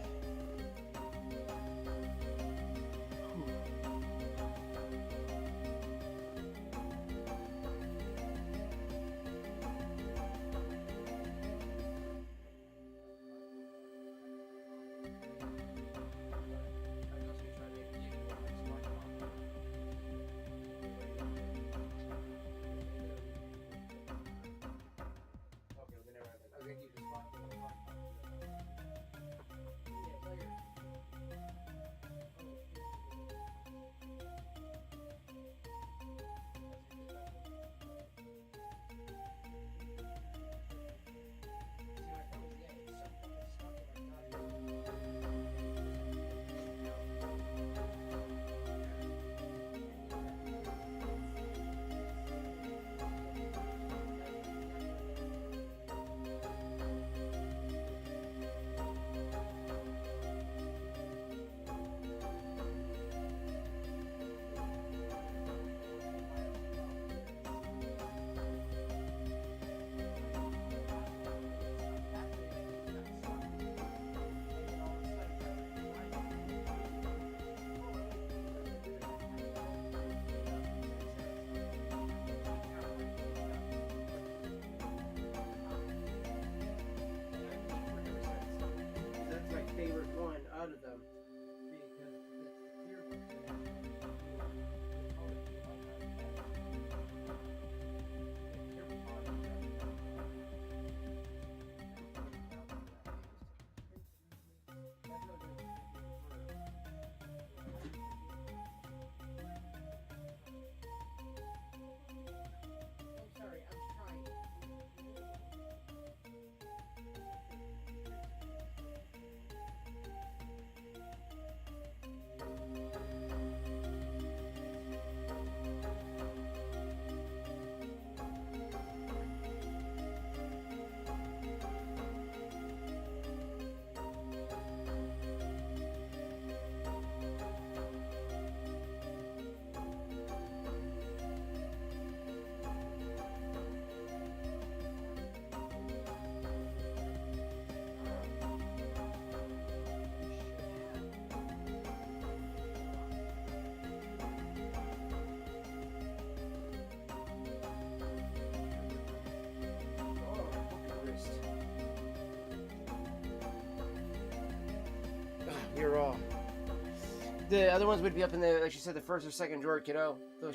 A: The other ones would be up in the, like you said, the first or second drawer, kiddo. Those.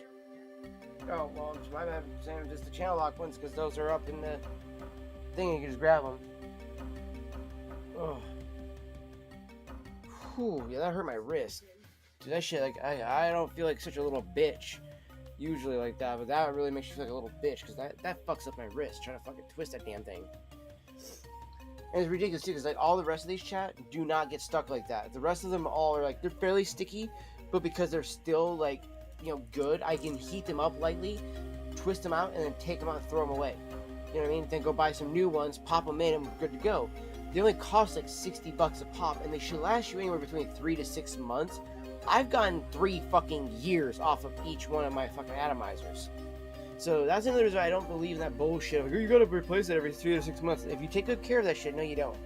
A: Oh well, it's my bad. Saying just the channel lock ones because those are up in the thing. You can just grab them. Oh. Whew, yeah, that hurt my wrist. Dude, that shit, like, I don't feel like such a little bitch usually like that, but that really makes you feel like a little bitch because that fucks up my wrist trying to fucking twist that damn thing. And it's ridiculous too because like all the rest of these chat do not get stuck like that. The rest of them all are like, they're fairly sticky, but because they're still like, you know, good, I can heat them up lightly, twist them out, and then take them out and throw them away. You know what I mean? Then go buy some new ones, pop them in, and we're good to go. They only cost like $60 a pop, and they should last you anywhere between 3 to 6 months. I've gotten 3 fucking years off of each one of my fucking atomizers. So that's another reason I don't believe in that bullshit. Like, oh, you gotta replace it every 3 to 6 months. If you take good care of that shit, no, you don't.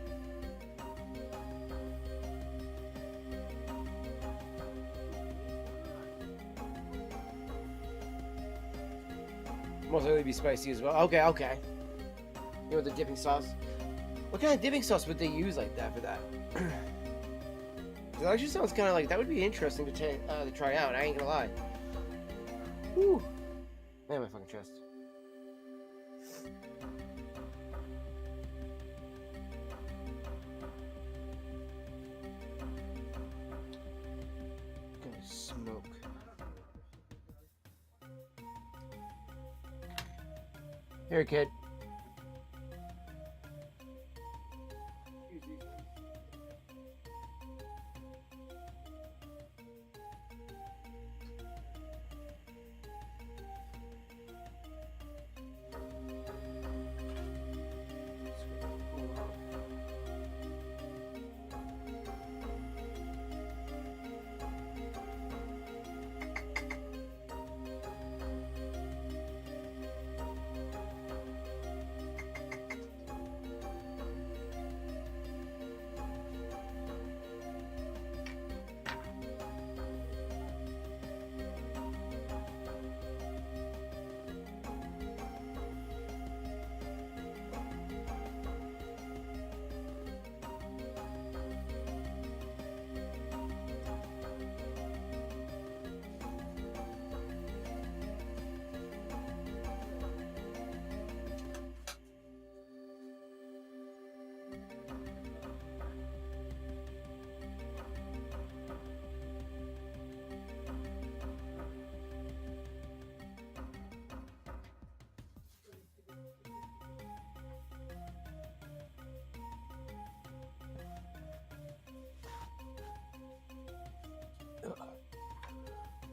A: Most likely be spicy as well. Okay, okay. You know, the dipping sauce. What kind of dipping sauce would they use like that for that? That actually sounds kind of like, that would be interesting to try out. I ain't gonna lie. Whew. Man, my fucking chest. Gonna smoke. Here, kid.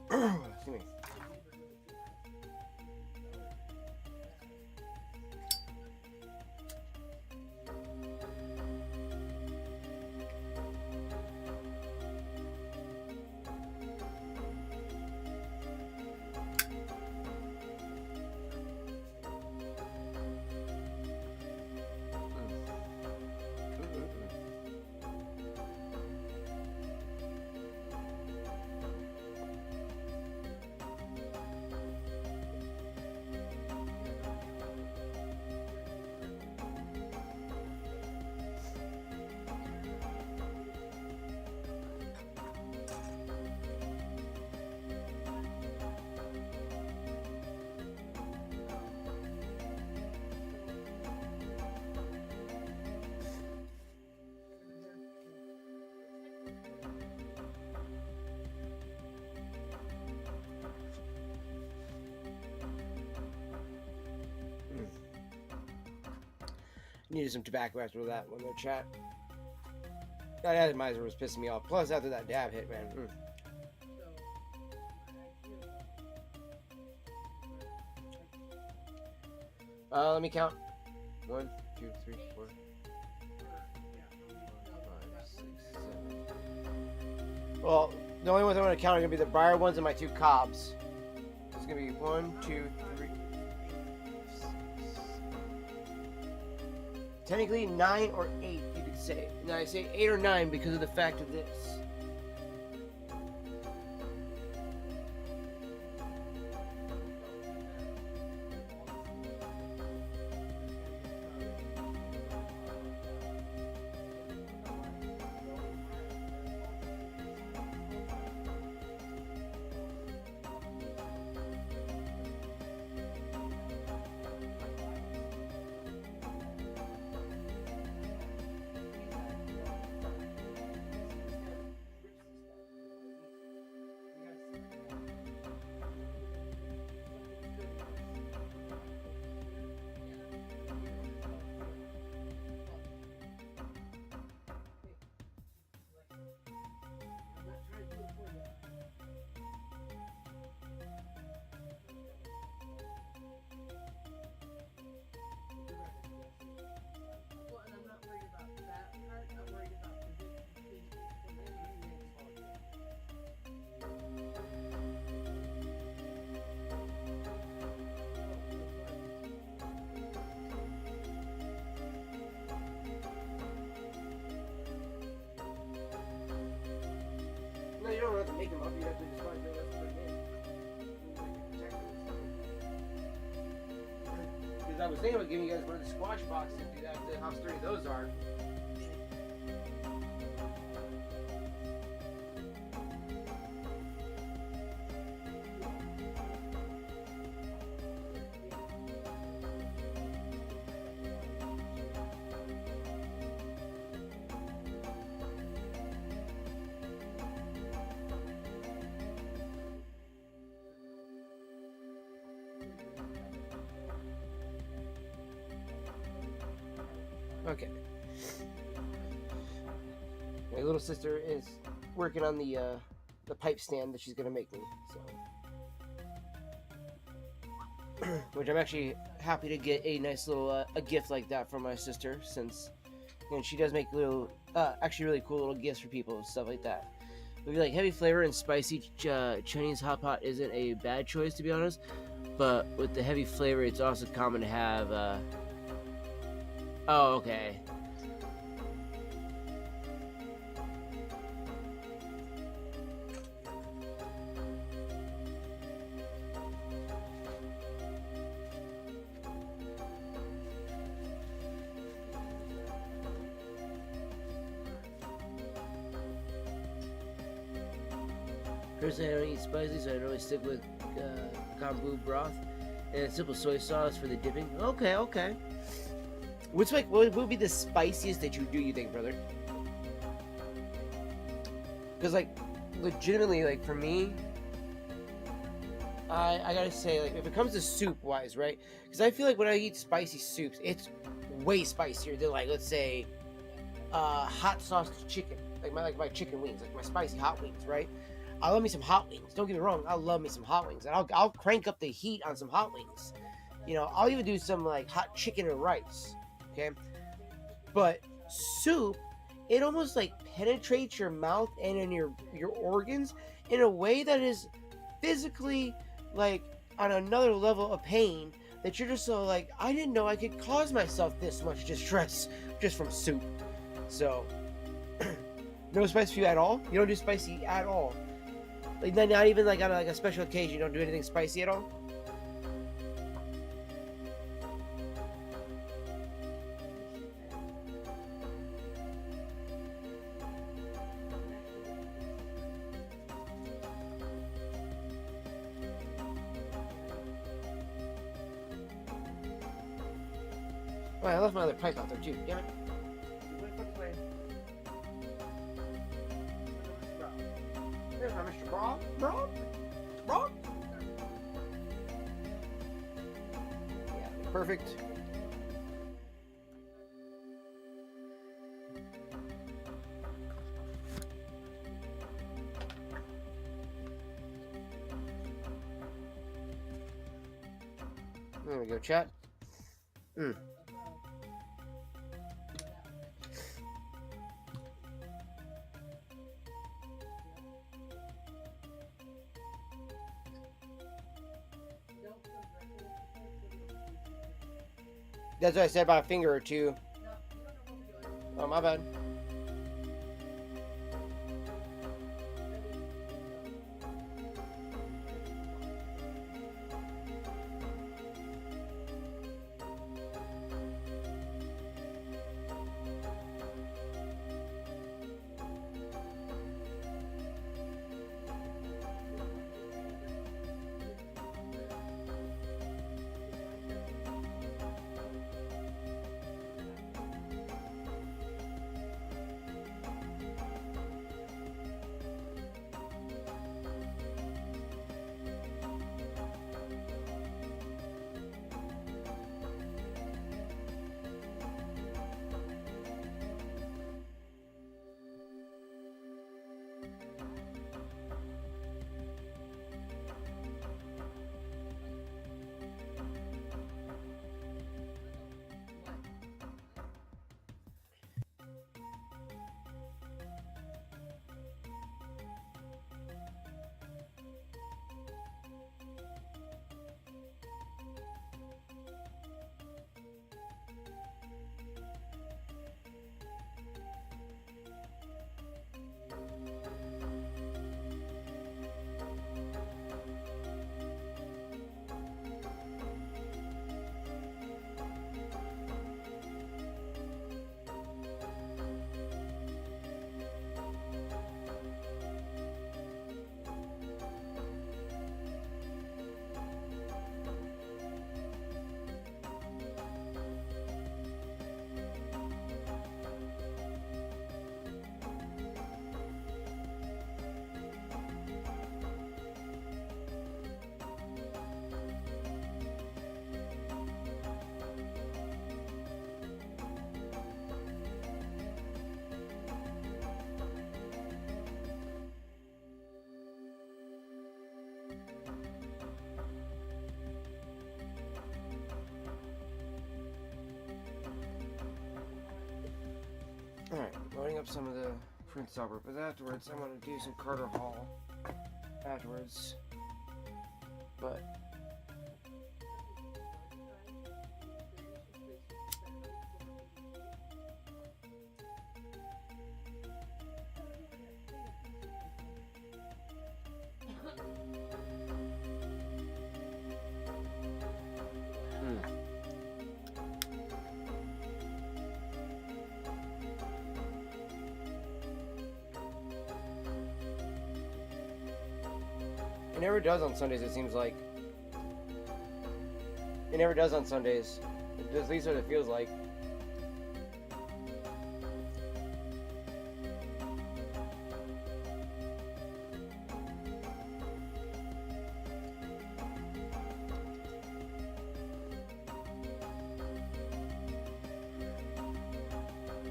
A: Excuse me. Needed some tobacco after that one, though, chat. That atomizer was pissing me off. Plus, after that dab hit, man. Let me count. 1, 2, 3, 4, 5, 6, 7. Well, the only ones I'm going to count are going to be the briar ones and my 2 cobs. It's going to be 1, 2, 3. Technically 9 or 8, you could say. Now I say 8 or 9 because of the fact of this. I was thinking about giving you guys one of the squash boxes and do that. How sturdy those are. Okay. My little sister is working on the pipe stand that she's gonna make me. So, which I'm actually happy to get a nice little a gift like that from my sister, since she does make little actually really cool little gifts for people and stuff like that. Maybe like heavy flavor and spicy Chinese hot pot isn't a bad choice, to be honest. But with the heavy flavor, it's also common to have. Oh, okay. Personally, I don't eat spicy, so I normally stick with kombu broth and simple soy sauce for the dipping. Okay, okay. What's like? What would be the spiciest that you do? You think, brother? Because like, legitimately, like for me, I gotta say, like, if it comes to soup wise, right? Because I feel like when I eat spicy soups, it's way spicier than like, let's say, hot sauce chicken, like my chicken wings, like my spicy hot wings, right? I love me some hot wings. Don't get me wrong, I love me some hot wings, and I'll crank up the heat on some hot wings. You know, I'll even do some like hot chicken and rice. Okay, but soup, it almost like penetrates your mouth and in your organs in a way that is physically like on another level of pain, that you're just so like, I didn't know I could cause myself this much distress just from soup. So no spice for you at all? You don't do spicy at all? Like not even like on like a special occasion, you don't do anything spicy at all? Oh, I left my other pipe out there too. Damn it. There's my Mr. Brock. Brock? Brock? Yeah, perfect. There we go, chat. That's what I said about a finger or two. Oh, my bad. Alright, loading up some of the Prince Albert, but afterwards I'm going to do some Carter Hall afterwards. But it never does on Sundays, it seems like. It never does on Sundays. At least what it feels like.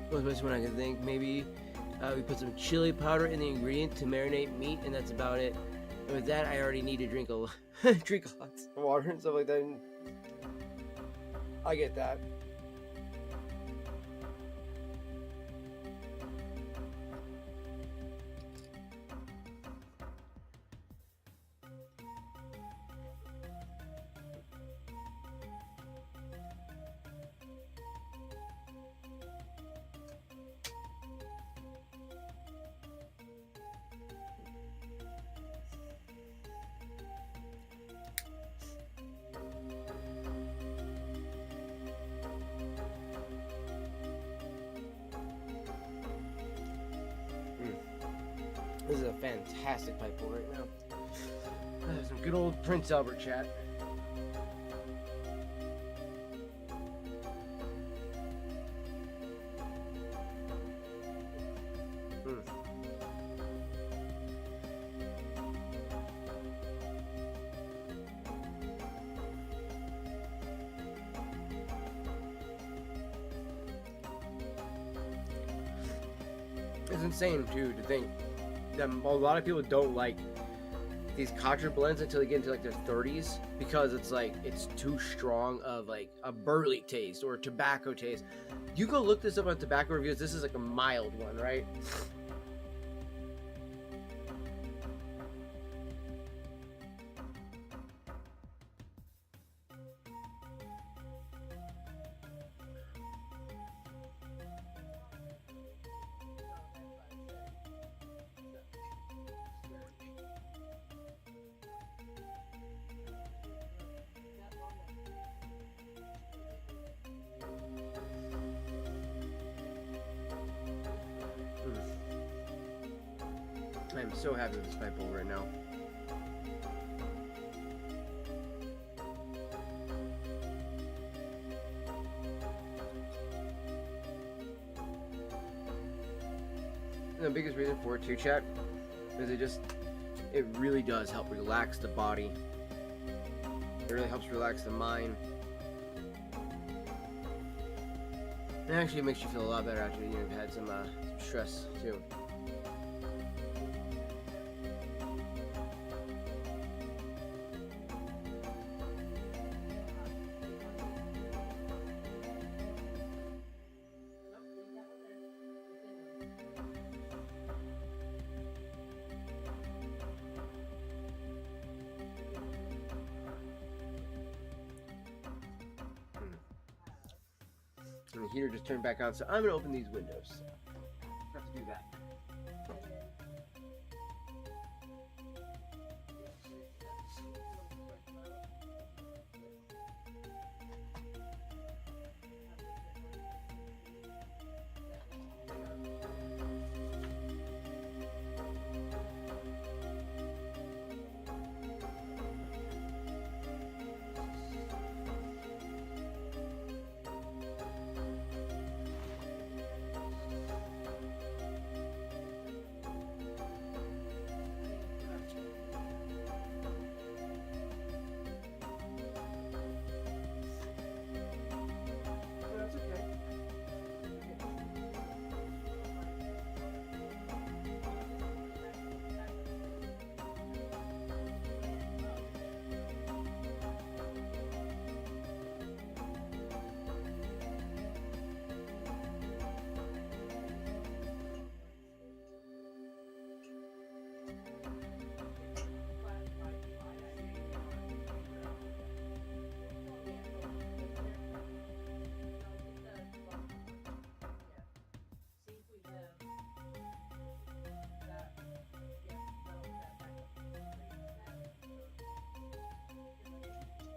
A: What's the best one I can think? Maybe we put some chili powder in the ingredient to marinate meat, and that's about it. And with that, I already need to drink drink lots of water and stuff like that. And I get that. This is a fantastic pipe bowl right now. Some good old Prince Albert chat. It's insane too to think that a lot of people don't like these Contra blends until they get into like their 30s, because it's like it's too strong of like a burley taste or tobacco taste. You go look this up on tobacco reviews. This is like a mild one, right? I'm so happy with this pipe bowl right now. And the biggest reason for it too, chat, is it really does help relax the body. It really helps relax the mind. It actually makes you feel a lot better after you've had some stress too. And the heater just turned back on, so I'm gonna open these windows. Have to do that.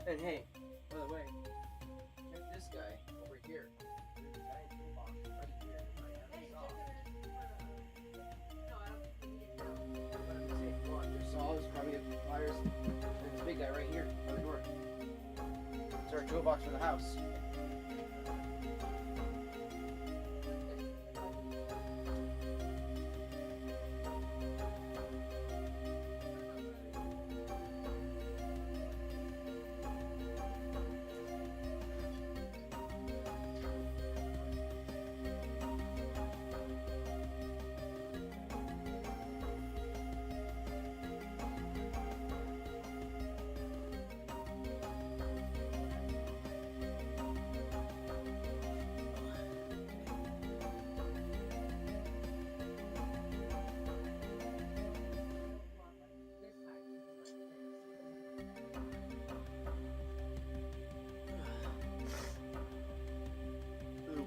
A: And hey, by the way, check this guy over here. There's a giant toolbox right here.
B: Hey, check it out. No, I don't think we can get down.
A: What I'm saying, come on, there's saws, probably pliers, and this big guy right here by the door. It's our toolbox for the house.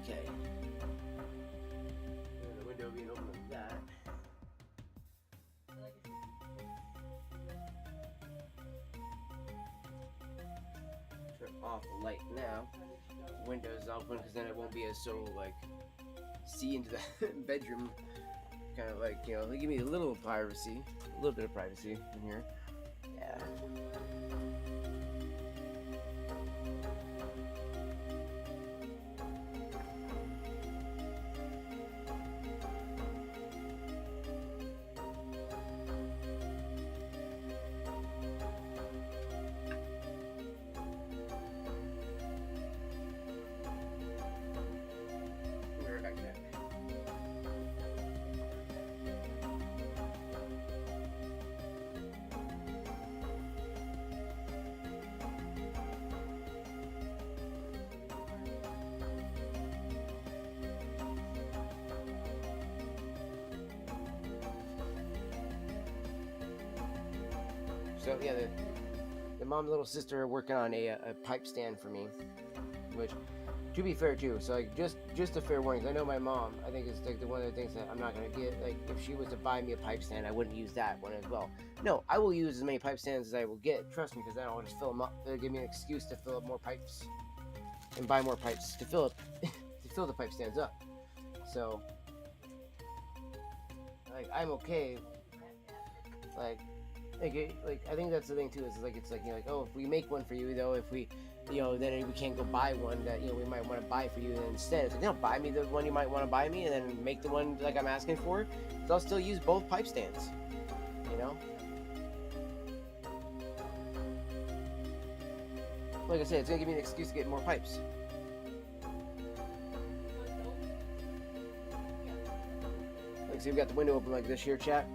A: Okay. And the window being open like that. Turn off the light now. Windows open because then it won't be as so like see into the bedroom. Kind of like, you know, they give me a little privacy, a little bit of privacy in here. Yeah. We're back there. So yeah, the mom and little sister are working on a pipe stand for me, which, to be fair too, so like just a fair warning. 'Cause I know my mom. I think it's like one of the things that I'm not gonna get. Like if she was to buy me a pipe stand, I wouldn't use that one as well. No, I will use as many pipe stands as I will get. Trust me, because then I'll just fill them up. It'll give me an excuse to fill up more pipes and buy more pipes to fill up to fill the pipe stands up. So like I'm okay. Like I think that's the thing too. Is like it's like, you know, like, oh, if we make one for you though, if we, you know, then we can't go buy one that, you know, we might want to buy for you instead. It's like, no, buy me the one you might want to buy me, and then make the one like I'm asking for. Because I'll still use both pipe stands. You know. Like I said, it's gonna give me an excuse to get more pipes. Like, so we've got the window open like this here, chat,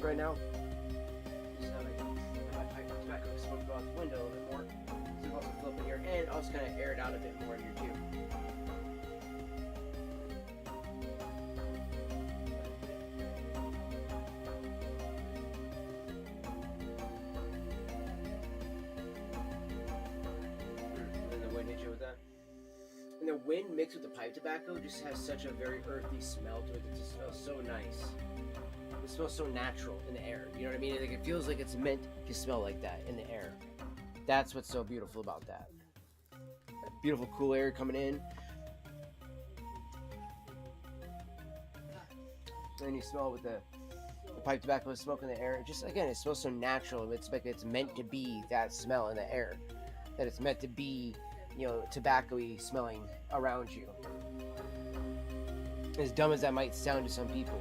A: right now. Just have my pipe tobacco smoke go out the window a little bit more. So we also fill up in here, and I'll just kind of air it out a bit more in here too. And the wind hit you with that. And the wind mixed with the pipe tobacco just has such a very earthy smell to it. It just smells so nice. It smells so natural in the air. You know what I mean? Like it feels like it's meant to smell like that in the air. That's what's so beautiful about that. That beautiful cool air coming in. And then you smell it with the pipe tobacco smoke in the air. It just, again, it smells so natural. It's like it's meant to be that smell in the air. That it's meant to be, you know, tobacco-y smelling around you. As dumb as that might sound to some people.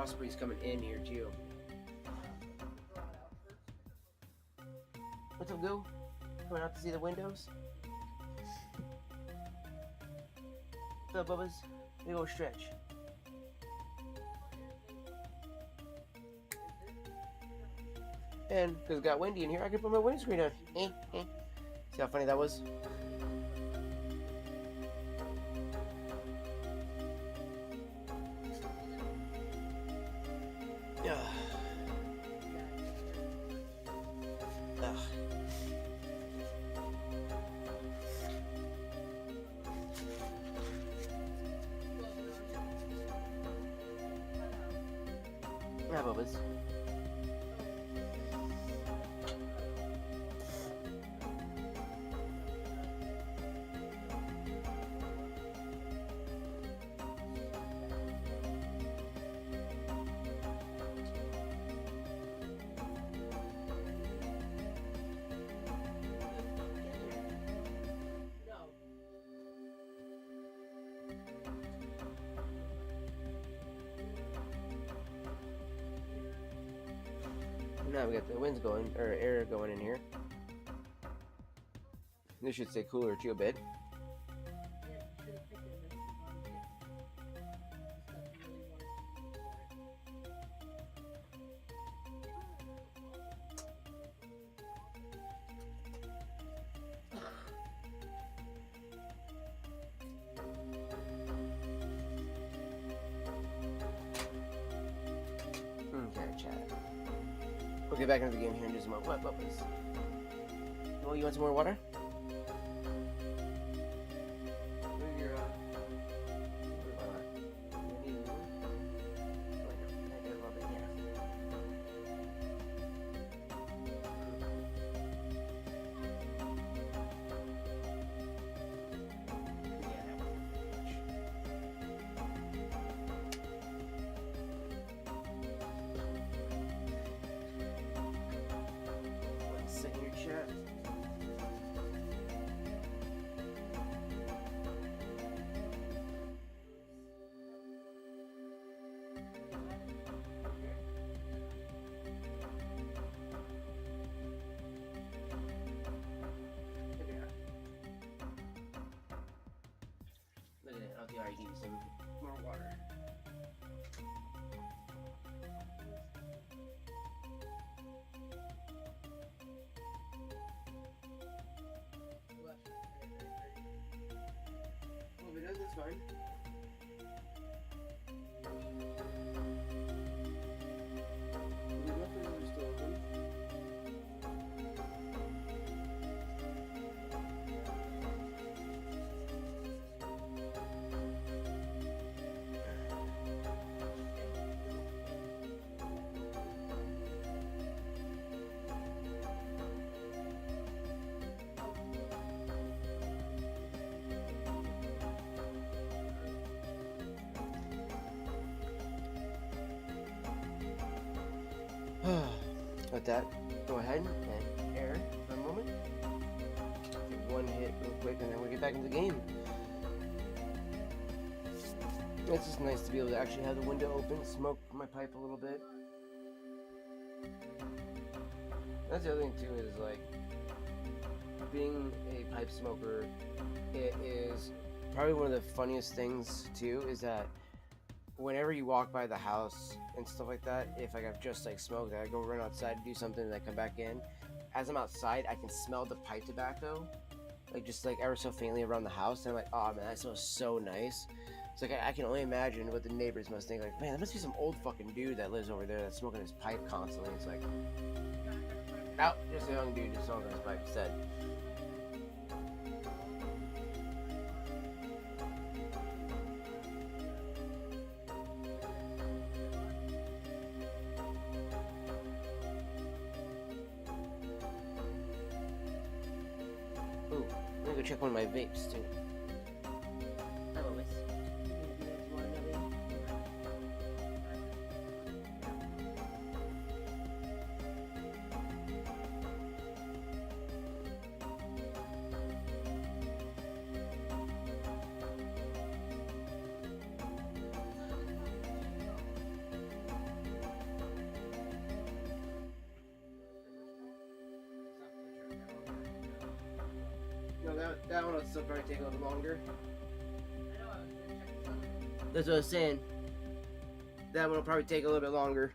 A: frost breeze coming in here too. What's up, Goo? Coming out to see the windows? What's up, Bubba's? Big old stretch. And because it got windy in here, I could put my windscreen on. See how funny that was? Ugh. Ugh. Yeah, Bubba's. Now we got the winds going, or air going in here. This should stay cooler too a bit. Okay, chat. We'll get back into the game here in just a moment. What bubbles? Oh, you want some more water? Where's your, you need more? Wait, no, I got a little bit here. Yeah, that wasn't much. Chat. Look at it. Okay, I need some more water. That's fine. The weapons are still open. With that, go ahead and air for a moment. Take one hit real quick and then we'll get back into the game. It's just nice to be able to actually have the window open, smoke my pipe a little bit. That's the other thing too, is like being a pipe smoker, it is probably one of the funniest things too, is that whenever you walk by the house and stuff like that, if like I've just like smoked, I go run outside to do something and I come back in. As I'm outside, I can smell the pipe tobacco, like just like ever so faintly around the house, and I'm like, oh man, that smells so nice. It's like I can only imagine what the neighbors must think. Like, man, there must be some old fucking dude that lives over there that's smoking his pipe constantly. It's like, oh, just a young dude just smoking his pipe instead. Ooh, let me go check one of my vapes too. that one will still probably take a little bit longer.
B: I know I was gonna check this out.
A: That's what I was saying. That one will probably take a little bit longer.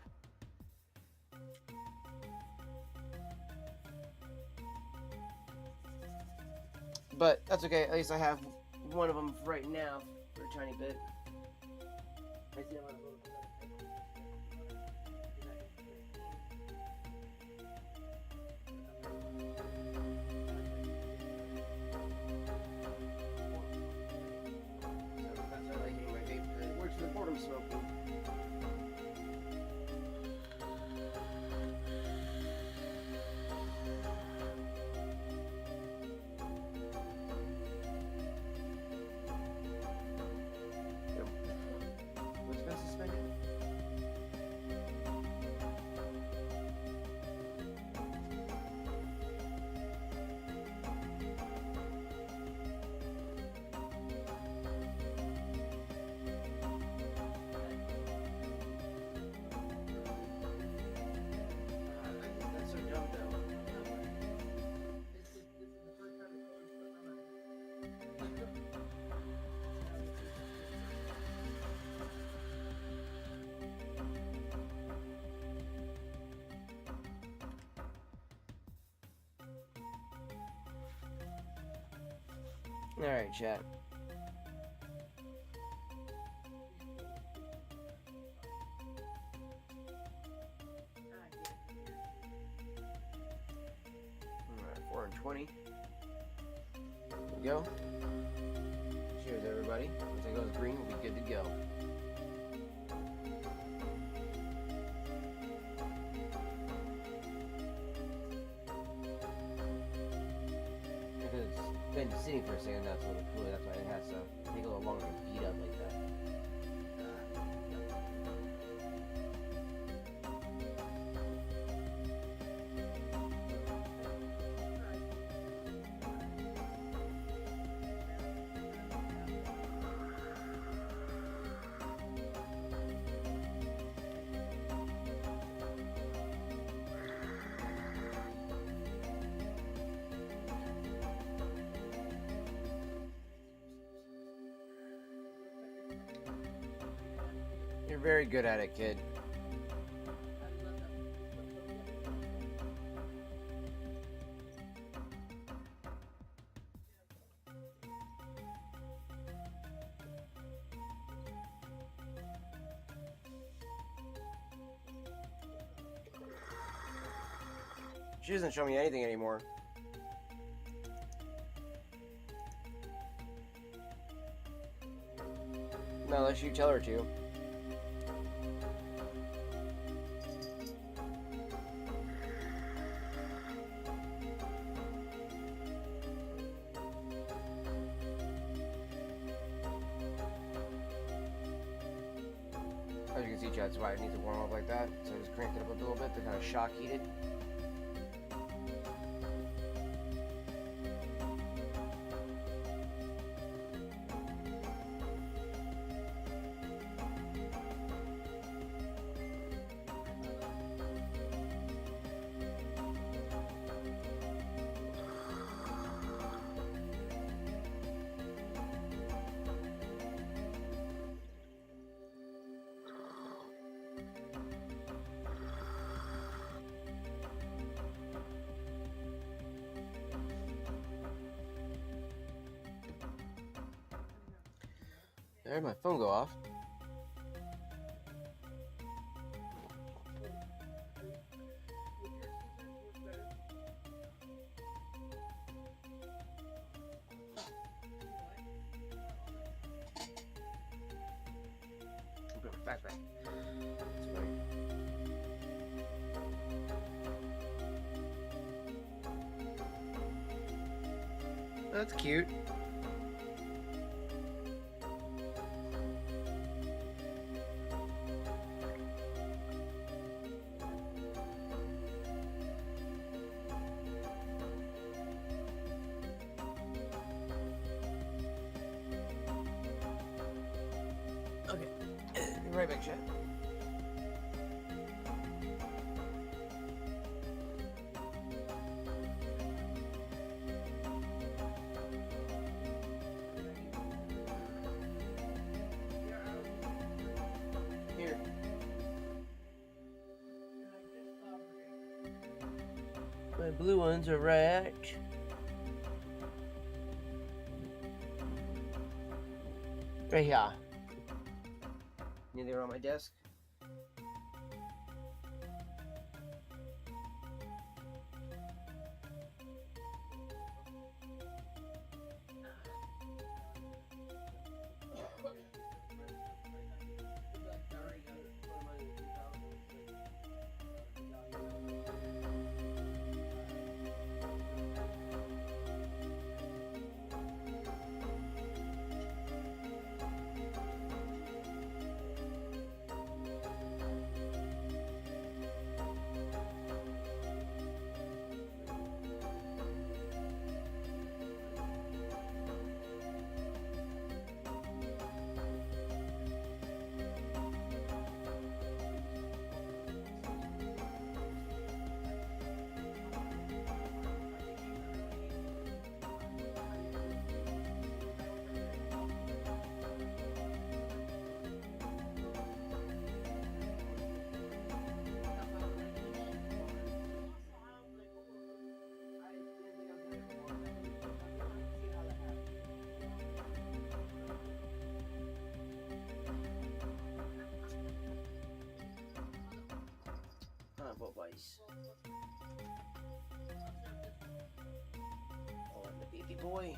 A: But that's okay. At least I have one of them right now for a tiny bit. I see I'm on a little bit. That's what I like my vape. It works for the boredom smoking. What's been suspended? That's so dumb though.
B: This is the first time it's always put on.
A: Alright, chat. Alright, 420. There we go. Cheers, everybody. Once it goes green, we'll be good to go. Because it's been sitting for a second, that's a little cooler. That's why it has to take a little longer to heat up like that. You're very good at it, kid. She doesn't show me anything anymore. No, unless you tell her to. As you can see, chat, that's why it needs to warm up like that. So I just cranked it up a little bit to kind of shock heat it. There, my phone go off. Back. That's right. That's cute. Okay, be right back, chat. My blue ones are right. Right here. They're on my desk. Boys. Oh, the baby boy.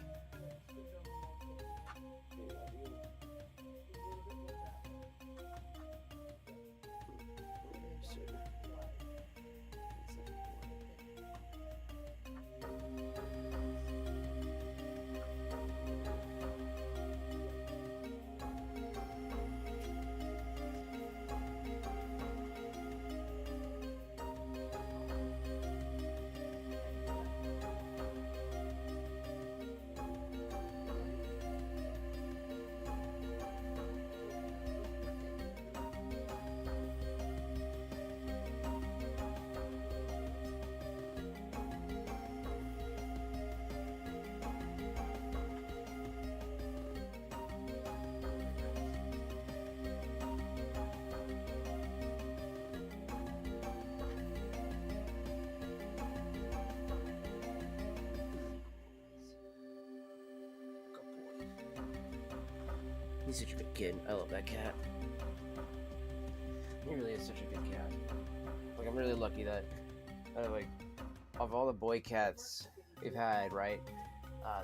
A: He's such a good kid. I love that cat. He really is such a good cat. Like, I'm really lucky that, like, of all the boy cats we've had, right?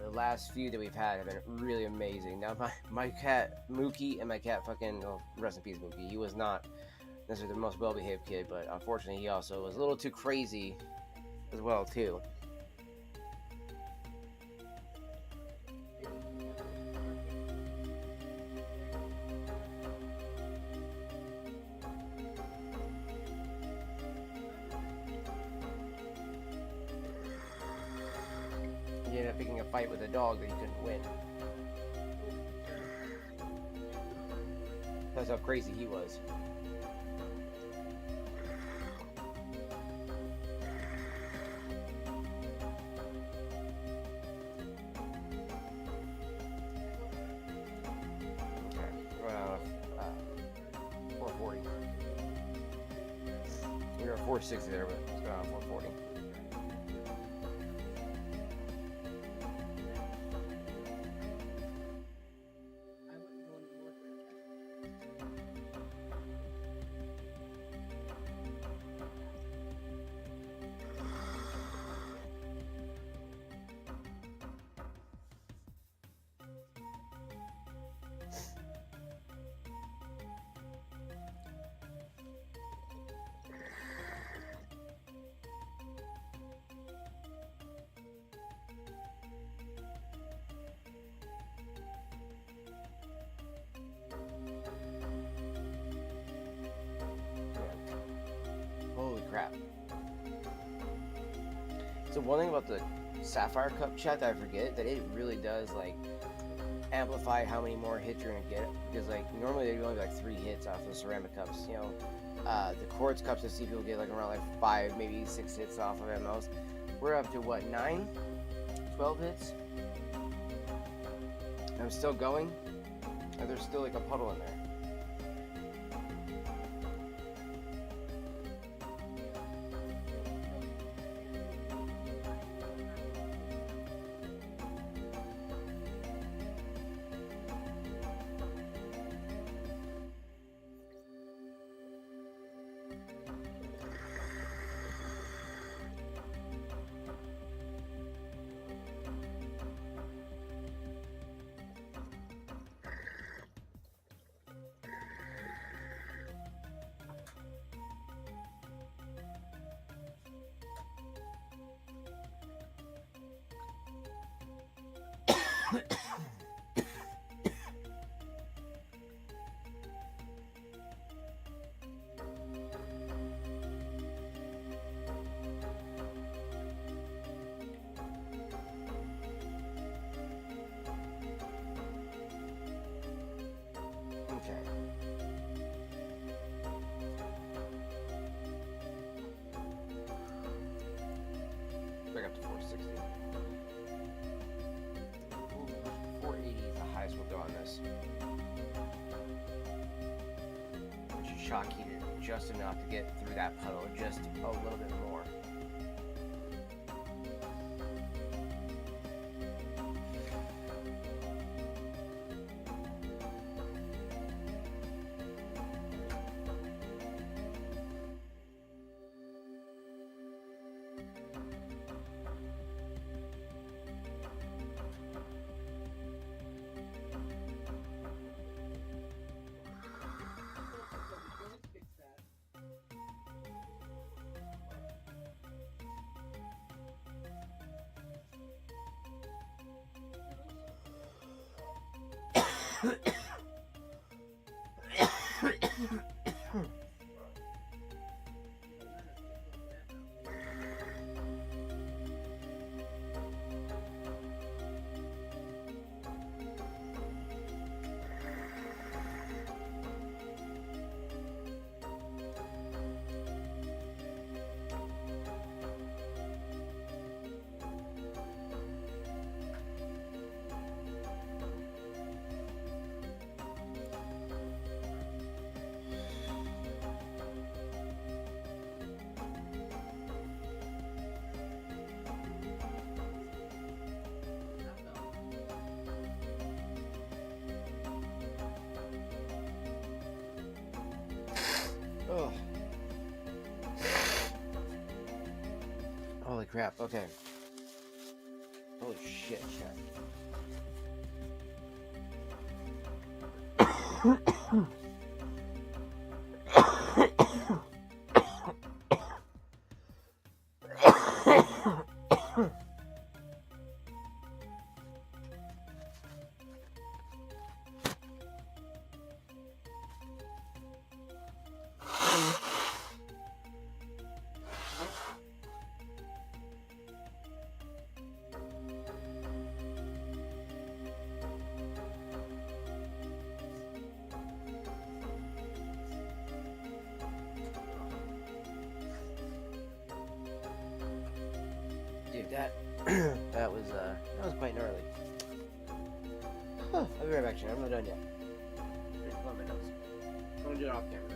A: The last few that we've had have been really amazing. Now, my cat Mookie and my cat rest in peace Mookie. He was not necessarily the most well-behaved kid, but unfortunately, he also was a little too crazy as well too. He ended up picking a fight with a dog that he couldn't win. That's how crazy he was. Okay, 440. We were at 460 there, but it's going on 440. Holy crap. So one thing about the Sapphire Cup chat that I forget, that it really does like amplify how many more hits you're gonna get, because like normally they'd only be like 3 hits off the ceramic cups, you know. The quartz cups I see people get like around like 5, maybe 6 hits off of them. We're up to what, 9? 12 hits? I'm still going, and there's still like a puddle in there. Okay. Back up to 460. Ooh, 480 is the highest we'll go on this. Which is shock heated just enough to get through that puddle just a little bit more.
B: Fix that.
A: Oh. Holy crap, okay. Holy shit, chat. Dude, that was quite gnarly. Huh, I'll be right back, chat. I'm not done yet. I'm gonna do it off camera now.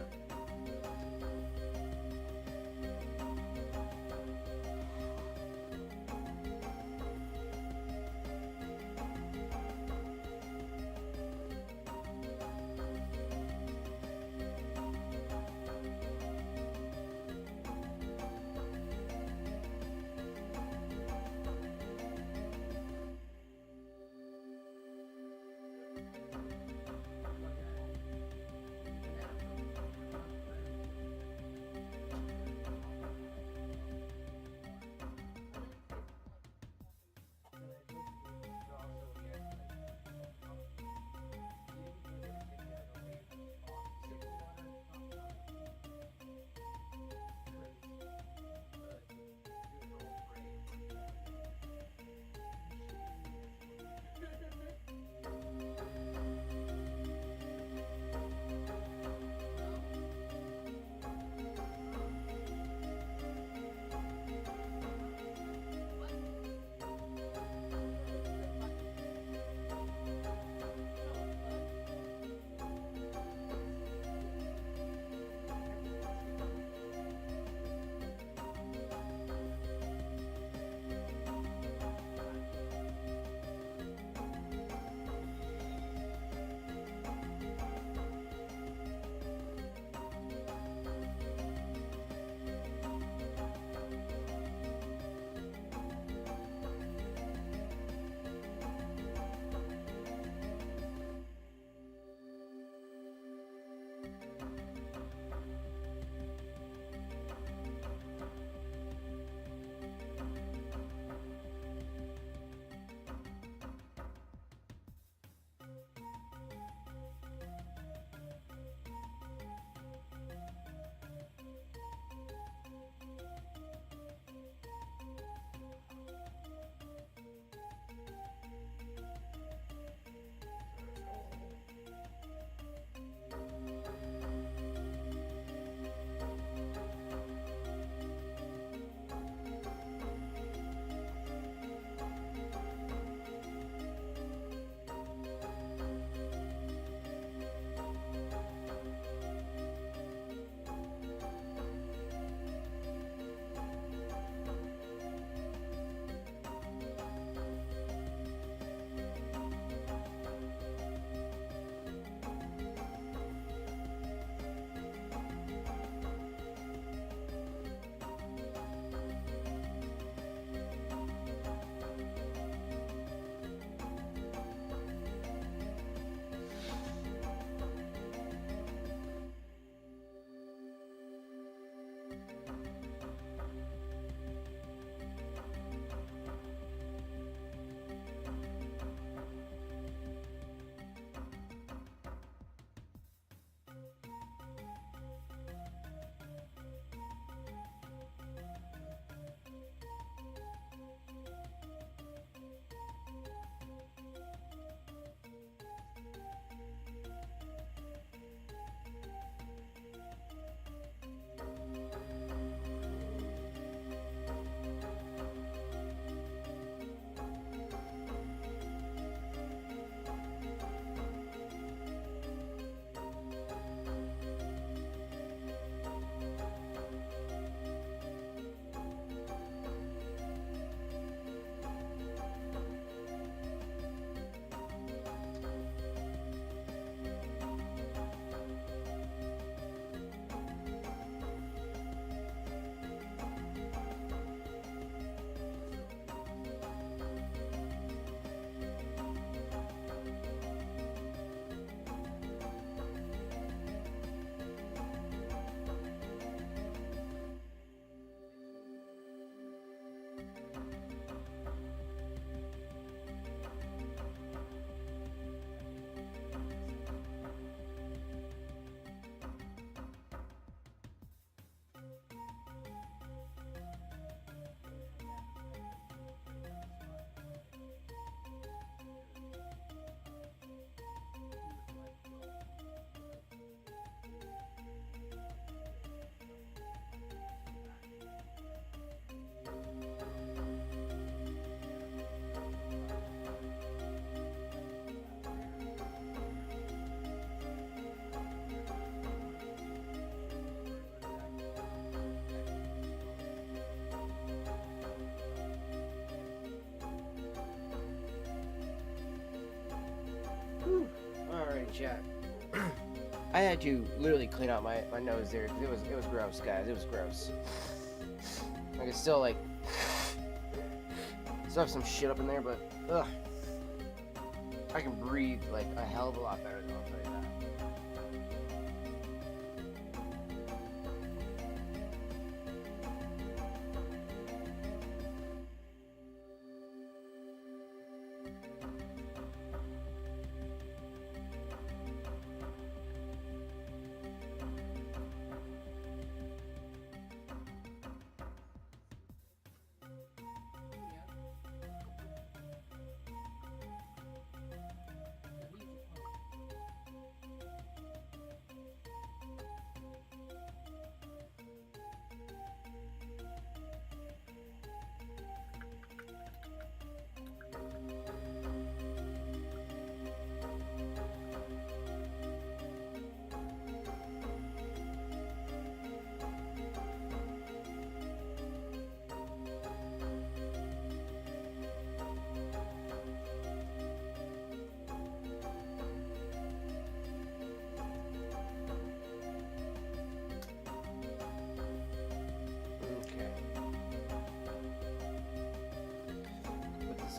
A: chat. I had to literally clean out my nose there. It was gross, guys. It was gross. Like it's still like still have some shit up in there, but ugh. I can breathe like a hell of a lot better than I'll tell you that.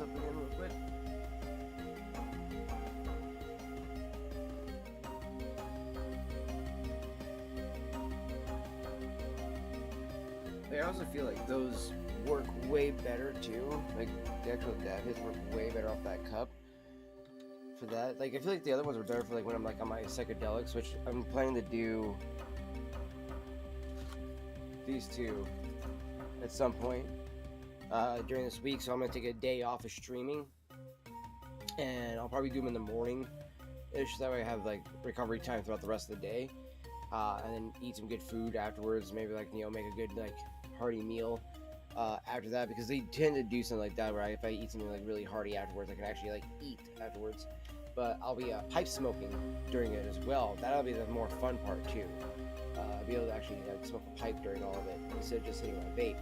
A: Up again real quick. I also feel like those work way better too. Like the actual dab hits work way better off that cup. For that, like I feel like the other ones were better for like when I'm like on my psychedelics, which I'm planning to do these two at some point. During this week, so I'm gonna take a day off of streaming, and I'll probably do them in the morning ish. That way I have like recovery time throughout the rest of the day, and then eat some good food afterwards. Maybe like make a good like hearty meal after that, because they tend to do something like that where if I eat something like really hearty afterwards, I can actually like eat afterwards. But I'll be pipe smoking during it as well. That'll be the more fun part too. Be able to actually like smoke a pipe during all of it instead of just sitting on a vape.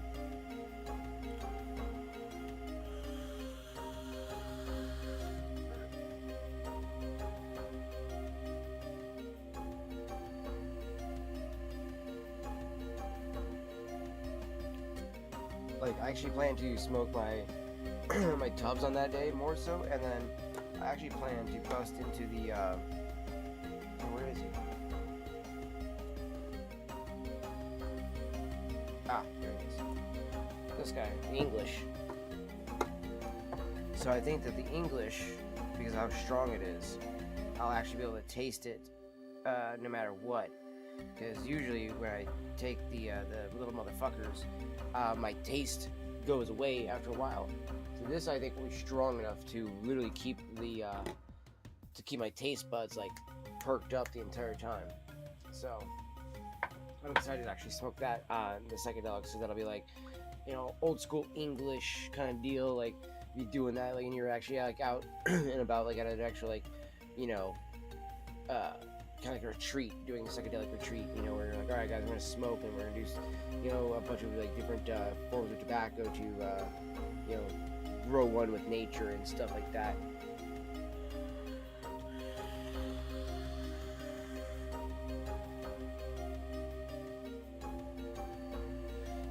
A: Like I actually plan to smoke my my tubs on that day more so, and then I actually plan to bust into the where is he? Ah, there he is. This guy, the English. So I think that the English, because of how strong it is, I'll actually be able to taste it no matter what. Because usually when I take the little motherfuckers, my taste goes away after a while. So this I think will be strong enough to literally keep the to keep my taste buds like perked up the entire time. So I'm excited to actually smoke that on the psychedelics. So that'll be like, old school English kind of deal. Like you doing that, like, and you're actually like out and about, like at an actual like, kind of like a retreat, doing a psychedelic retreat, where you're like, all right guys, we're gonna smoke and we're gonna do, a bunch of like different forms of tobacco to, grow one with nature and stuff like that.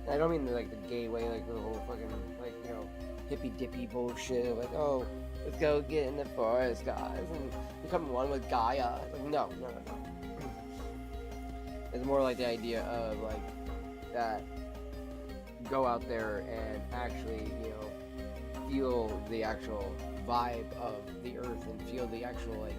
A: And I don't mean like the gay way, like the whole fucking like hippy dippy bullshit, like, oh, let's go get in the forest, guys, and become one with Gaia. Like, no. It's more like the idea of like that. Go out there and actually, feel the actual vibe of the earth and feel the actual like,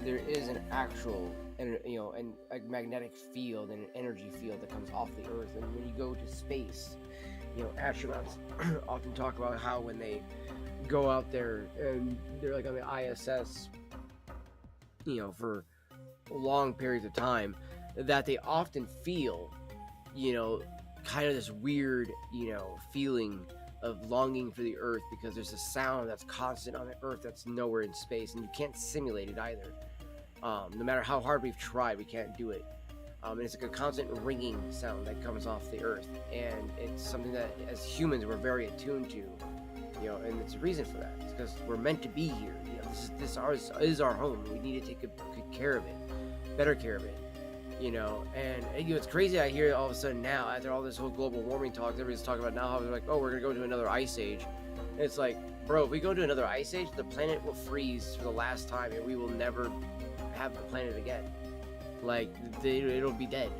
A: there is an actual and a magnetic field and an energy field that comes off the earth. And when you go to space, astronauts often talk about how when they go out there and they're like on the ISS, for long periods of time, that they often feel, kind of this weird, feeling of longing for the earth, because there's a sound that's constant on the earth that's nowhere in space, and you can't simulate it either. No matter how hard we've tried, we can't do it. And it's like a constant ringing sound that comes off the earth, and it's something that as humans we're very attuned to, You know, and it's a reason for that. It's because we're meant to be here. You know, this is our home. We need to take good care of it, better care of it. You know, and you know, it's crazy. I hear all of a sudden now, after all this whole global warming talk, everybody's talking about now how they're like, oh, we're gonna go to another ice age. And it's like, bro, if we go to another ice age, the planet will freeze for the last time, and we will never have the planet again. Like, it'll be dead.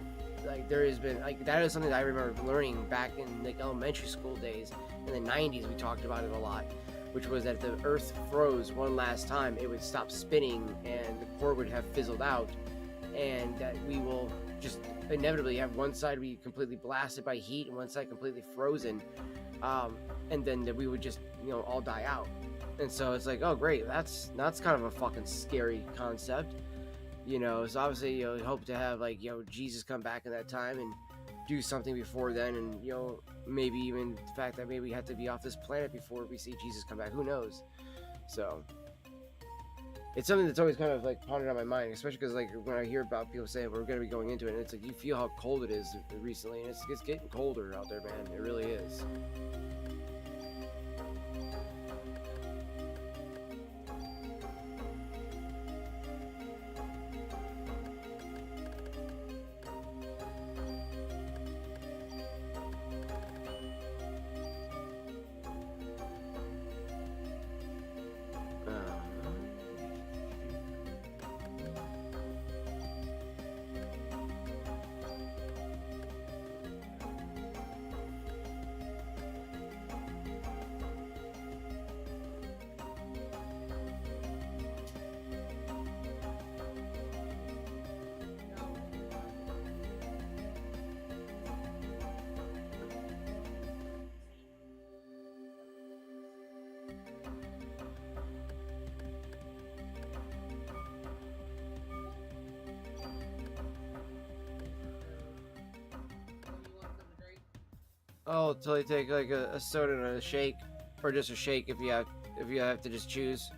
A: Like, there has been, like, that is something that I remember learning back in like elementary school days. In the 90s, we talked about it a lot, which was that if the Earth froze one last time, it would stop spinning and the core would have fizzled out, and that we will just inevitably have one side be completely blasted by heat and one side completely frozen, and then that we would just, you know, all die out. And so it's like, oh great, that's kind of a fucking scary concept. You know, so obviously, you know, hope to have, like, you know, Jesus come back in that time and do something before then, and, you know, maybe even the fact that maybe we have to be off this planet before we see Jesus come back. Who knows? So it's something that's always kind of like pondered on my mind, especially because, like, when I hear about people saying we're going to be going into it, and it's like you feel how cold it is recently, and it's getting colder out there, man. It really is. Oh, totally take like a soda and a shake, or just a shake if you have to just choose.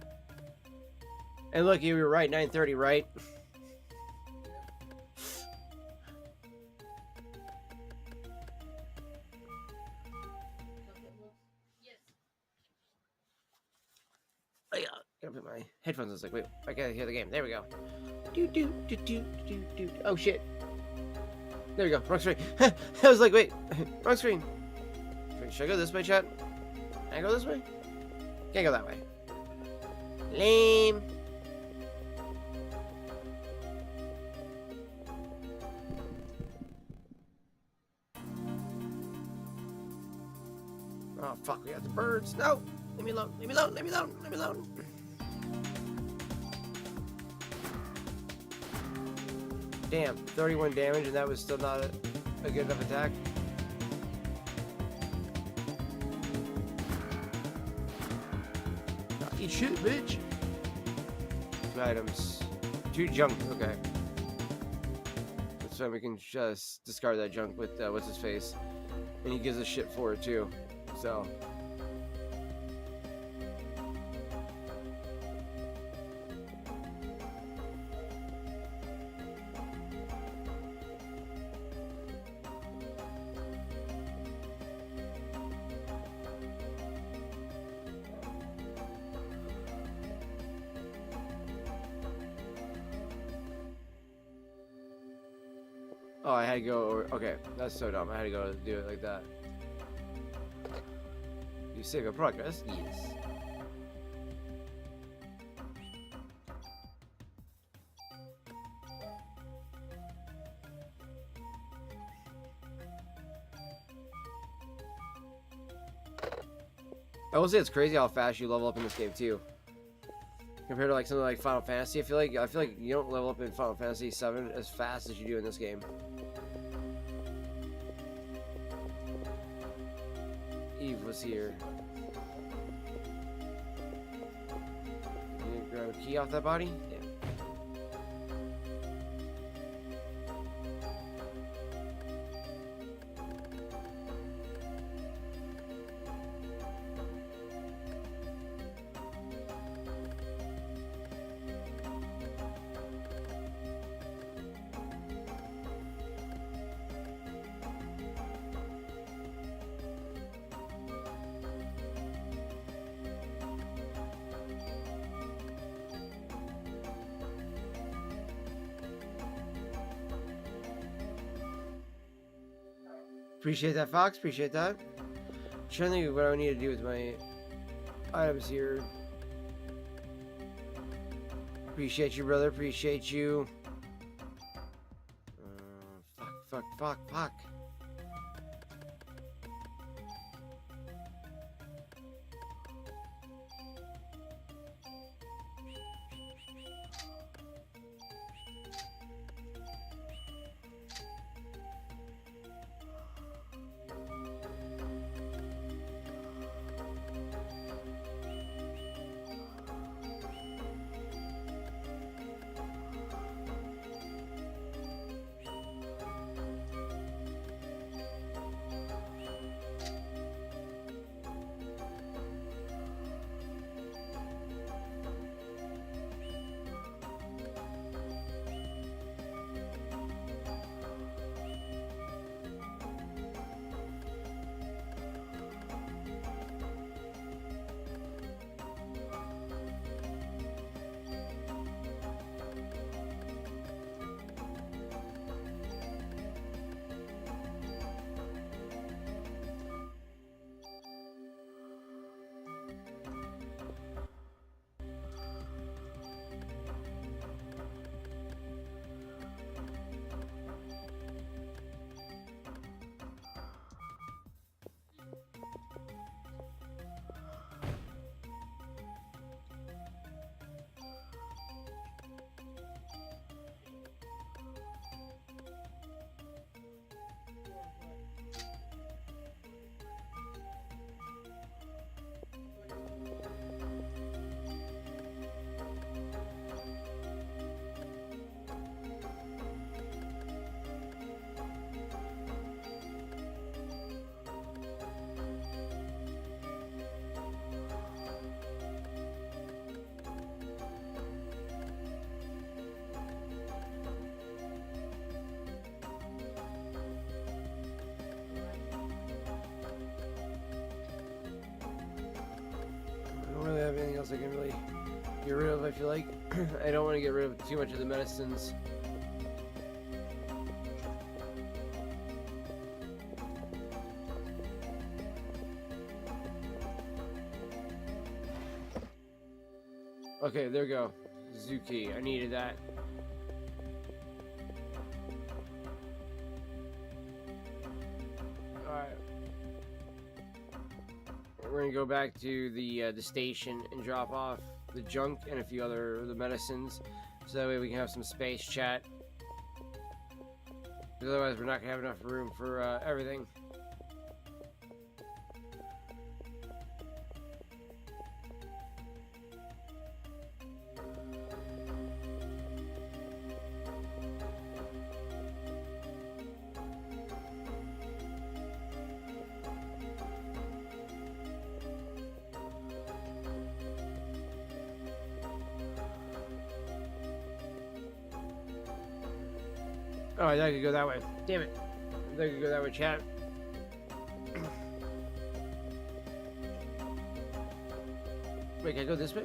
A: And look, you were right, 9:30, right? I gotta put my headphones on. I was like, wait, I gotta hear the game. There we go. Oh shit. There we go. Wrong screen. I was like, wait, wrong screen. Should I go this way, chat? Can I go this way? Can't go that way. Lame. Oh fuck, we got the birds. No! Leave me alone, leave me alone, leave me alone, leave me alone. Damn, 31 damage, and that was still not a good enough attack. Eat shit, bitch. 2 items. 2 junk, okay. That's fine, we can just discard that junk with, what's his face. And he gives us shit for it, too. So. Oh, I had to go over. Okay, that's so dumb. I had to go do it like that. You save your progress? Yes. I will say it's crazy how fast you level up in this game too. Compared to like something like Final Fantasy, I feel like you don't level up in Final Fantasy 7 as fast as you do in this game. Eve was here. Can you grab a key off that body? Yeah. Appreciate that, Fox. Appreciate that. Trying to think of what I need to do with my items here. Appreciate you, brother. Appreciate you. Fuck. I don't really have anything else I can really get rid of, I feel like. I don't want to get rid of too much of the medicines. Okay, there we go. Zuki, I needed that. Alright. We're gonna go back to the station and drop off the junk and a few other the medicines, so that way we can have some space chat. Because otherwise, we're not gonna have enough room for everything. Oh, I thought I could go that way. Damn it. I thought I could go that way, chat. Wait, can I go this way?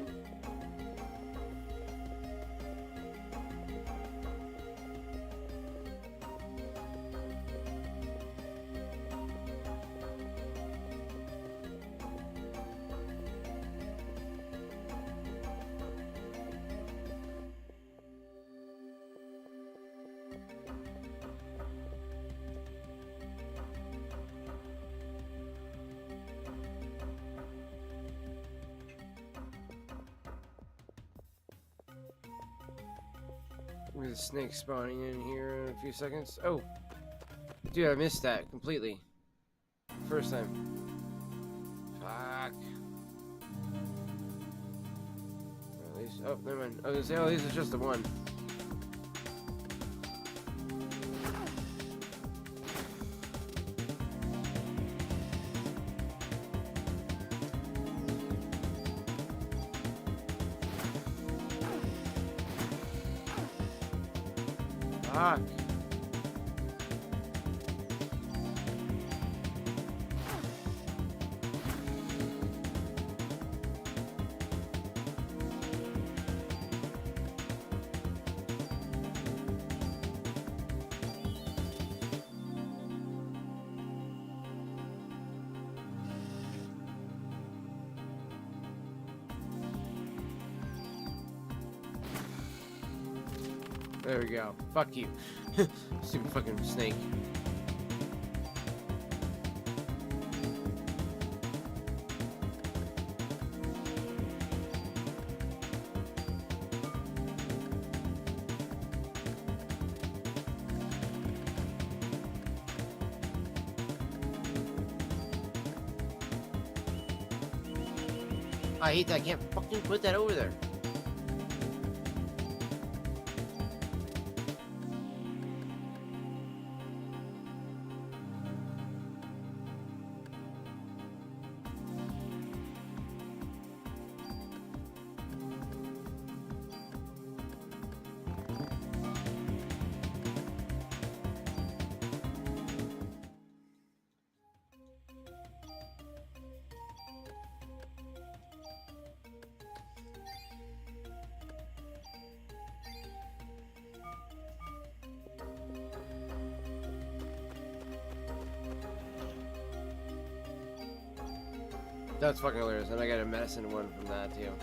A: With a snake spawning in here in a few seconds. Oh! Dude, I missed that completely. First time. Fuck. At least, oh, never mind. I was gonna say, oh, these are just the one. Fuck. There we go. Fuck you. Stupid fucking snake. I hate that I can't fucking put that over there. That's fucking hilarious. And I got a medicine one from that too.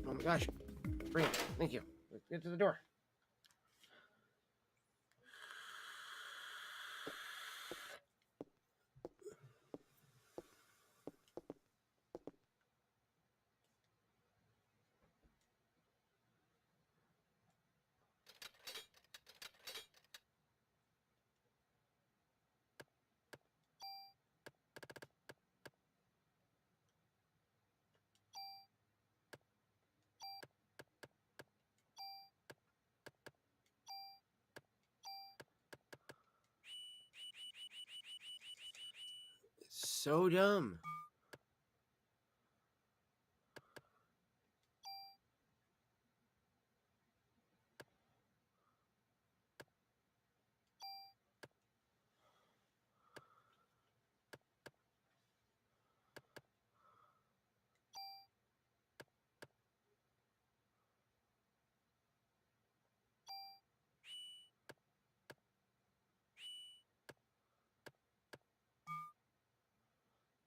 A: Oh my gosh. Bring it. Thank you. Let's get to the door. It's so dumb.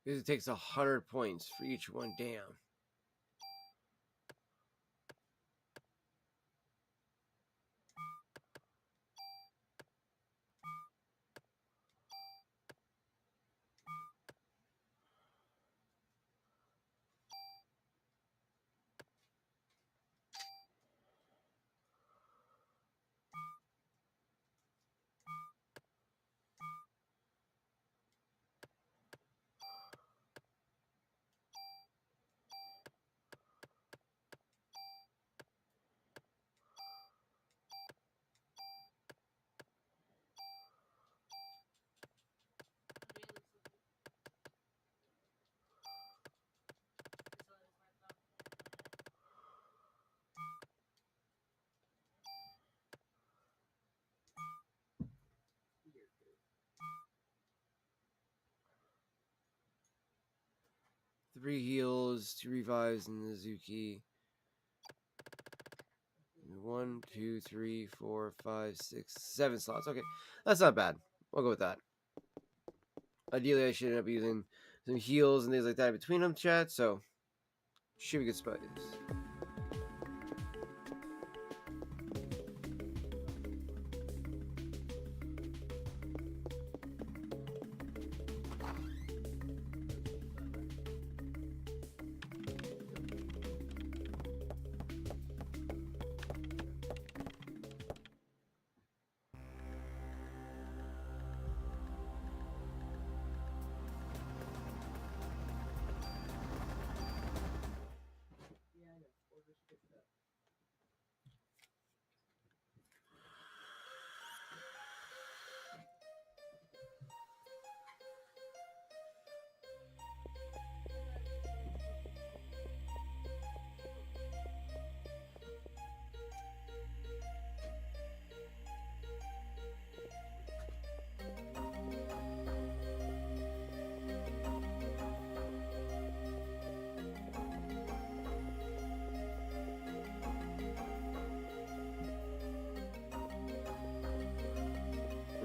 A: Because it takes 100 points for each one down. Three heals, 2 revives in the Zuki. 1, 2, 3, 4, 5, 6, 7 slots. Okay, that's not bad. I'll go with that. Ideally, I should end up using some heals and things like that in between them, chat. So Should be good spice.
B: Yeah, I know. Orders picked up.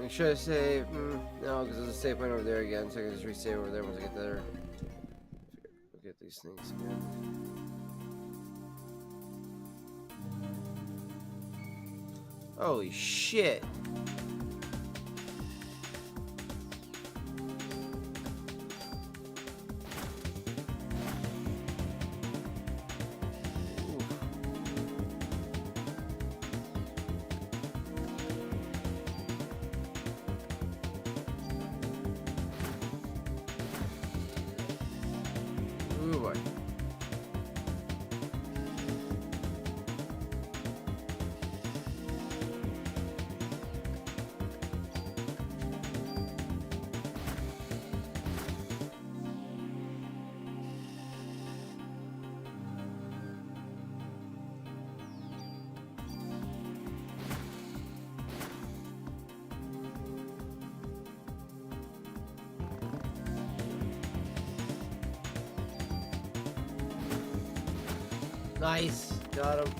A: Make sure I save. No, because there's a save point over there again, so I can just resave over there once I get there. Look at these things again. Holy shit! Ooh boy. Nice, got him.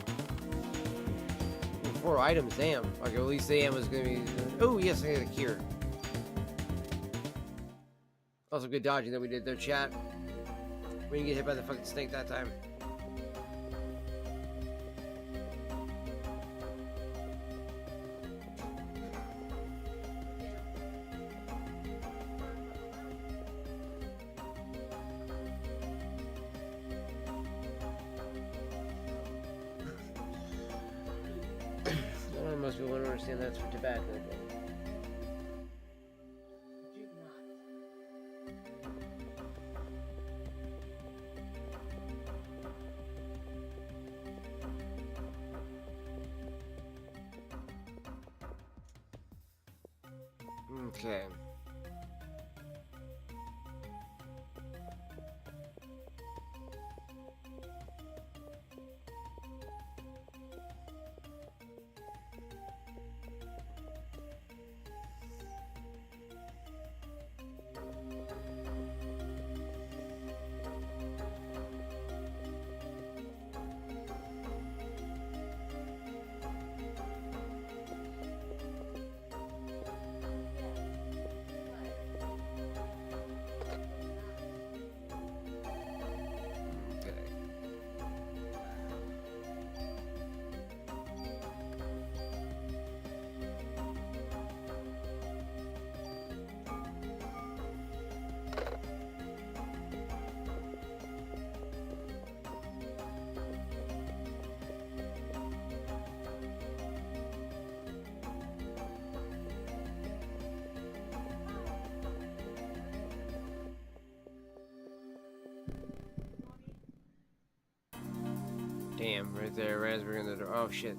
A: Ooh, 4 items, damn. Okay, at least the ammo's gonna be. Oh yes, I got a cure. Also, good dodging that we did there, chat. We didn't get hit by the fucking snake that time. Most people don't understand that's for tobacco. But...
B: Do not.
A: Okay. Damn, right there, raspberry in the door. Oh shit.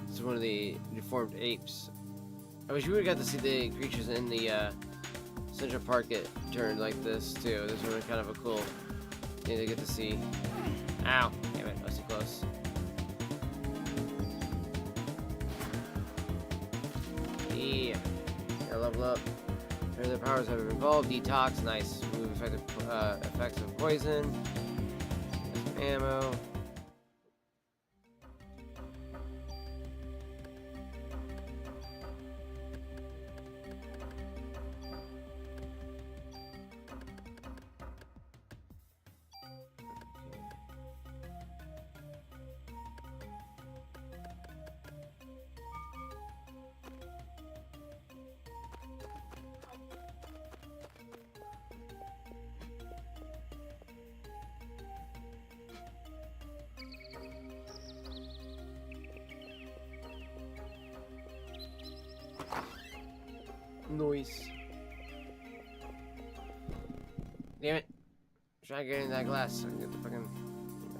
A: It's one of the deformed apes. I wish we would have got to see the creatures in the Central Park get turned like this too. This would have been kind of a cool thing to get to see. Ow! Damn it, I was too close. Yeah. Gotta level up. Their powers have evolved. Detox, nice. Remove effective effects of poison. Some ammo. Noise. Damn it. Try to get in that glass so I can get the fucking...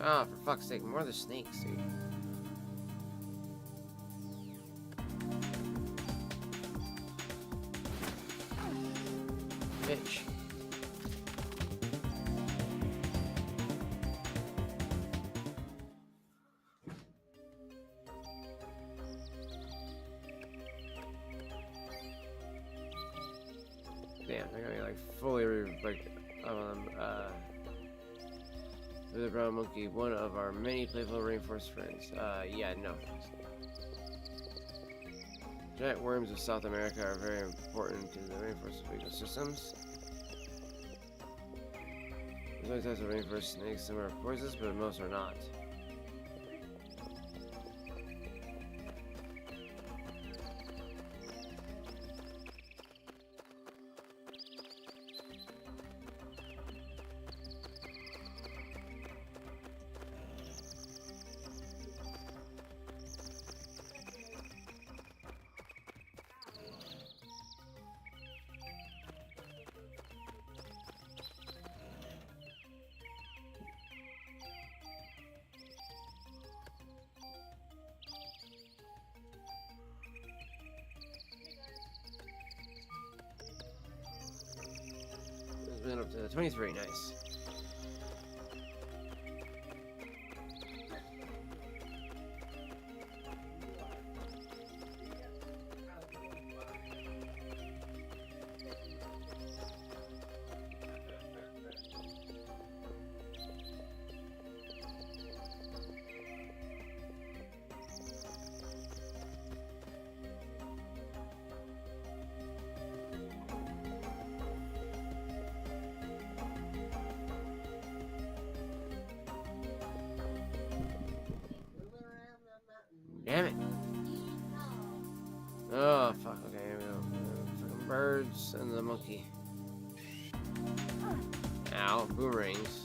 A: Ah, oh, for fuck's sake, more of the snakes, dude. Bitch. Damn, they're gonna be like fully like the brown monkey, one of our many playful rainforest friends. Yeah, no. Giant worms of South America are very important to the rainforest ecosystems. There's many types of rainforest snakes. Some are poisonous, but most are not. Been up to 23, nice. Damn it. Oh, fuck. Okay, here we go. Fucking birds and the monkey. Ow, boomerangs.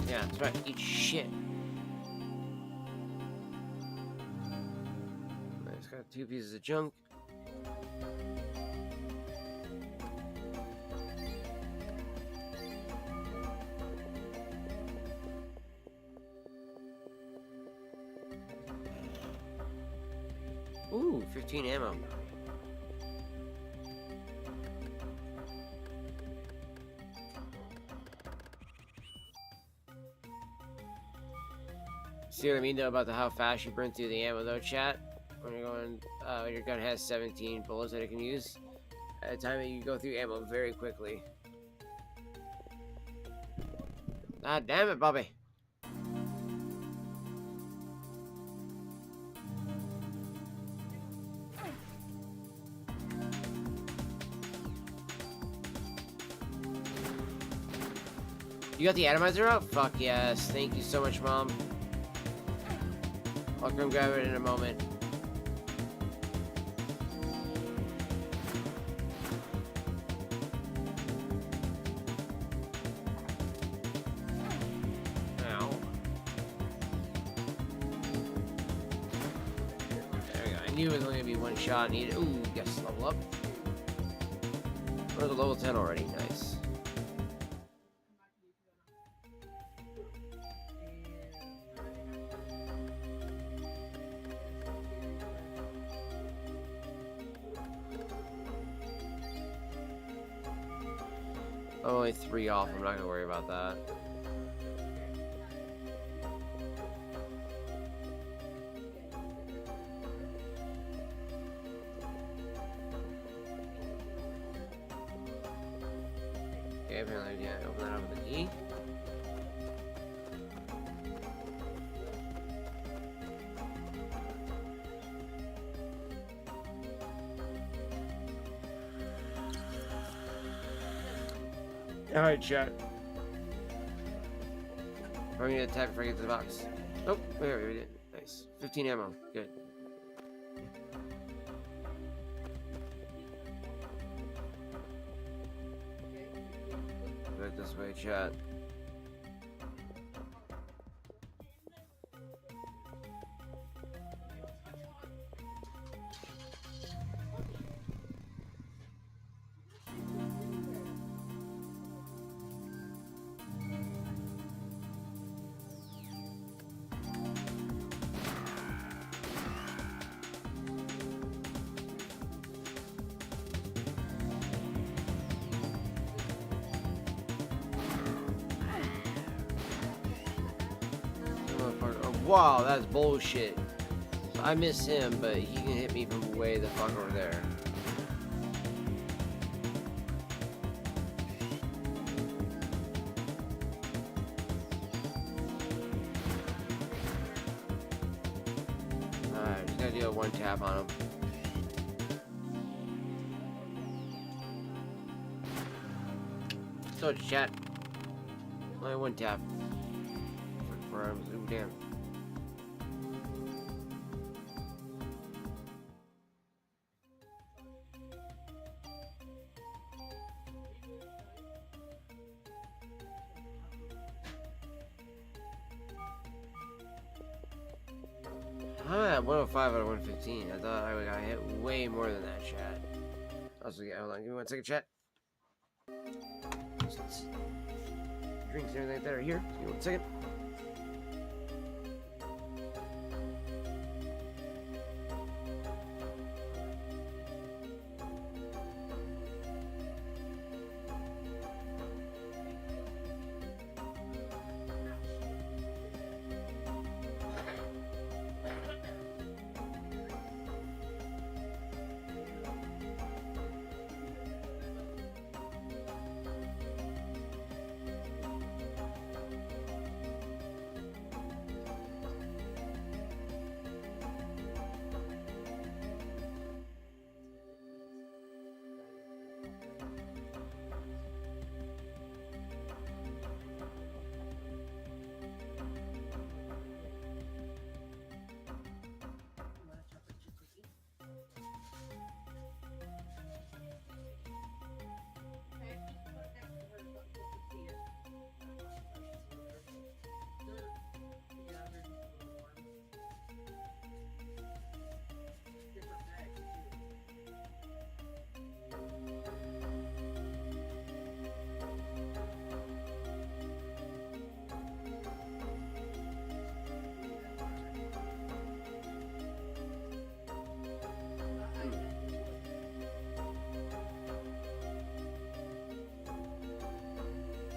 A: Yeah, that's right. Eat shit. It's got 2 pieces of junk. Ooh, 15 ammo. See what I mean though about how fast you burn through the ammo though, chat? When you're going, when your gun has 17 bullets that it can use, at a time that you go through ammo very quickly. Ah, damn it, Bobby. You got the atomizer out? Fuck yes. Thank you so much, Mom. I'll come grab it in a moment. Ow. There we go. I knew it was only gonna be one shot. Needed. Ooh, yes, level up. We're at the level 10 already. Nice. I'm only 3 off, I'm not gonna worry about that. Okay, apparently, yeah, open that up with the key. Alright, chat. I'm gonna attack before I get to the box. Nope, wait, we did. Nice. 15 ammo. Good. Right this way, chat. Oh, wow, that's bullshit. So I miss him, but he can hit me from way the fuck over there. Alright, just gotta do a one tap on him. So chat. Only one tap. For arms. Ooh, damn. I'm at 105 out of 115. I thought I got hit way more than that, chat. Also, yeah, hold on, give me 1 second, chat. Drinks and everything like that are here. Give me 1 second.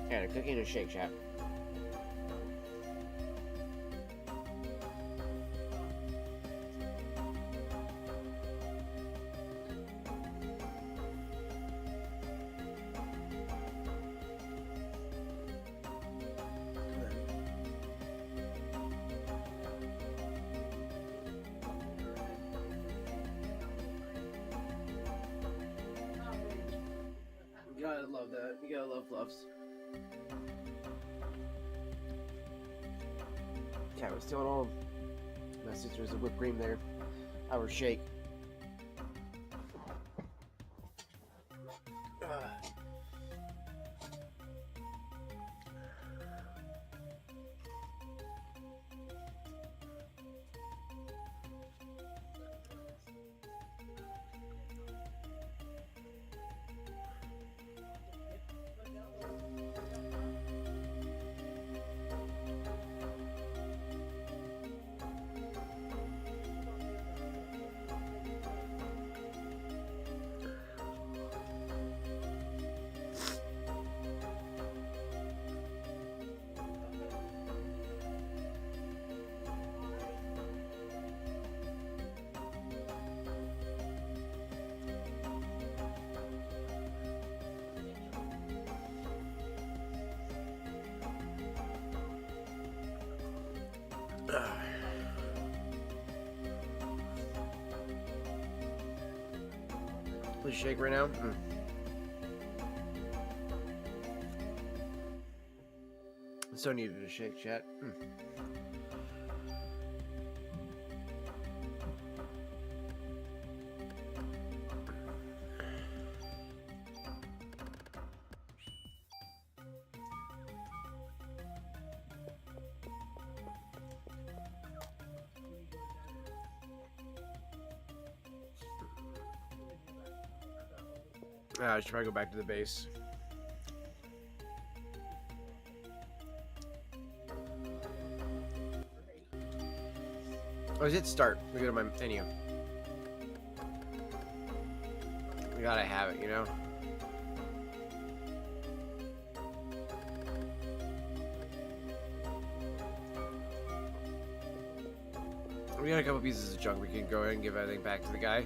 A: Yeah, a cookie and a Shake Shack. You gotta love that. You gotta love fluffs. Cat was still at home. My sister was a whipped cream there. Our shake. Please shake right now. So needed a shake, chat. I should probably go back to the base. Oh, is it start? We go to my menu. We gotta have it, you know? We got a couple pieces of junk we can go ahead and give everything back to the guy.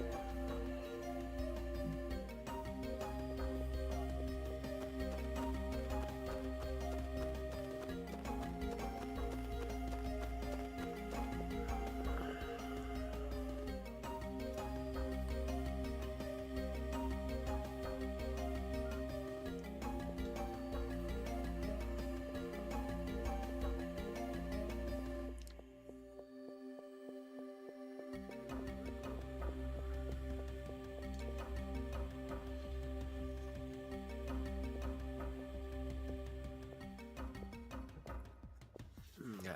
A: Okay.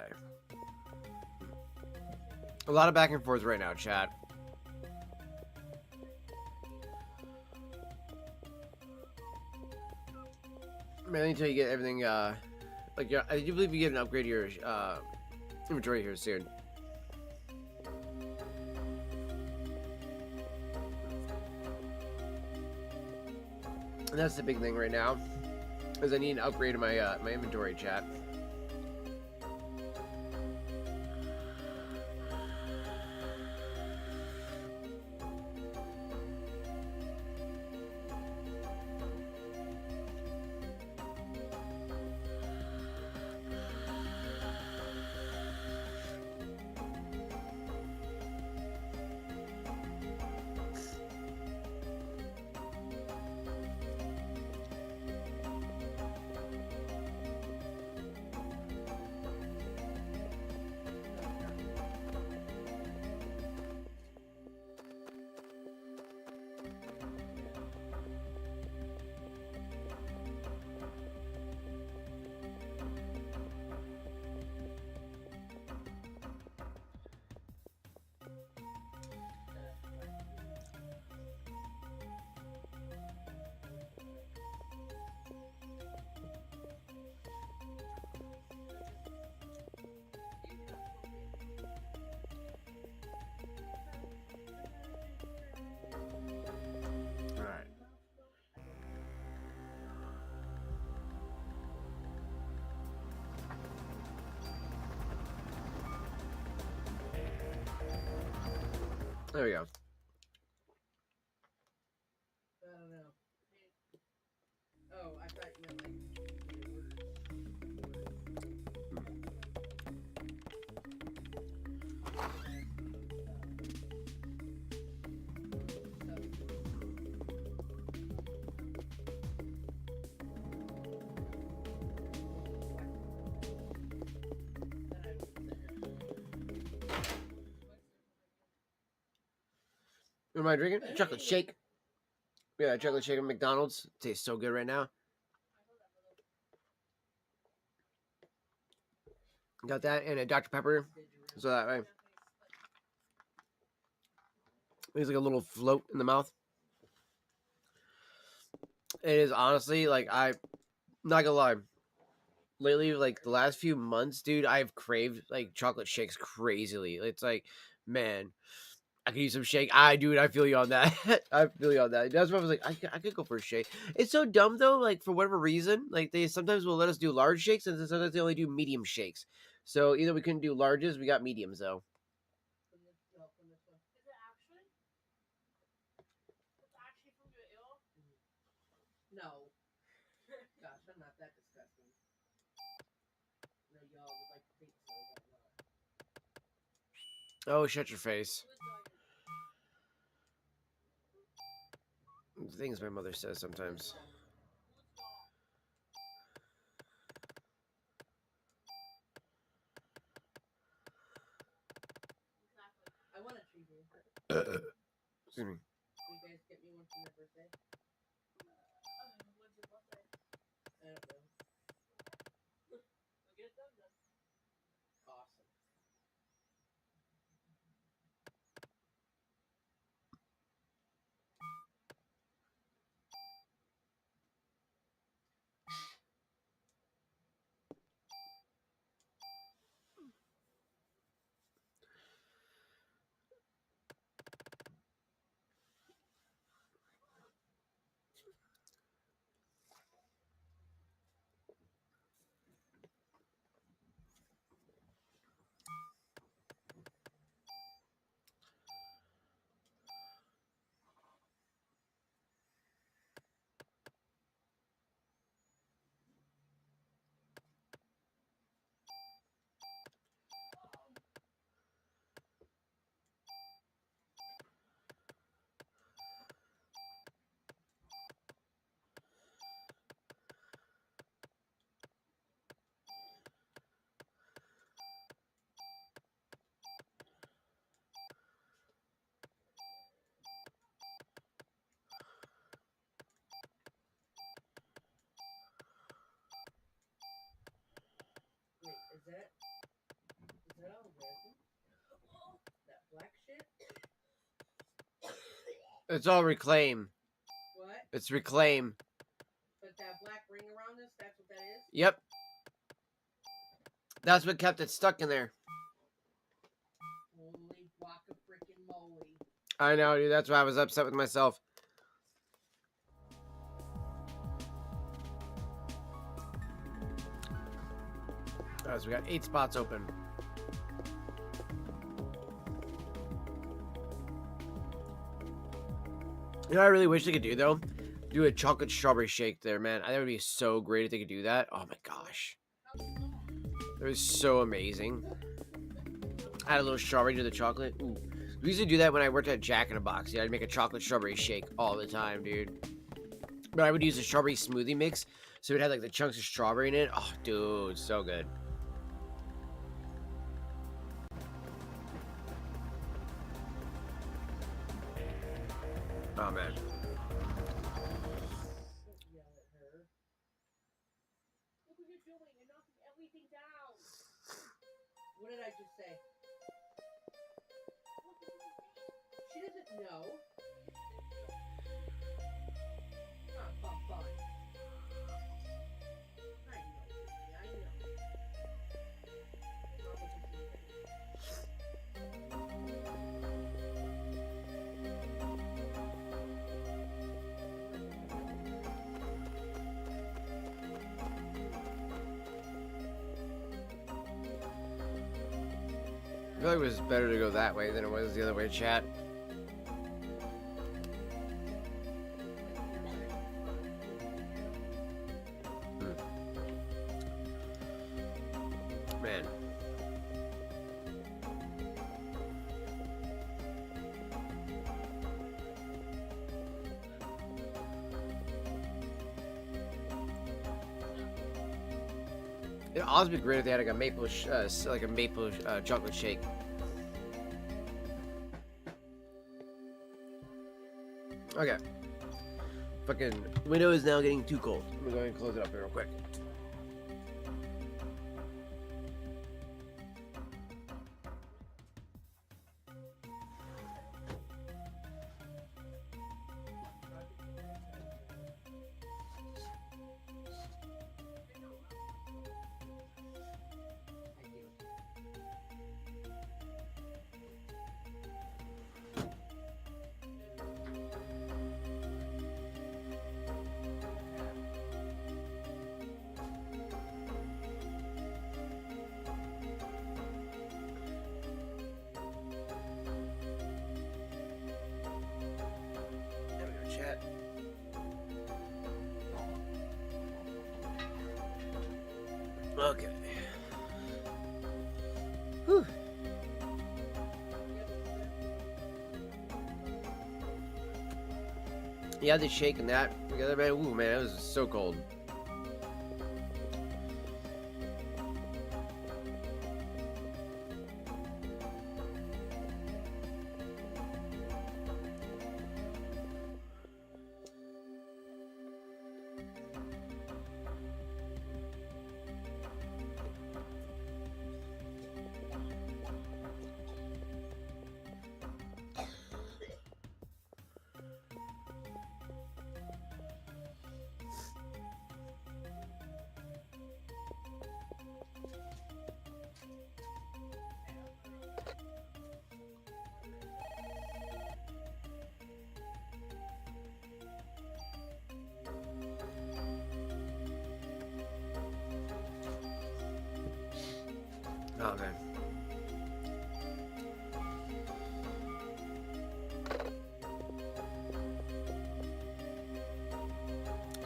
A: A lot of back and forth right now, chat. Mainly until you get everything, like, yeah, I do believe you get an upgrade to your, inventory here soon. And that's the big thing right now, is I need an upgrade in my, my inventory, chat. Alright. There we go.
B: I don't know. Oh, I thought you meant like the orders.
A: What am I drinking? Chocolate shake. Yeah, chocolate shake at McDonald's. Tastes so good right now. Got that and a Dr. Pepper. So that way. It's like a little float in the mouth. It is honestly like I'm not gonna lie. Lately, like the last few months, dude, I've craved like chocolate shakes crazily. It's like, man, I could use some shake. Dude, I feel you on that. I feel you on that. That's why I was like, I could go for a shake. It's so dumb though. Like for whatever reason, like they sometimes will let us do large shakes, and sometimes they only do medium shakes. So either we couldn't do larges, we got mediums though.
B: From this, no, from this one.
C: Is it actually? It's actually from your ill?
B: No. Gosh, I'm not that disgusting. No, y'all would like to think so, but not.
A: Oh, shut your face. Things my mother says sometimes. Excuse me.
B: Will you guys get me one for my birthday? When's your birthday? I don't know. We'll get it done then. Awesome. Wait, is that all resin? That black shit?
A: It's all reclaim.
B: What?
A: It's reclaim.
B: But that black ring around this, that's what that is?
A: Yep. That's what kept it stuck in there.
B: Holy guaca frickin' moly.
A: I know, dude. That's why I was upset with myself. Alright, so we got 8 spots open. You know what I really wish they could do, though? Do a chocolate strawberry shake there, man. That would be so great if they could do that. Oh my gosh. That was so amazing. Add a little strawberry to the chocolate. Ooh. We used to do that when I worked at Jack in a Box. Yeah, I'd make a chocolate strawberry shake all the time, dude. But I would use a strawberry smoothie mix, so it had like the chunks of strawberry in it. Oh, dude, so good. Oh, man.
B: Don't yell at her. Look what you're doing. You're knocking everything down. What did I just say? She doesn't know. Fun. I know, baby, I know. Mama just knew that.
A: I feel like it was better to go that way than it was the other way, chat. Man. It'd also be great if they had like a maple, chocolate shake. Okay. Fucking window is now getting too cold. I'm gonna go ahead and close it up here real quick. There we go, chat. Okay. Whew. Yeah, the shake and that together, man. Ooh, man, it was so cold.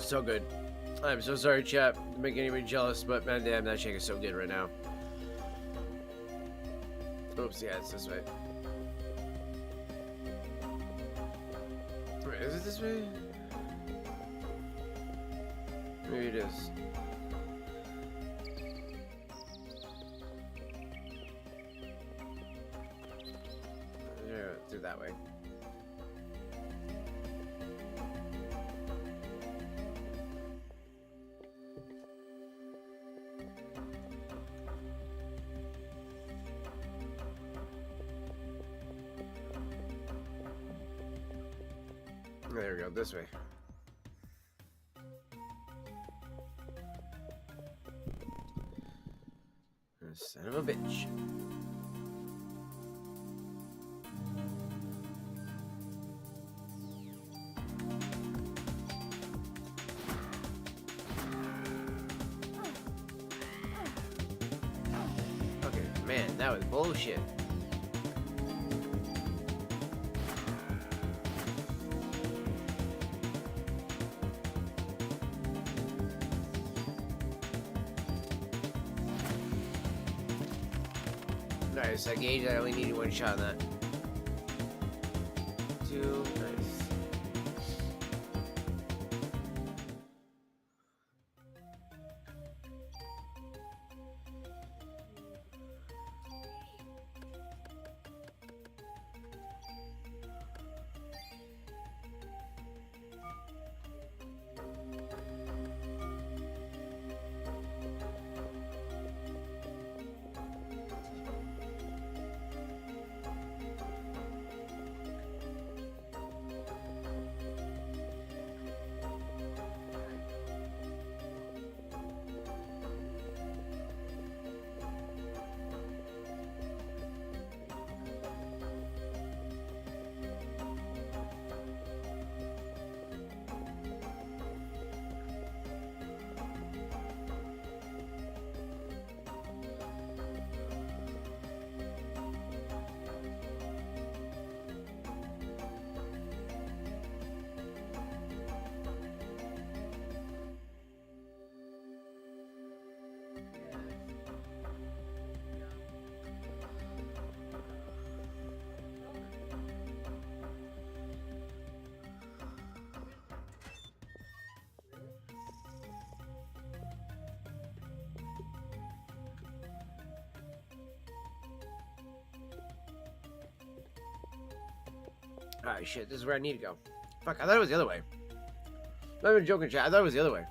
A: So good. I'm so sorry, chat, to make anybody jealous, but man, damn, that shake is so good right now. Oops, yeah, it's this way. Wait, is it this way? Maybe it is. Do it that way. There we go, this way. Son of a bitch. Okay, man, that was bullshit. Nice, I gauged I only needed one shot on that. Two, nice. Alright, shit, this is where I need to go. Fuck, I thought it was the other way. Not even joking, chat. I thought it was the other way.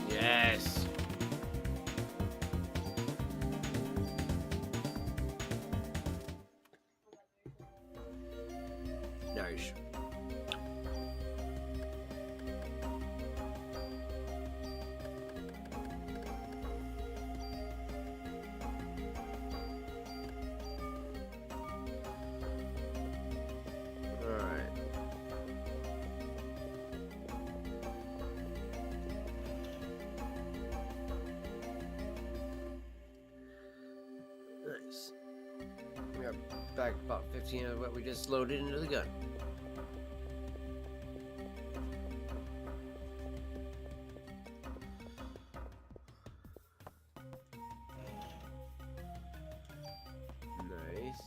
A: Yes. Nice. Nice. We got back about 15 of what we just loaded into the gun. Nice.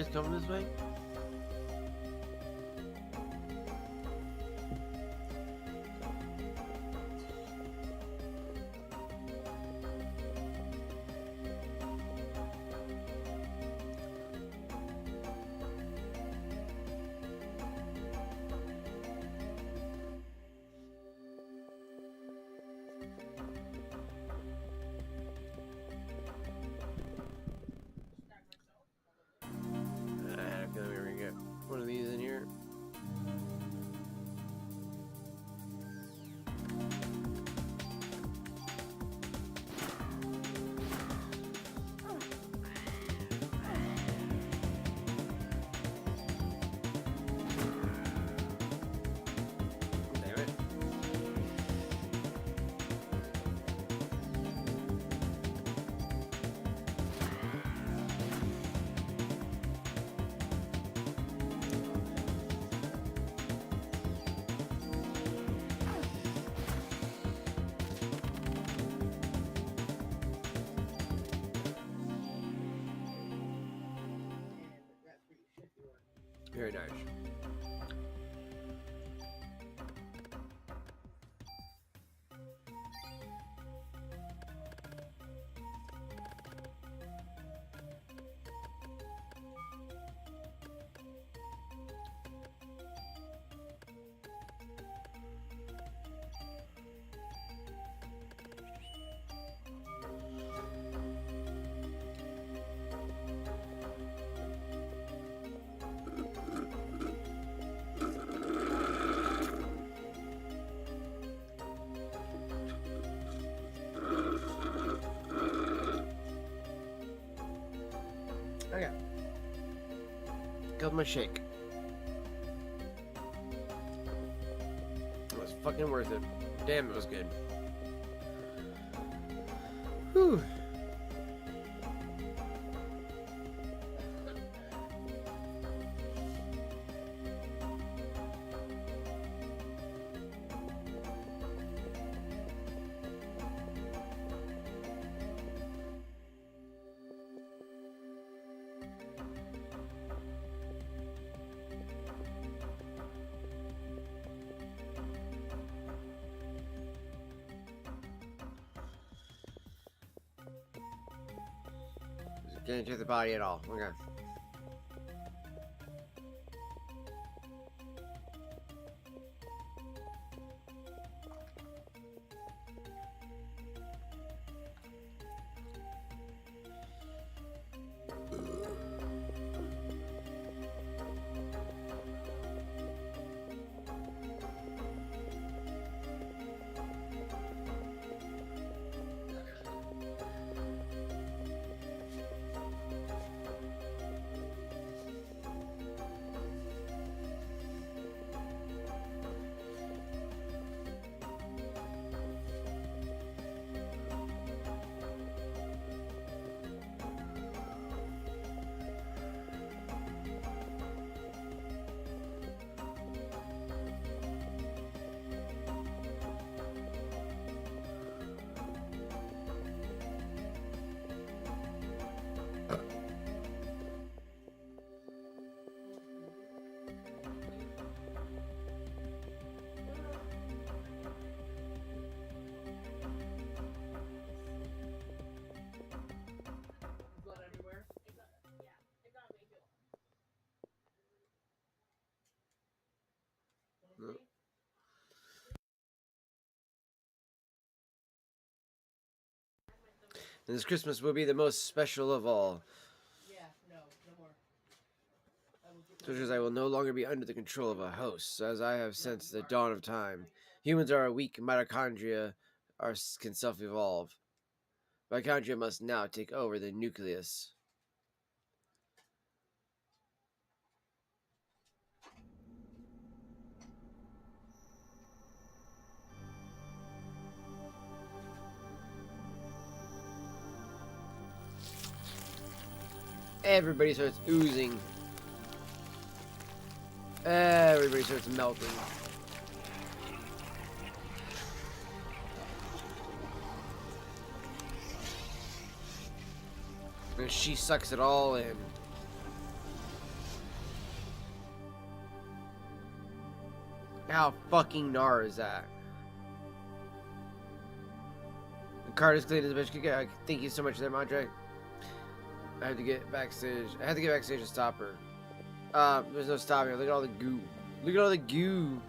A: guys coming this way? Okay, we're gonna get one of these in here. Damn it.
B: And that's where you should be working.
A: Very nice. Okay. Killed my shake. It was fucking worth it. Damn, it was good. Whew. Didn't hit the body at all. Okay.
B: Blood everywhere.
A: Yep. And this Christmas will be the most special of all.
B: Yeah, no more. I will get
A: Such as I will no longer be under the control of a host, as I have since the dawn of time. Humans are weak mitochondria can self-evolve. Mitochondria must now take over the nucleus. Everybody starts oozing. Everybody starts melting. And she sucks it all in. How fucking gnar is that? The card is clean as a bitch. Thank you so much for that, Mondre. I had to get backstage. I had to get backstage to stop her. There's no stopping her. Look at all the goo. Look at all the goo.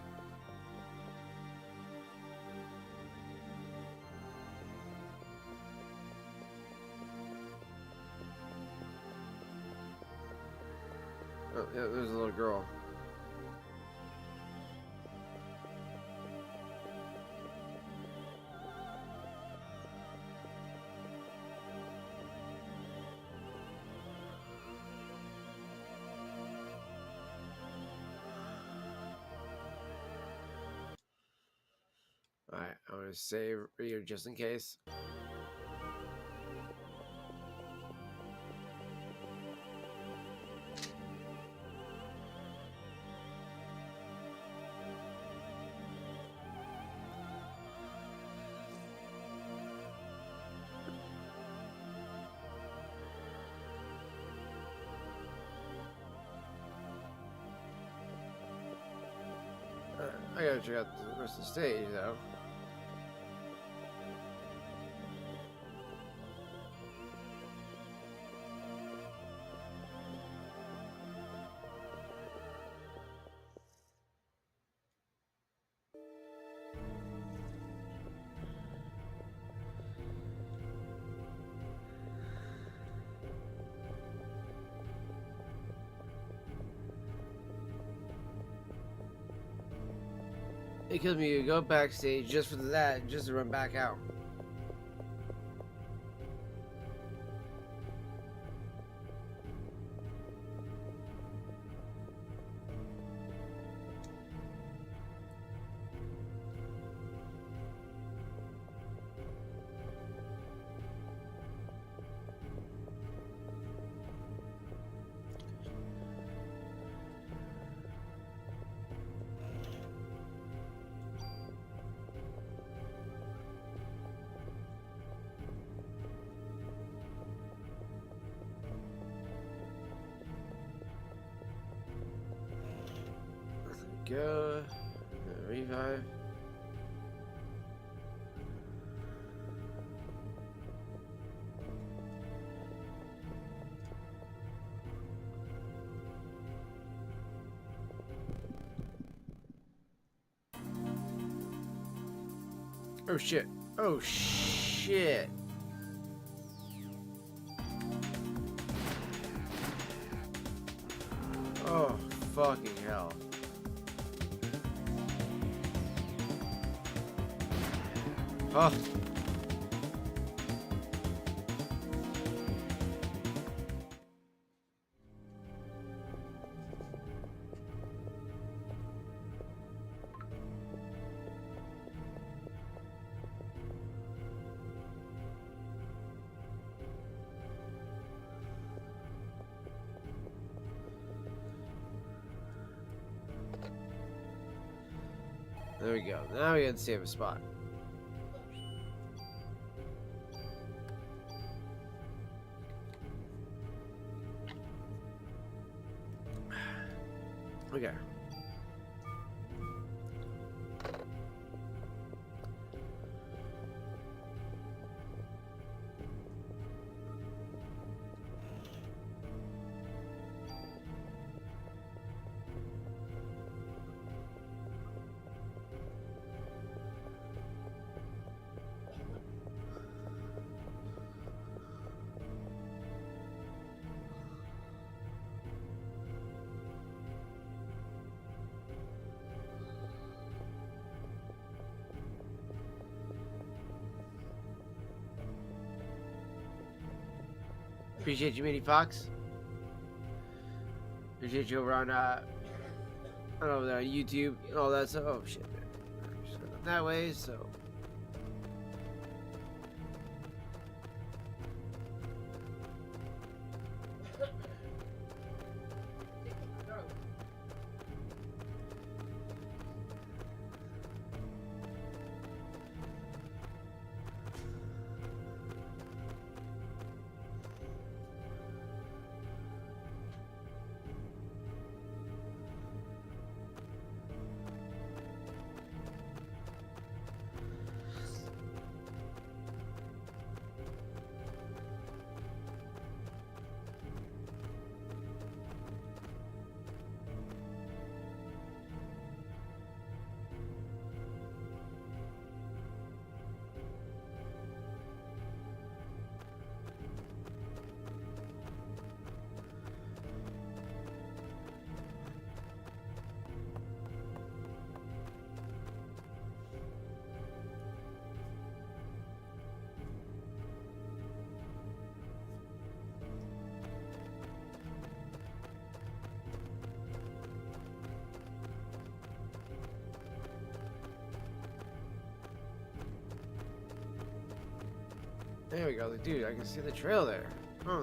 A: Oh, yeah, there's a little girl. Alright, I'm gonna save here just in case. I gotta check out the rest of the stage though. It kills me to go backstage just for that, just to run back out. Go. Revive. Oh shit. Oh shit. Oh fucking hell. Oh. There we go. Now we can save a spot. Okay. Appreciate you, Minnie Fox. Appreciate you over on over there on YouTube and all that stuff. Oh shit, man. Just going that way, so. There we go, dude. I can see the trail there. Huh.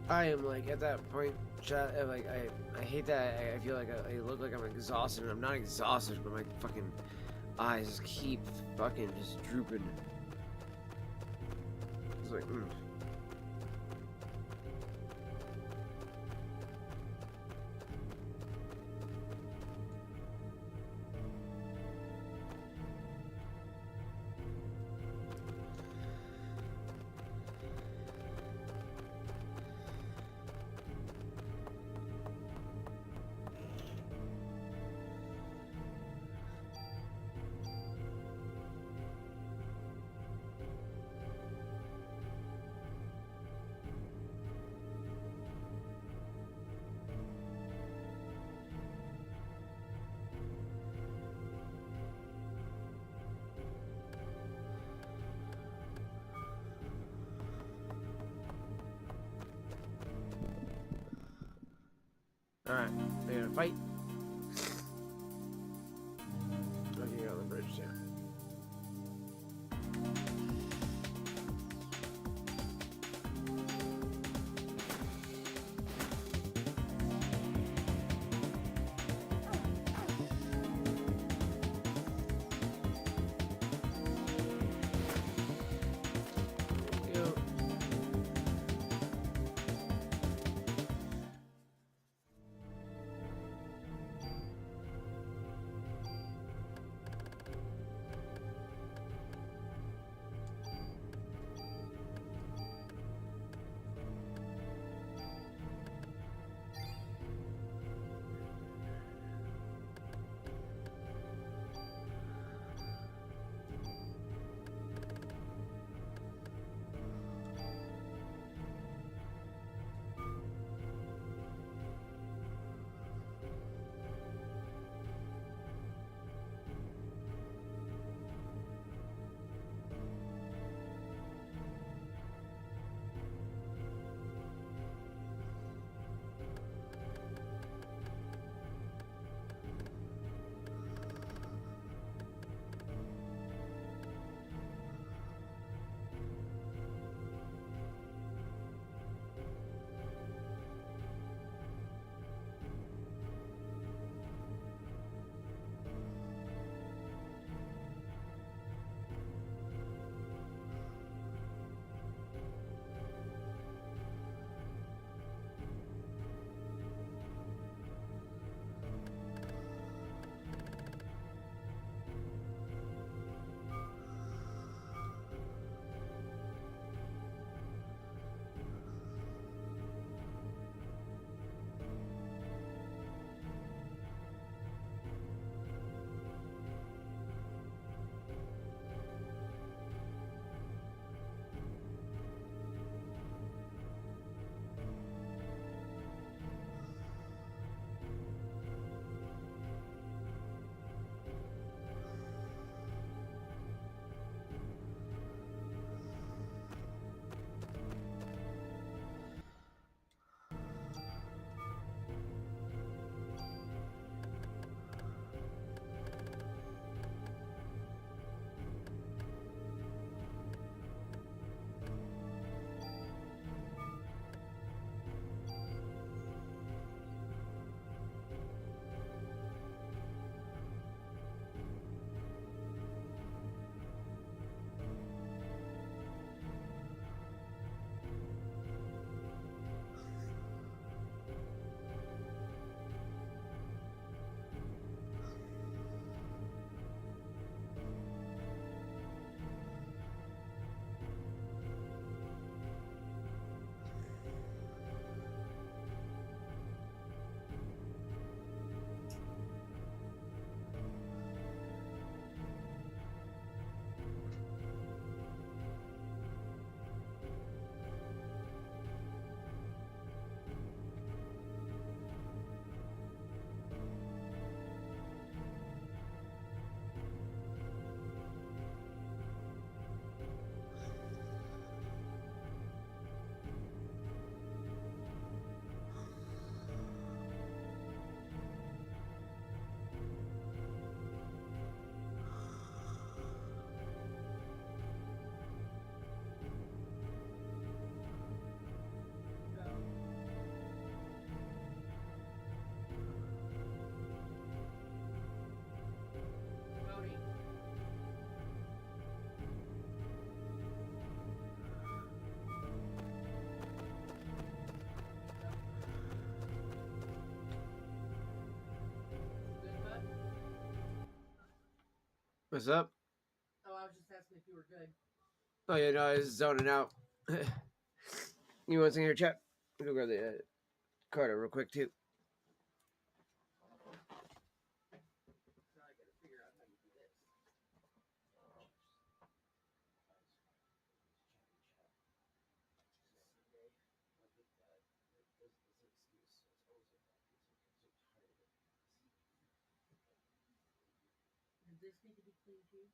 A: I am like at that point, like I hate that. I feel like I look like I'm exhausted, and I'm not exhausted, but my fucking eyes just keep fucking just drooping. It's like, all right, they're gonna fight. Okay, on the bridge, yeah. What's up?
B: Oh, I was just asking if you were good.
A: Oh yeah, no, I was zoning out. You want something here, chat? We'll grab the card real quick too.
B: Now I gotta figure out how you do this. Does this need to be cleaned too?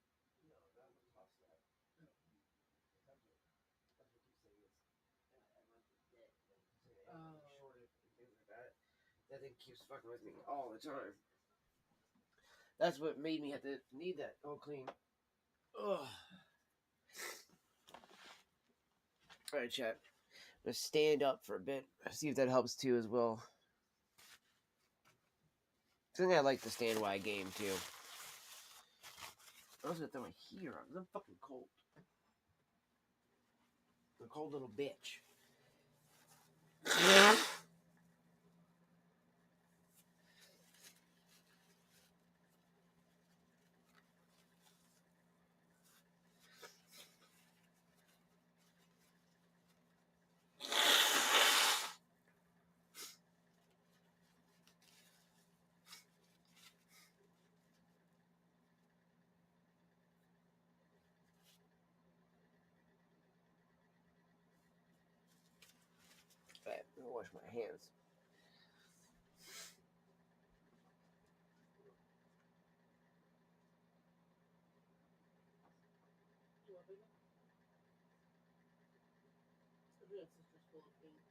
B: Oh.
A: That thing keeps fucking with me all the time. That's what made me have to need that all clean. Ugh. All right, chat. I'm gonna stand up for a bit. See if that helps too as well. I think I like the stand wide game too. I was gonna throw my heater on. I'm fucking cold. I'm a cold little bitch. Right, I'm gonna wash my hands.
B: You want bigger? I think that's sister's full of paint.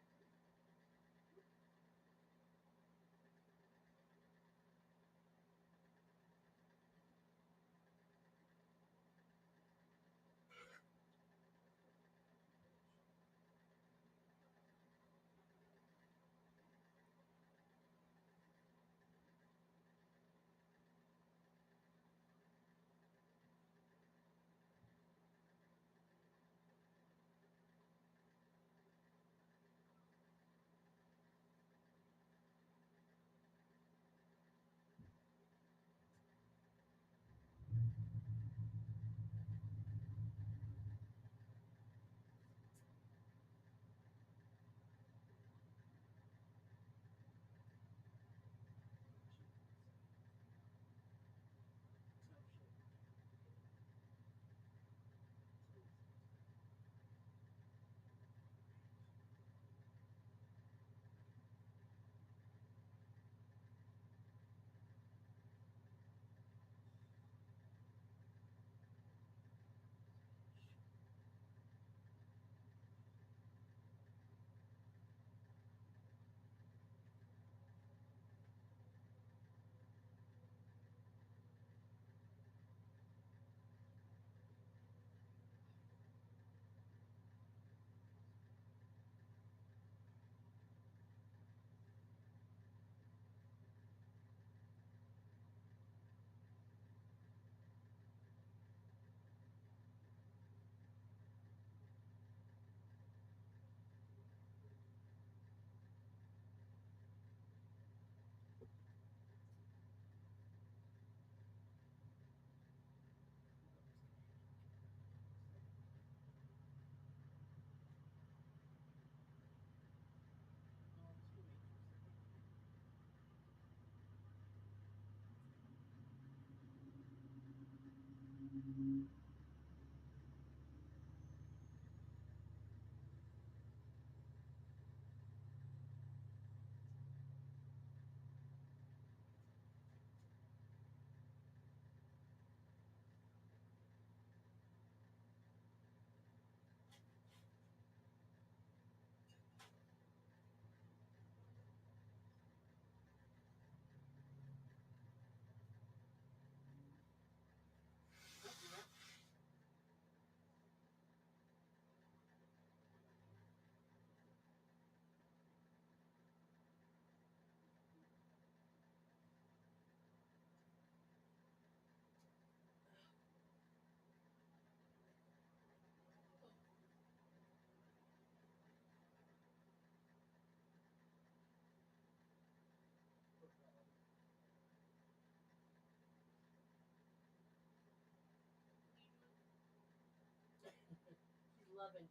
B: 7.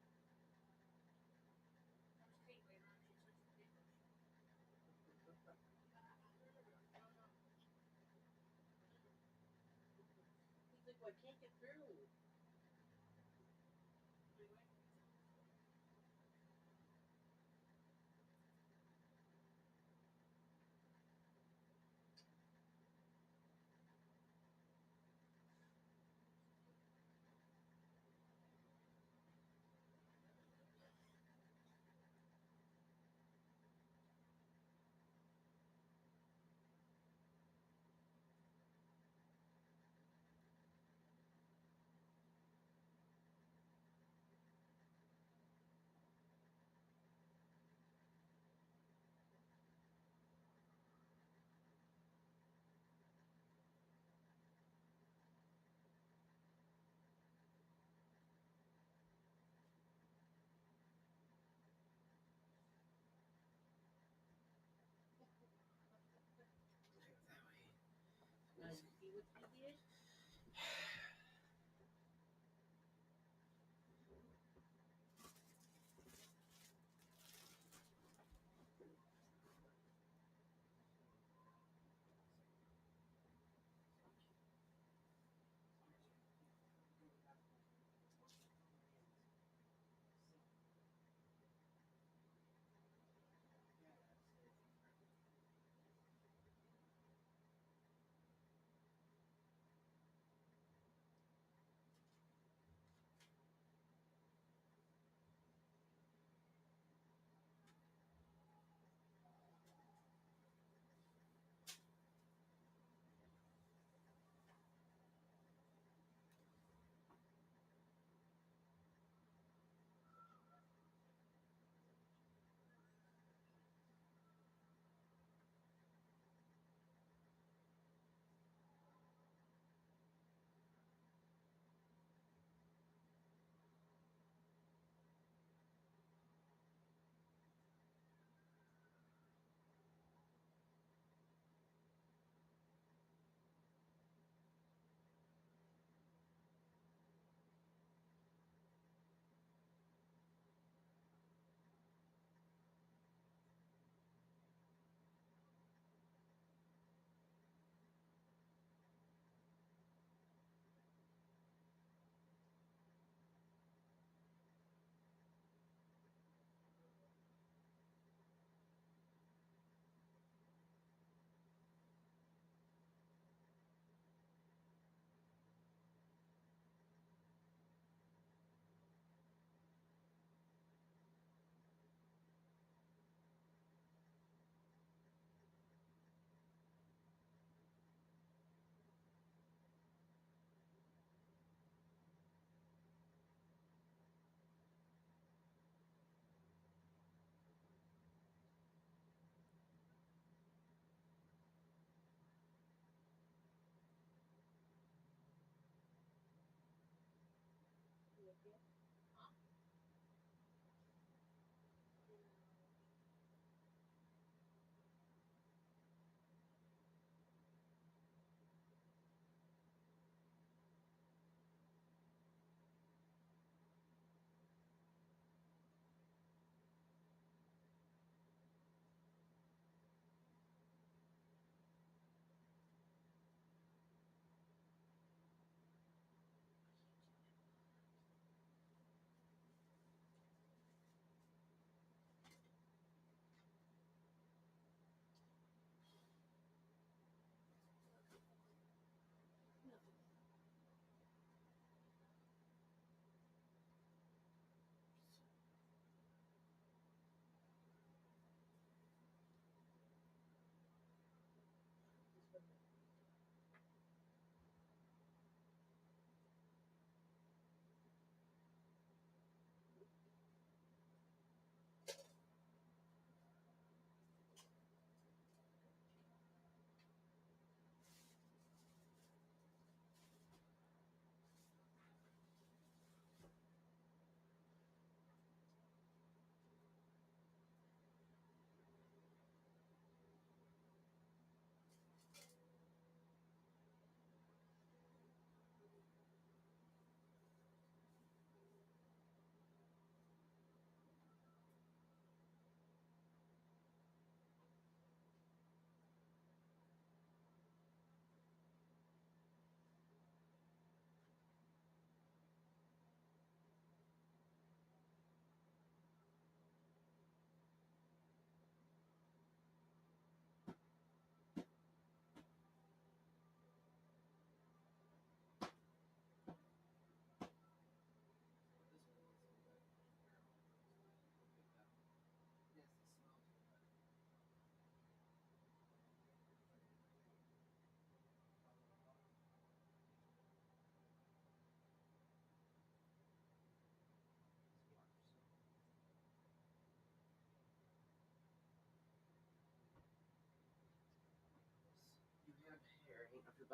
B: He's like, well, I can't get through.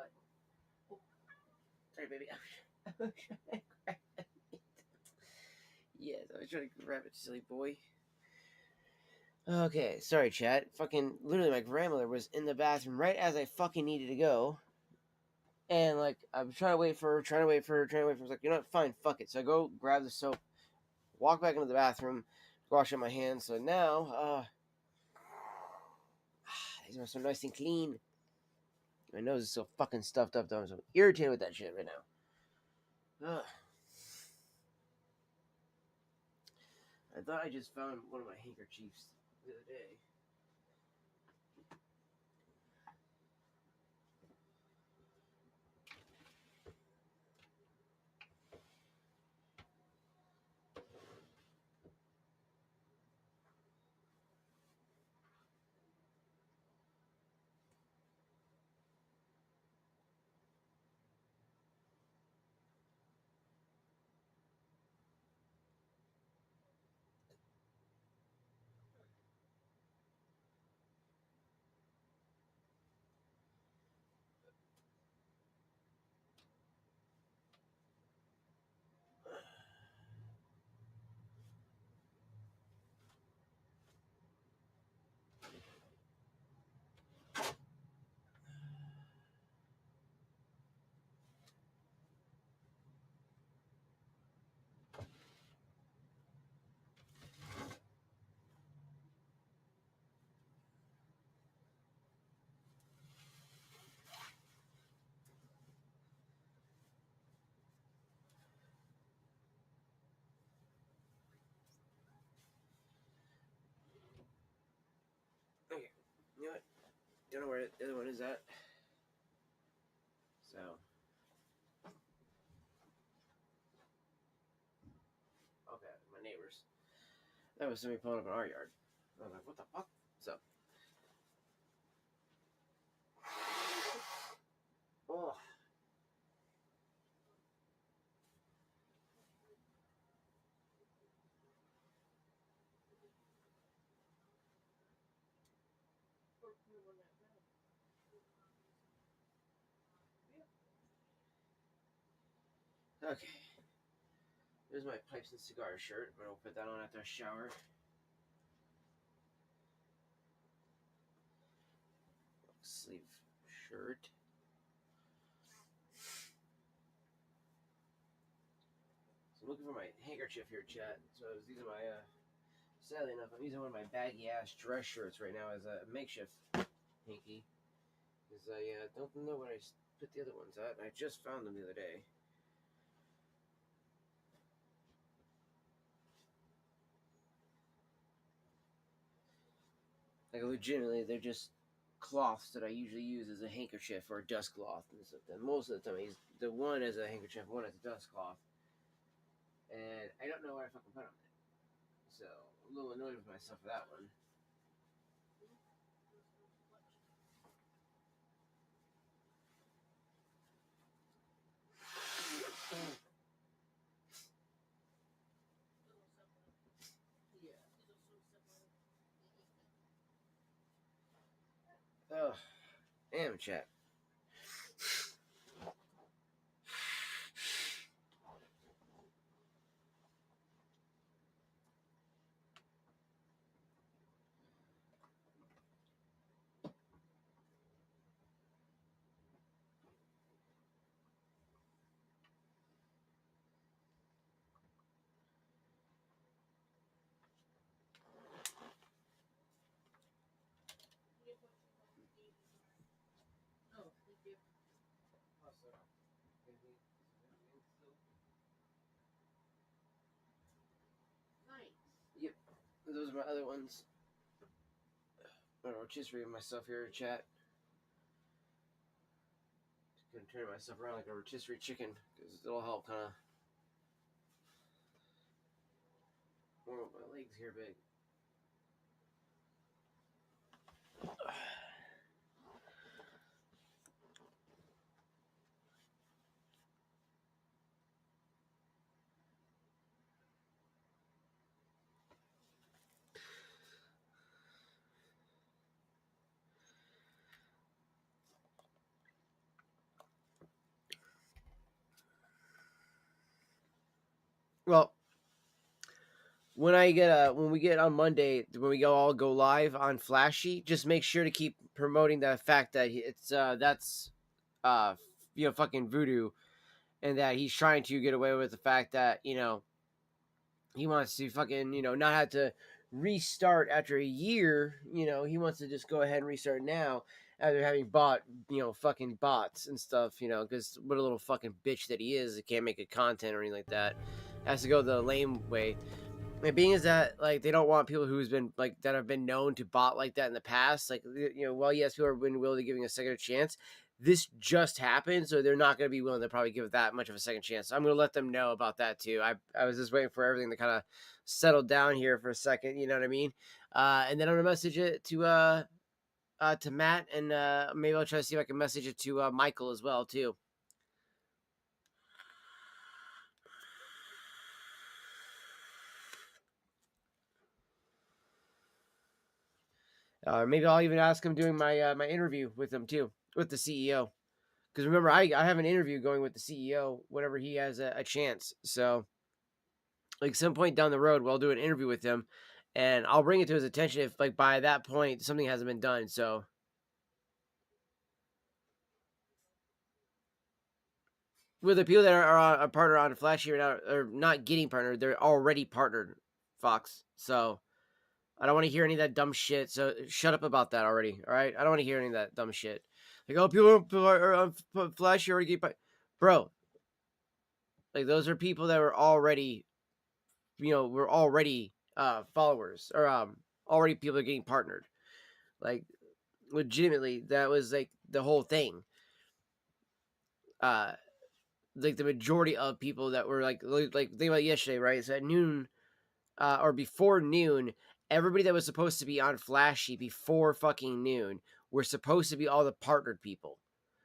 A: But oh, sorry, baby. Yes, I was trying to grab it, silly boy. Okay, sorry, chat. Fucking literally, my grandmother was in the bathroom right as I fucking needed to go, and like I'm trying to wait for her, trying to wait for her, trying to wait for her. I was like, you know what? Fine, fuck it. So I go grab the soap, walk back into the bathroom, wash up my hands. So now, these are so nice and clean. My nose is so fucking stuffed up though. I'm so irritated with that shit right now. Ugh. I thought I just found one of my handkerchiefs the other day. Okay, you know what? Don't know where the other one is at. So, okay, my neighbors. That was somebody pulling up in our yard. I was like, what the fuck? So, oh,
B: Or put it on that bed. Yeah.
A: okay. There's my pipes and cigar shirt. I'm gonna put that on after I shower. Sleeve shirt. So I'm looking for my handkerchief here, chat. So I was using my, sadly enough, I'm using one of my baggy ass dress shirts right now as a makeshift hanky. Because I don't know where I put the other ones at. I just found them the other day. Like, legitimately, they're just cloths that I usually use as a handkerchief or a dust cloth. And most of the time, I use the one as a handkerchief, one as a dust cloth. And I don't know where I fucking put them. So, I'm a little annoyed with myself for that one.
B: Yeah.
A: Oh, damn, chat.
B: Oh, thank you. Nice.
A: Yep, those are my other ones. I'm gonna rotisserie myself here in chat. Just gonna turn myself around like a rotisserie chicken because it'll help kind of warm up my legs here big. when we get on Monday, when we all go live on Flashy, just make sure to keep promoting the fact that it's that's uh fucking voodoo, and that he's trying to get away with the fact that he wants to fucking not have to restart after a year. He wants to just go ahead and restart now after having bought fucking bots and stuff. Because what a little fucking bitch that he is. He can't make a content or anything like that. Has to go the lame way. And being is that like they don't want people who's been like that have been known to bot like that in the past. Like well, yes, people have been willing to giving a second chance. This just happened, so they're not going to be willing to probably give it that much of a second chance. So I'm going to let them know about that too. I was just waiting for everything to kind of settle down here for a second. You know what I mean? And then I'm going to message it to Matt, and maybe I'll try to see if I can message it to Michael as well too. Maybe I'll even ask him doing my my interview with him too, with the CEO. Because remember, I have an interview going with the CEO whenever he has a chance. So, like some point down the road, we'll do an interview with him, and I'll bring it to his attention if, like, by that point something hasn't been done. So, with the people that are a partner on Flashy are not getting partnered, they're already partnered, Fox. So, I don't want to hear any of that dumb shit. So, shut up about that already. All right, I don't want to hear any of that dumb shit. Like, oh, people are on Flashy already get, bro. Like, those are people that were already we're already followers, or already people are getting partnered. Like, legitimately, that was like the whole thing. Like the majority of people that were like think about yesterday, right? So at noon, or before noon, everybody that was supposed to be on Flashy before fucking noon were supposed to be all the partnered people.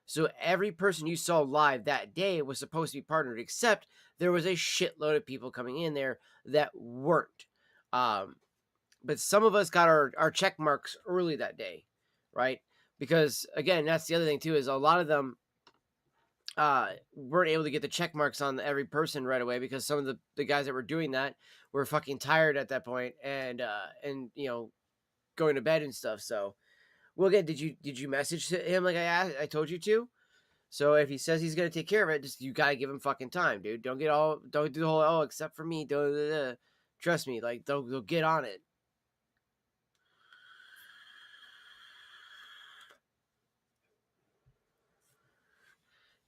A: So every person you saw live that day was supposed to be partnered, except there was a shitload of people coming in there that weren't. But some of us got our check marks early that day, right? Because again, that's the other thing too, is a lot of them weren't able to get the check marks on every person right away, because some of the guys that were doing that were fucking tired at that point, and going to bed and stuff. So, well, again, did you message him like I told you to? So if he says he's gonna take care of it, just you gotta give him fucking time, dude. Don't do the whole except for me. Don't. Trust me, like they'll get on it.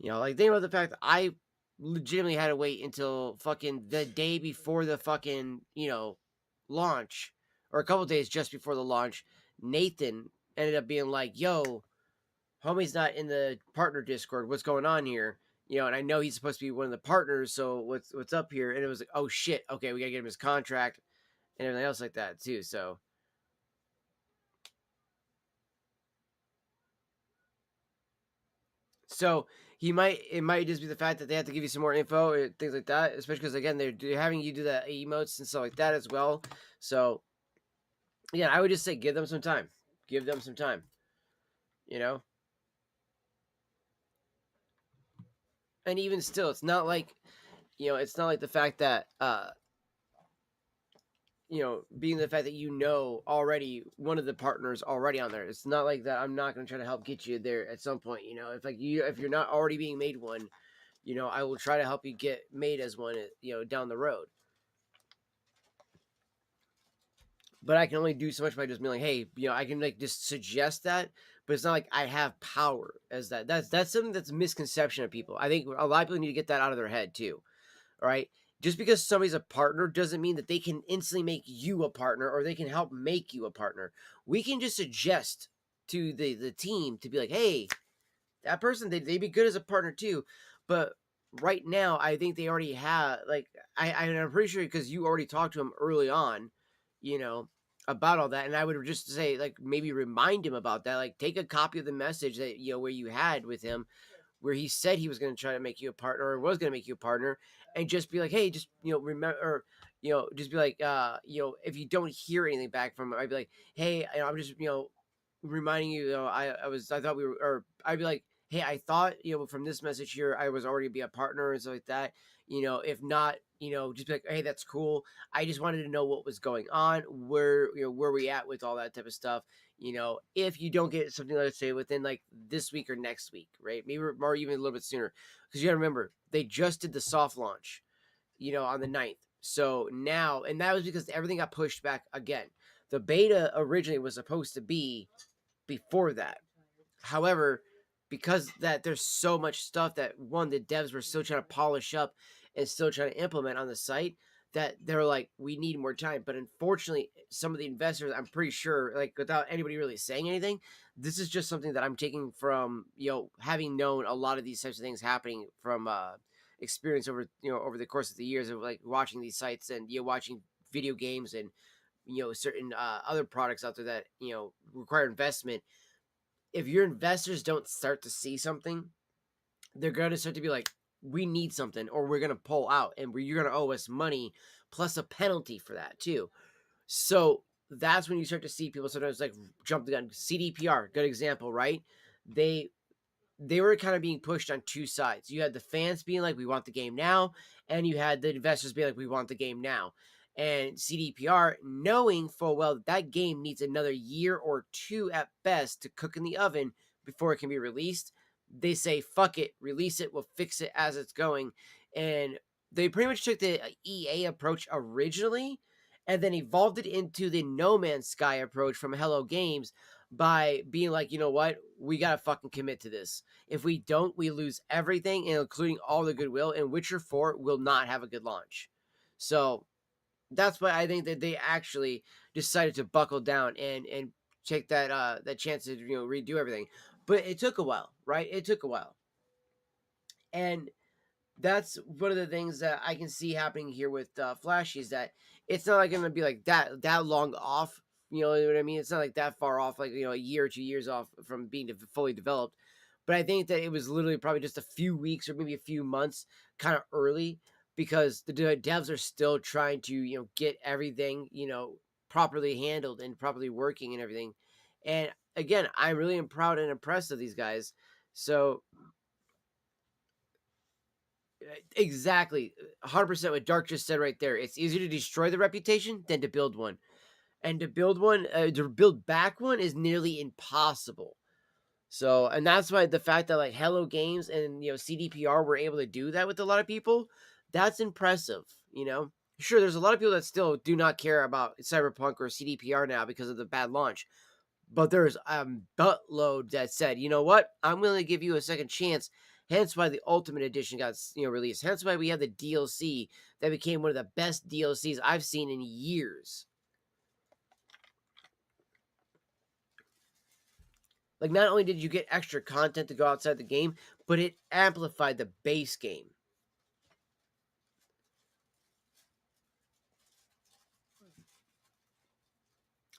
A: Like think about the fact that I legitimately had to wait until fucking the day before the fucking, launch, or a couple days just before the launch. Nathan ended up being like, yo, homie's not in the partner Discord. What's going on here? And I know he's supposed to be one of the partners, so what's up here? And it was like, oh shit, okay, we gotta get him his contract and everything else like that too. So it might just be the fact that they have to give you some more info or things like that, especially because again they're having you do the emotes and stuff like that as well. So yeah, I would just say give them some time. Give them some time. And even still, it's not like the fact that being the fact that already one of the partners already on there. It's not like that. I'm not going to try to help get you there at some point. If you're not already being made one, I will try to help you get made as one, down the road. But I can only do so much by just being like, hey, I can like just suggest that, but it's not like I have power as that. That's something that's a misconception of people. I think a lot of people need to get that out of their head too. All right. Just because somebody's a partner doesn't mean that they can instantly make you a partner, or they can help make you a partner. We can just suggest to the team to be like, hey, that person, they'd be good as a partner too. But right now, I think they already have, like, I'm pretty sure because you already talked to him early on, about all that. And I would just say, like, maybe remind him about that. Like, take a copy of the message that, where you had with him, where he said he was going to try to make you a partner, or was going to make you a partner, and just be like, hey, just, remember, or, just be like, if you don't hear anything back from him, I'd be like, hey, I'm just, reminding you, I thought we were, or I'd be like, hey, I thought, from this message here, I was already be a partner and stuff like that. If not, just be like, hey, that's cool. I just wanted to know what was going on, where we at with all that type of stuff. If you don't get something, let's say within like this week or next week, right? Maybe or even a little bit sooner, because you got to remember they just did the soft launch, on the 9th. So now, and that was because everything got pushed back again. The beta originally was supposed to be before that. However, because that there's so much stuff that the devs were still trying to polish up and still trying to implement on the site, that they're like, we need more time. But unfortunately, some of the investors, I'm pretty sure, like without anybody really saying anything, this is just something that I'm taking from, having known a lot of these types of things happening from experience over the course of the years of like watching these sites and watching video games and certain other products out there that require investment. If your investors don't start to see something, they're going to start to be like, we need something, or we're going to pull out, and you're going to owe us money plus a penalty for that too. So that's when you start to see people sometimes like jump the gun. CDPR, good example, right? They were kind of being pushed on two sides. You had the fans being like, we want the game now, and you had the investors being like, we want the game now. And CDPR, knowing full well that game needs another year or two at best to cook in the oven before it can be released, they say, fuck it, release it, we'll fix it as it's going. And they pretty much took the EA approach originally and then evolved it into the No Man's Sky approach from Hello Games by being like, you know what, we gotta fucking commit to this. If we don't, we lose everything, including all the goodwill, and Witcher 4 will not have a good launch. So that's why I think that they actually decided to buckle down and take that chance to redo everything. But it took a while, right? It took a while, and that's one of the things that I can see happening here with Flashy is that it's not like going to be like that long off. You know what I mean? It's not like that far off, like a year or 2 years off from being fully developed. But I think that it was literally probably just a few weeks or maybe a few months, kind of early, because the devs are still trying to get everything properly handled and properly working and everything. And again, I really am proud and impressed of these guys. So exactly, 100% what Dark just said right there. It's easier to destroy the reputation than to build one, and to build back one is nearly impossible. So, and that's why the fact that like Hello Games and CDPR were able to do that with a lot of people, that's impressive. Sure, there's a lot of people that still do not care about Cyberpunk or CDPR now because of the bad launch. But there's a buttload that said, you know what, I'm willing to give you a second chance. Hence why the Ultimate Edition got released. Hence why we have the DLC that became one of the best DLCs I've seen in years. Like, not only did you get extra content to go outside the game, but it amplified the base game.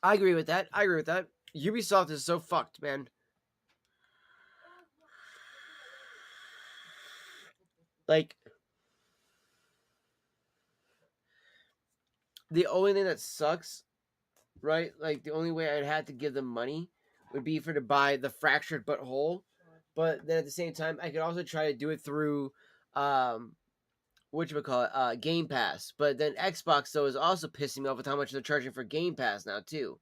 A: I agree with that. Ubisoft is so fucked, man. Like, the only thing that sucks, right? Like, the only way I'd have to give them money would be to buy the Fractured But Whole. But then at the same time, I could also try to do it through, Game Pass. But then Xbox, though, is also pissing me off with how much they're charging for Game Pass now, too.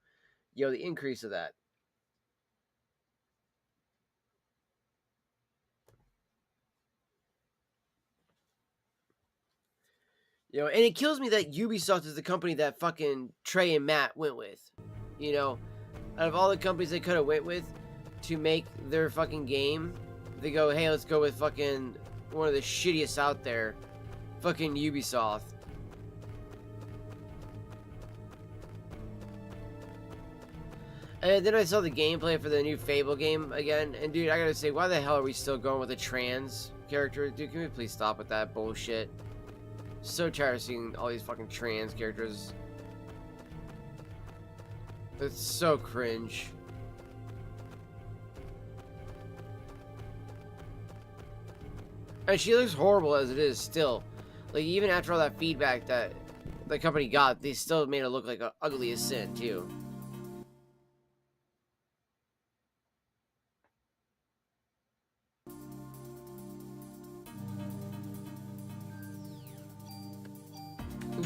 A: The increase of that. And it kills me that Ubisoft is the company that fucking Trey and Matt went with. Out of all the companies they could have went with to make their fucking game, they go, hey, let's go with fucking one of the shittiest out there, fucking Ubisoft. And then I saw the gameplay for the new Fable game again, and dude, I gotta say, why the hell are we still going with a trans character? Dude, can we please stop with that bullshit? So tired of seeing all these fucking trans characters. It's so cringe. And she looks horrible as it is still. Like, even after all that feedback that the company got, they still made it look like an ugly as sin, too.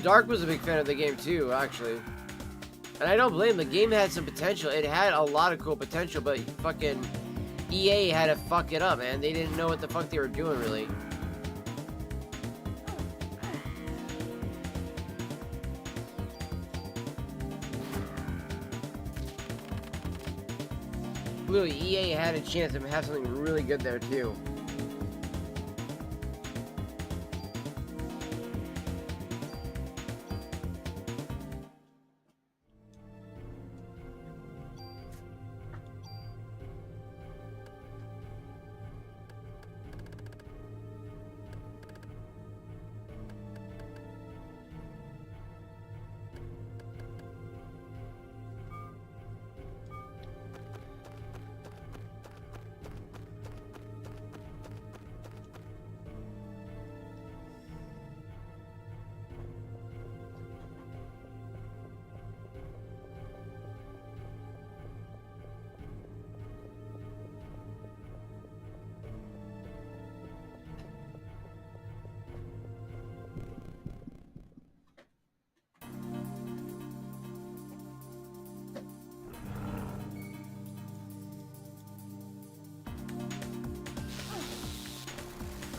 A: Dark was a big fan of the game too, actually. And I don't blame him. The game had some potential. It had a lot of cool potential, but fucking EA had to fuck it up, man. They didn't know what the fuck they were doing, really. Literally, EA had a chance to have something really good there, too.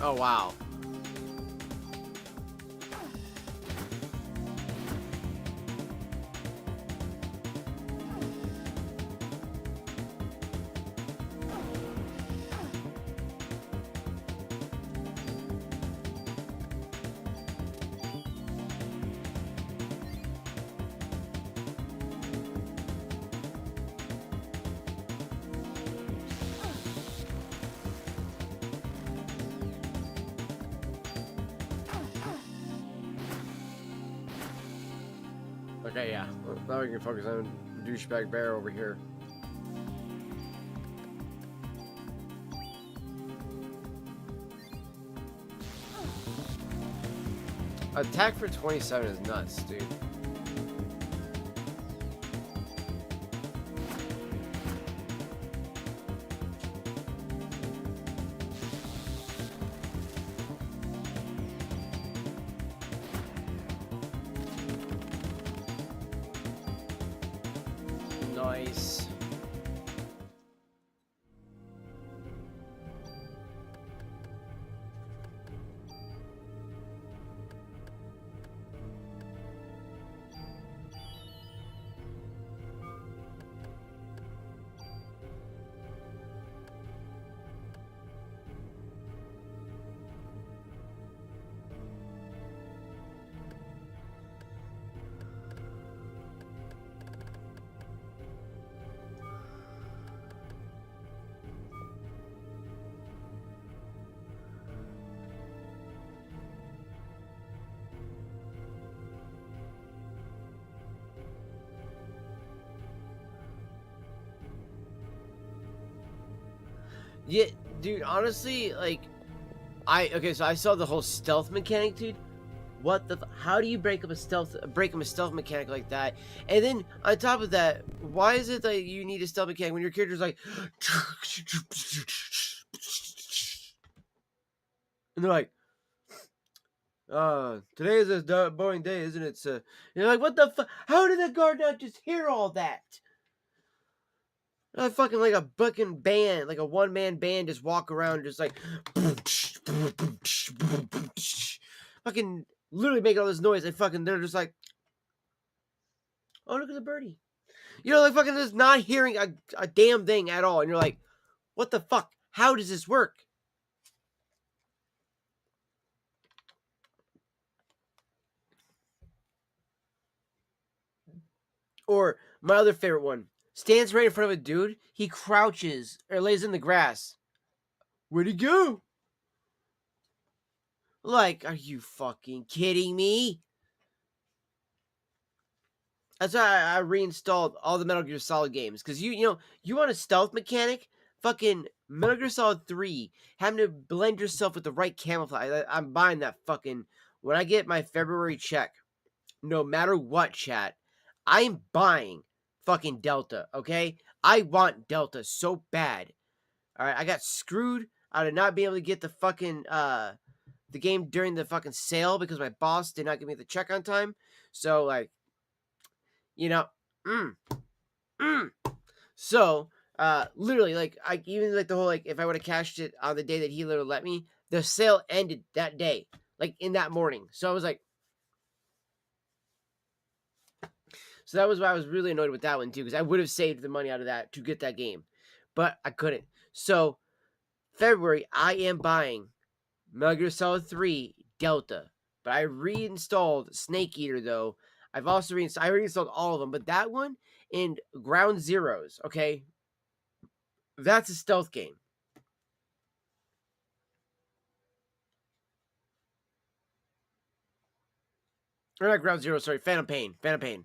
A: Oh, wow. Okay, yeah. Now we can focus on douchebag bear over here. Attack for 27 is nuts, dude. Nice. Yeah, dude, honestly, like, okay, so I saw the whole stealth mechanic, dude. What the how do you break up a stealth mechanic like that? And then on top of that, why is it that you need a stealth mechanic when your character's like and they're like, today is a boring day, isn't it? So you're like, what the fuck? How did the guard not just hear all that? I fucking like a fucking band, like a one-man band, just walk around, just like, fucking literally making all this noise. And fucking, they're just like, oh, look at the birdie. You know, like fucking just not hearing a damn thing at all. And you're like, what the fuck? How does this work? Or my other favorite one. Stands right in front of a dude. He crouches or lays in the grass. Where'd he go? Like, are you fucking kidding me? That's why I reinstalled all the Metal Gear Solid games. Because you know, you want a stealth mechanic? Fucking Metal Gear Solid 3. Having to blend yourself with the right camouflage. I'm buying that fucking... When I get my February check, no matter what, chat, I'm buying fucking Delta, okay? I want Delta so bad. Alright, I got screwed out of not being able to get the fucking the game during the fucking sale because my boss did not give me the check on time. So like, you know, mm, mm. So literally like I even like the whole like if I would have cashed it on the day that he literally let me, the sale ended that day, like in that morning. So I was like, so that was why I was really annoyed with that one too, because I would have saved the money out of that to get that game, but I couldn't. So February, I am buying Metal Gear Solid 3 Delta, but I reinstalled Snake Eater though. I've also I reinstalled all of them, but that one in Ground Zeroes, okay, that's a stealth game. Or not Ground Zero, sorry, Phantom Pain. Phantom Pain.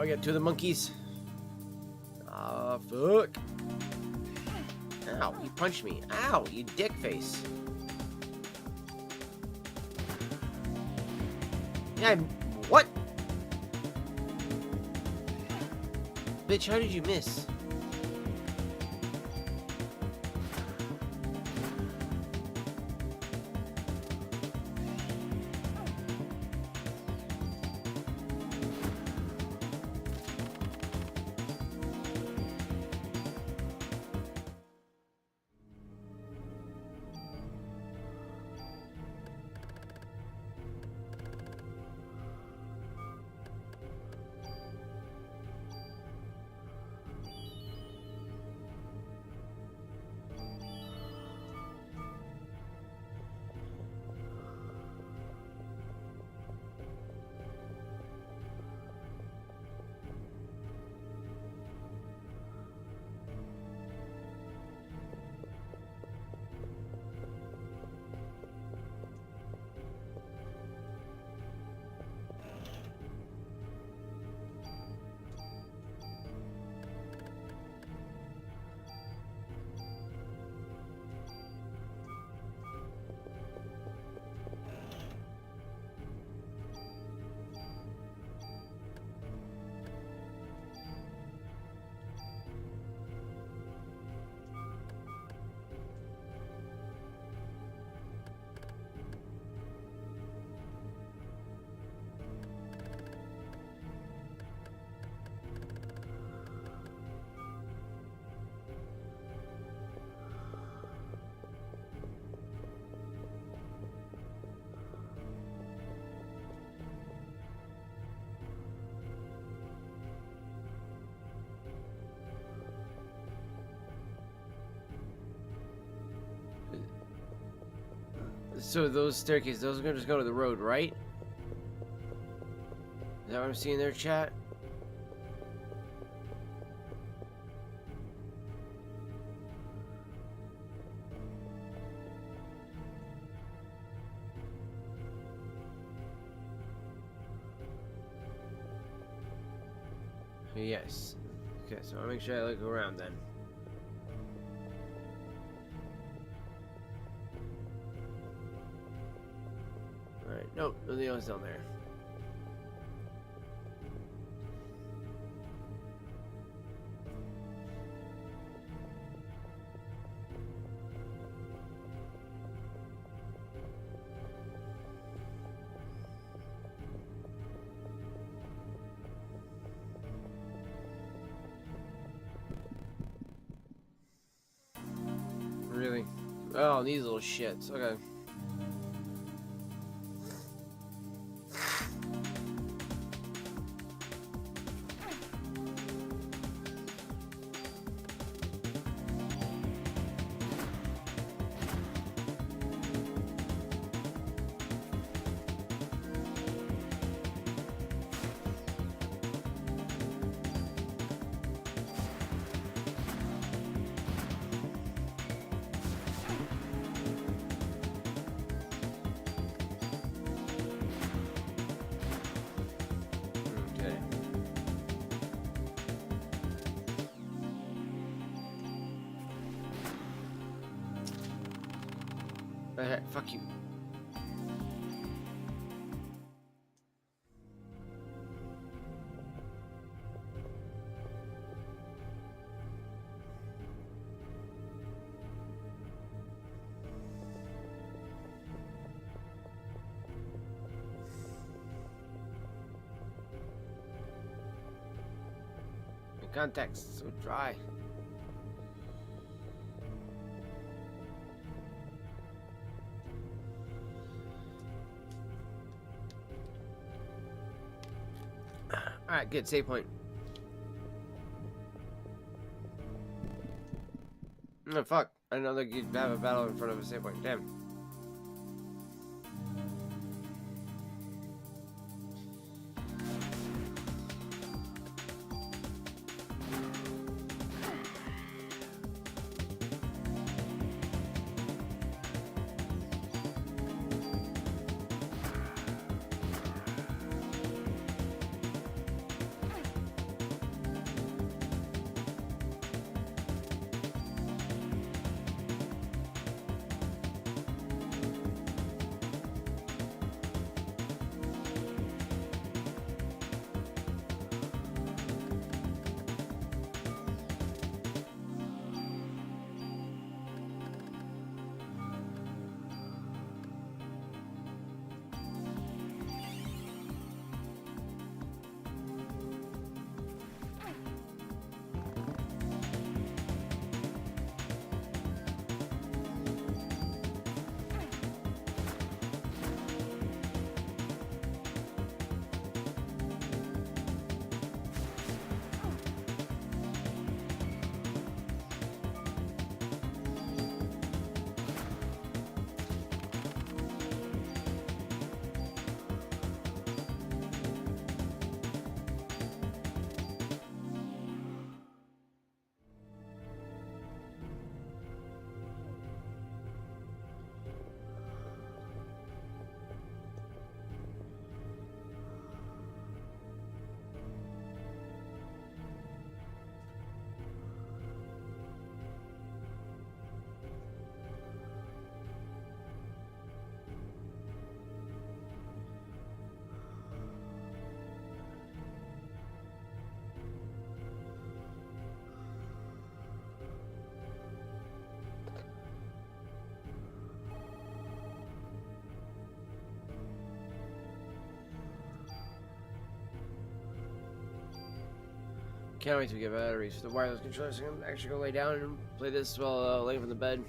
A: We got two of the monkeys. Ah, fuck. Ow, you punched me. Ow, you dick face. Yeah, what? Bitch, how did you miss? So those staircases, those are gonna just go to the road, right? Is that what I'm seeing there, chat? Yes. Okay, so I'll make sure I look around then. Alright, nope, nothing else down there. Really? Oh, these little shits. Okay. Fuck you. Context. So dry. Alright, good. Save point. Oh, fuck. I didn't know that you'd have a battle in front of a save point. Damn. Can't wait to get batteries for the wireless controller so I can actually go lay down and play this while laying in the bed.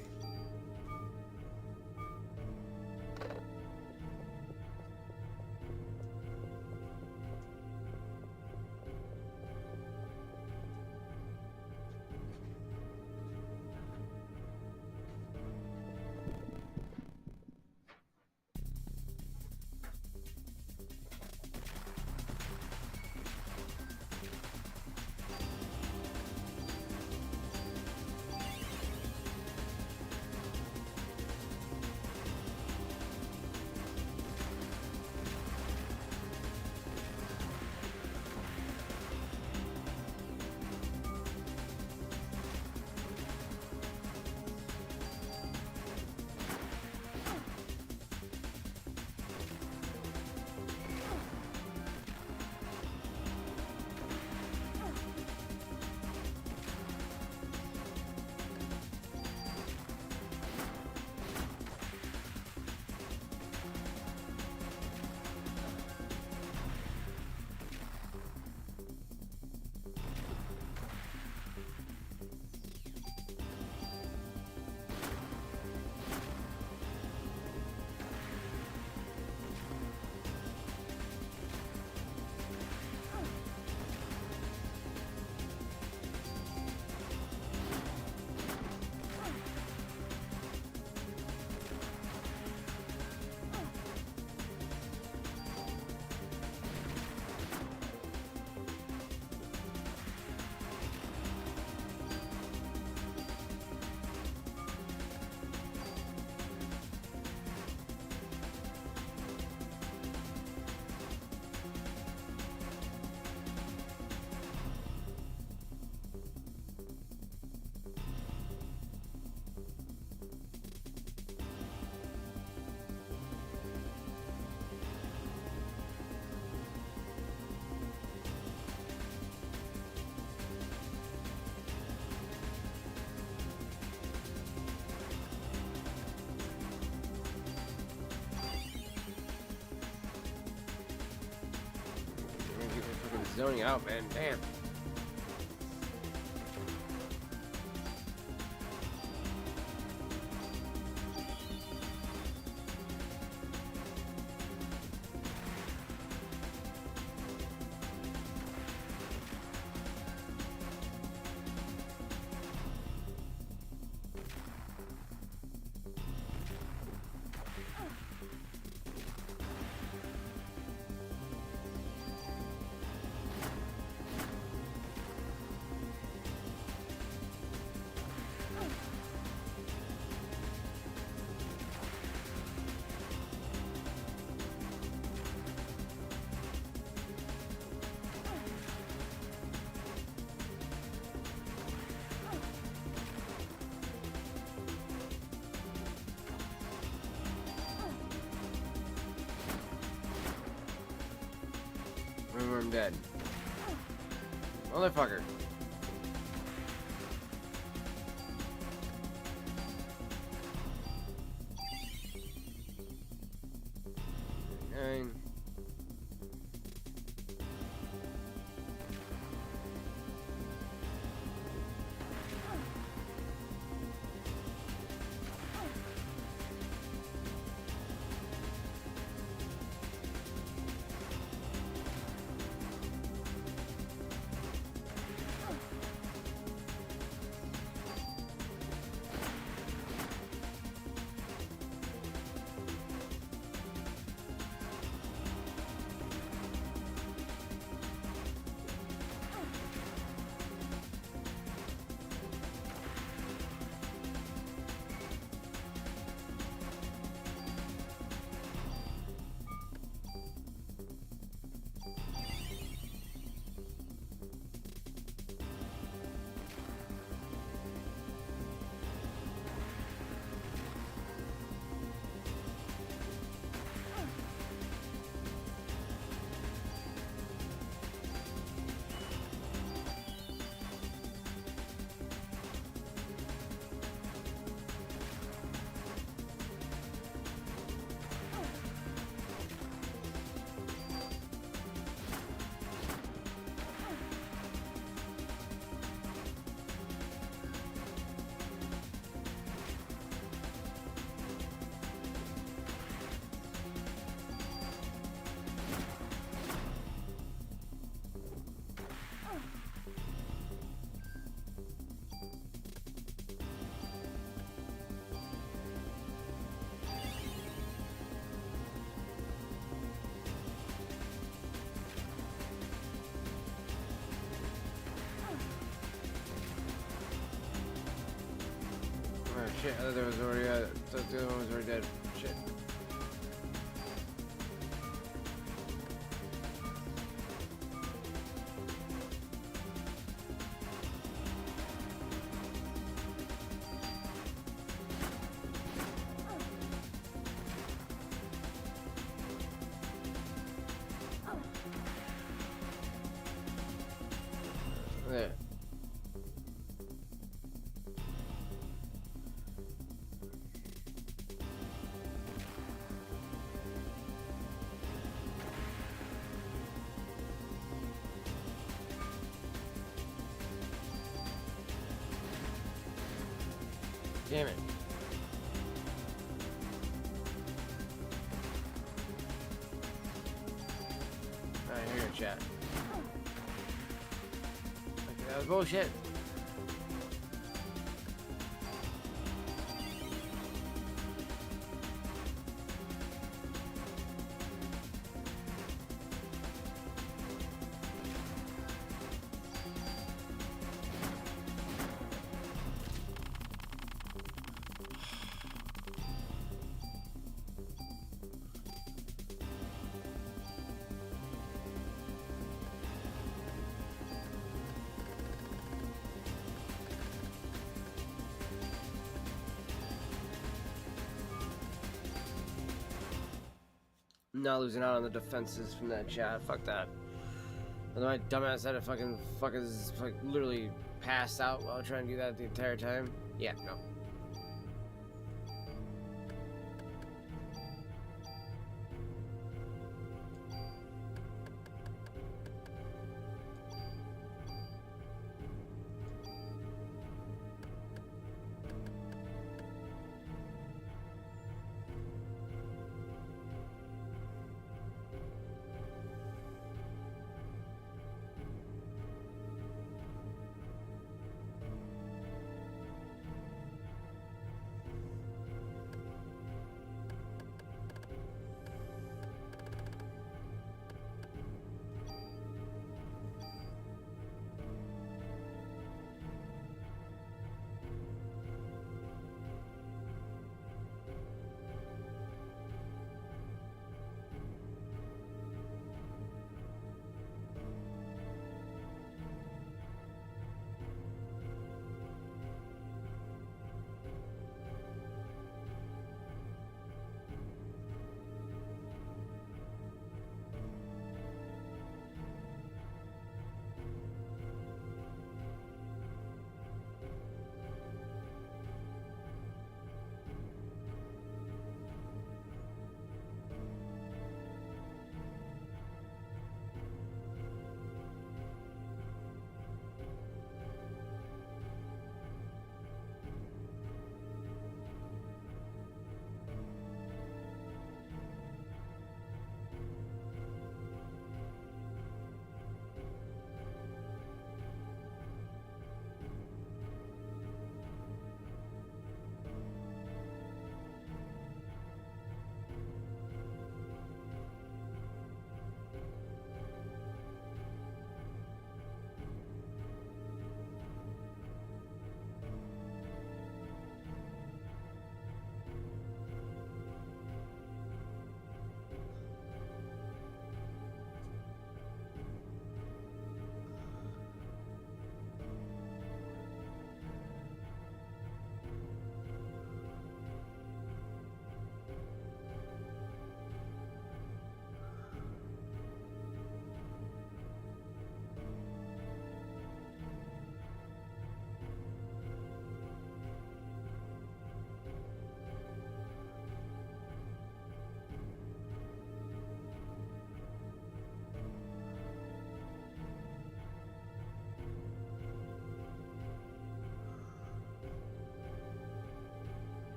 A: Zoning out, man. Damn. dead. Motherfucker. Nine. Oh shit, I thought there was already, the other one was already dead. Shit. There. Damn it. Alright, here you go, chat. Okay, that was bullshit. I'm not losing out on the defenses from that chat. Fuck that. And my dumbass had to fucking literally pass out while trying to do that the entire time. Yeah, no.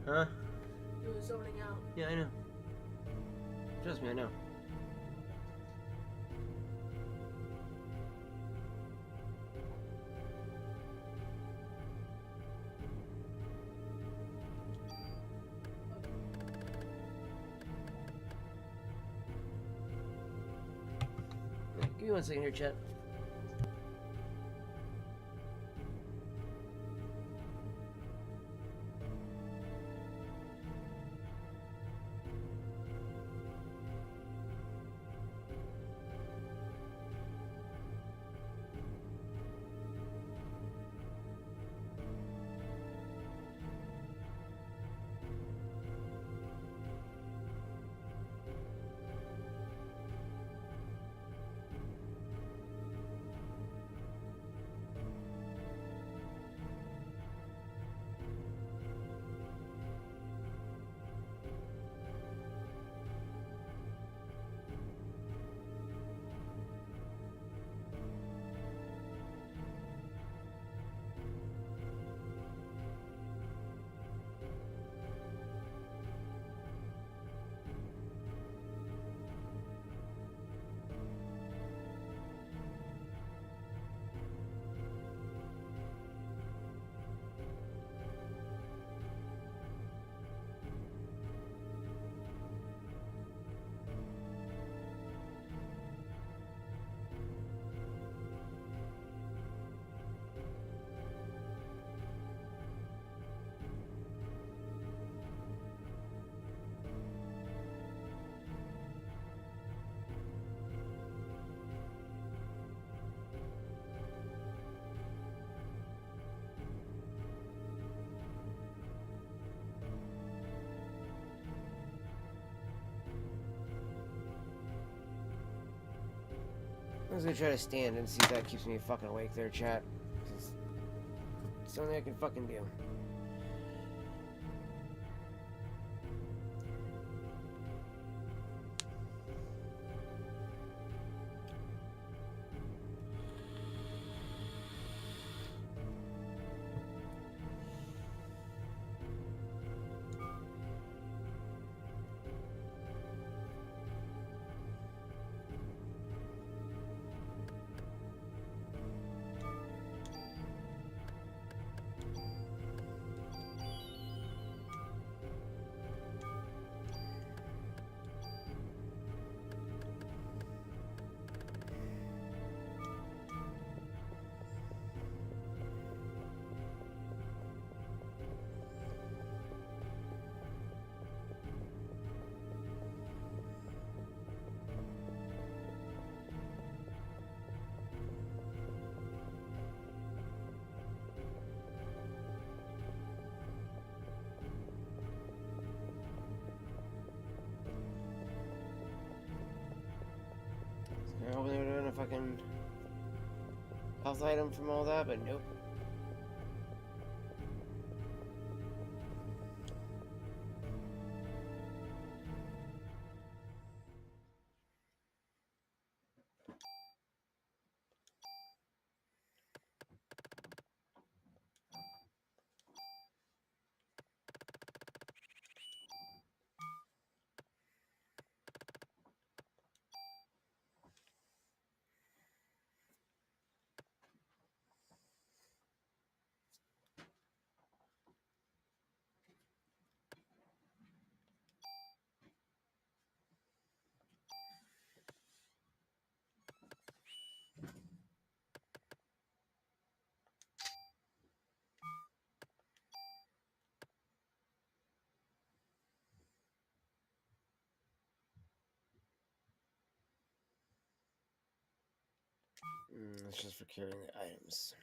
A: Huh?
B: You were zoning out.
A: Yeah, I know. Trust me, I know. Give me 1 second here, chat. I'm just gonna try to stand and see if that keeps me fucking awake there, chat. It's something I can fucking do. I hope they were doing a fucking health item from all that, but nope. That's just for carrying the items.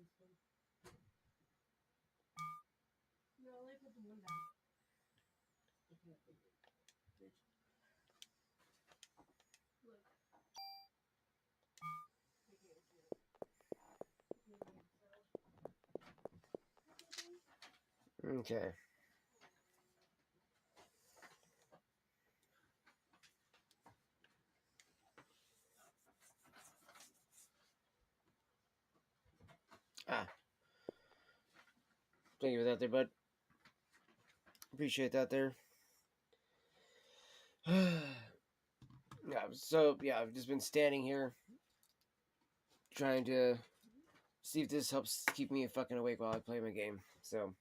B: Winston. No, they put the one down. I can't think of it. Bitch. Look. I can't see it.
A: Okay. Thank you for that there, bud. Appreciate that there. Yeah, I've just been standing here trying to see if this helps keep me fucking awake while I play my game. So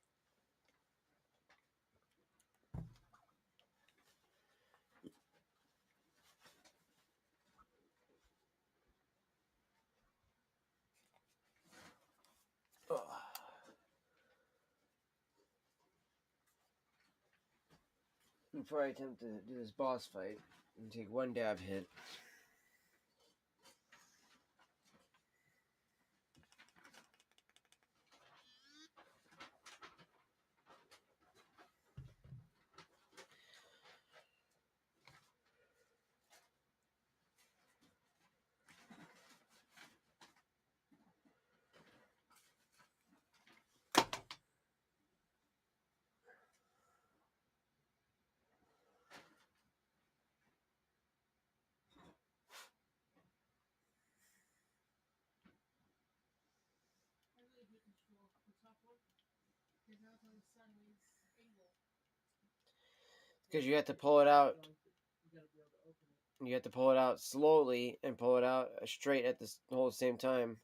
A: before I attempt to do this boss fight, and take one dab hit.
B: I really hate control the top one. Because now it's on the sideways angle.
A: Because you have to pull it out.
B: You gotta be able to open it.
A: You have to pull it out slowly and pull it out straight at the whole same time.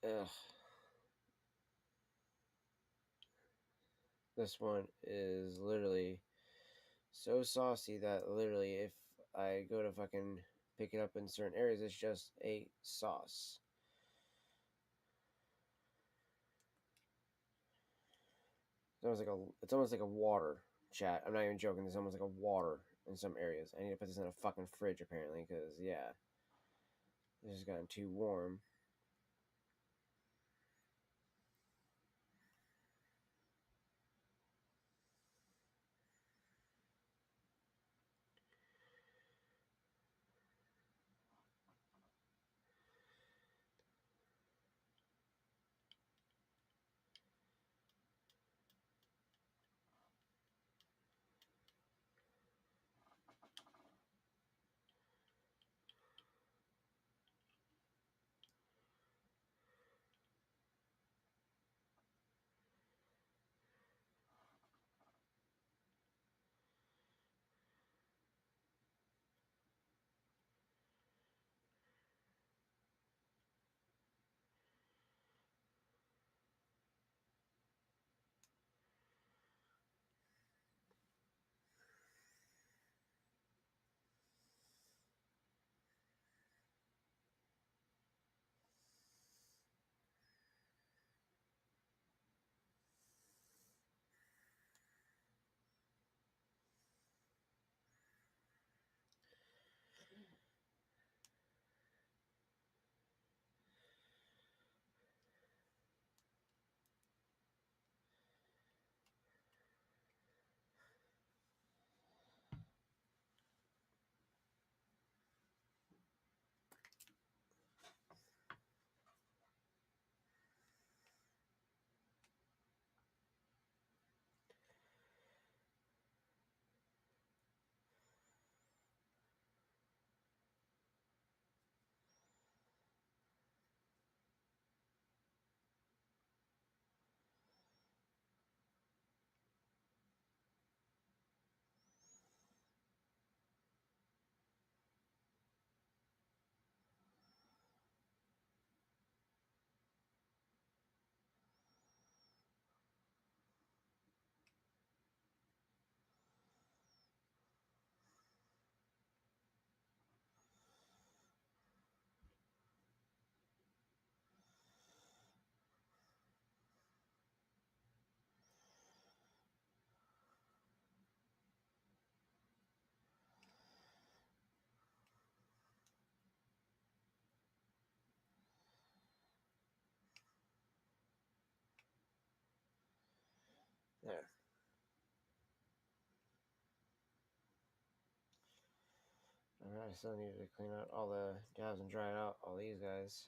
A: Ugh. This one is literally so saucy that literally if I go to fucking pick it up in certain areas, it's just a sauce. It's almost like a water, chat. I'm not even joking. It's almost like a water in some areas. I need to put this in a fucking fridge apparently, because yeah, this has gotten too warm. There. Alright, I still needed to clean out all the dabs and dry out all these guys.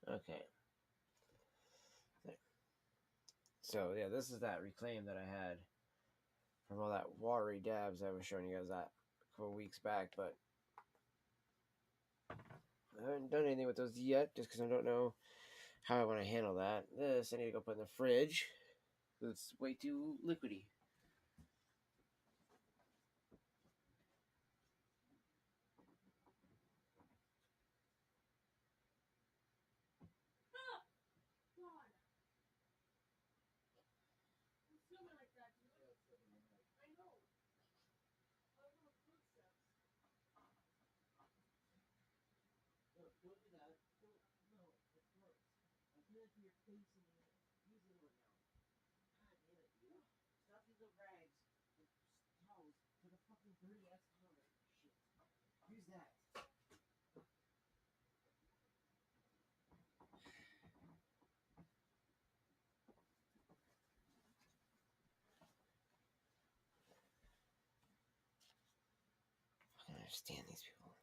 A: Okay. There. So yeah, this is that reclaim that I had from all that watery dabs I was showing you guys that a couple weeks back, but I haven't done anything with those yet just because I don't know how I want to handle that. This I need to go put in the fridge. It's way too liquidy.
B: God. It's swimming like that, dude. I know. I don't know what footsteps. No, don't do that. Don't, no, it's gross. I was gonna do your face and use it one now. God damn it, dude. Stop using rags and towels for the fucking dirty ass counter. Shit. Use that.
A: I don't understand these people.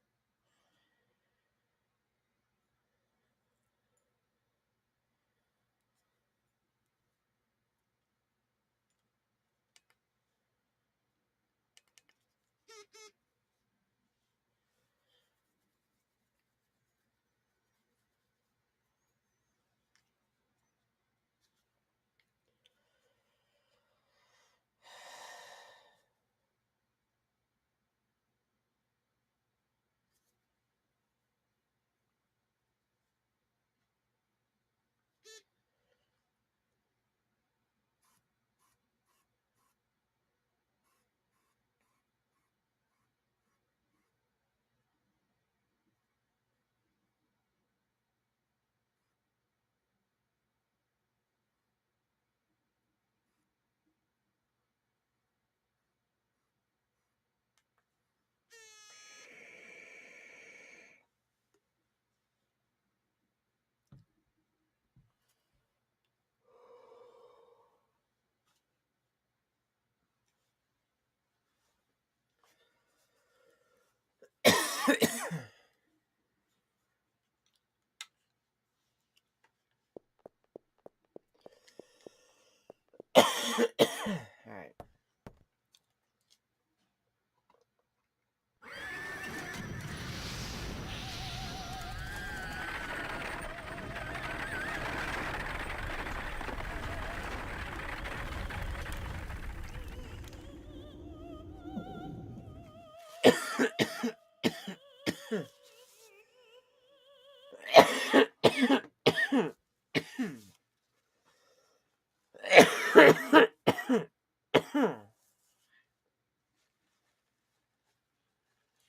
A: All right.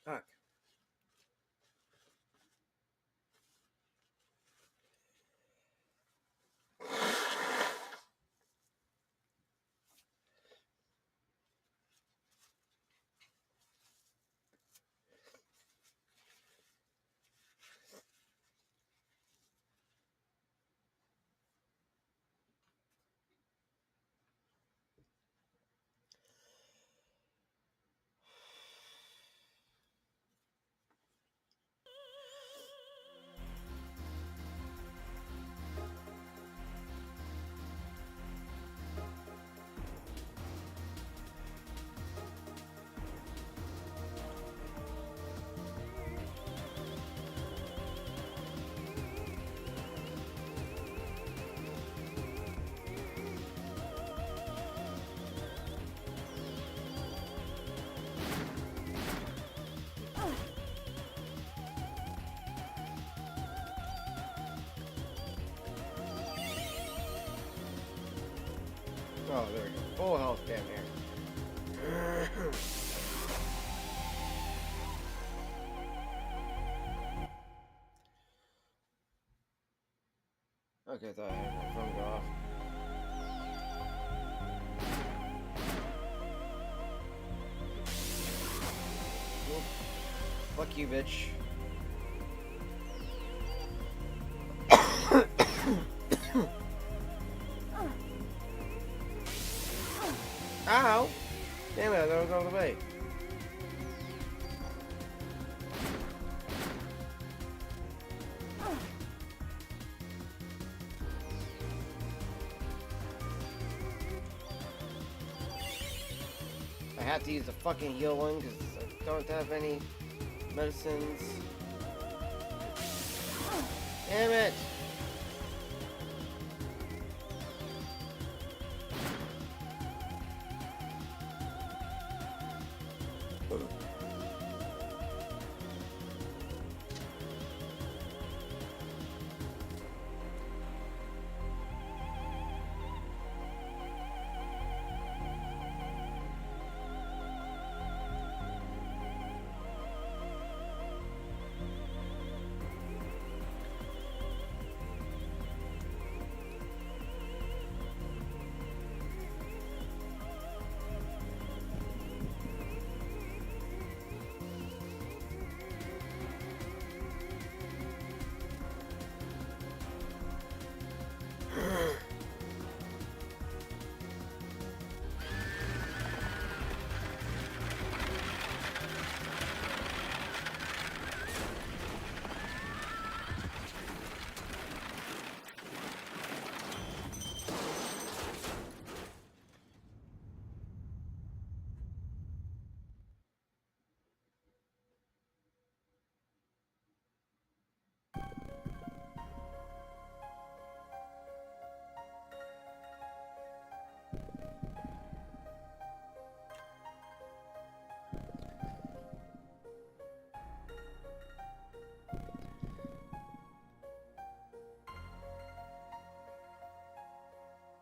A: Fuck. Oh, there we go. Full health down here. Okay, I thought I had my phone go off. Oop. Fuck you, bitch. Ow! Damn it, I thought I was out of the way. I have to use the fucking heal one because I don't have any medicines. Damn it!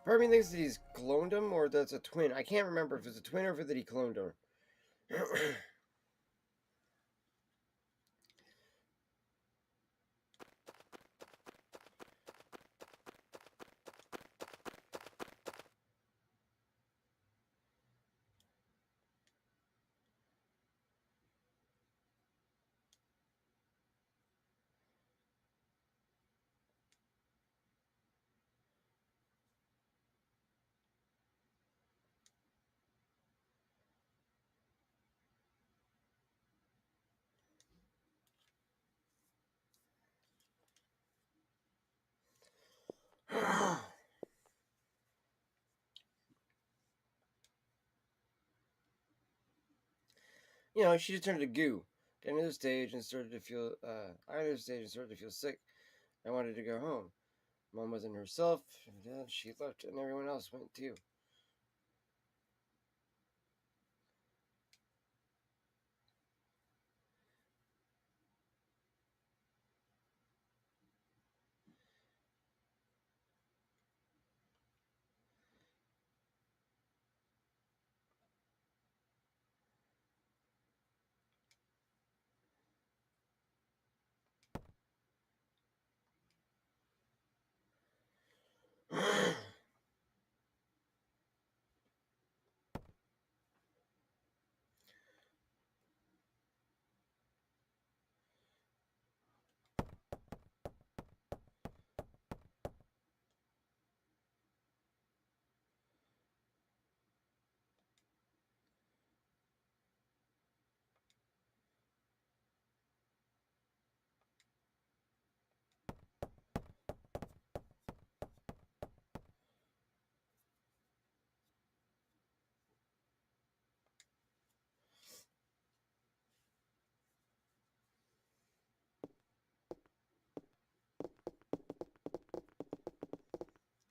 A: Part of me thinks that he's cloned him or that's a twin. I can't remember if it's a twin or if that he cloned him. You know, she just turned to goo. Got into the stage and started to feel. I entered the stage and started to feel sick. I wanted to go home. Mom wasn't herself, and she left, and everyone else went too.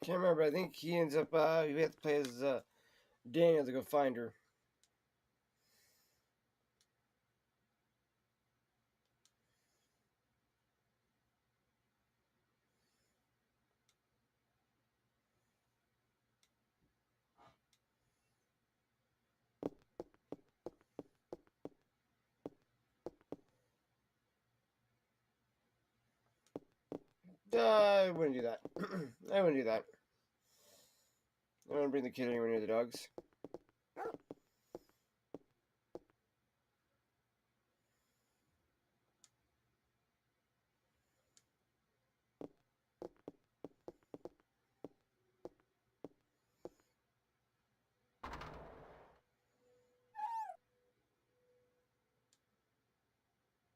A: Can't remember. I think he ends up. We have to play as Daniel to go find her. I wouldn't do that. I wouldn't do that. I don't want to bring the kid anywhere near the dogs.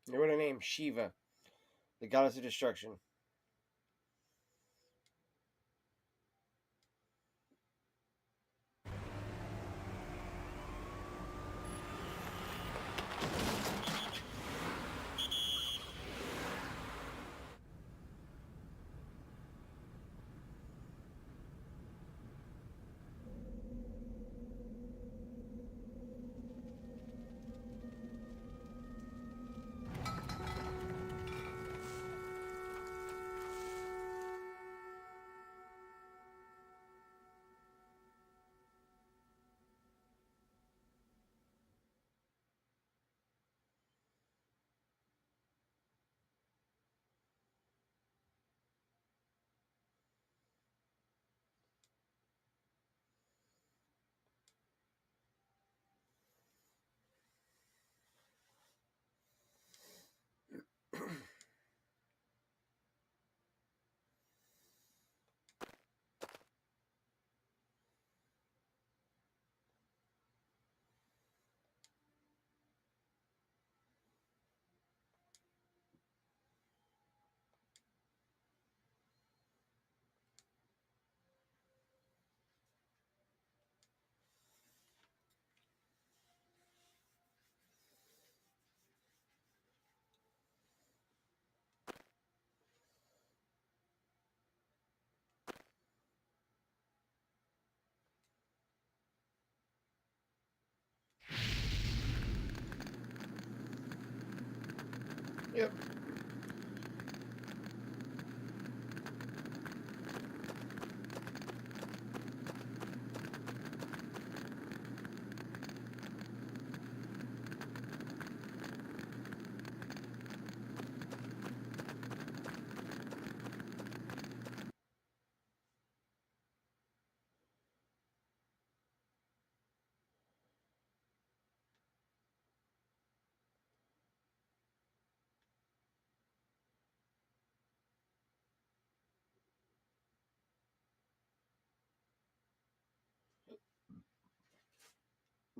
A: What a name, Shiva, the goddess of destruction. Yep.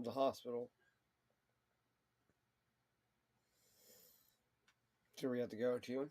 A: The hospital. That's where we have to go to.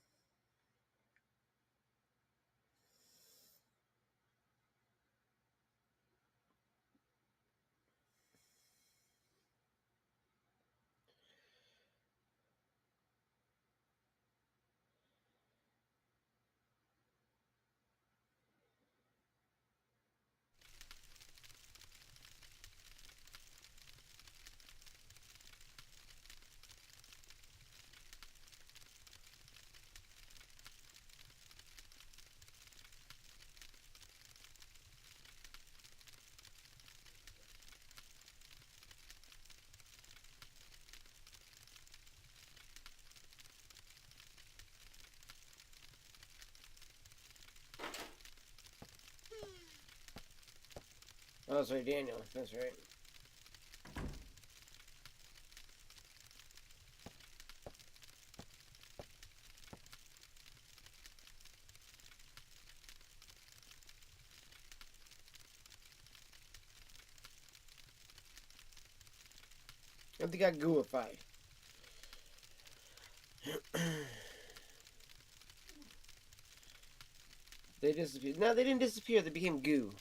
A: Oh, that's right, Daniel. That's right. I think I got gooified. They disappeared. No, they didn't disappear. They became goo.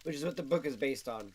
A: Which is what the book is based on.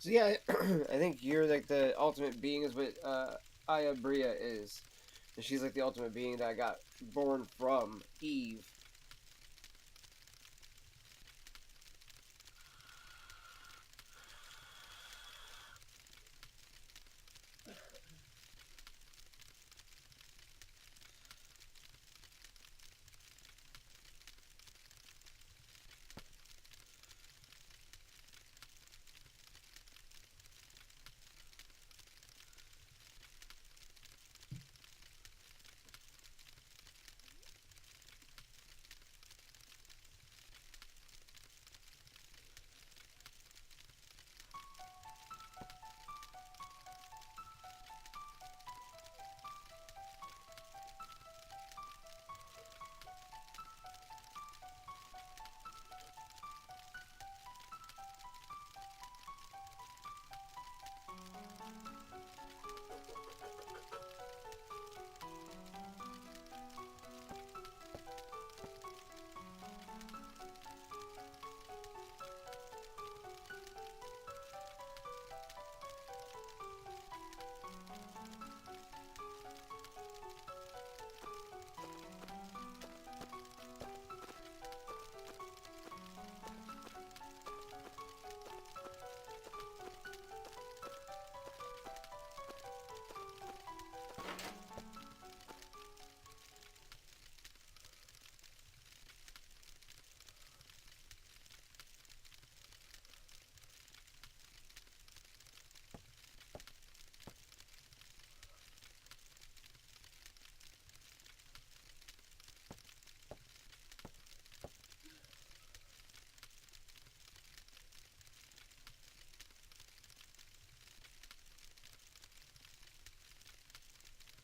A: So yeah, I think you're like the ultimate being is what Aya Bria is. And she's like the ultimate being that got born from Eve.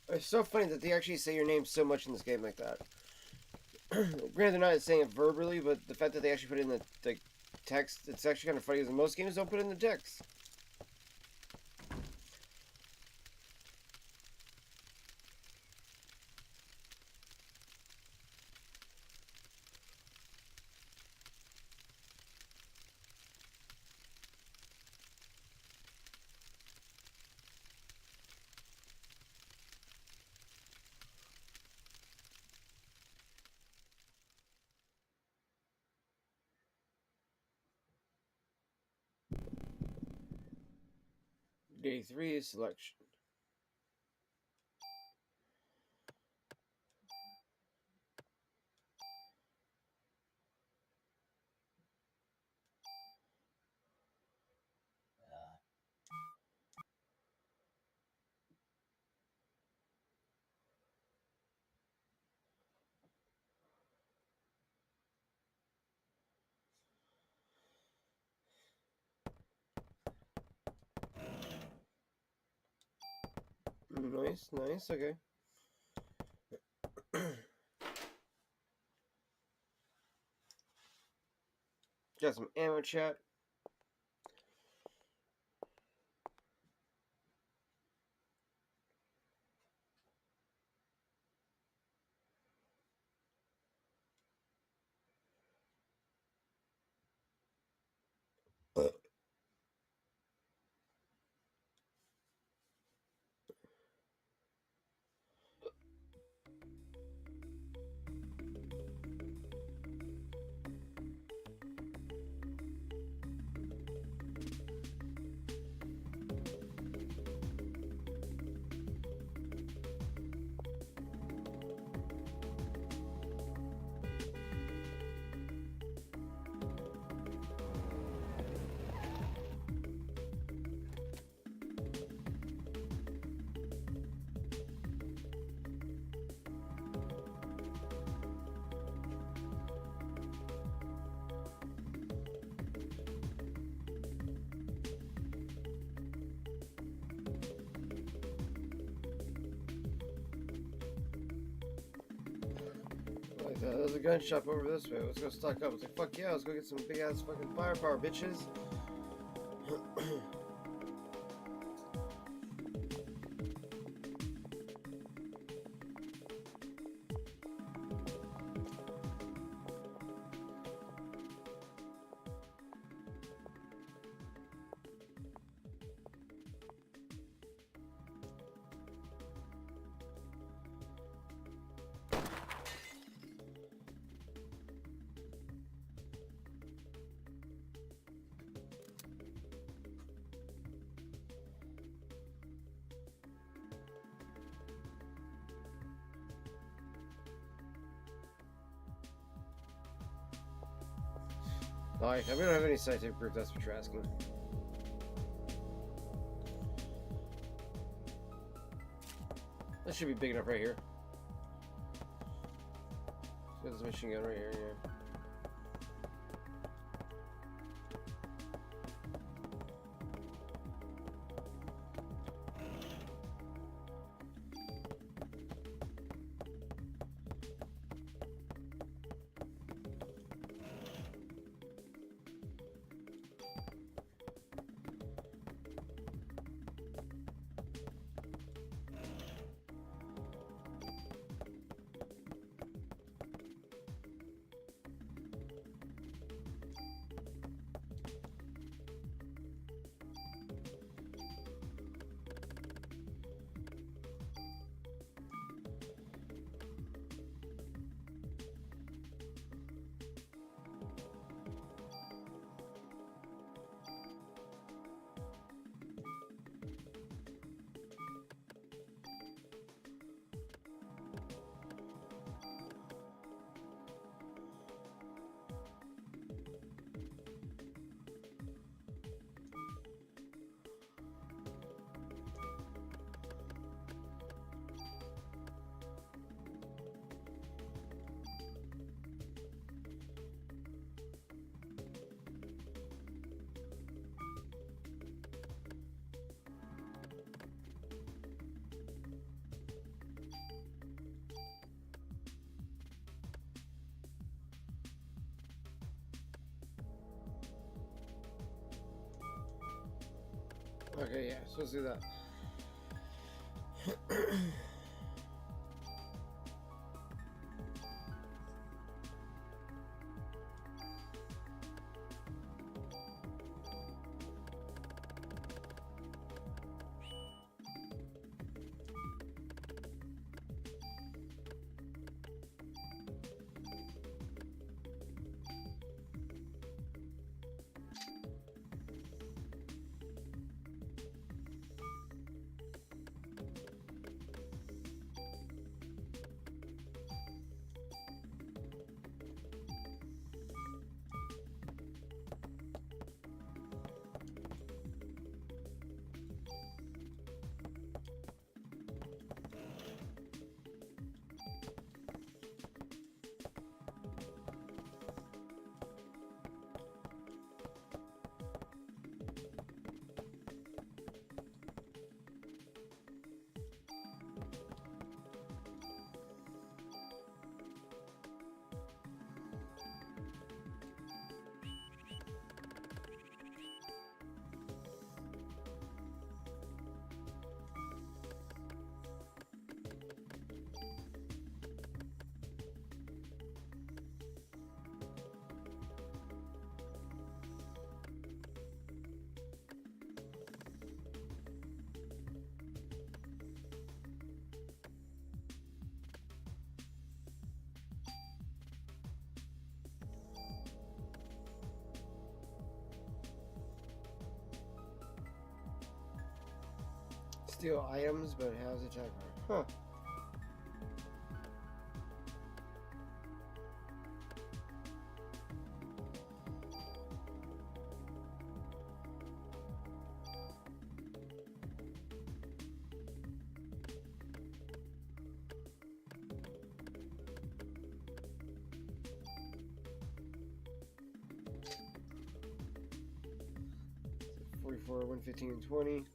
A: It's so funny that they actually say your name so much in this game like that. Granted, they're not saying it verbally, but the fact that they actually put it in the text, it's actually kind of funny because most games don't put it in the text. Day 3 is selection. Nice, nice, okay. Got some ammo chat. Like that. There's a gun shop over this way. Let's go stock up. It's like, fuck yeah, let's go get some big ass fucking firepower, bitches. Like, we don't have any scientific proof, that's what you're asking. This should be big enough right here. So this machine gun right here, yeah. Okay, yeah, so let's do that. Steal items, but it has attack power. Huh. So 44, 115, and 20.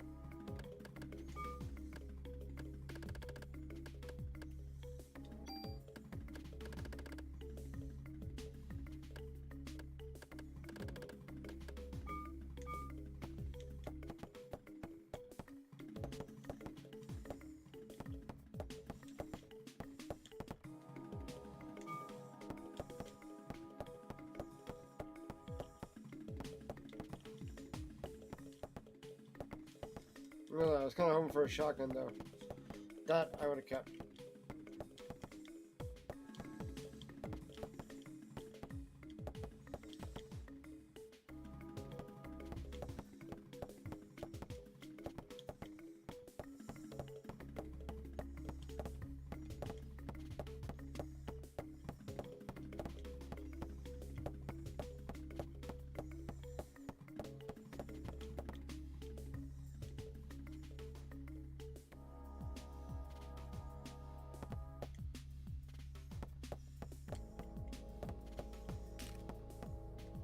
A: Well, I was kind of hoping for a shotgun though. That I would have kept.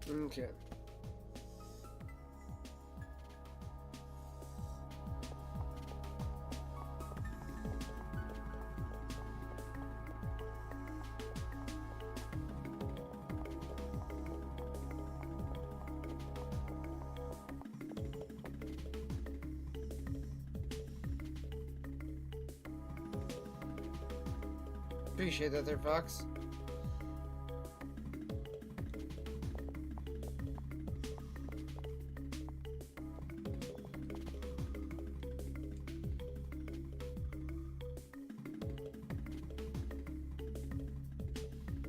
A: Okay. Appreciate that there, Fox.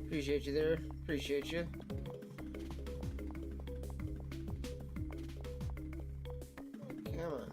A: Appreciate you there. Appreciate you. Come on.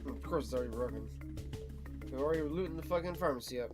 A: Of course it's already broken. We're already looting the fucking pharmacy up.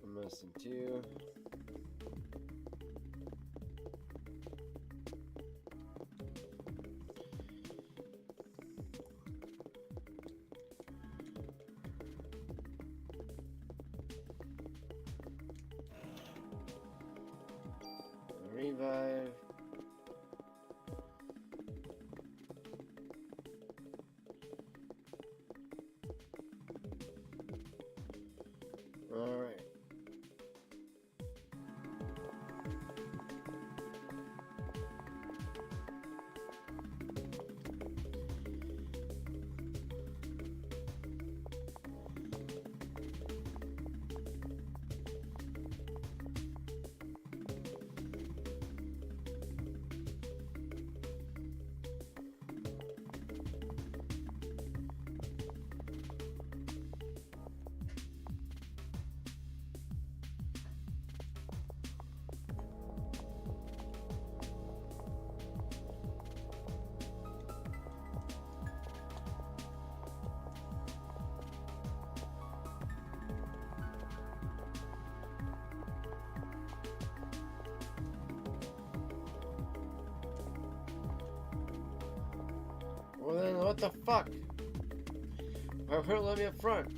A: I'm missing two. Revive. Alright. Well then, what the fuck? Why wouldn't it let me up front?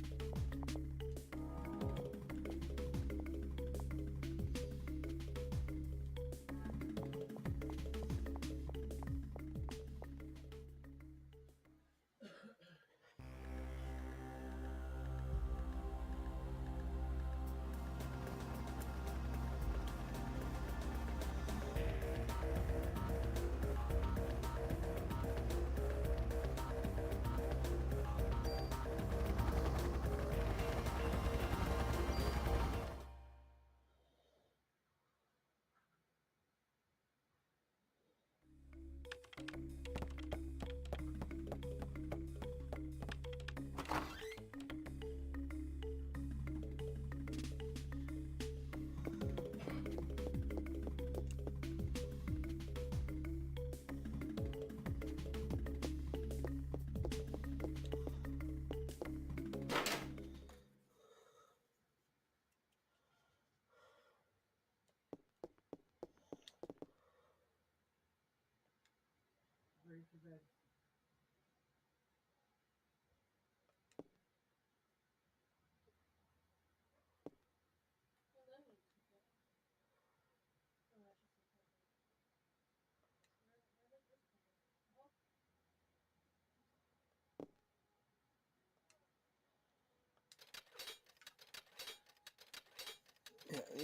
B: Ready for bed.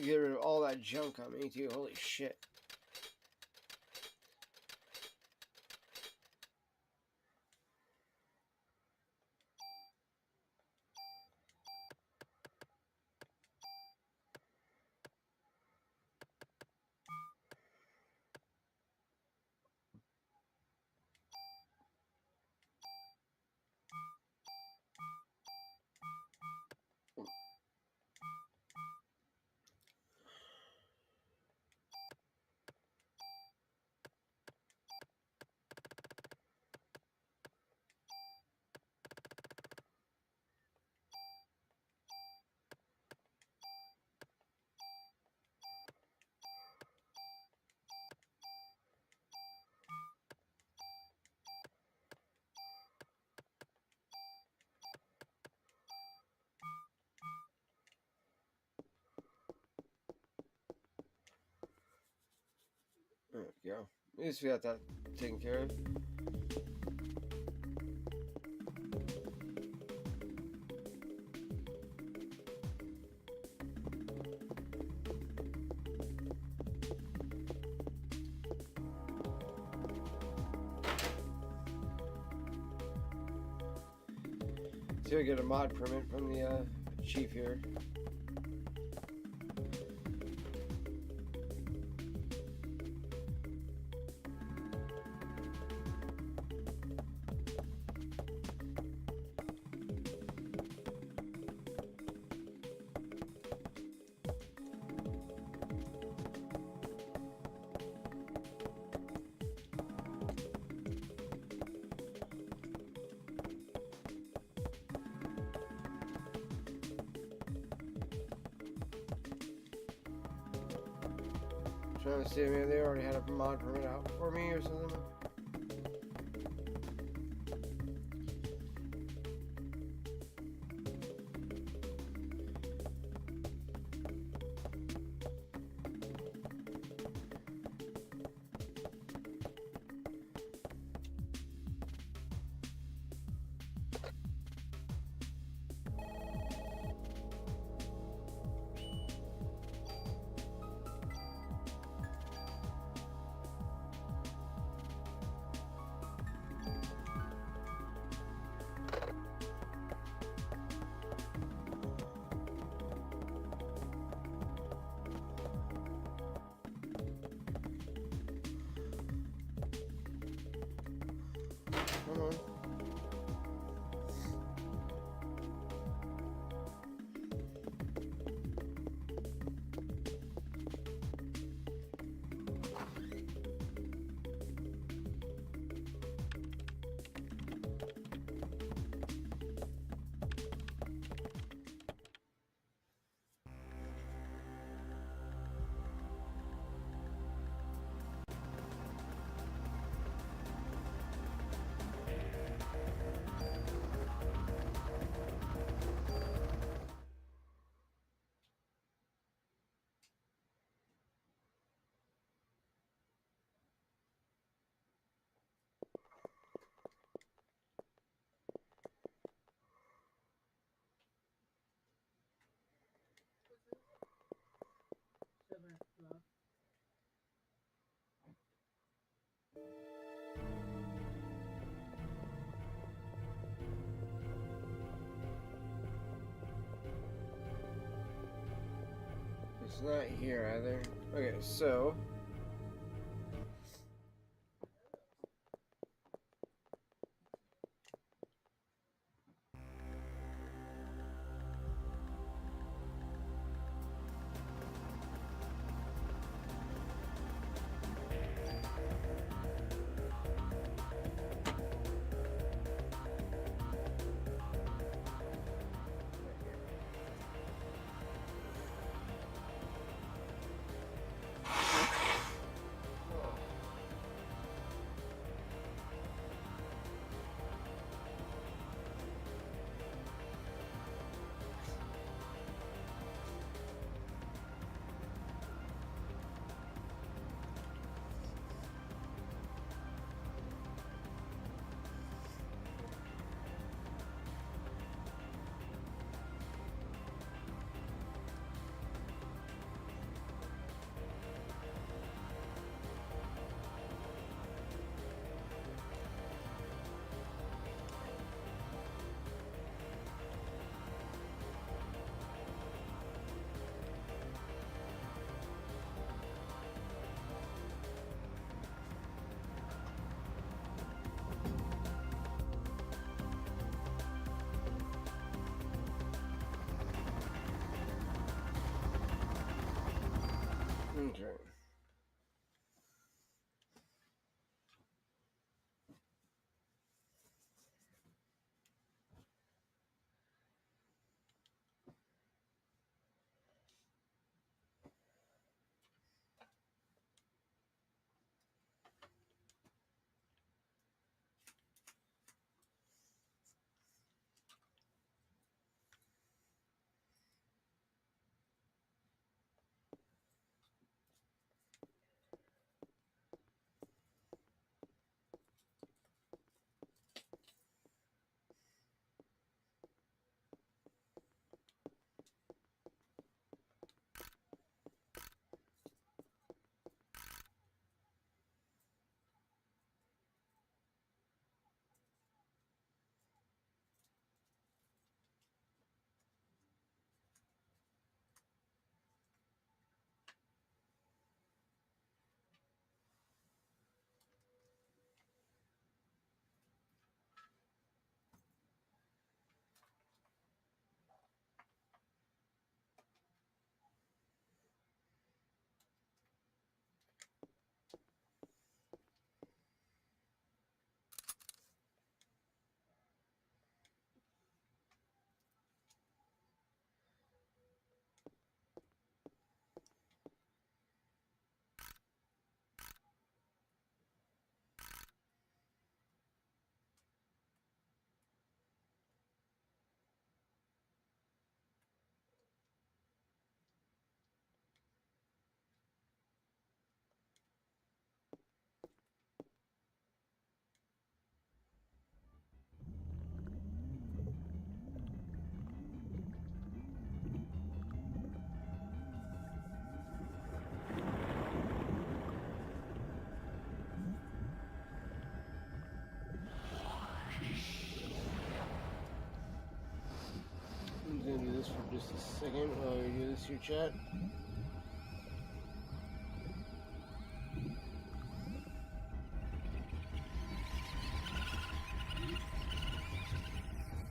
A: Get rid of all that junk on me too. Holy shit. There we go. At least we got that taken care of. See if I get a mod permit from the chief here. Trying to see if maybe they already had a mod permit out for me or something. Come on. It's not here either. Okay, so just a second while we do this here, chat.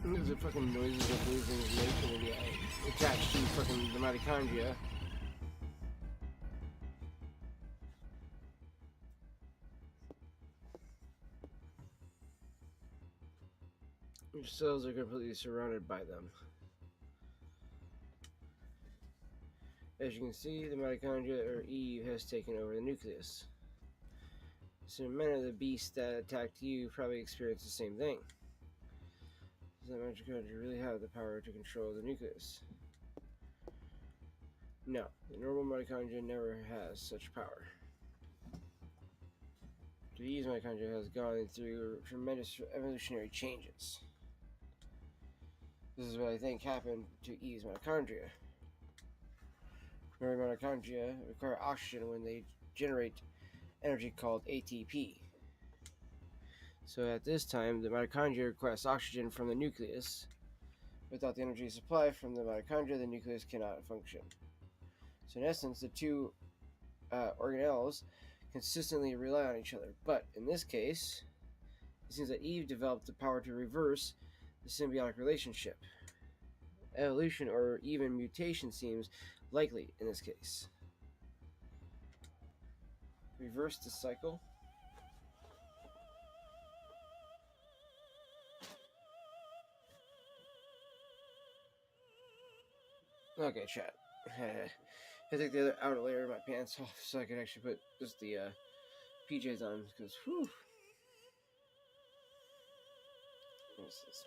A: There's a fucking noises of losing information attached to fucking the mitochondria. Your cells are completely surrounded by them. As you can see, the mitochondria, or Eve, has taken over the nucleus. So many of the beasts that attacked you probably experienced the same thing. Does that mitochondria really have the power to control the nucleus? No, the normal mitochondria never has such power. The Eve's mitochondria has gone through tremendous evolutionary changes. This is what I think happened to Eve's mitochondria. Remember, mitochondria require oxygen when they generate energy called ATP. So at this time, the mitochondria requests oxygen from the nucleus. Without the energy supply from the mitochondria, the nucleus cannot function. So in essence, the two organelles consistently rely on each other. But in this case, it seems that Eve developed the power to reverse the symbiotic relationship. Evolution or even mutation seems likely in this case. Reverse the cycle. Okay, chat. I take the other outer layer of my pants off so I can actually put just the PJs on, because whew. What's this?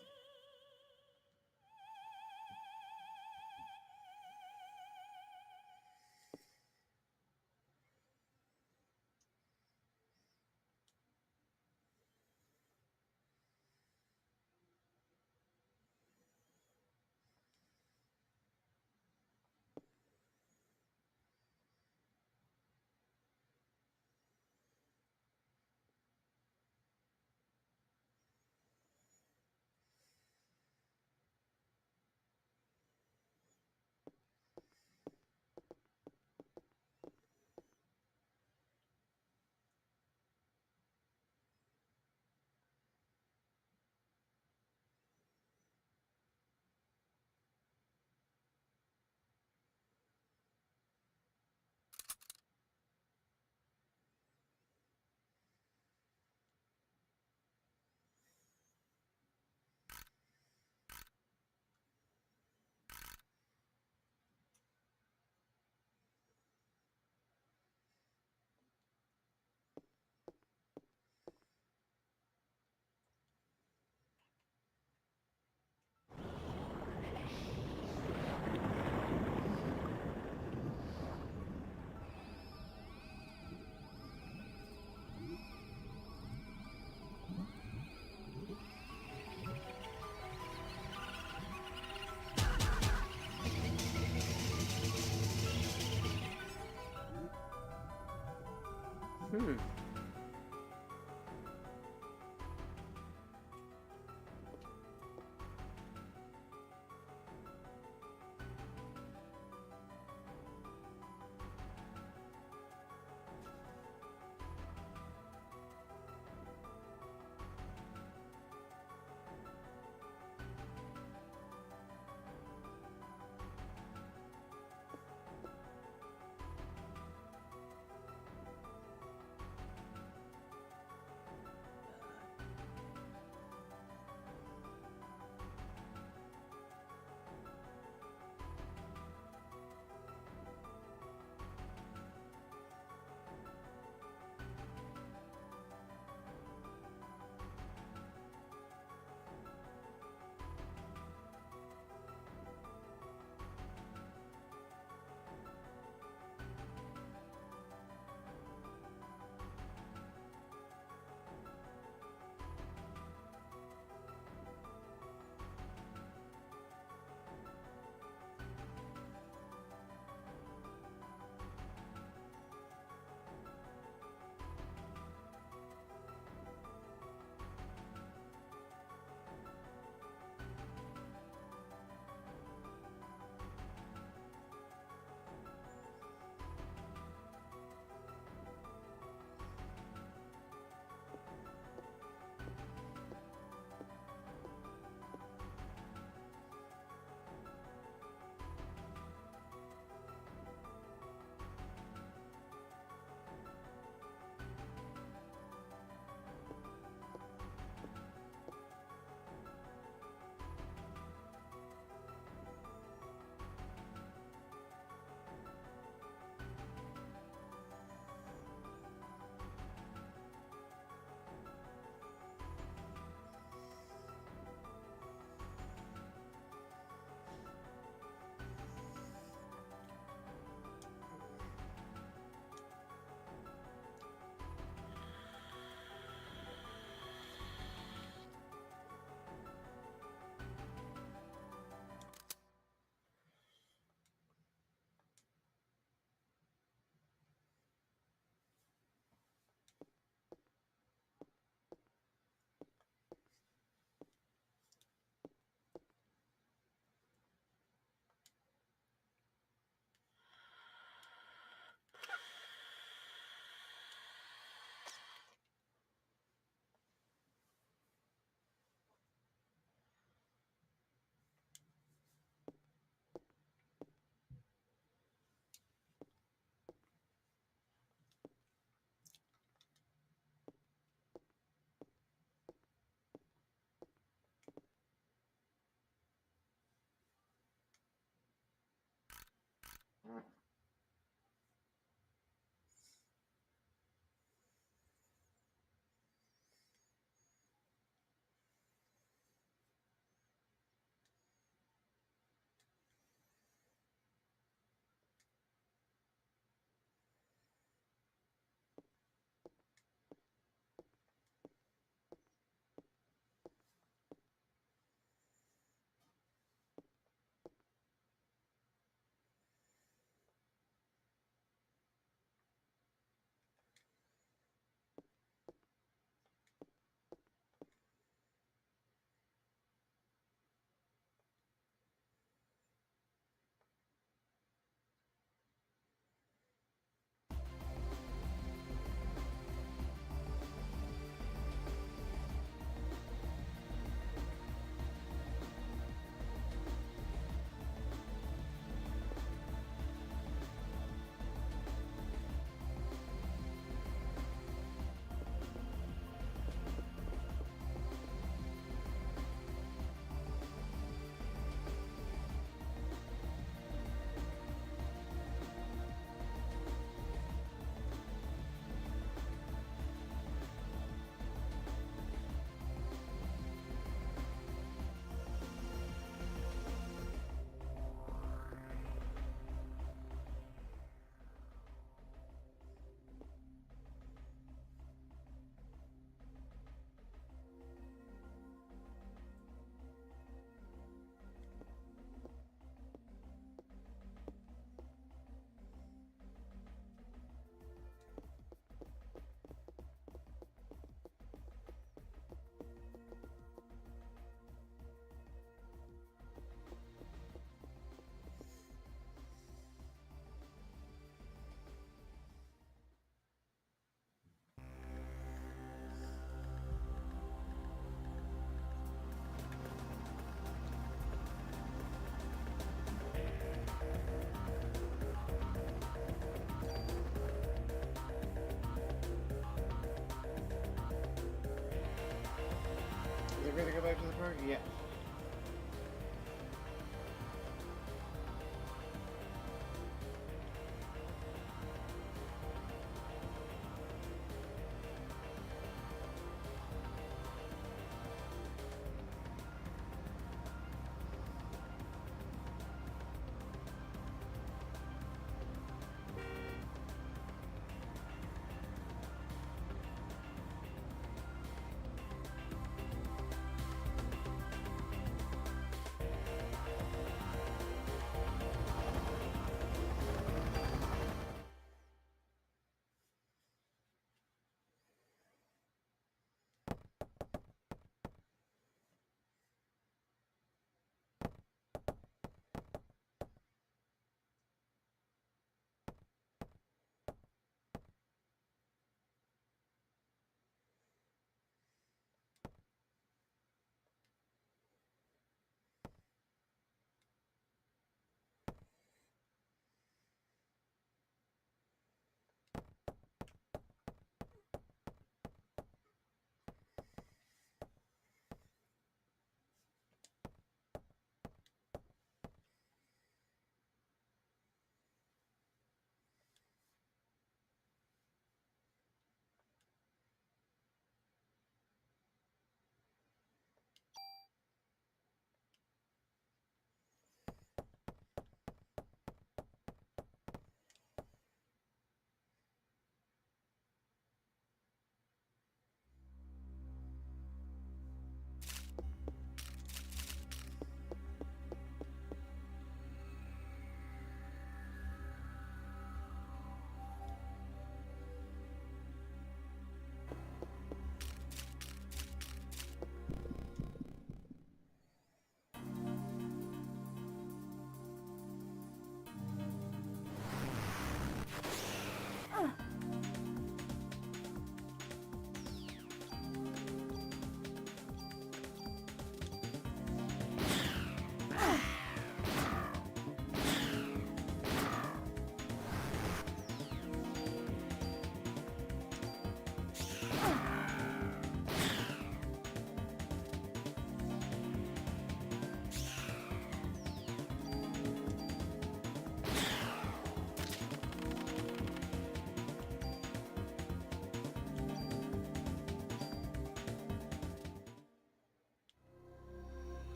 A: Yeah.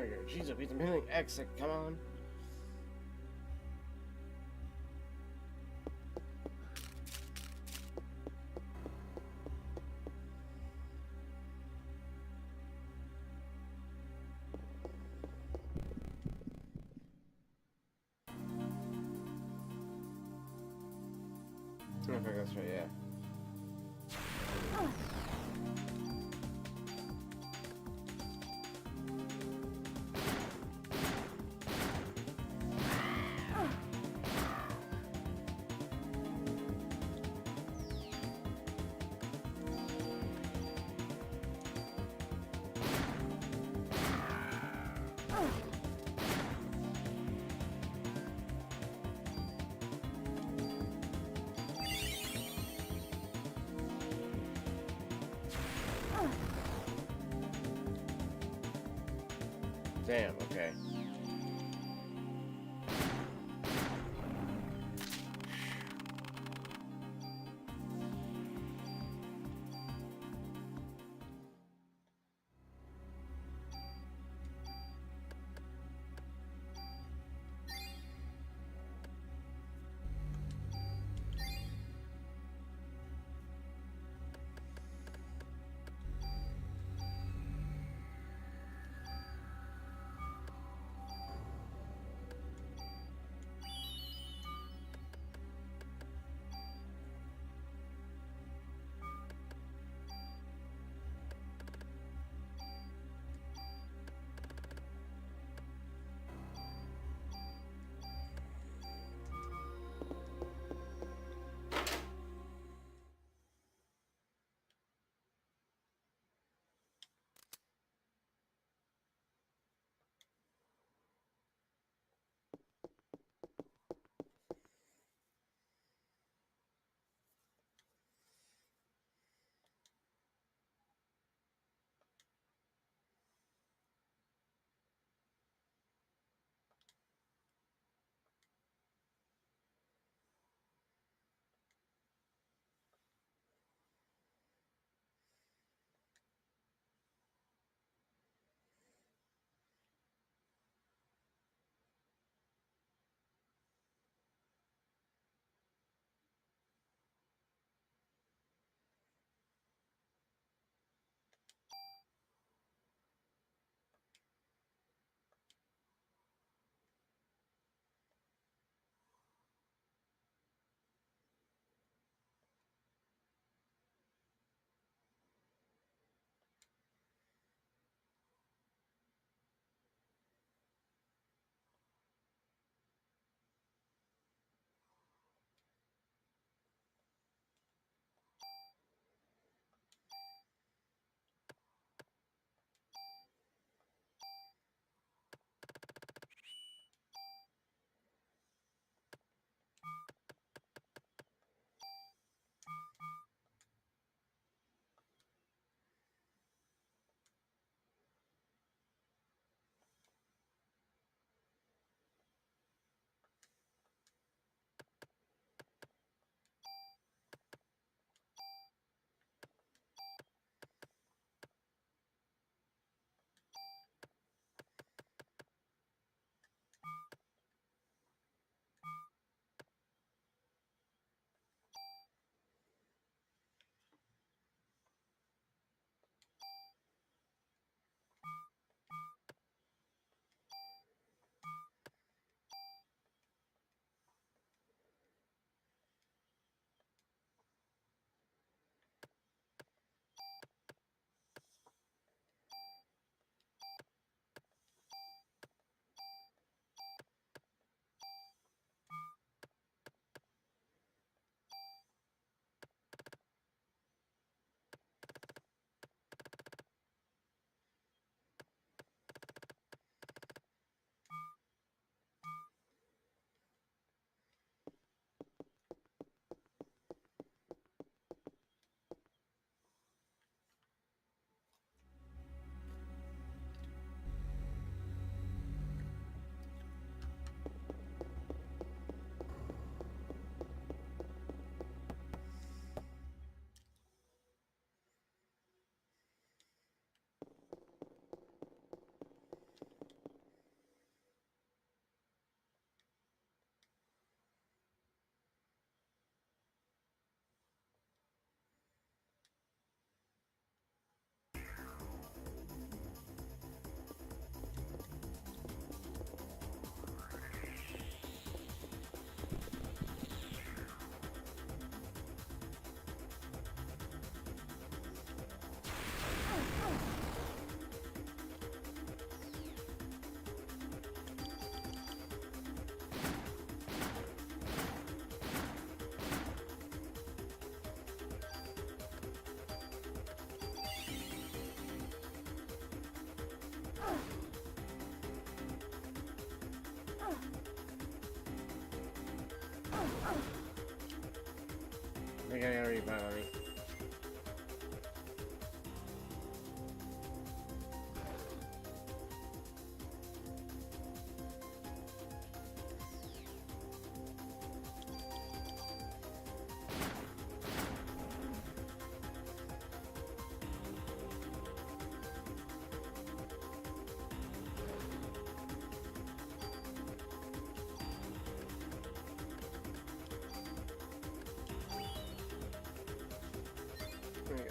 A: trigger. Jeez, I'll be the million exit. Come on. I think that's right, yeah. Damn, okay. I gotta already buy on me. There we go.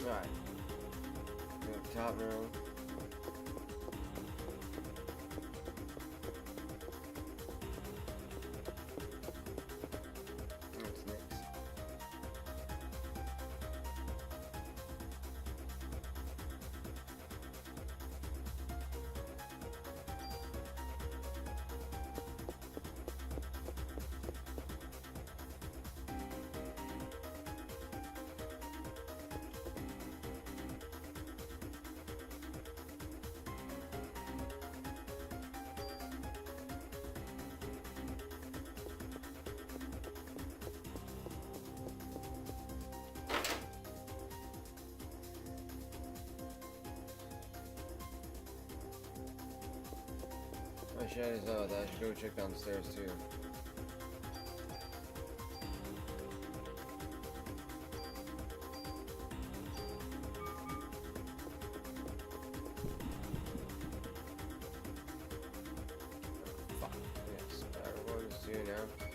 A: Alright. Go top row. What's next? My shit is out. I should go check downstairs too. Fuck. Yes, everyone's due now.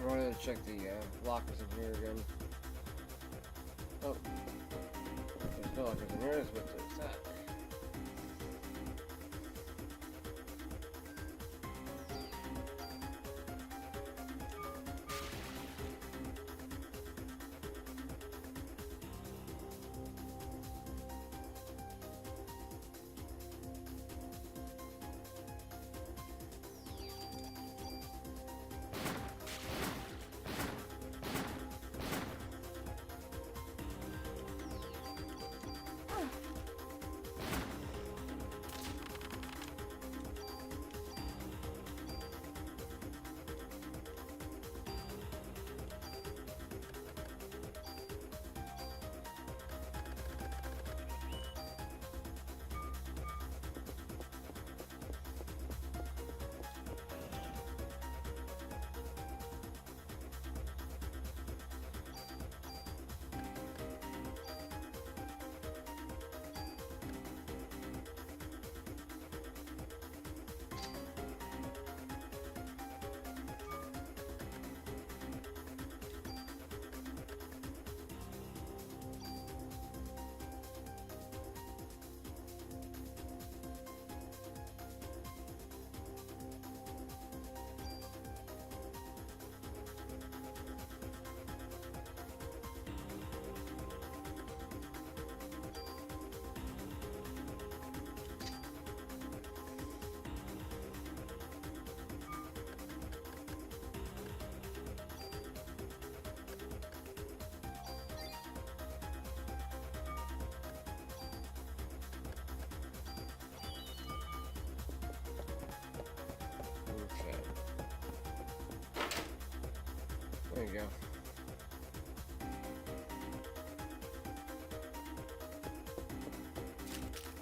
A: wanted to check the lockers in here again. Oh, there's no lockers in here. That's what it's at. There you go.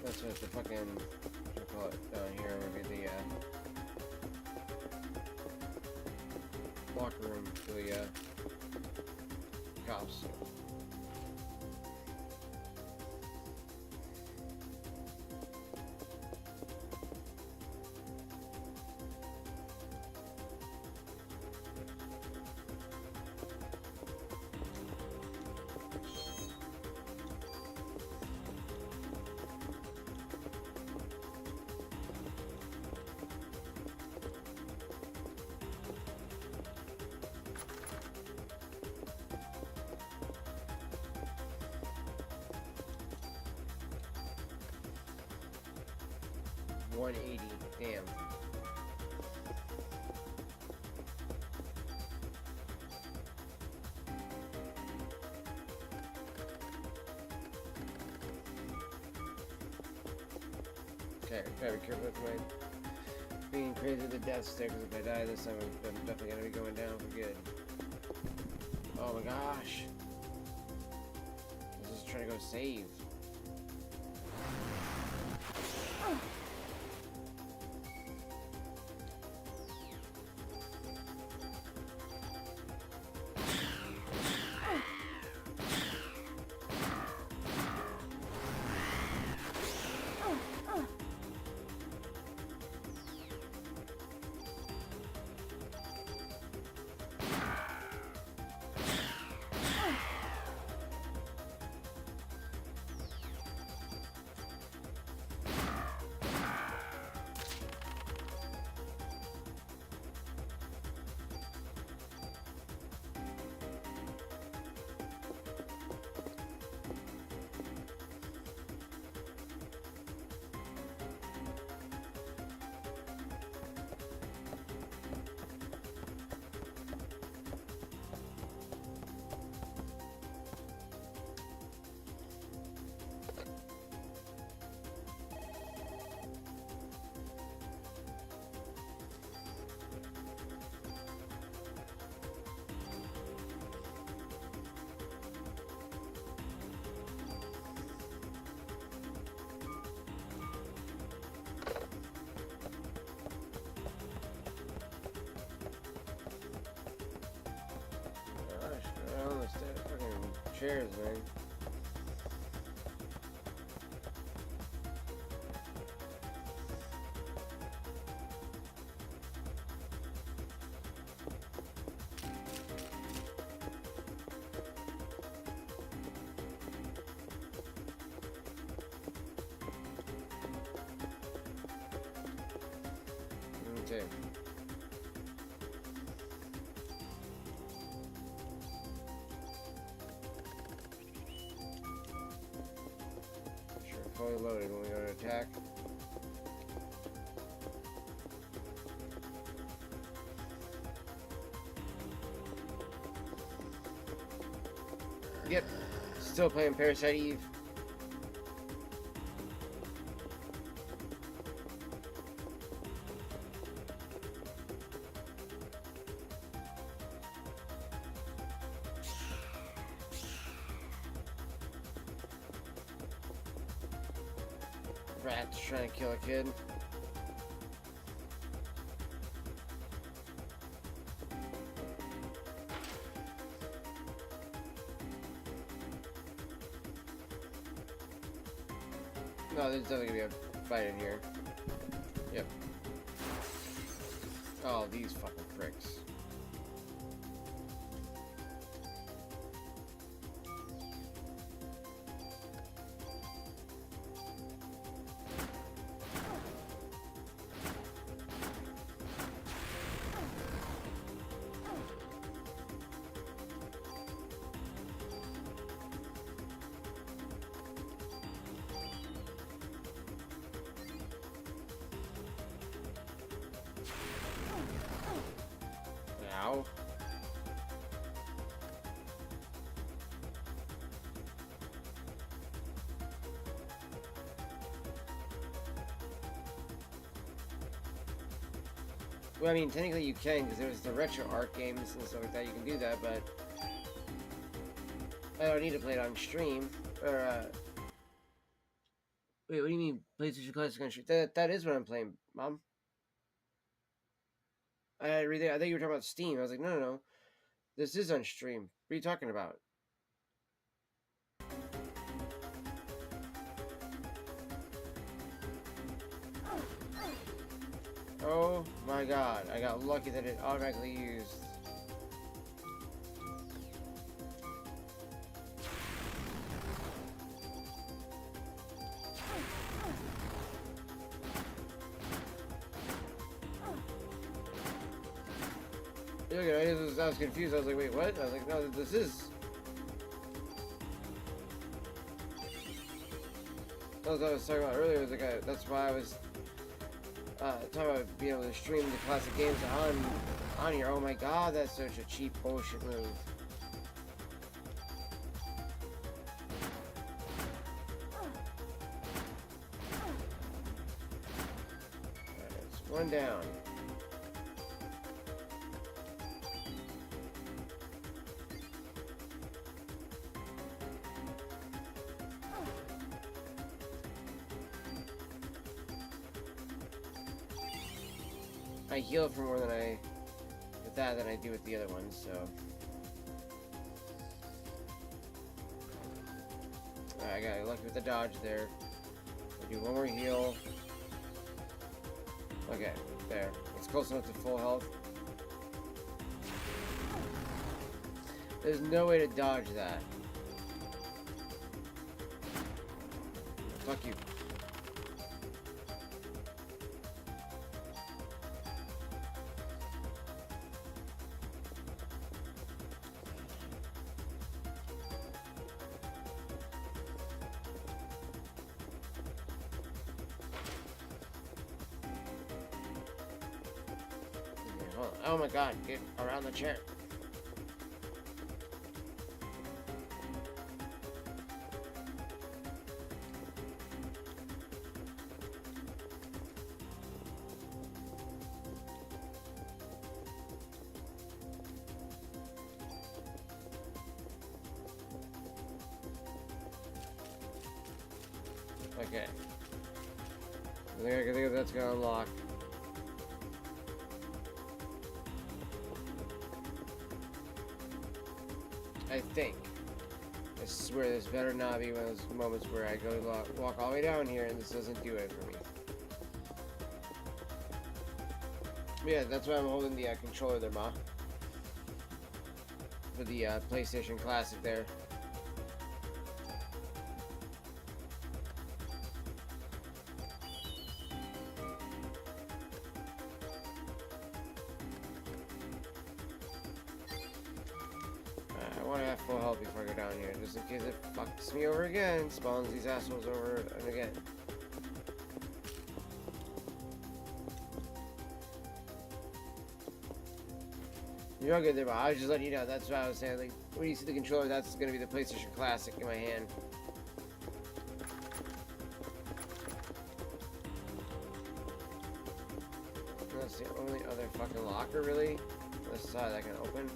A: That's just the fucking, what do you call it, down here, maybe the, locker room for the, cops. $180, damn. Okay, gotta be careful with my being crazy to death stick, because if I die this time, I'm definitely gonna be going down for good. Oh my gosh. I was just trying to go save. Chairs, man. fully loaded when we go to attack. Yep, still playing Parasite Eve. Rat's trying to kill a kid. No, there's definitely gonna be a fight in here. Yep. Oh, these fucking pricks. Ow. Well, I mean, technically you can, because there's the retro art games and stuff like that. You can do that, but I don't need to play it on stream. Or, wait, what do you mean PlayStation Classic on stream? That is what I'm playing, Mom. I thought you were talking about Steam. I was like, no. This is on stream. What are you talking about? Oh my god, I got lucky that it automatically used. Okay, I was confused. I was like, wait, what? I was like, no, this is... That was what I was talking about earlier. Was like, that's why I was talking about being able to stream the classic games on here. Oh my god, that's such a cheap bullshit move. Alright, it's one down. I heal for more than with that than I do with the other ones, so. Alright, I got lucky with the dodge there. I'll do one more heal. Okay, there. It's close enough to full health. There's no way to dodge that. Fuck you. Oh my god, get around the chair. Okay. I think that's gonna unlock. I think. I swear this better not be one of those moments where I go to walk all the way down here and this doesn't do it for me. But yeah, that's why I'm holding the controller there, Ma. For the PlayStation Classic there. health before I go down here, just in case it fucks me over again. Spawns these assholes over and again. You're all good there, but I was just letting you know. That's what I was saying. Like, when you see the controller, that's going to be the PlayStation Classic in my hand. That's the only other fucking locker, really? On this side I can open.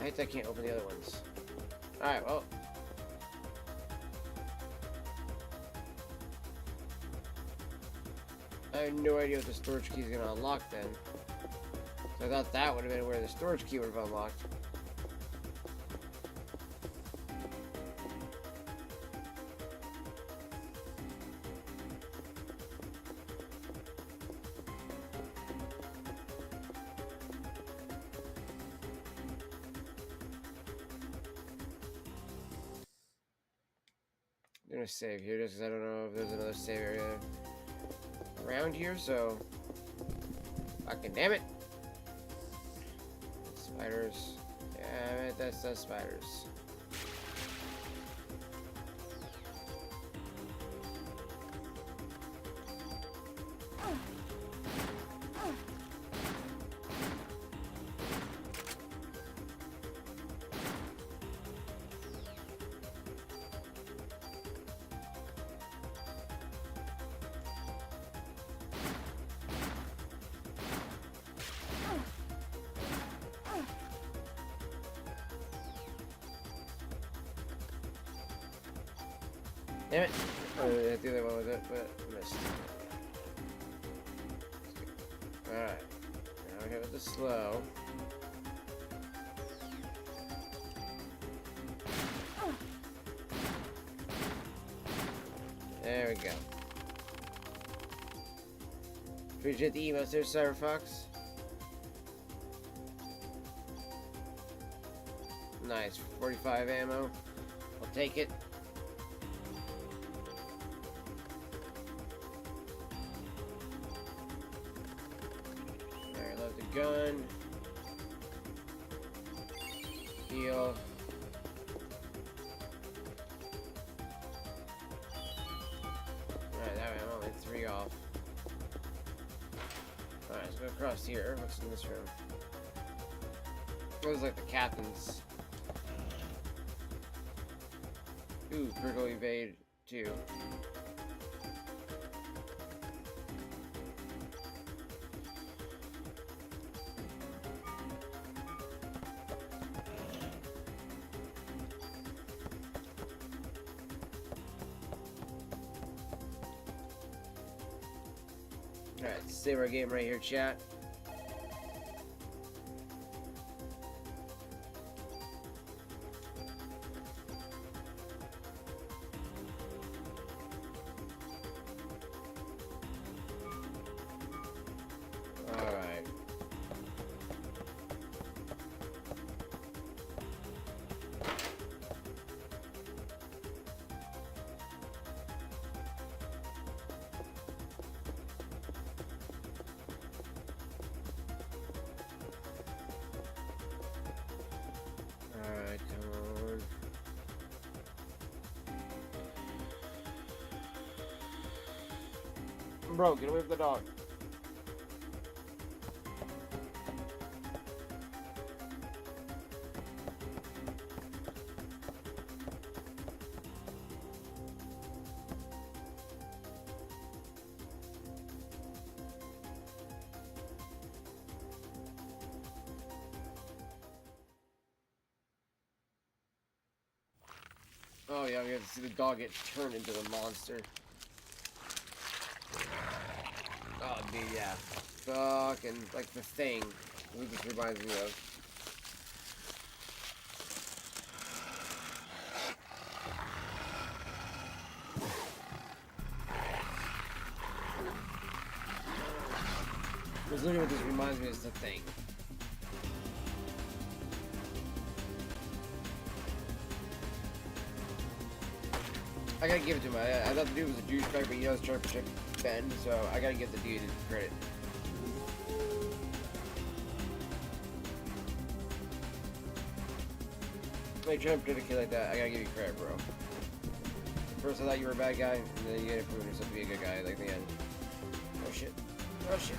A: I hate that I can't open the other ones. Alright, well. I have no idea what the storage key is going to unlock then. So I thought that would have been where the storage key would have unlocked. I'm gonna save here just because I don't know if there's another save area around here, so fucking damn it. Spiders. Damn it, that's the spiders. Damn it! Oh, I hit the other one with it, but missed. Alright. Now we hit with the slow. There we go. Appreciate the emails there, Cyberfox. Nice. 45 ammo. I'll take it. Gun. Heal. Alright, that way I'm only 3 off. Alright, let's go across here. What's in this room? Looks like the captain's. Ooh, critical evade too. Alright, save our game right here, chat. Alright. Alright, come on. Bro, get away from the dog. Oh yeah, we have to see the dog get turned into a monster. Oh dude, yeah. Fucking like the Thing. It just reminds me of. Because literally what this reminds me is the Thing. I gotta give it to him. I thought the dude was a douchebag, but he was trying to protect Ben, so I gotta give the dude credit. Like, jump to the kill like that, I gotta give you credit, bro. First I thought you were a bad guy, and then you gotta prove yourself to be a good guy, like the end. Oh shit. Oh shit.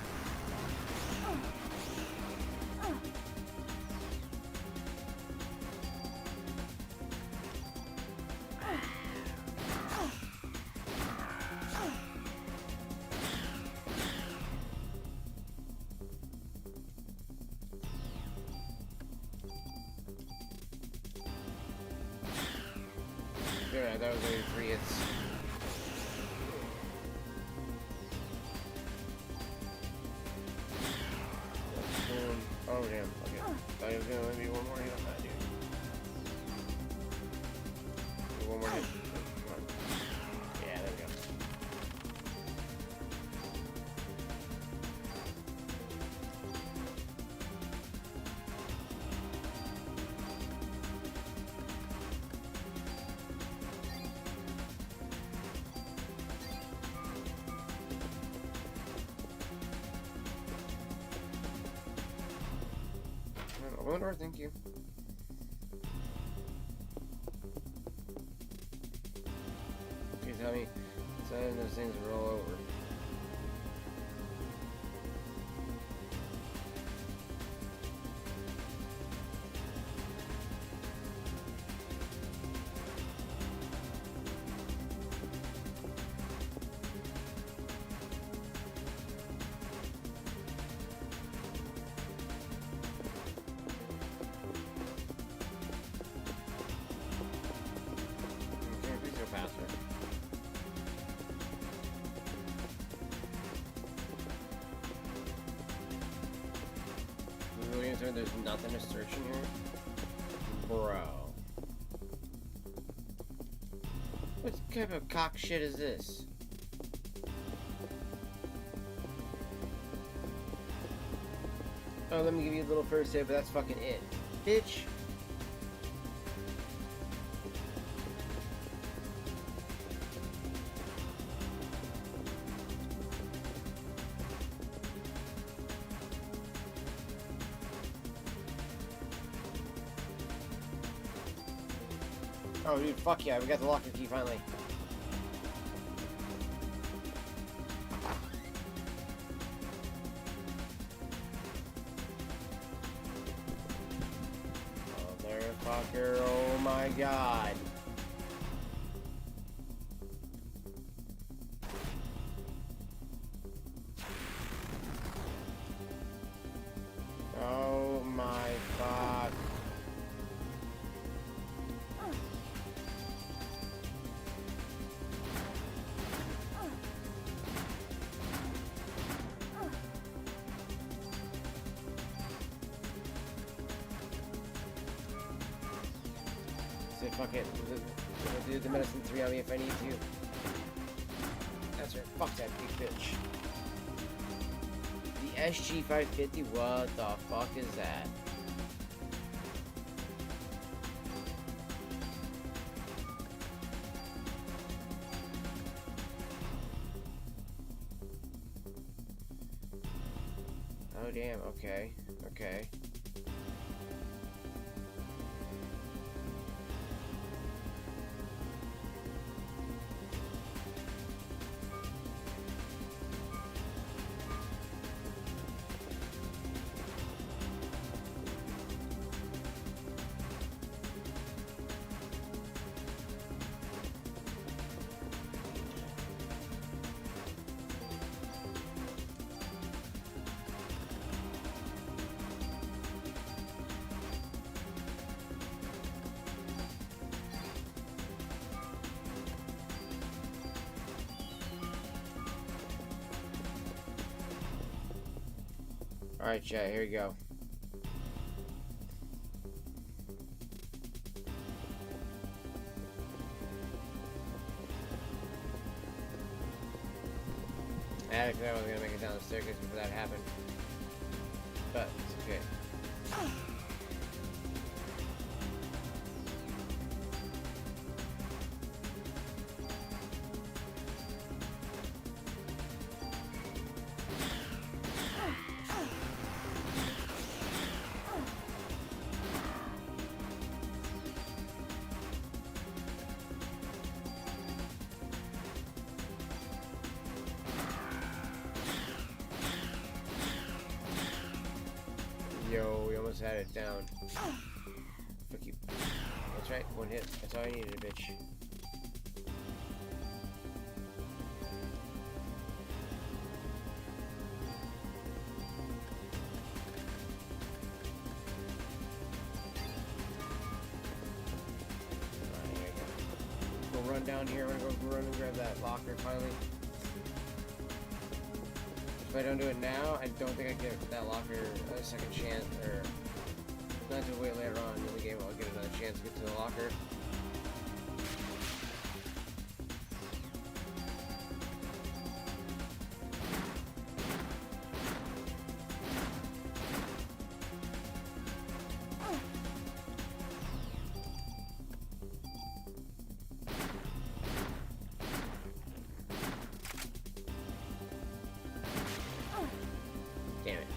A: Yeah, that was only 3 hits. Oh damn, okay. Thought he was gonna let me one more hit on that dude. One more hit. Come on. Yeah, there we go. Open door, thank you. Please tell me some of those things roll over. There's nothing to search in here? Bro. What type of cock shit is this? Oh, let me give you a little first aid, but that's fucking it. Bitch. Oh, dude, fuck yeah, we got the locker key finally. Motherfucker, oh my god. Oh my fuck. Say fuck it. We'll do the medicine 3 on me if I need to. That's right. Fuck that big bitch. The SG-550? What the fuck is that? Oh damn, okay. Okay. Alright, chat, here we go. Actually, I wasn't gonna make it down the staircase before that happened. But, it's okay. Yo, we almost had it down. Fuck you. That's right, one hit. That's all I needed, bitch. Go run down here. I'm gonna go run and grab that locker finally. If I don't do it now, I don't think I get that locker a second chance, or not to wait later on in the game. I'll get another chance to get to the locker. Damn it.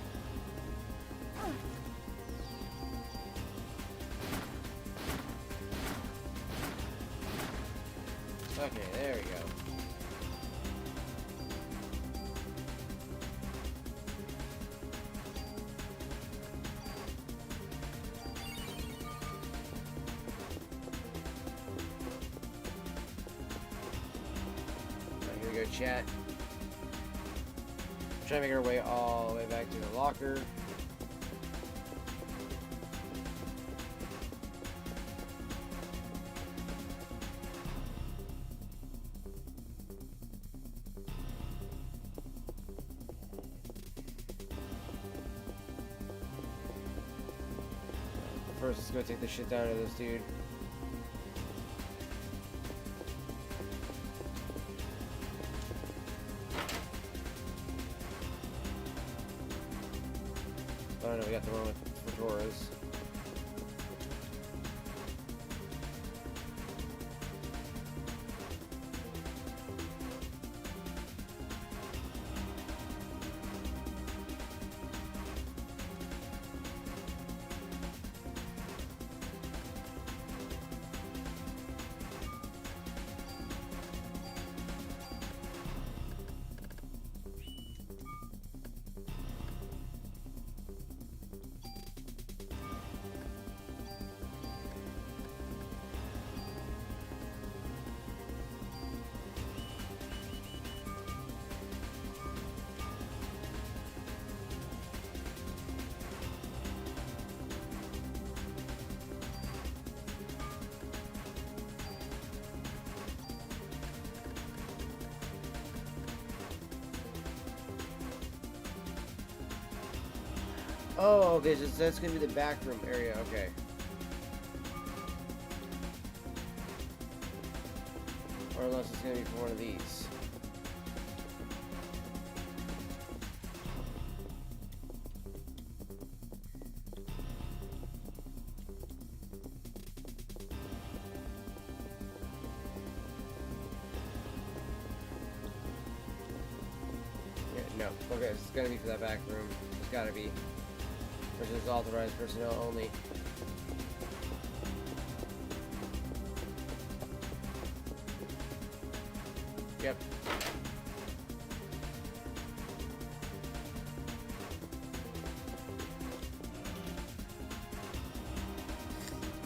A: Okay, there we go. Alright, here we go, chat. Try to make our way all the way back to the locker. First, let's go take the shit out of this dude. Oh no, we got the one with fedoras. Oh, okay, so that's gonna be the back room area, okay. Or unless it's gonna be for one of these. Yeah, no. Okay, it's gonna be for that back room. It's gotta be. Versus authorized personnel only. Yep.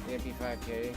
A: MP5K.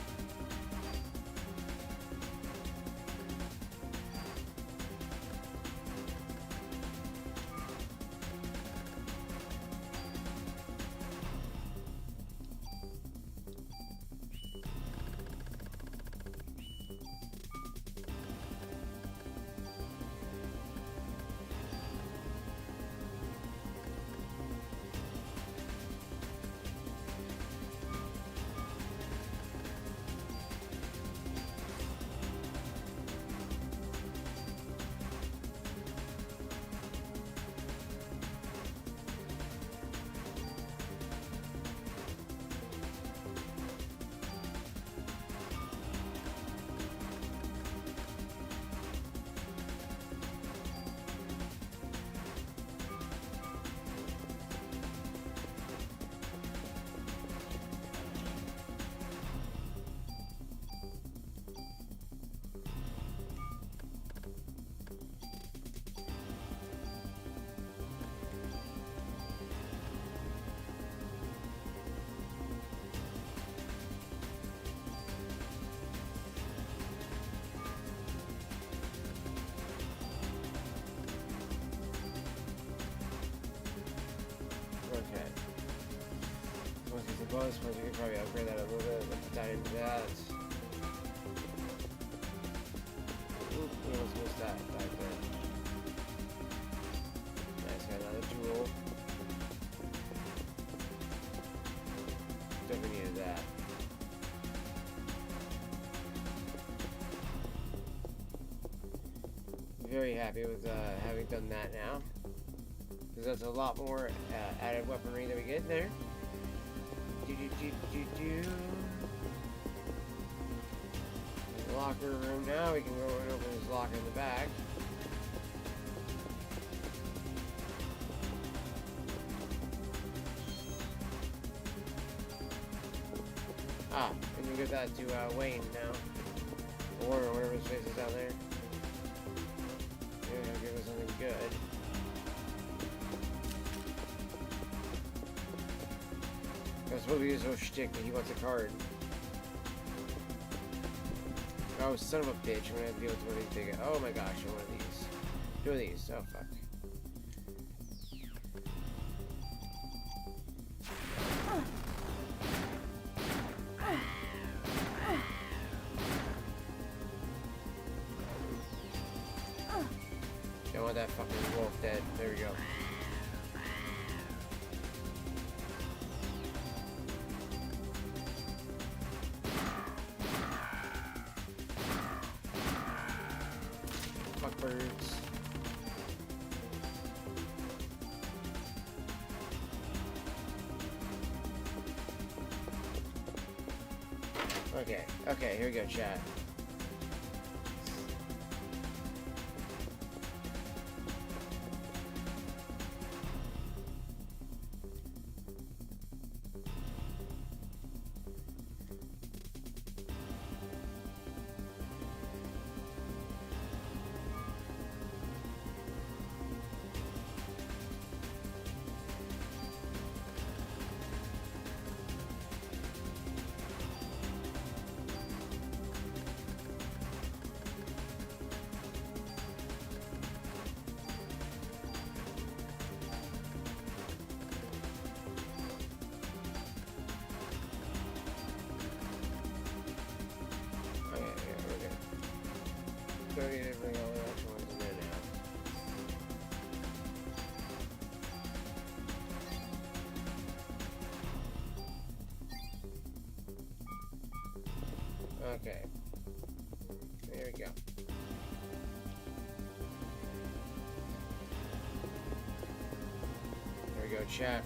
A: bonus points, we could probably upgrade that a little bit. Let's dive into that. Oop, we almost missed that. Dive there. Nice, got another tool. Definitely needed that. Very happy with having done that now. Because that's a lot more added weaponry that we get in there. Locker room now. We can go and open his locker in the back. Ah, and we give that to Wayne now. Or whatever his face is down there. Yeah, he'll give us something good. That's supposed to be his whole shtick, that he wants a card. Oh, son of a bitch, I'm gonna have to deal with one of these big. Oh my gosh, one of these. Two of these. Oh, fuck. Don't want that fucking wolf dead. There we go. Fuck birds. Okay, here we go, chat. So we need to bring all the extra ones in there now. Okay. There we go. There we go, chat.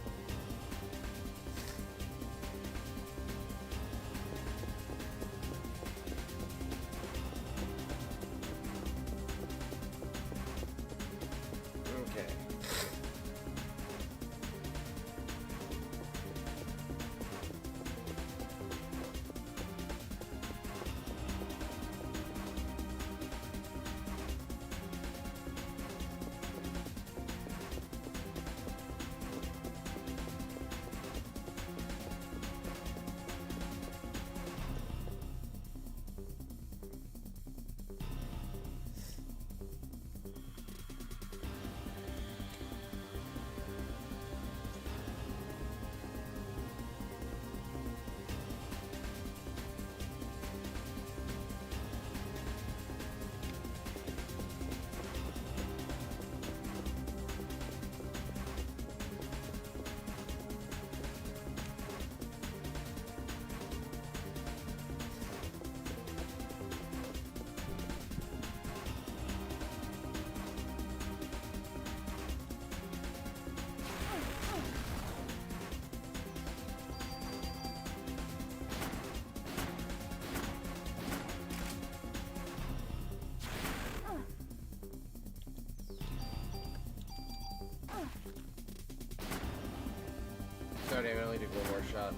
A: So damn, I only did one more shot.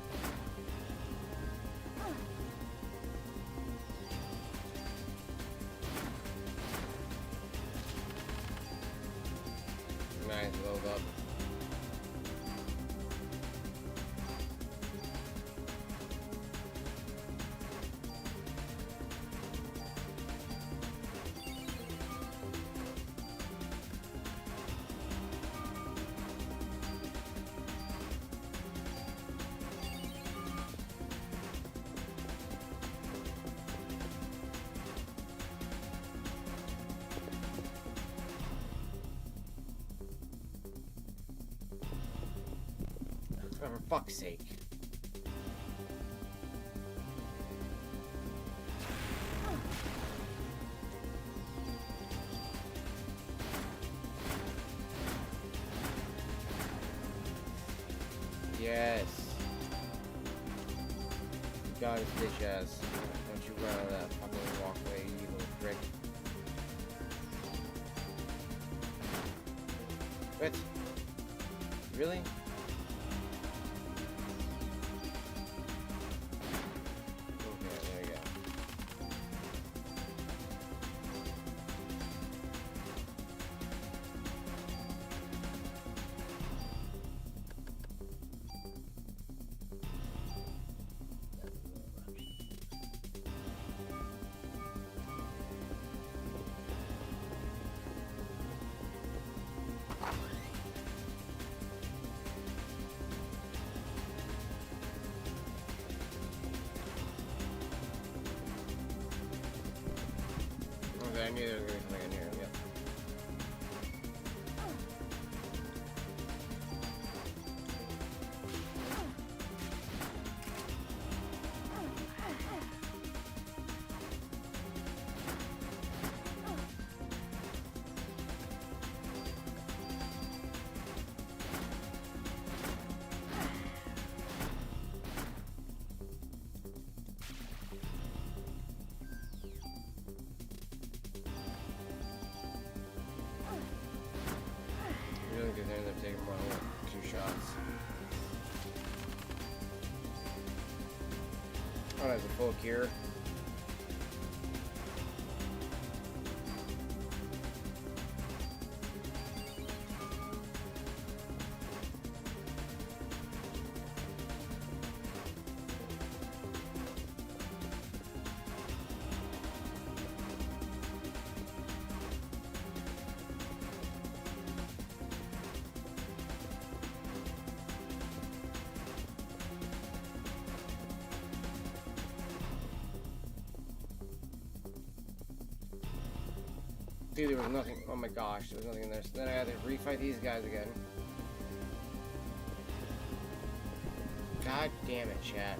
A: Nice, load up. Oh, for fuck's sake. Yes. You got his bitch ass. Don't you run out of that fucking walkway, you little prick. What? Really? Okay, there you go. Okay, I knew there was gonna be something in here. Yep. Really good thing they're taking more than 2 shots. Oh, that's a full cure. Dude, there was nothing. Oh my gosh, there was nothing in there. So then I had to refight these guys again. God damn it, chat.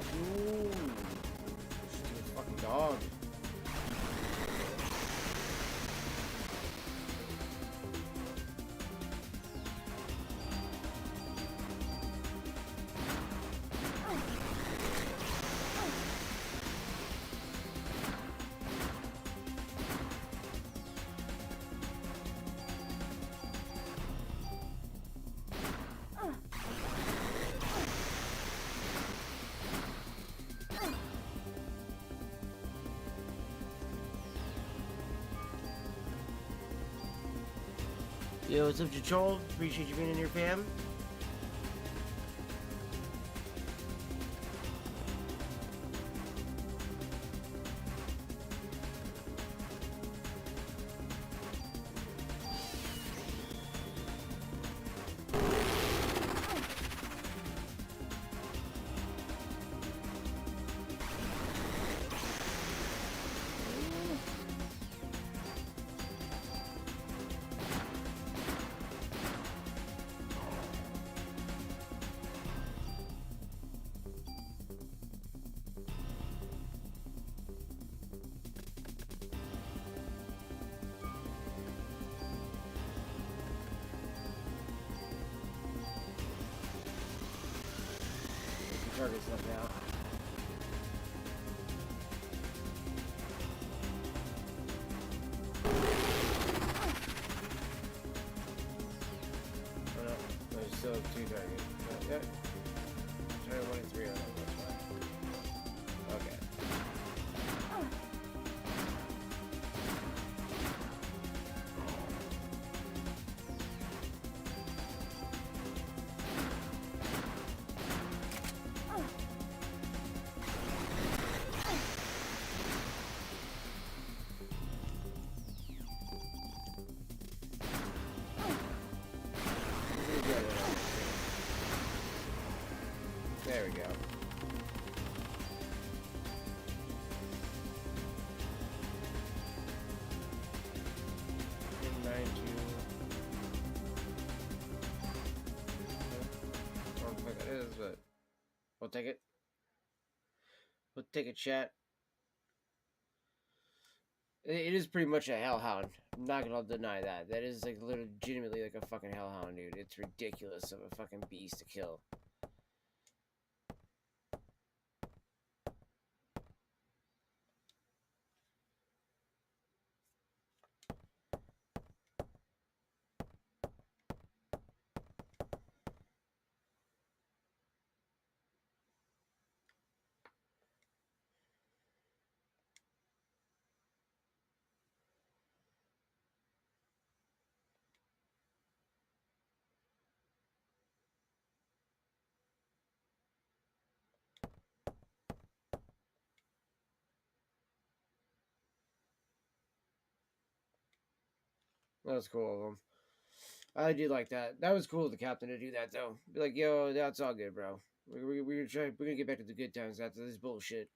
A: fuck you. Stupid fucking dog. Yo, what's up, Joel? Appreciate you being in your fam. Target stuff out. Oh no, there's still 2 targets. Yeah. Target 1 and 3 on them, that's fine. Okay. There we go. I don't know what that is, but we'll take it. We'll take it, chat. It is pretty much a hellhound. I'm not gonna deny that. That is like legitimately like a fucking hellhound, dude. It's ridiculous of a fucking beast to kill. That was cool of him. I did like that. That was cool of the captain to do that, though. Be like, yo, that's all good, bro. We're gonna try. We're gonna get back to the good times after this bullshit.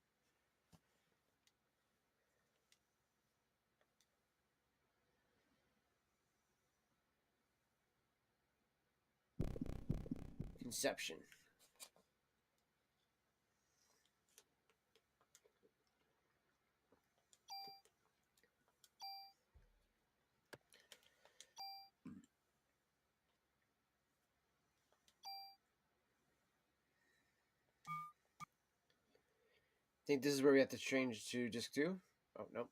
A: Conception. Think this is where we have to change to disc 2? Oh, nope.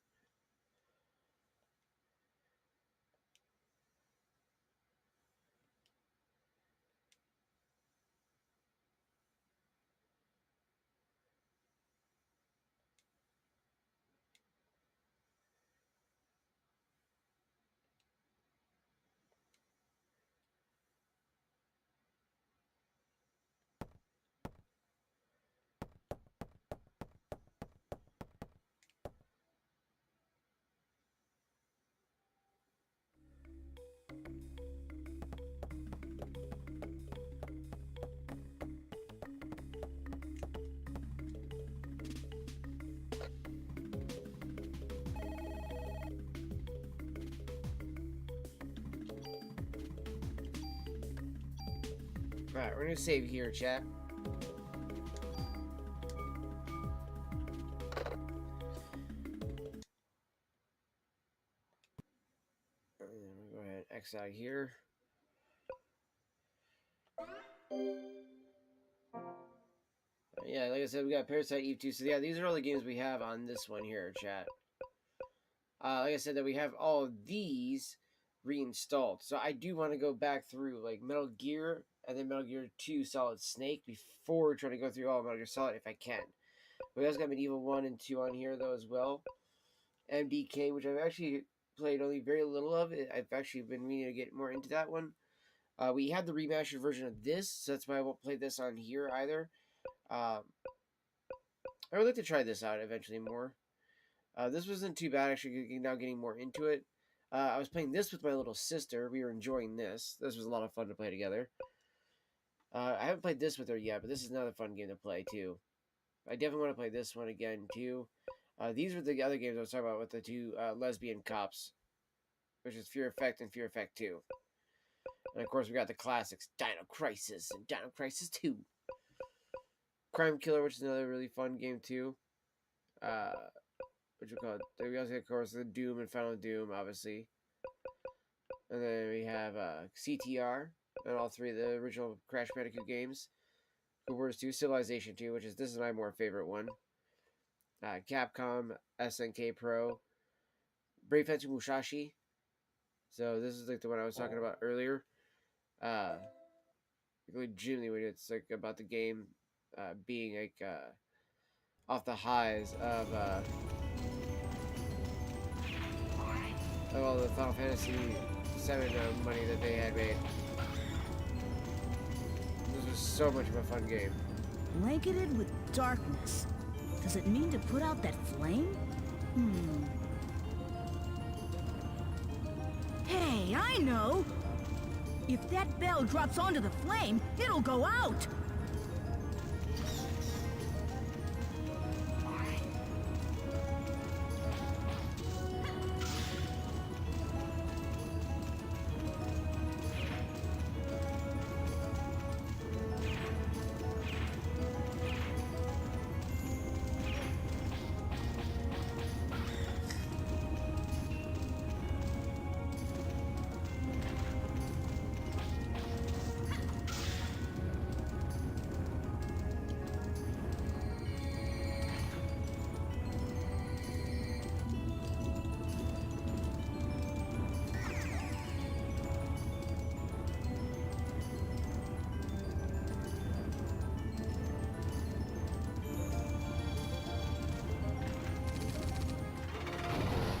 A: Alright, we're gonna save here, chat. X out here. Yeah, like I said, we got Parasite Eve 2. So yeah, these are all the games we have on this one here, chat. Like I said, that we have all of these reinstalled. So I do want to go back through like Metal Gear and then Metal Gear 2 Solid Snake before trying to go through all of Metal Gear Solid if I can. We also got Medieval 1 and 2 on here though as well. MDK, which I've actually played only very little of. I've actually been meaning to get more into that one. We had the remastered version of this, so that's why I won't play this on here either. I would like to try this out eventually more. This wasn't too bad, actually, now getting more into it. I was playing this with my little sister. We were enjoying this. This was a lot of fun to play together. I haven't played this with her yet, but this is another fun game to play, too. I definitely want to play this one again, too. These were the other games I was talking about with the two lesbian cops, which is Fear Effect and Fear Effect 2. And, of course, we got the classics, Dino Crisis and Dino Crisis 2. Crime Killer, which is another really fun game, too. What you call it? We also have, of course, the Doom and Final Doom, obviously. And then we have CTR and all three of the original Crash Bandicoot games. Good Wars 2, Civilization 2, which is this is my more favorite one. Capcom, SNK Pro, Brave Fencer Musashi. So this is like the one I was talking about earlier. Legitimately, when it's like about the game being like off the highs of all the Final Fantasy VII money that they had made. This was so much of a fun game.
C: Blanketed with darkness. Does it mean to put out that flame? Hey, I know! If that bell drops onto the flame, it'll go out!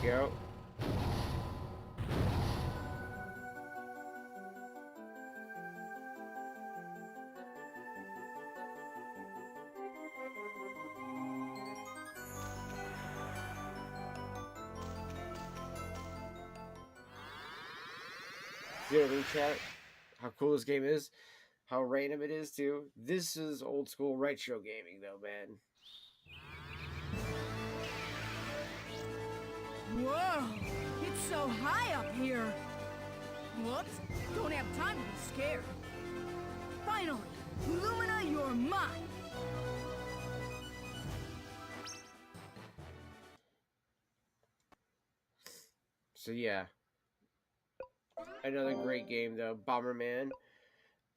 A: Go. You know what I mean, chat? How cool this game is, how random it is too. This is old school retro gaming, though, man.
C: Whoa! It's so high up here! Whoops! Don't have time to be scared. Finally! Lumina, you're mine!
A: So yeah. Another great game though. Bomberman.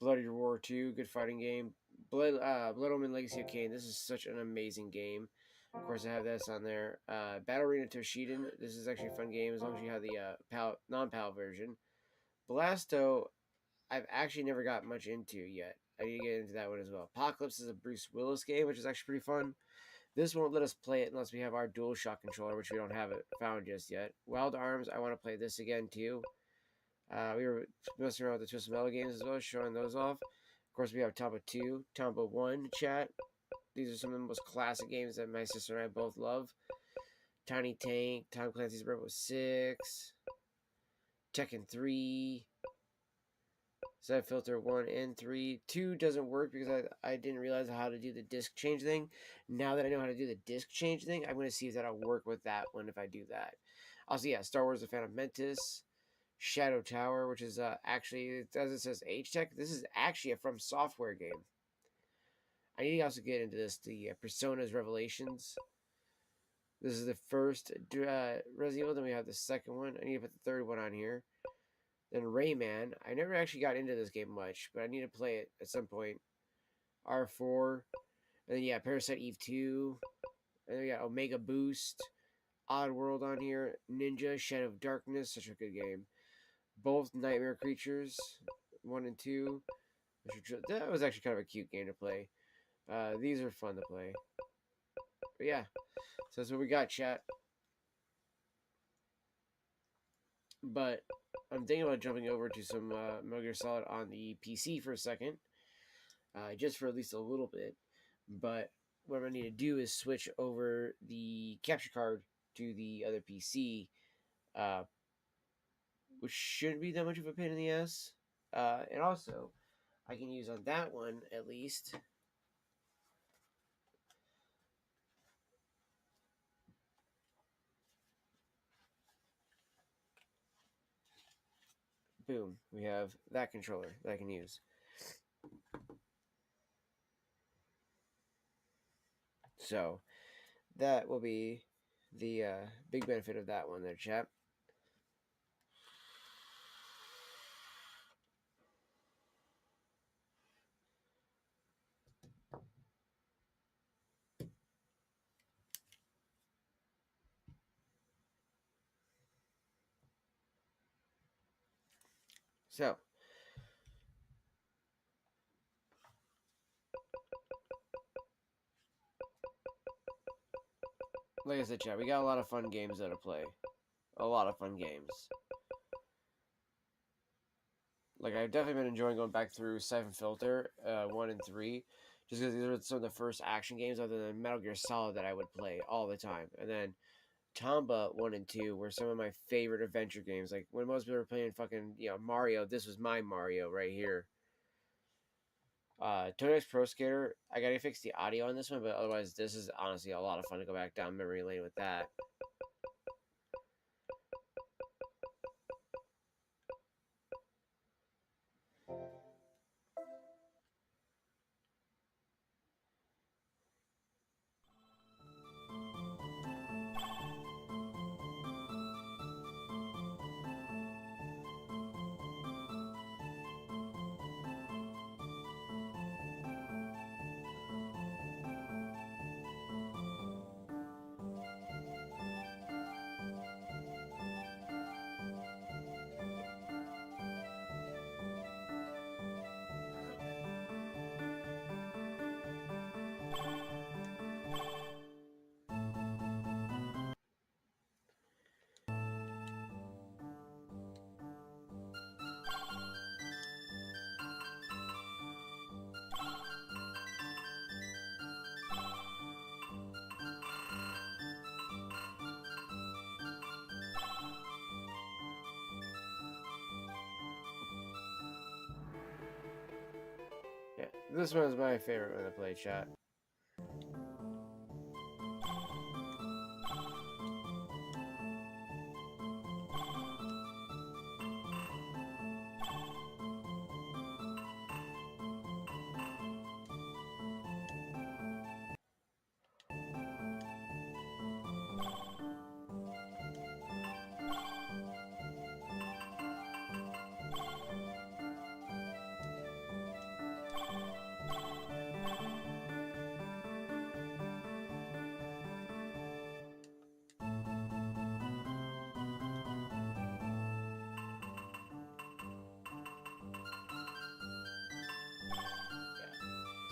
A: Bloody Roar 2, good fighting game. Blood Omen Legacy of Kain. This is such an amazing game. Of course, I have this on there. Battle Arena Toshiden. This is actually a fun game as long as you have the non-PAL version. Blasto, I've actually never got much into yet. I need to get into that one as well. Apocalypse is a Bruce Willis game, which is actually pretty fun. This won't let us play it unless we have our DualShock controller, which we don't have it found just yet. Wild Arms, I want to play this again too. We were messing around with the Twisted Metal games as well, showing those off. Of course, we have Tomba 2, Tomba 1 chat. These are some of the most classic games that my sister and I both love. Tiny Tank, Tom Clancy's Rainbow 6, Tekken 3, Set Filter 1 and 3. 2 doesn't work because I didn't realize how to do the disc change thing. Now that I know how to do the disc change thing, I'm going to see if that'll work with that one if I do that. Also, yeah, Star Wars The Phantom Menace, Shadow Tower, which is actually, as it says, H-Tech. This is actually a From Software game. I need to also get into this, the Persona's Revelations. This is the first Resident Evil, then we have the second one. I need to put the third one on here. Then Rayman. I never actually got into this game much, but I need to play it at some point. R4. And then, yeah, Parasite Eve 2. And then we got Omega Boost. Oddworld on here. Ninja, Shadow of Darkness. Such a good game. Both Nightmare Creatures. 1 and 2. That was actually kind of a cute game to play. These are fun to play. But yeah. So that's what we got, chat. But I'm thinking about jumping over to some Metal Gear Solid on the PC for a second. Just for at least a little bit. But what I need to do is switch over the capture card to the other PC, which shouldn't be that much of a pain in the ass. And also, I can use on that one at least. Boom, we have that controller that I can use. So that will be the big benefit of that one there, chap. So, like I said, chat, we got a lot of fun games that to play. A lot of fun games. Like, I've definitely been enjoying going back through Siphon Filter 1 and 3, just because these are some of the first action games other than Metal Gear Solid that I would play all the time. And then Tomba 1 and 2 were some of my favorite adventure games. Like, when most people were playing fucking, Mario, this was my Mario right here. Tony Hawk's Pro Skater, I gotta fix the audio on this one, but otherwise, this is honestly a lot of fun to go back down memory lane with that. Yeah, this one is my favorite one to play, chat.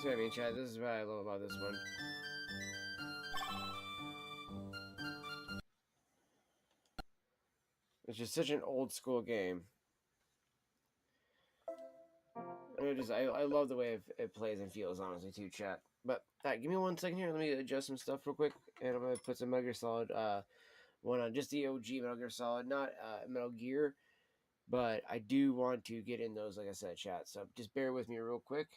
A: So, I mean, chat, this is what I love about this one. It's just such an old school game. And I love the way it plays and feels, honestly, too, chat. But, give me 1 second here. Let me adjust some stuff real quick. And I'm going to put some Metal Gear Solid one on just the OG Metal Gear Solid, not Metal Gear. But I do want to get in those, like I said, chat. So just bear with me real quick.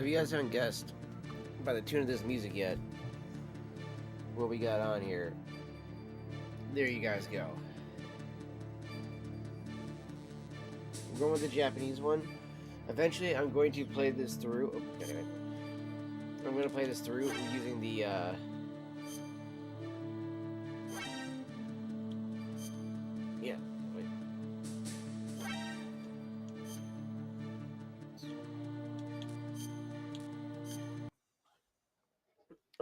A: So if you guys haven't guessed by the tune of this music yet, what we got on here, there you guys go. I'm going with the Japanese one. Eventually, I'm going to play this through. Oh, wait a minute. I'm going to play this through using the, yeah, wait.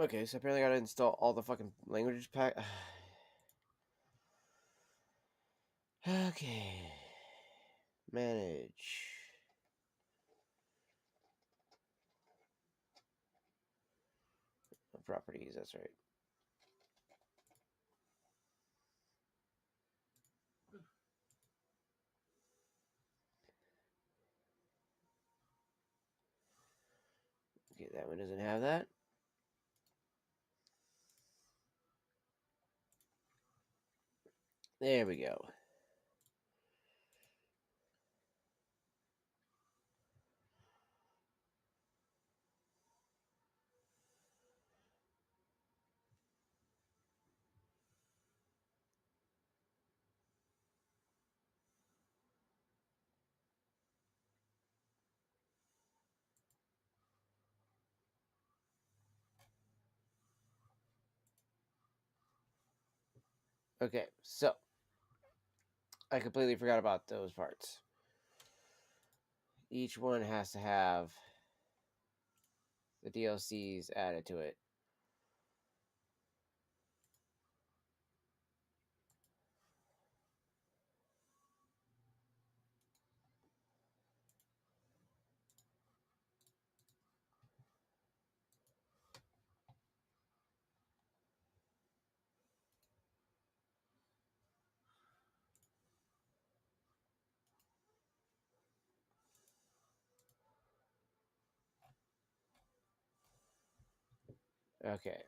A: Okay, so apparently I gotta install all the fucking languages pack. Okay. Manage. Properties, that's right. Okay, that one doesn't have that. There we go. Okay, so I completely forgot about those parts. Each one has to have the DLCs added to it. Okay.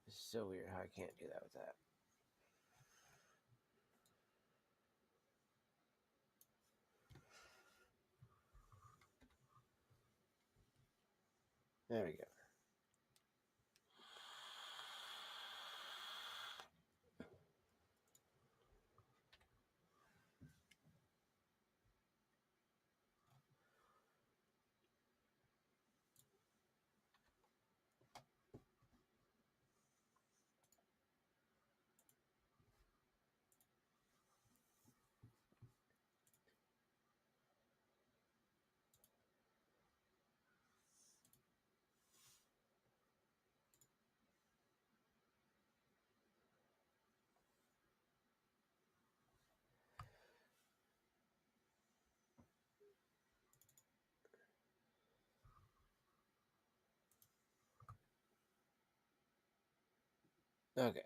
A: It's so weird how I can't do that with that. There we go. Okay.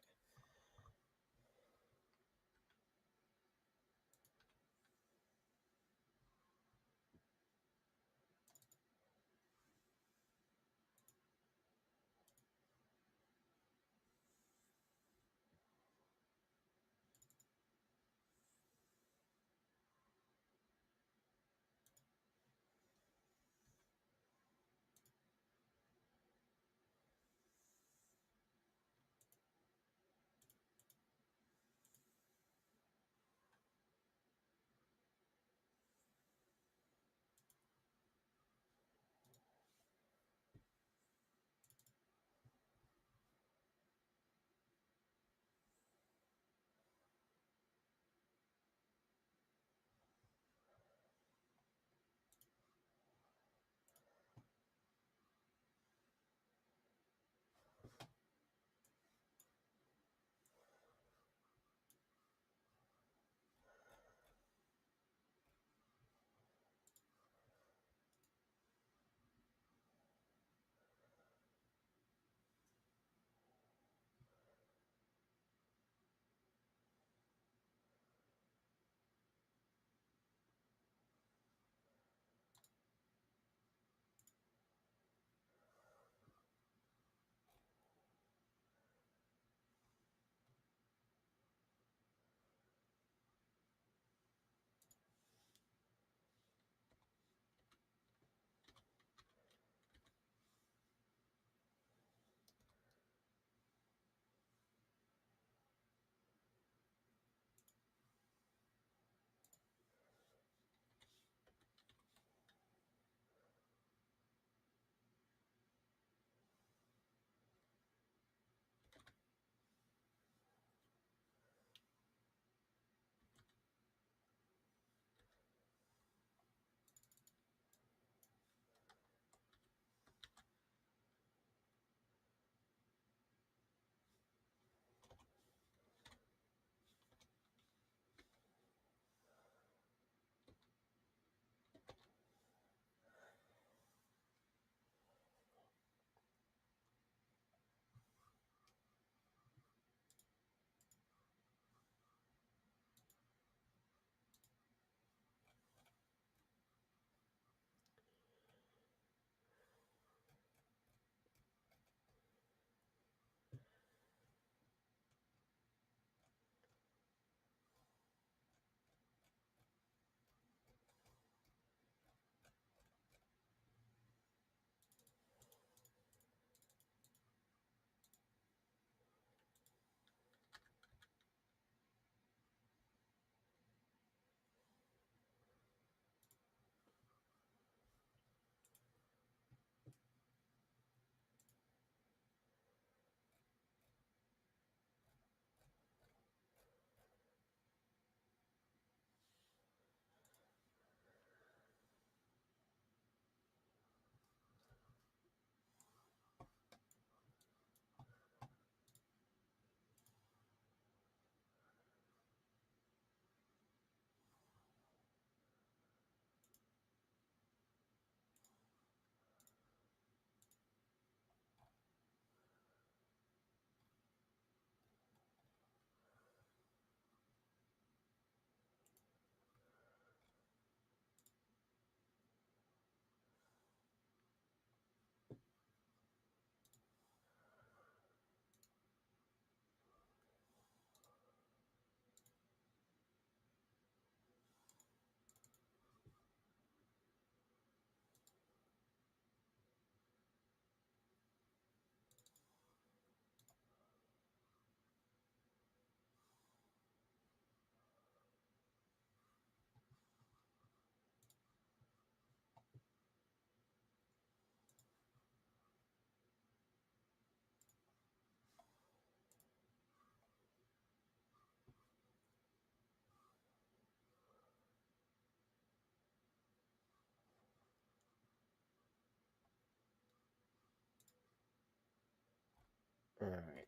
A: All right.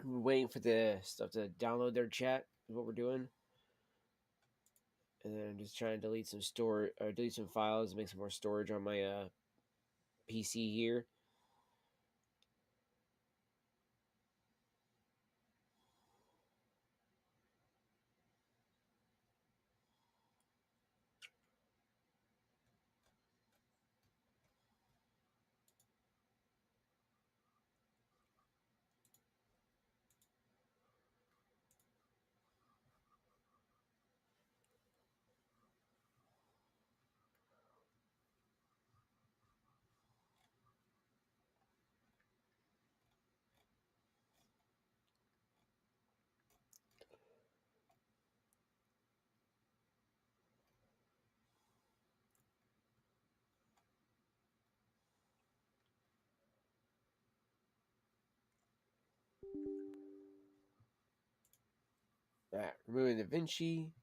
A: I'm waiting for the stuff to download their chat. Is what we're doing. And then I'm just trying to delete some delete some files, make some more storage on my PC here. Alright, removing Da Vinci.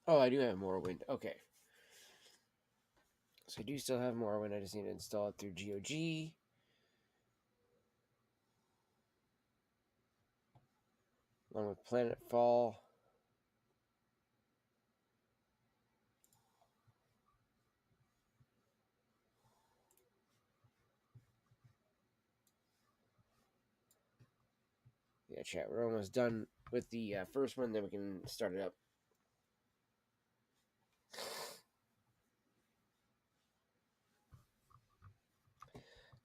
A: Oh, I do have Morrowind. Okay. So I do still have Morrowind. I just need to install it through GOG. Along with Planetfall. Yeah, chat. We're almost done with the first one. Then we can start it up.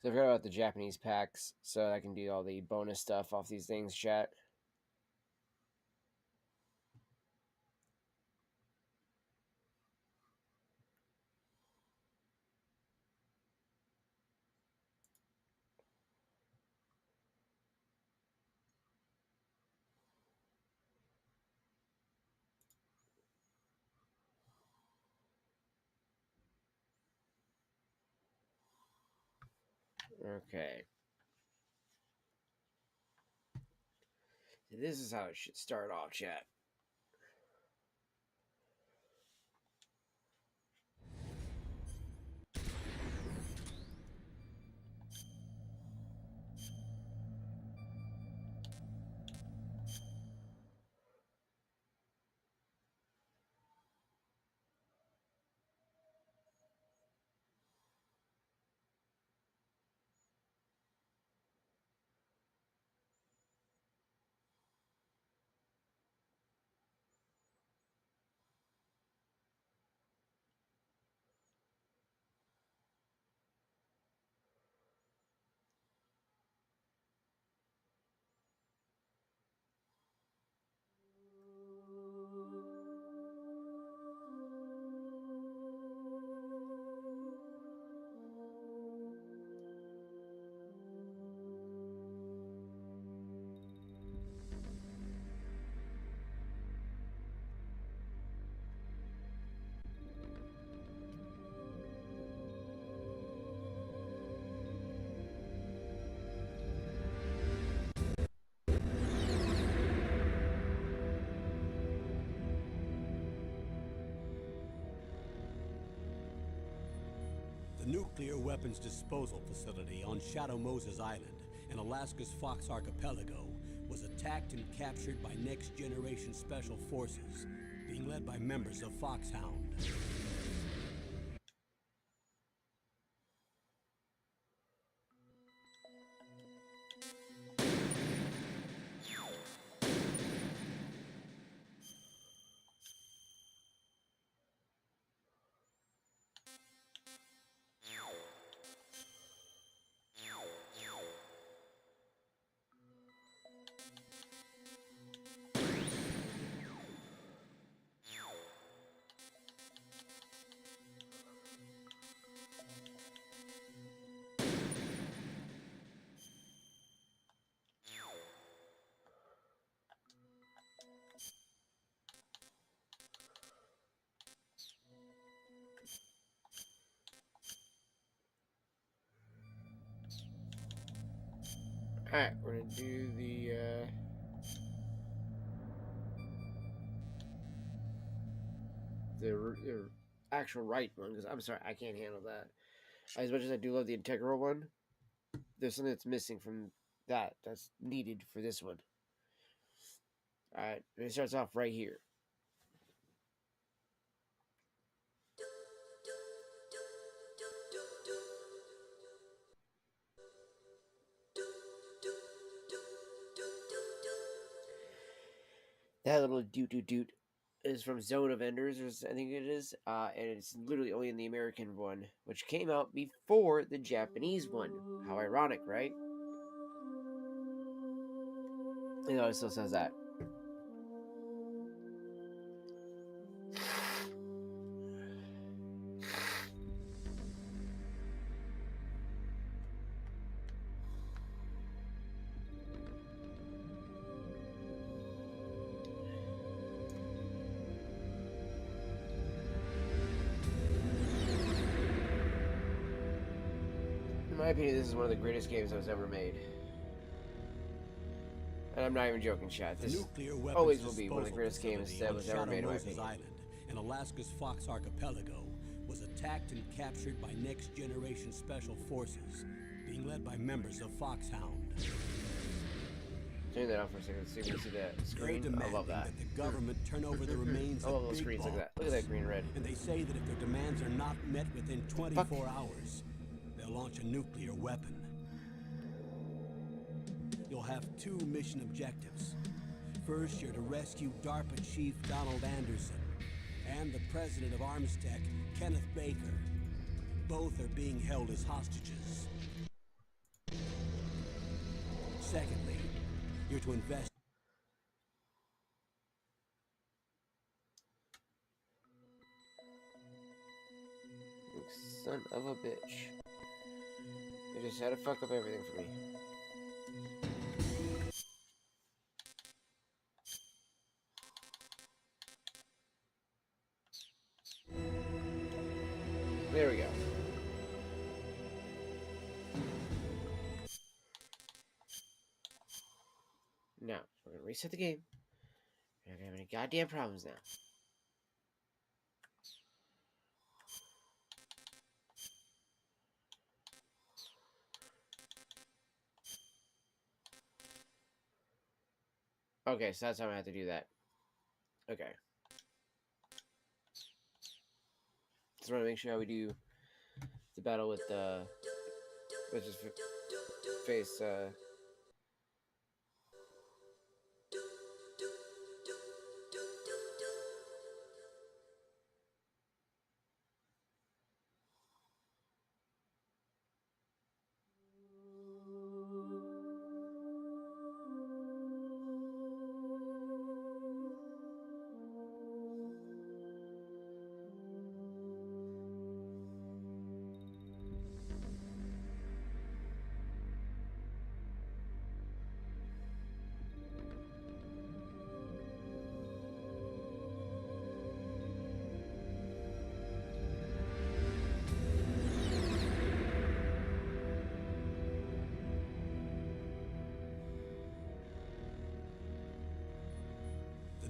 A: So I forgot about the Japanese packs, so I can do all the bonus stuff off these things, chat. Okay. So this is how it should start off, chat.
D: The nuclear weapons disposal facility on Shadow Moses Island in Alaska's Fox Archipelago was attacked and captured by Next Generation Special Forces, being led by members of Foxhound.
A: Alright, we're going to do the actual right one, because I'm sorry, I can't handle that. As much as I do love the integral one, there's something that's missing from that that's needed for this one. All right, and it starts off right here. That little doot doot doot is from Zone of Enders, I think it is, and it's literally only in the American one, which came out before the Japanese one. How ironic, right? You know, it still says that. In my opinion, this is one of the greatest games that was ever made. And I'm not even joking, chat. This always will be one of the greatest games that was ever made, in my opinion.
D: Island in Alaska's Fox Archipelago was attacked and captured by Next Generation Special Forces, being led by members of Foxhound.
A: Turn that off for a second. See if we can see that
D: They're
A: screen. I
D: demanding
A: love that.
D: the government turn over the remains
A: I love
D: of
A: those
D: Big
A: screens. Look at that.
D: Boss.
A: Look at that green red.
D: And they say that if their demands are not met within 24 hours, they'll launch a nuclear weapon. You'll have two mission objectives. First, you're to rescue DARPA Chief Donald Anderson and the president of Armstech, Kenneth Baker. Both are being held as hostages. Secondly, you're to invest.
A: You son of a bitch. You just had to fuck up everything for me. There we go. Now, we're gonna reset the game. We're not gonna have any goddamn problems now. Okay, so that's how I have to do that. Okay. Just want to make sure how we do the battle with the let's just face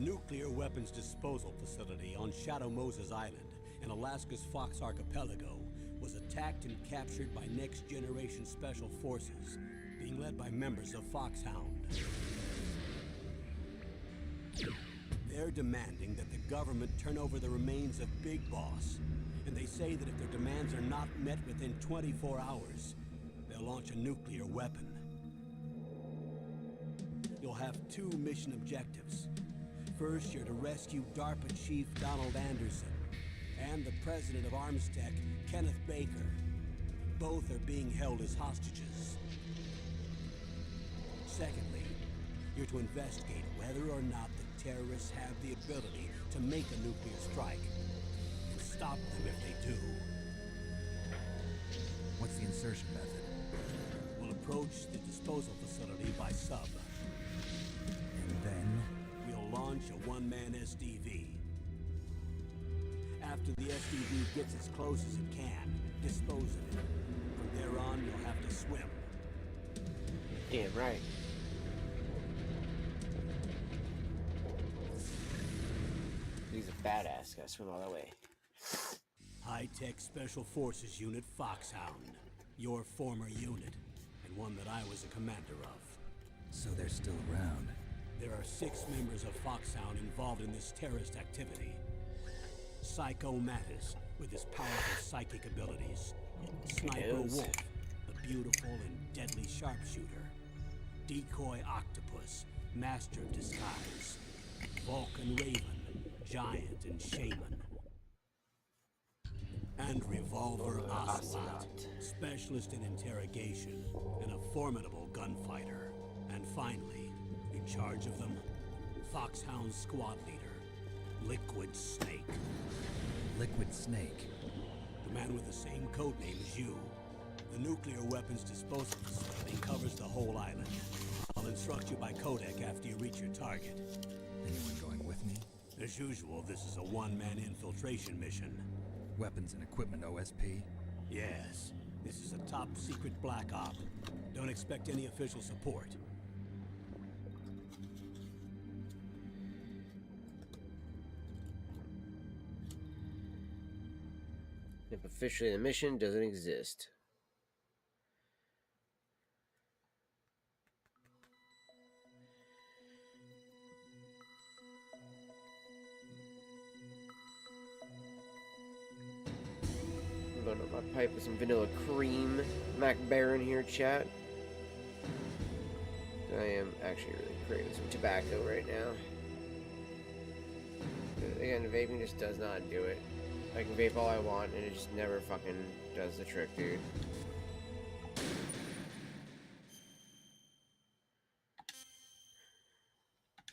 D: The nuclear weapons disposal facility on Shadow Moses Island in Alaska's Fox Archipelago was attacked and captured by Next Generation Special Forces, being led by members of Foxhound. They're demanding that the government turn over the remains of Big Boss, and they say that if their demands are not met within 24 hours, they'll launch a nuclear weapon. You'll have two mission objectives. First, you're to rescue DARPA Chief Donald Anderson and the president of Armstech, Kenneth Baker. Both are being held as hostages. Secondly, you're to investigate whether or not the terrorists have the ability to make a nuclear strike and stop them if they do.
E: What's the insertion method?
D: We'll approach the disposal facility by sub.
E: And then?
D: We'll launch a one-man SDV. After the SDV gets as close as it can, dispose of it. From there on, you'll have to swim.
A: damn right. He's a badass. Gotta swim all that way.
D: High-tech Special Forces Unit Foxhound. Your former unit, and one that I was a commander of.
E: So they're still around.
D: There are 6 members of Foxhound involved in this terrorist activity. Psycho Mattis, with his powerful psychic abilities. Sniper Wolf, the beautiful and deadly sharpshooter. Decoy Octopus, master of disguise. Vulcan Raven, giant and shaman. And Revolver Ocelot, specialist in interrogation and a formidable gunfighter. And finally, in charge of them, Foxhound squad leader, Liquid Snake.
E: Liquid Snake.
D: The man with the same codename as you. The nuclear weapons disposal facility covers the whole island. I'll instruct you by codec after you reach your target.
E: Anyone going with me?
D: As usual, this is a one-man infiltration mission.
E: Weapons and equipment OSP?
D: Yes, this is a top-secret black op. Don't expect any official support.
A: If officially the mission doesn't exist. I'm going to my pipe with some vanilla cream. Mac Baron here, chat. I am actually really craving some tobacco right now. Again, vaping just does not do it. I can vape all I want, and it just never fucking does the trick, dude.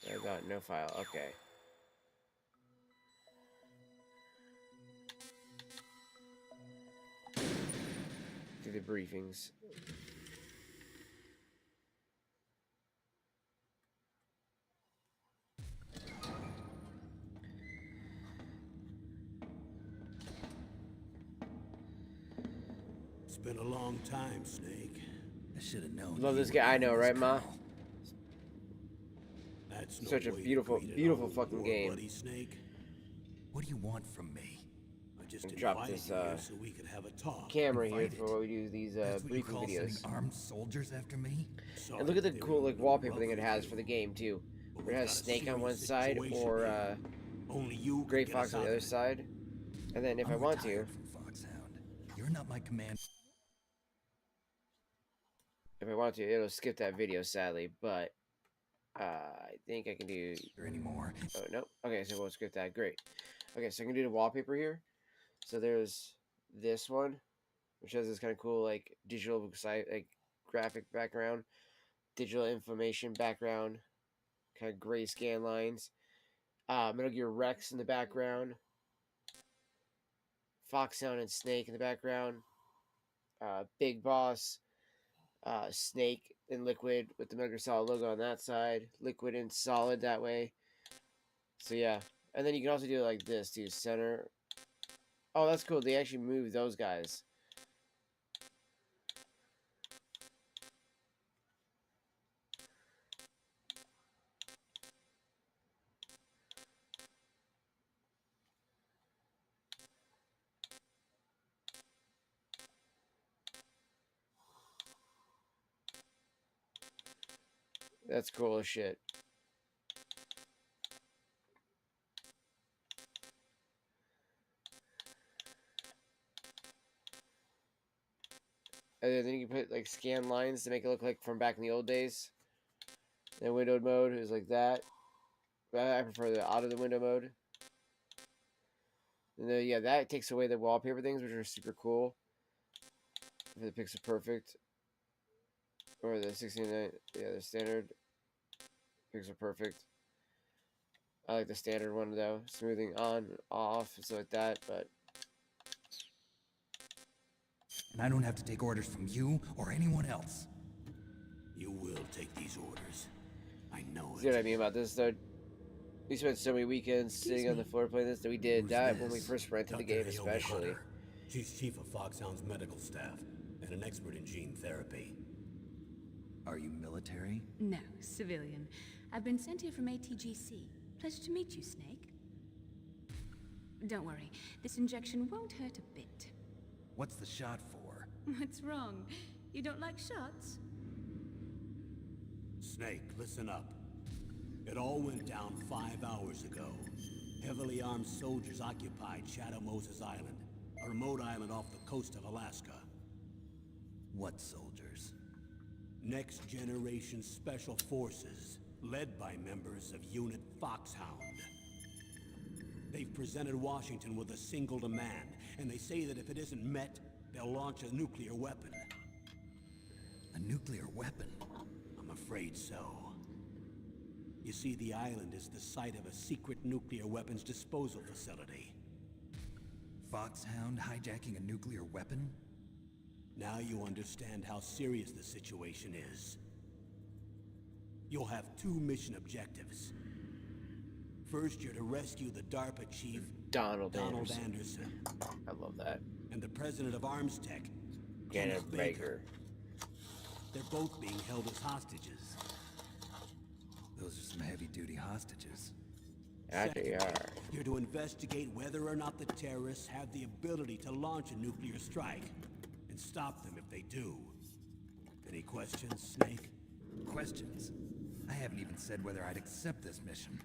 A: I got no file. Okay. Do the briefings.
D: It's been a long time, Snake.
E: I should have known.
A: Love
E: you
A: this
E: were
A: guy. I
E: in
A: know,
E: this
A: right, Ma?
E: call.
D: That's no
A: Such a
D: way to
A: beautiful,
D: greet an
A: beautiful
D: honorable
A: fucking
D: war
A: game.
D: buddy, Snake.
E: What do you want from me?
D: I just
A: Drop
D: invited
A: this,
D: you here so we could have a talk.
A: Camera here
E: Invited.
A: for what we do these
E: That's what you
A: briefing
E: call
A: videos.
E: sending armed soldiers after me?
D: Sorry
A: And look at the
D: they
A: cool
D: were
A: like wallpaper
D: rough
A: thing it
D: with
A: has
D: you,
A: for the game too.
D: but
A: Where it
D: we've
A: has
D: got a
A: Snake on one
D: serious
A: side
D: situation
A: or
D: here. Only you
A: Gray
D: can get
A: Fox
D: us
A: on
D: out
A: the
D: of
A: other
D: it.
A: side. And then if
E: I'm
A: I want to,
E: retired from Foxhound. You're not my command
A: it'll skip that video sadly, but I think I can do.
E: anymore.
A: Oh no. Okay, so we'll skip that. Great. Okay, so I can do the wallpaper here. So there's this one, which has this kind of cool like digital like graphic background, digital information background, kind of gray scan lines. Metal Gear Rex in the background. Foxhound and Snake in the background. Big Boss. Snake and Liquid with the Metal Gear Solid logo on that side. Liquid and Solid that way. So yeah. And then you can also do it like this, too. Center. Oh, that's cool. They actually moved those guys. That's cool as shit. And then you can put like scan lines to make it look like from back in the old days. And windowed mode is like that. But I prefer the out of the window mode. And then yeah, that takes away the wallpaper things, which are super cool. For the Pixel Perfect. Or the 69, yeah, the standard Pixel Perfect. I like the standard one though. Smoothing on, off, and stuff like that, but
E: And I don't have to take orders from you or anyone else.
D: You will take these orders. I know
A: see what I
D: it.
A: mean about this though? We spent so many weekends sitting on the floor playing this that we did
E: Who's
A: that when we
E: this?
A: first rented the
D: Dr.
A: game
D: Naomi
A: especially.
D: Hunter. She's chief of Foxhound's medical staff and an expert in gene therapy.
E: Are you military?
F: No, civilian. I've been sent here from ATGC. Pleasure to meet you, Snake. Don't worry, this injection won't hurt a bit.
E: What's the shot for?
F: What's wrong? You don't like shots?
D: Snake, listen up. It all went down 5 hours ago. Heavily armed soldiers occupied Shadow Moses Island, a remote island off the coast of Alaska.
E: What soldiers?
D: Next Generation Special Forces, led by members of Unit Foxhound. They've presented Washington with a single demand, and they say that if it isn't met, they'll launch a nuclear weapon.
E: A nuclear weapon?
D: I'm afraid so. You see, the island is the site of a secret nuclear weapons disposal facility.
E: Foxhound hijacking a nuclear weapon?
D: Now you understand how serious the situation is. You'll have 2 mission objectives. First, you're to rescue the DARPA chief,
A: Donald
D: Anderson,
A: I love that.
D: and the president of Armstech,
A: Kenneth Baker.
D: They're both being held as hostages.
E: Those are some heavy-duty hostages.
A: Yeah, they are.
D: You're to investigate whether or not the terrorists have the ability to launch a nuclear strike, and stop them if they do. Any questions, Snake?
E: Questions? I haven't even said whether I'd accept this mission.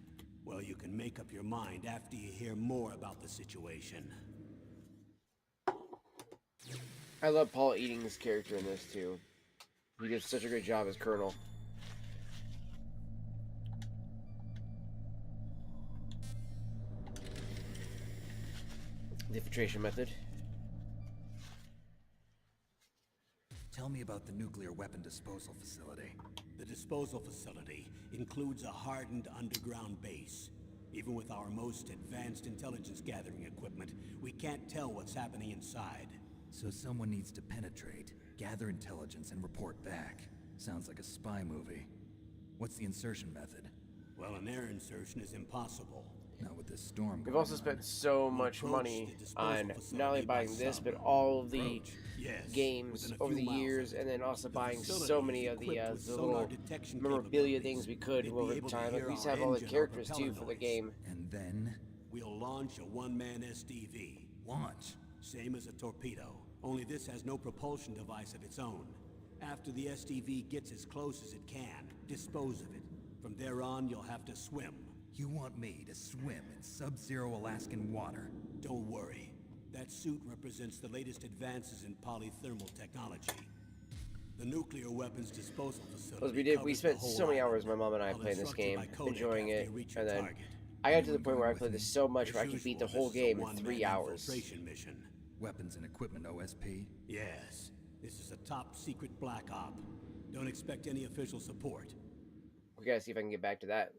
D: Well, you can make up your mind after you hear more about the situation.
A: I love Paul Eating's character in this too. He did such a great job as Colonel. The infiltration method.
E: Tell me about the nuclear weapon disposal facility.
D: The disposal facility includes a hardened underground base. Even with our most advanced intelligence gathering equipment, we can't tell what's happening inside.
E: So someone needs to penetrate, gather intelligence, and report back. Sounds like a spy movie. What's the insertion method?
D: Well, an air insertion is impossible.
E: Not with this storm
A: We've
E: going
A: also
E: on.
A: spent so much
D: approach
A: money
D: the disposal
A: on
D: facility
A: not only
D: by
A: buying this,
D: sub.
A: but all of the
D: Yes,
A: games
D: within a
A: over
D: few
A: the
D: miles
A: years,
D: of it.
A: and then also
D: The
A: buying
D: facility
A: so
D: is
A: many of the
D: equipped with
A: little
D: sonar detection
A: memorabilia
D: capabilities.
A: things we could
D: They'd be
A: over
D: able to
A: time. Like
D: hear
A: we used to
D: our
A: have all the
D: engine or
A: characters too
D: propeller
A: for the
D: noise.
A: game.
E: And then
D: We'll launch a one-man SDV.
E: launch.
D: Same as a torpedo, only this has no propulsion device of its own. After the SDV gets as close as it can, dispose of it. From there on, you'll have to swim.
E: You want me to swim in sub-zero Alaskan water?
D: Don't worry. That suit represents the latest advances in polythermal technology. The nuclear weapons disposal facility.
A: We spent so many hours, my mom and I, playing this game, enjoying it, and then I got to the point where I played this so much where I could beat the whole game in 3 hours.
D: Mission.
E: Weapons and equipment OSP?
D: Yes, this is a top secret black op. Don't expect any official support.
A: We gotta see if I can get back to that.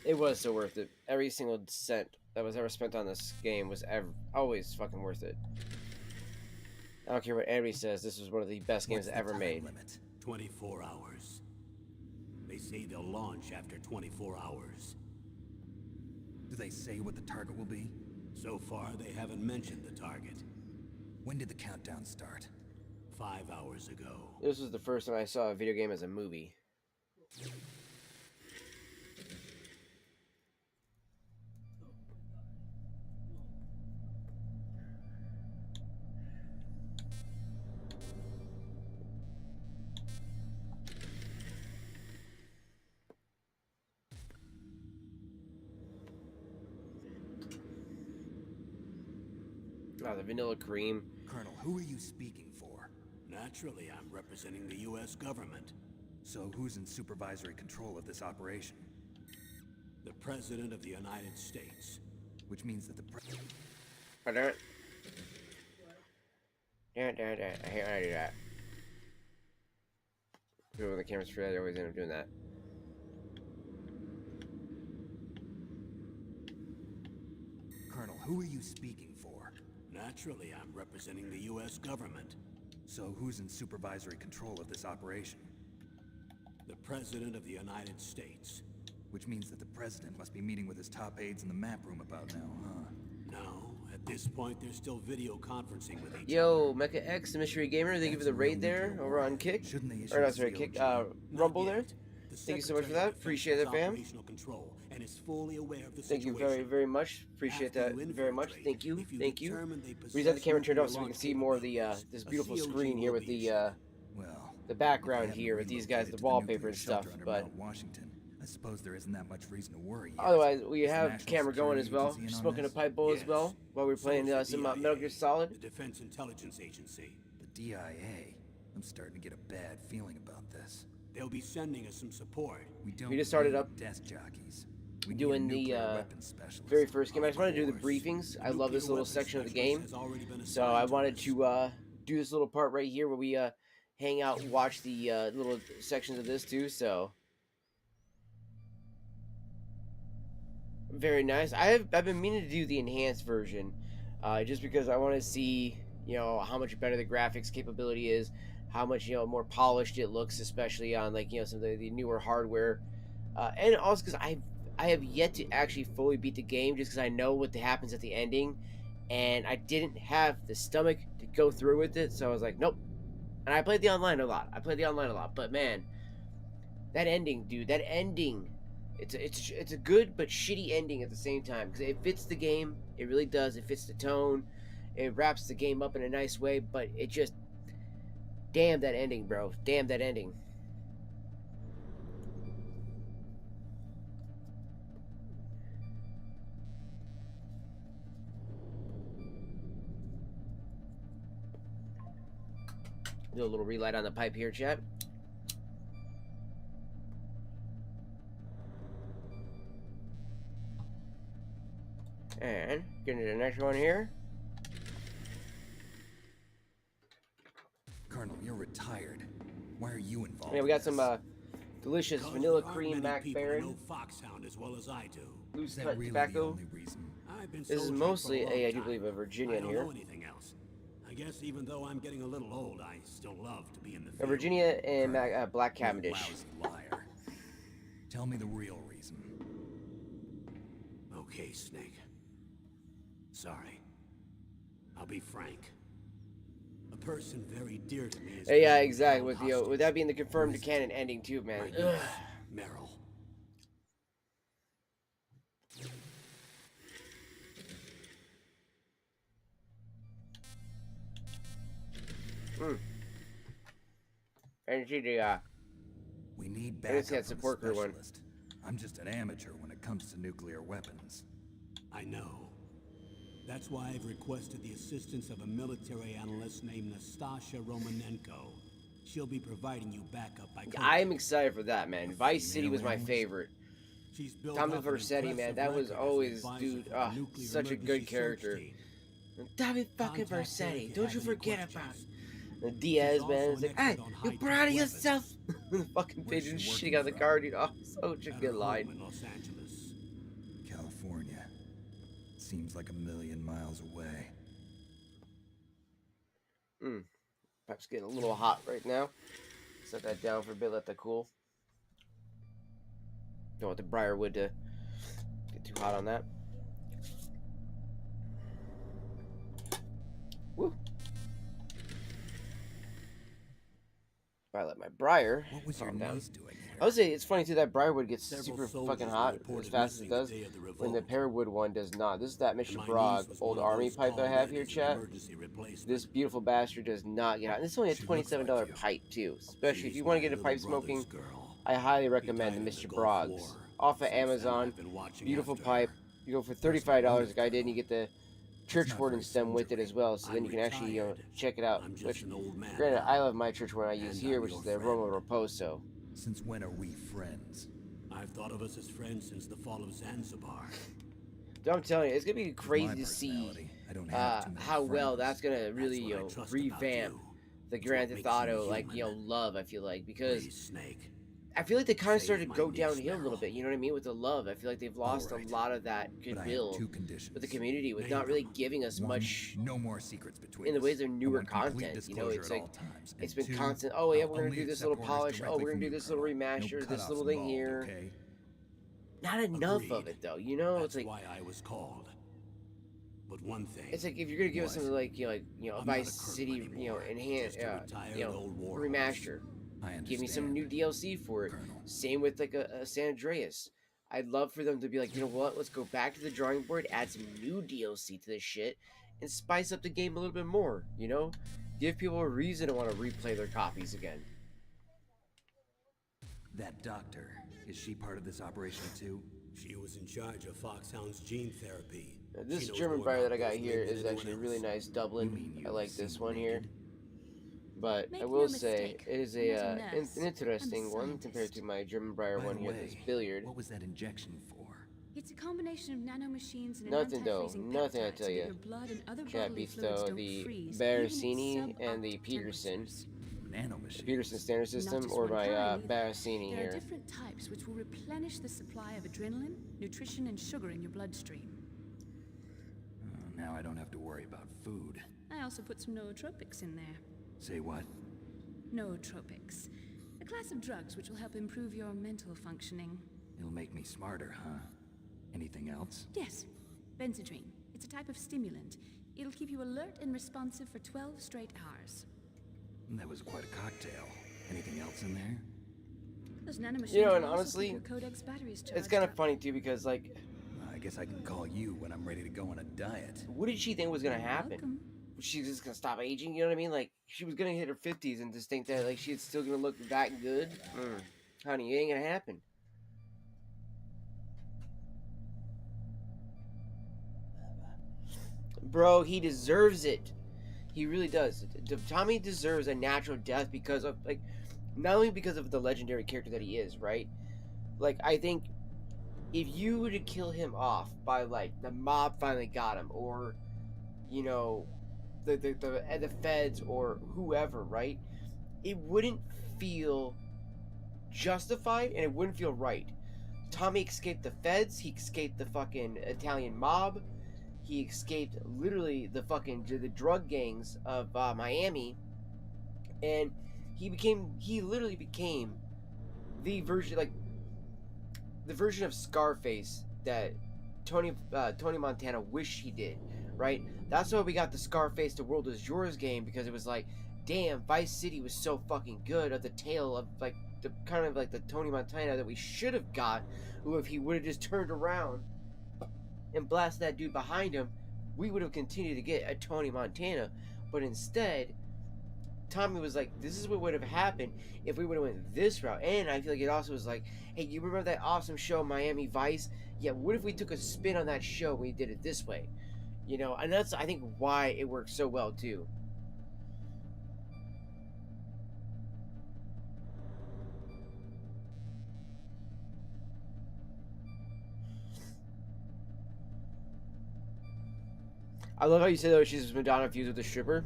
A: It was so worth it. Every single cent that was ever spent on this game was always fucking worth it. I don't care what anybody says, this was one of the best games
E: What's the
A: ever
E: time
A: made.
E: limit?
D: 24 hours. They say they'll launch after 24 hours.
E: Do they say what the target will be?
D: So far, they haven't mentioned the target.
E: When did the countdown start?
D: 5 hours ago.
A: This was the first time I saw a video game as a movie. Oh, the vanilla cream.
E: Colonel, who are you speaking for?
D: Naturally, I'm representing the U.S. government.
E: So who's in supervisory control of this operation?
D: The President of the United States.
E: Which means that the
A: I hate when I do that. People when the camera's free, I always end up doing that.
E: Colonel, who are you speaking for?
D: Naturally, I'm representing the U.S. government.
E: So who's in supervisory control of this operation?
D: The President of the United States.
E: Which means that the president must be meeting with his top aides in the map room about now, huh?
D: No, at this point, they're still video conferencing with each
A: Yo, Mecha X, the Mystery Gamer, thank you for the raid there over on Kick.
E: Shouldn't they issue
A: Or
E: a
A: not, sorry,
E: CO
A: Kick,
E: check?
D: Not
A: Rumble there.
D: yet.
A: Thank you so much for that. Appreciate it, fam.
D: Operational control and is fully aware of the
A: Thank you
D: situation.
A: very much. Appreciate that
D: After you
A: very much.
D: infiltrate,
A: Thank you.
D: if you
A: Thank you.
D: determine they
A: We just have the
D: possess
A: camera turned
D: nuclear
A: off so we can
D: launch
A: see more of the
D: capabilities,
A: this
D: a
A: beautiful
D: COG
A: screen here
D: will
A: with
D: be
E: Well,
A: the
E: if
A: background
E: they haven't
A: here with these guys, the
E: relocated to
A: wallpaper
E: nuclear
A: and stuff.
E: shelter under
A: But
E: Mount Washington, I suppose there isn't that much reason to worry yet.
A: otherwise, we
E: Is the
A: have
E: National
A: camera going
E: Security
A: as well.
E: Agency in on
A: Smoking a
E: this?
A: pipe bowl as
D: Yes.
A: well while we're
D: So
A: playing
D: is the
A: some
D: DIA,
A: Metal Gear
D: the
A: Solid.
D: Defense Intelligence Agency.
E: The DIA? I'm starting to get a bad feeling about this.
D: They'll be sending us some support.
E: We don't
A: We just started
E: need
A: up
E: desk jockeys. We
A: doing
E: need a
A: the,
E: nuclear weapons specialist.
A: Very first game. I just want to do the
D: course.
A: briefings. I love this
D: Nuclear
A: little
D: weapons
A: section of the
D: specialist
A: game.
D: has already been
A: So
D: assigned
A: I
D: to
A: wanted
D: us.
A: to do this little part right here where we hang out and watch the little sections of this too. So very nice. I've been meaning to do the enhanced version, just because I want to see how much better the graphics capability is, how much more polished it looks, especially on like some of the newer hardware, and also because I have yet to actually fully beat the game, just because I know what happens at the ending, and I didn't have the stomach to go through with it, so I was like, nope. And I played the online a lot. But man, that ending, dude, that ending, it's a good but shitty ending at the same time, because it fits the game. It really does. It fits the tone. It wraps the game up in a nice way, but it just, damn that ending, bro. Damn that ending. Do a little relight on the pipe here, chat. And getting to the next one here.
E: Colonel, you're retired. Why are you involved?
A: Yeah, we
E: in
A: got some
E: this?
A: delicious
D: Because
A: vanilla
D: there aren't
A: cream
D: many
A: Mac
D: people who
A: Baron,
D: know Foxhound as well as I do.
A: loose
E: Is that
A: cut
E: really the
A: tobacco.
E: only reason?
D: I've been
A: This is
D: soldiering
A: mostly
D: for a long
A: I do
D: time.
A: believe a Virginia
D: I
A: in
D: don't
A: here.
D: know anything else. I guess even though I'm getting a little old, I still love to be in the
A: A
D: field.
A: Virginia and Black
E: You're a
A: Cavendish.
E: lousy liar. Tell me the real reason.
D: Okay, Snake. Sorry. I'll be frank. A person very dear to me is
A: Yeah,
D: being
A: exactly.
D: held
A: With that
D: hostage.
A: being the confirmed
D: Who is it?
A: canon ending too, man.
D: Right,
A: Ugh.
D: yes, Meryl.
A: And she
E: We need
A: I didn't see
E: backup
A: that
E: from a
A: support crew one.
E: specialist. I'm just an amateur when it comes to nuclear weapons.
D: I know. That's why I've requested the assistance of a military analyst named Nastasha Romanenko. She'll be providing you backup by
A: I'm excited for that, man. Vice City was my
E: Female
A: favorite.
D: She's built
A: Tommy
D: up an
A: Vercetti, man,
D: impressive
A: that was
D: record as an
A: always,
D: advisor
A: dude,
D: for the nuclear
A: such a good
D: emergency search
A: character.
D: team.
A: Tommy fucking
D: Contact her if
A: Vercetti,
D: you
A: don't
D: have
A: you
D: any
A: forget about
D: questions.
A: it. And Diaz,
D: She's
A: man,
D: also
A: it's
D: an
A: like, hey,
D: expert on
A: you
D: high-tech
A: proud of
D: weapons.
A: yourself? The fucking
E: Where's
A: pigeon
E: she
A: shitting on the
E: working
A: car, dude. Oh, such a
D: At her
A: good
D: home
A: line.
D: in Los Angeles.
E: California. Seems like a million miles away.
A: Perhaps getting a little hot right now. Set that down for a bit, let that cool. Don't want the Briarwood to get too hot on that. Woo. Probably let my Briar
E: What was your
A: calm down.
E: niece doing here?
A: I would say it's funny too that Briarwood gets
D: Several
A: super
D: soldiers
A: fucking
D: were
A: hot as
D: reported
A: fast as it
D: missing the
A: does,
D: day of the
A: when the
D: revolt.
A: Pearwood one does not. This is that Mr.
D: My
A: Bragg
D: niece was
A: old
D: one of
A: army
D: those
A: pipe that I have here,
D: call-ready
A: chat.
D: emergency replacement.
A: This beautiful bastard does not get hot. And this is only a
E: She looks
A: $27
E: like you.
A: pipe too. Especially if
D: She's
A: you want to
D: my
A: get into
D: little
A: pipe
D: brother's
A: smoking,
D: girl.
A: I highly
D: He
A: recommend
D: died
A: the
D: in the
A: Mr.
D: Gulf
A: Braggs.
D: War.
A: Off of
D: Since then,
A: Amazon.
D: I've been watching
A: Beautiful
D: after
A: pipe.
D: her.
A: You go for
E: Where's my
A: $35
E: motive,
A: a guy did, and you get the church
E: not
A: ward and
E: very
A: stem with it
E: soldiery.
A: as well. So then
D: I'm
A: you can actually
D: retired.
A: check it out.
D: I'm just
A: Which,
D: an old man
A: granted,
D: now.
A: I love my church ward I use
D: And
A: here,
D: I'm
A: which is
D: your
A: the
D: friend.
A: Roma Raposo.
E: Since when are we friends?
D: I've thought of us as friends since the fall of Zanzibar.
A: So I'm telling you, it's gonna be
E: With
A: crazy
E: my
A: to see
E: personality, I don't have too many
A: how well
E: friends.
A: that's gonna really
D: That's what I trust about
A: revamp
D: you.
A: the
D: It's
A: Grand
D: what
A: Theft
D: makes you
A: Auto
D: human.
A: love. I feel like, because
D: Please, Snake.
A: I feel like they kind of
D: Save
A: started to
D: my
A: go
D: niece,
A: downhill a little
D: Meryl.
A: bit. You know what I mean, with the love. I feel like they've lost
E: Alright.
A: a lot of that
E: But I have
A: goodwill
E: two conditions.
A: with the community, with
D: Name
A: not really
D: them.
A: giving us
E: One,
A: much
E: no more secrets between
A: in the
E: us.
A: ways of
E: I
A: newer
E: want complete
A: content. You know,
E: disclosure
A: it's
E: at
A: like
E: all times.
A: it's
E: And
A: been
E: two,
A: constant. Oh yeah,
E: I'll
A: we're gonna
E: only
A: do this
E: accept
A: little
E: orders
A: polish. Oh,
E: directly
A: we're gonna
E: from
A: do
E: you,
A: this little
E: Colonel.
A: remaster,
E: No
A: this
E: cutoffs
A: little thing
E: involved,
A: here.
E: okay?
A: Not enough of
D: Agreed.
A: it though. You know,
D: That's
A: it's like
D: why I was called. But one thing.
A: it's like if you're gonna give us
E: What?
A: something like a
D: I'm not a
A: Vice
D: colonel
A: City,
D: anymore.
A: enhanced,
D: Just a retired old war
A: remaster.
E: I
A: Give me some new
E: understand,
A: DLC for it.
E: Colonel.
A: Same with like a San Andreas. I'd love for them to be like, you know what? Let's go back to the drawing board, add some new DLC to this shit, and spice up the game a little bit more. You know, give people a reason to want to replay their copies again.
E: That doctor, is she part of this operation too?
D: She was in charge of Foxhound's gene therapy.
A: Now,
D: She
A: this
D: knows
A: German
D: more
A: fire
D: about
A: that I got
D: those
A: here
D: men than
A: is
D: anyone
A: actually
D: else.
A: really nice
E: You
A: Dublin.
E: mean
A: I
E: you've
A: like this
E: seen
A: one here.
E: naked?
A: But
F: Make
A: I
F: no
A: will say
F: mistake,
A: it is
F: I'm
A: a
F: not a
A: an
F: nurse. I'm a
A: interesting one compared to
F: scientist.
A: my German Briar
E: By
A: one
E: the
A: here,
E: way,
A: this billiard.
E: what was that injection for?
F: It's a combination of nanomachines and
A: Nothing
F: an
A: though,
F: anti-freezing
A: nothing I
F: peptide
A: tell
F: so that
A: ya.
F: your blood and other bodily fluids
A: Capisto,
F: don't
A: the
F: freeze,
A: Barasini
F: even at
A: and the
F: suboptimal
A: Peterson.
F: temperatures.
E: Nanomachines.
A: The Peterson standard
F: Not
A: system
F: just
A: or
F: one
A: my
F: kind either.
A: Barasini
F: There are
A: here.
F: different types which will replenish the supply of adrenaline, nutrition, and sugar in your bloodstream.
E: Oh, now I don't have to worry about food.
F: I also put some nootropics in there.
E: Say what?
F: Nootropics. A class of drugs which will help improve your mental functioning.
E: It'll make me smarter, huh? Anything else?
F: Yes, Benzedrine. It's a type of stimulant. It'll keep you alert and responsive for 12 straight hours.
E: That was quite a cocktail. Anything else in there?
F: Those nanomachines
A: You know, and
F: will also
A: honestly,
F: keep your Codex batteries charged
A: It's kind of
F: up.
A: funny too because like,
E: I guess I can call you when I'm ready to go on a diet.
A: what did she think was gonna
F: You're
A: happen?
F: welcome.
A: She's just gonna stop aging, you know what I mean? Like she was gonna hit her 50s and just think that like she's still gonna look that good. Honey, it ain't gonna happen. Bro, he deserves it. He really does. Tommy deserves a natural death because of like, not only because of the legendary character that he is, right? Like I think if you were to kill him off by like the mob finally got him, or you know, the feds or whoever, right? It wouldn't feel justified and it wouldn't feel right. Tommy escaped the feds. He escaped the fucking Italian mob. He escaped literally the drug gangs of Miami, and he literally became the version of Scarface that Tony Montana wished he did, right? That's why we got the Scarface The World Is Yours game, because it was like, damn, Vice City was so fucking good, of the tale of like the kind of like the Tony Montana that we should have got, who if he would have just turned around and blasted that dude behind him, we would have continued to get a Tony Montana. But instead, Tommy was like, this is what would have happened if we would have went this route. And I feel like it also was like, hey, you remember that awesome show Miami Vice? Yeah, what if we took a spin on that show and we did it this way? You know, and that's, I think, why it works so well too. I love how you say though she's Madonna fused with a stripper.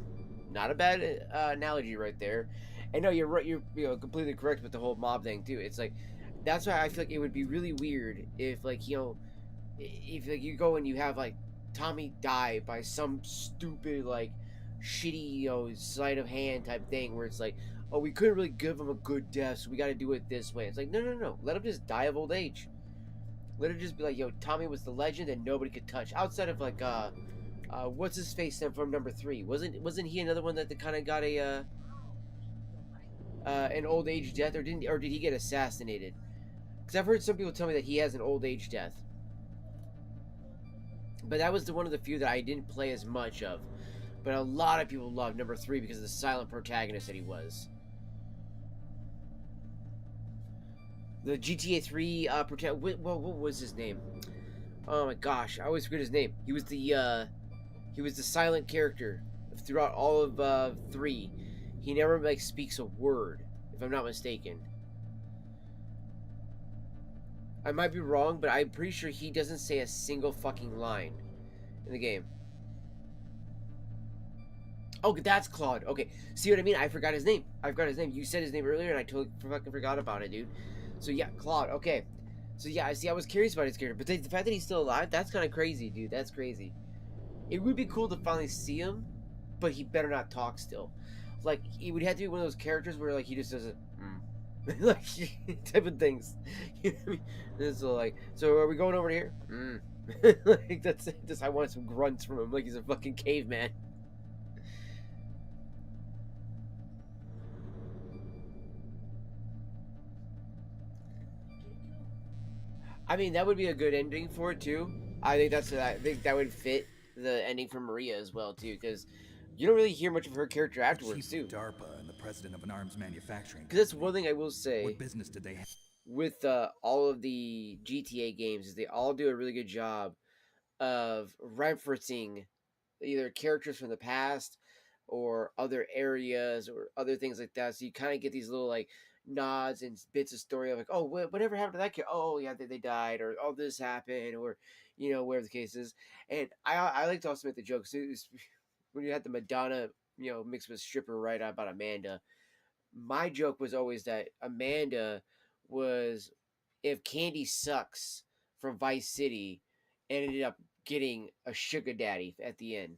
A: Not a bad analogy right there. And no, you're right. You're completely correct with the whole mob thing too. It's like that's why I feel like it would be really weird if like if like you go and you have like Tommy die by some stupid like shitty sleight of hand type thing where it's like, oh, we couldn't really give him a good death, so we got to do it this way. It's like no, let him just die of old age. Let it just be like, Tommy was the legend and nobody could touch outside of like what's his face from number 3? Wasn't he another one that kind of got an old age death, or did he get assassinated? Because I've heard some people tell me that he has an old age death, but that was one of the few that I didn't play as much of. But a lot of people loved number 3 because of the silent protagonist that he was. The GTA 3 what was his name? Oh my gosh, I always forget his name. He was the silent character throughout all of 3. He never like speaks a word, if I'm not mistaken. I might be wrong, but I'm pretty sure he doesn't say a single fucking line in the game. Oh, that's Claude. Okay, see what I mean? I forgot his name. You said his name earlier, and I totally fucking forgot about it, dude. So yeah, Claude. Okay. So yeah, I was curious about his character, but the fact that he's still alive, that's kind of crazy, dude. That's crazy. It would be cool to finally see him, but he better not talk still. Like, he would have to be one of those characters where, like, he just doesn't, like, type of things. You know what I mean? And so, like, so are we going over here? Like, that's just, I want some grunts from him, like he's a fucking caveman. I mean, that would be a good ending for it too. I think that would fit the ending for Maria as well too, because you don't really hear much of her character afterwards
E: Chief
A: too.
E: of DARPA and the president of an arms manufacturing
A: Because that's
E: company.
A: one thing I will say
E: What business did they have?
A: with all of the GTA games is they all do a really good job of referencing either characters from the past or other areas or other things like that. So you kind of get these little like nods and bits of story of like, oh, whatever happened to that kid? Oh, yeah, they died, or oh, this happened, or whatever the case is. And I like to also make the jokes when you had the Madonna, mixed with stripper right about Amanda. My joke was always that Amanda was if Candy Sucks from Vice City ended up getting a sugar daddy at the end.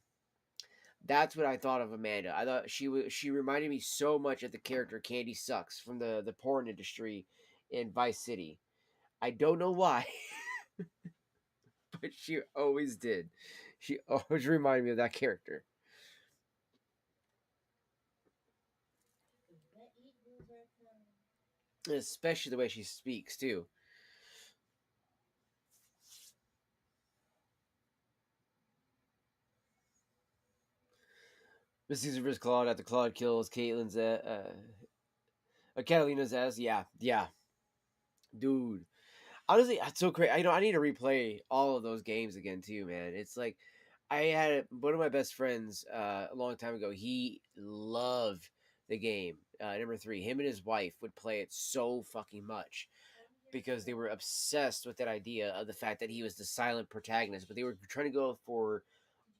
A: That's what I thought of Amanda. I thought she reminded me so much of the character Candy Sucks from the porn industry in Vice City. I don't know why, but she always did. She always reminded me of that character,
B: Bet eagles are coming.
A: and especially the way she speaks too. Miss Caesar vs. Claude after Claude kills Caitlyn's Catalina's ass. Yeah, dude. Honestly, that's so great. I need to replay all of those games again too, man. It's like I had one of my best friends a long time ago. He loved the game number 3. Him and his wife would play it so fucking much because they were obsessed with that idea of the fact that he was the silent protagonist. But they were trying to go for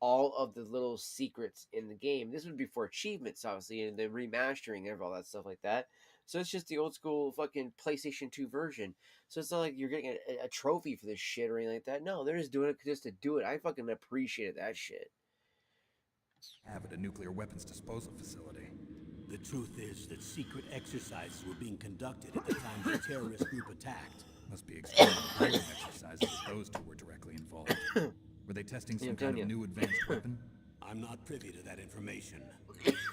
A: all of the little secrets in the game. This would be for achievements, obviously, and the remastering of all that stuff like that. So it's just the old school fucking PlayStation 2 version. So it's not like you're getting a trophy for this shit or anything like that. No, they're just doing it just to do it. I fucking appreciated that shit.
E: Have at a nuclear weapons disposal facility.
D: The truth is that secret exercises were being conducted at the time the terrorist group attacked.
E: Must be experimental training exercises if those two were directly involved. Were they testing some
A: I'm
E: kind
A: telling
E: of
A: you.
E: new advanced weapon?
D: I'm not privy to that information.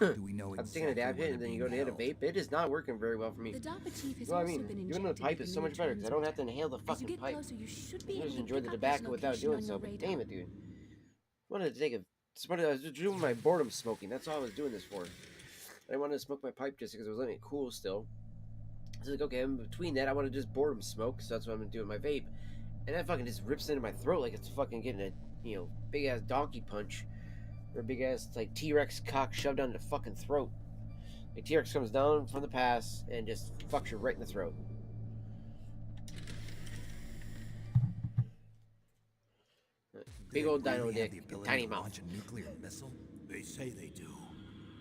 E: Do we know
A: I'm
E: exactly
A: taking a dab
E: where
A: hit and
E: they're
A: then you go to
E: being
A: hit a
E: held?
A: vape. It is not working very well for me.
F: The DARPA chief has
A: Well, I
F: also
A: mean,
F: been
A: doing
F: injected
A: the pipe
F: with
A: is
F: the
A: so much better because I don't have to
F: neurotransmitter.
A: inhale the
F: As you
A: fucking
F: get
A: pipe.
F: closer, you should
A: I
F: be able
A: just
F: to
A: enjoyed
F: pick
A: the
F: up his
A: tobacco without
F: location
A: doing
F: on
A: so,
F: your
A: but
F: radar.
A: damn it, dude. I wanted to take a. I was just doing my boredom smoking. That's all I was doing this for. I wanted to smoke my pipe just because it was letting it cool still. I was like, okay, in between that, I want to just boredom smoke, so that's what I'm gonna do with my vape. And that fucking just rips into my throat like it's fucking getting a big ass donkey punch or a big ass like T-Rex cock shoved down the fucking throat. Like T-Rex comes down from the pass and just fucks you right in the throat. Big
E: Do
A: old
E: they
A: dino
E: really have
A: dick,
E: the ability
A: tiny
E: to
A: mouth.
E: launch a nuclear missile?
D: They say they do.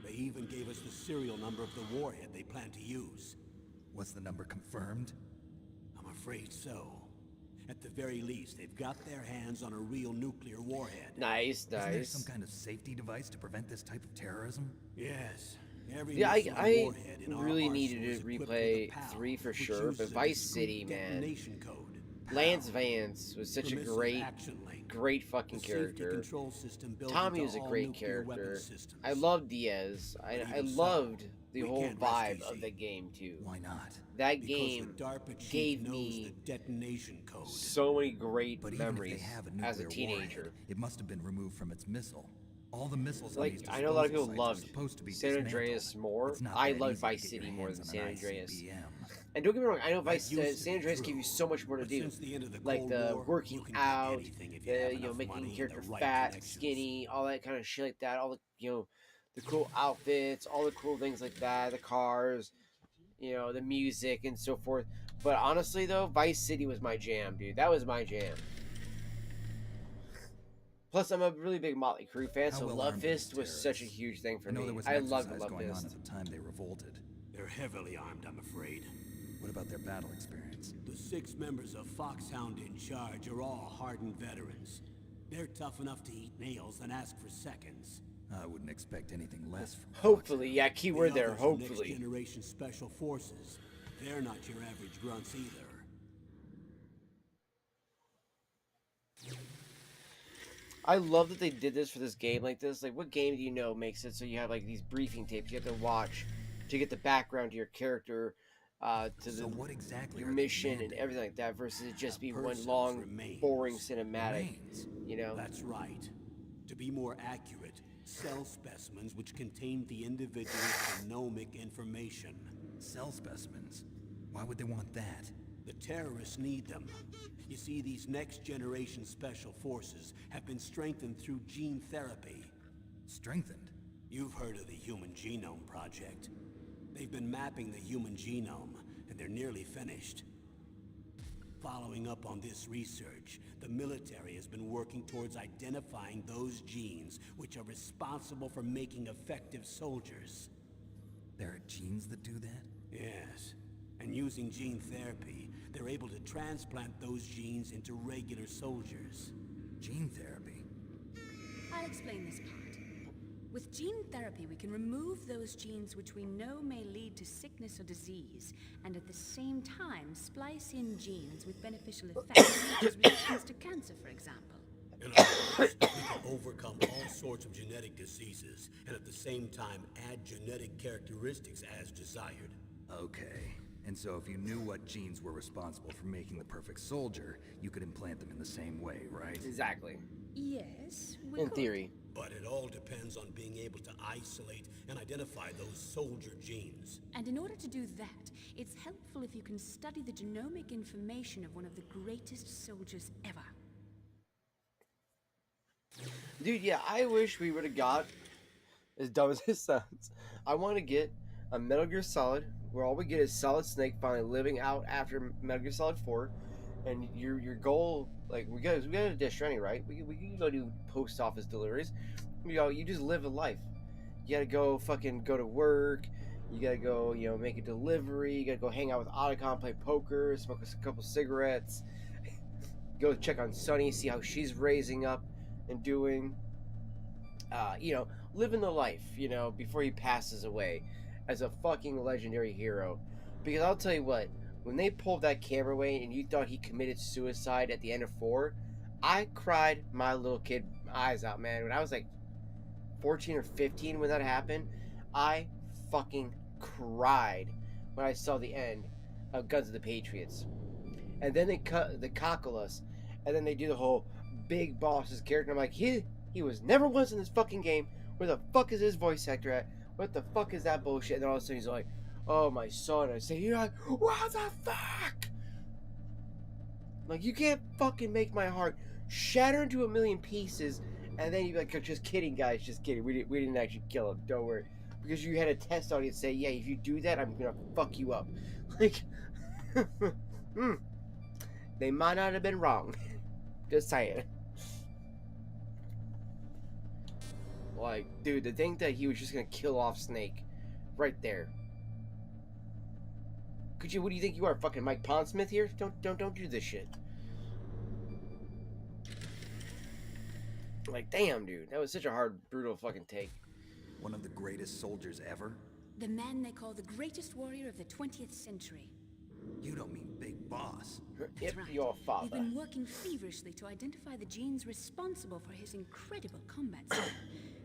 D: They even gave us the serial number of the warhead they plan to use.
E: Was the number confirmed?
D: I'm afraid so. At the very least, they've got their hands on a real nuclear warhead.
A: Nice,
E: Isn't there
A: nice.
E: some kind of safety device to prevent this type of terrorism?
D: Yes. Every
A: Yeah,
D: missile
A: I
D: warhead in our
A: really
D: arsenal
A: needed
D: is
A: to
D: equipped
A: replay
D: with a PAL,
A: 3 for
D: which
A: sure,
D: uses
A: but
D: a
A: Vice
D: discrete
A: City, man.
D: detonation code.
A: Lance
D: PAL.
A: Vance was such a
D: Permissive
A: great,
D: action link.
A: great fucking
D: The safety
A: character.
D: control system built
A: Tommy
D: into
A: was a
D: all
A: great
D: nuclear weapon
A: character.
D: systems.
A: I loved Diaz. I
D: Even so,
A: loved the
D: we
A: whole
D: can't rest
A: vibe of
D: easy.
A: the game too.
E: Why not?
A: That
D: Because
A: game
D: the DARPA chief
A: gave
D: knows
A: me
D: the detonation code.
A: so many great
E: But even if
A: memories
E: they have a nuclear
A: as a teenager.
E: warhead, it must have been removed from its missile. All the missiles on
A: Like,
E: these
A: I know a lot of
E: disposal
A: people
E: sites are
A: loved
E: supposed to be
A: San Andreas
E: dismantled.
A: more.
E: It's not
A: I
E: that
A: loved
E: easy to
A: Vice
E: get
A: City
E: your
A: more
E: hands
A: than
E: on
A: San
E: an
A: Andreas.
E: ICBM.
A: And don't get me wrong, I know
D: That
A: Vice
D: used to
A: San
D: be
A: Andreas
D: true,
A: give you so much more to
D: but
A: do.
D: since the end of the
A: Like
D: Cold
A: the
D: War,
A: working
D: you can get
A: out,
D: anything if you have enough
A: making
D: money
A: character
D: and the right
A: fat,
D: connections.
A: skinny, all that kind of shit like that. All the the cool outfits, all the cool things like that, the cars, the music and so forth. But honestly though, Vice City was my jam, dude. That was my jam. Plus, I'm a really big Motley Crue fan,
E: How
A: so
E: well
A: Love
E: armed are these
A: Fist was such a
E: terrorists?
A: huge thing for
E: I know
A: me.
E: there was
A: I
E: an
A: loved
E: exercise
A: Love
E: going on
A: Fist.
E: at the time they revolted.
D: They're heavily armed, I'm afraid.
E: What about their battle experience?
D: The 6 members of Foxhound in charge are all hardened veterans. They're tough enough to eat nails and ask for seconds.
E: I wouldn't expect anything less from
A: Hopefully,
E: Foxhound.
A: yeah, keyword
D: The
A: there,
D: others are
A: hopefully.
D: Next generation special forces. They're not your average grunts either.
A: I love that they did this for this game like this. Like, what game do you know makes it so you have like these briefing tapes you have to watch to get the background to your character to
E: So
A: the
E: what exactly
A: your
E: are they
A: mission and
E: demanding?
A: everything like that versus it just
D: A
A: be one
D: person's
A: long,
D: remains.
A: boring cinematic.
E: Remains.
A: You know,
D: That's right. To be more accurate, cell specimens which contain the individual's genomic information.
E: Cell specimens. Why would they want that?
D: The terrorists need them. You see, these next-generation special forces have been strengthened through gene therapy.
E: Strengthened.
D: You've heard of the Human Genome Project. They've been mapping the human genome, and they're nearly finished. Following up on this research, the military has been working towards identifying those genes which are responsible for making effective soldiers.
E: There are genes that do that?
D: Yes. And using gene therapy, they're able to transplant those genes into regular soldiers.
E: Gene therapy.
F: I'll explain this part. With gene therapy, we can remove those genes which we know may lead to sickness or disease, and at the same time splice in genes with beneficial effects, such as resistance to cancer, for example.
D: In other words, we can overcome all sorts of genetic diseases, and at the same time add genetic characteristics as desired.
E: Okay. And so if you knew what genes were responsible for making the perfect soldier, you could implant them in the same way, right?
A: exactly.
F: Yes, we
A: In
F: could.
A: theory.
D: But it all depends on being able to isolate and identify those soldier genes.
F: And in order to do that, it's helpful if you can study the genomic information of one of the greatest soldiers ever.
A: Dude, yeah, I wish we would have got, as dumb as it sounds, I want to get a Metal Gear Solid where all we get is Solid Snake finally living out after Metal Gear Solid 4, and your goal, like, we got a Death Stranding, right? We can go do post office deliveries. You just live a life. You gotta go fucking go to work. You gotta go, make a delivery. You gotta go hang out with Otacon, play poker, smoke a couple cigarettes, go check on Sunny, see how she's raising up and doing. Living the life, before he passes away as a fucking legendary hero. Because I'll tell you what, when they pulled that camera away and you thought he committed suicide at the end of 4, I cried my little kid eyes out, man. When I was like 14 or 15 when that happened, I fucking cried when I saw the end of Guns of the Patriots. And then they cut the Cocculus, and then they do the whole big boss's character. I'm like, he was never once in this fucking game. Where the fuck is his voice actor at? What the fuck is that bullshit? And then all of a sudden he's like, oh, my son. I say, you're like, what the fuck? Like, you can't fucking make my heart shatter into a million pieces. And then you're like, just kidding, guys. Just kidding. We didn't actually kill him. Don't worry. Because you had a test audience say, yeah, if you do that, I'm going to fuck you up. Like, they might not have been wrong. Just saying. Like, dude, to think that he was just gonna kill off Snake right there. What do you think you are, fucking Mike Pondsmith here? Don't do this shit. Like, damn, dude, that was such a hard, brutal fucking take.
E: One of the greatest soldiers ever?
F: The man they call the greatest warrior of the 20th century.
E: You don't mean Big Boss.
A: Yep,
F: That's right.
A: your
F: We've
A: father.
F: been working feverishly to identify the genes responsible for his incredible combat skill.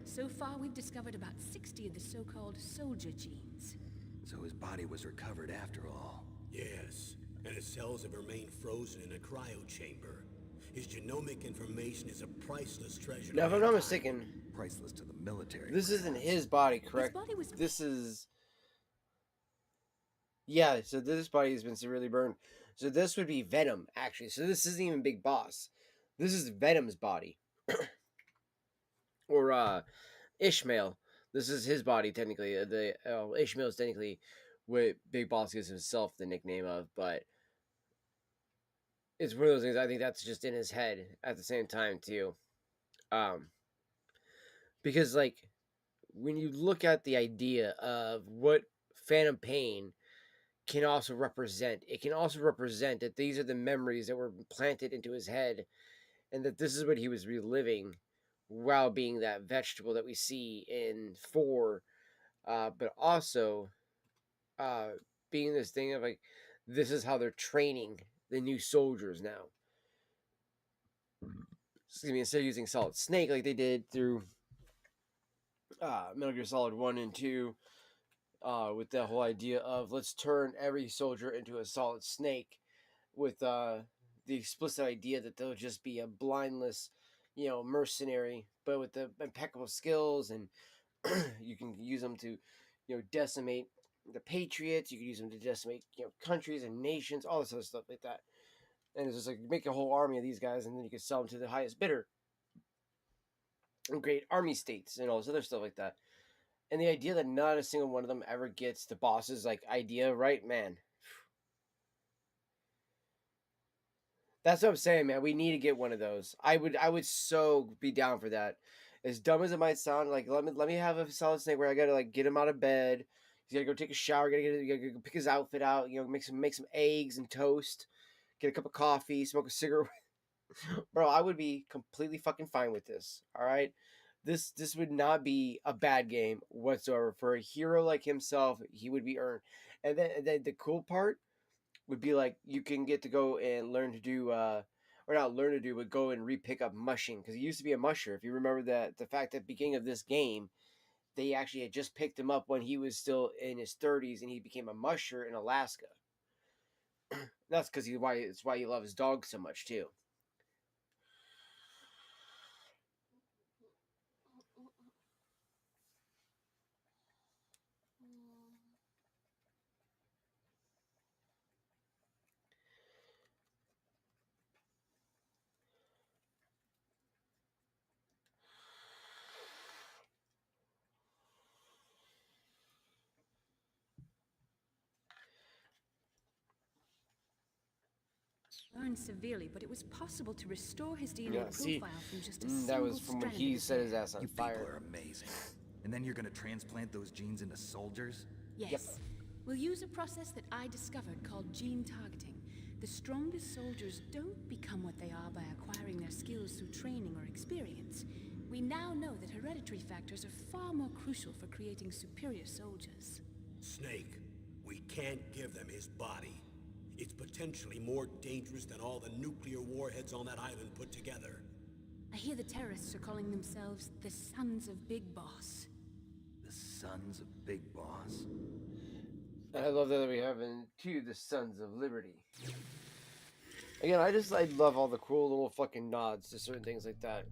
F: So far, we've discovered about 60 of the so-called soldier genes.
E: So his body was recovered after all.
D: Yes, and his cells have remained frozen in a cryo chamber. His genomic information is a priceless treasure.
A: Now, if I'm not mistaken,
E: Priceless to the military.
A: this isn't his body, correct?
F: His body was...
A: This is... Yeah, so this body has been severely burned. So this would be Venom, actually. So this isn't even Big Boss. This is Venom's body. Or, Ishmael. This is his body, technically. Ishmael is technically what Big Boss gives himself the nickname of, but it's one of those things, I think that's just in his head at the same time, too. Because, like, when you look at the idea of what Phantom Pain can also represent, it can also represent that these are the memories that were planted into his head, and that this is what he was reliving while being that vegetable that we see in 4, but also being this thing of, like, this is how they're training the new soldiers now. Excuse me, instead of using Solid Snake like they did through Metal Gear Solid 1 and 2, with the whole idea of let's turn every soldier into a solid snake, with the explicit idea that they'll just be a blindless, mercenary, but with the impeccable skills, and you can use them to, decimate the patriots. You can use them to decimate, countries and nations, all this other stuff like that. And it's just like make a whole army of these guys, and then you can sell them to the highest bidder and create army states and all this other stuff like that. And the idea that not a single one of them ever gets the boss's like idea right, man. That's what I'm saying, man. We need to get one of those. I would so be down for that. As dumb as it might sound, like let me have a Solid Snake where I gotta like get him out of bed. He's gotta go take a shower. Gotta go pick his outfit out. Make some eggs and toast. Get a cup of coffee. Smoke a cigarette. Bro, I would be completely fucking fine with this. All right, this would not be a bad game whatsoever for a hero like himself. He would be earned, and then the cool part would be like you can get to go and learn to do or not learn to do, but go and re-pick up mushing, because he used to be a musher. If you remember that, the fact at the beginning of this game, they actually had just picked him up when he was still in his 30s, and he became a musher in Alaska. That's because it's why he loves his dog so much too.
F: Burned severely, but it was possible to restore his DNA
A: Yeah,
F: profile
A: see,
F: from just a
A: that
F: single
A: was from when
F: strand
A: he
F: of his
A: set his
F: hair.
A: ass on
E: You people
A: fire.
E: are amazing. And then you're gonna transplant those genes into soldiers?
F: Yes. We'll use a process that I discovered called gene targeting. The strongest soldiers don't become what they are by acquiring their skills through training or experience. We now know that hereditary factors are far more crucial for creating superior soldiers.
D: Snake, we can't give them his body. It's potentially more dangerous than all the nuclear warheads on that island put together.
F: I hear the terrorists are calling themselves the Sons of Big Boss.
E: The Sons of Big Boss?
A: I love that we have the Sons of Liberty. Again, I love all the cool little fucking nods to certain things like that.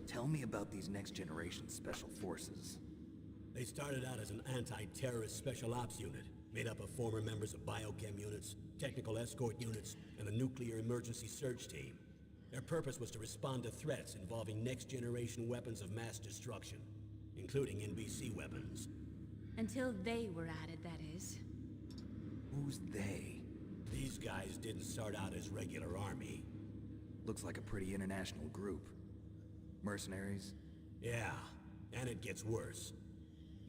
E: Tell me about these next generation special forces.
D: They started out as an anti-terrorist special ops unit, made up of former members of biochem units, technical escort units, and the nuclear emergency search team. Their purpose was to respond to threats involving next-generation weapons of mass destruction, including NBC weapons.
F: Until they were added, that is.
E: Who's they?
D: These guys didn't start out as regular army.
E: Looks like a pretty international group. Mercenaries?
D: Yeah, and it gets worse.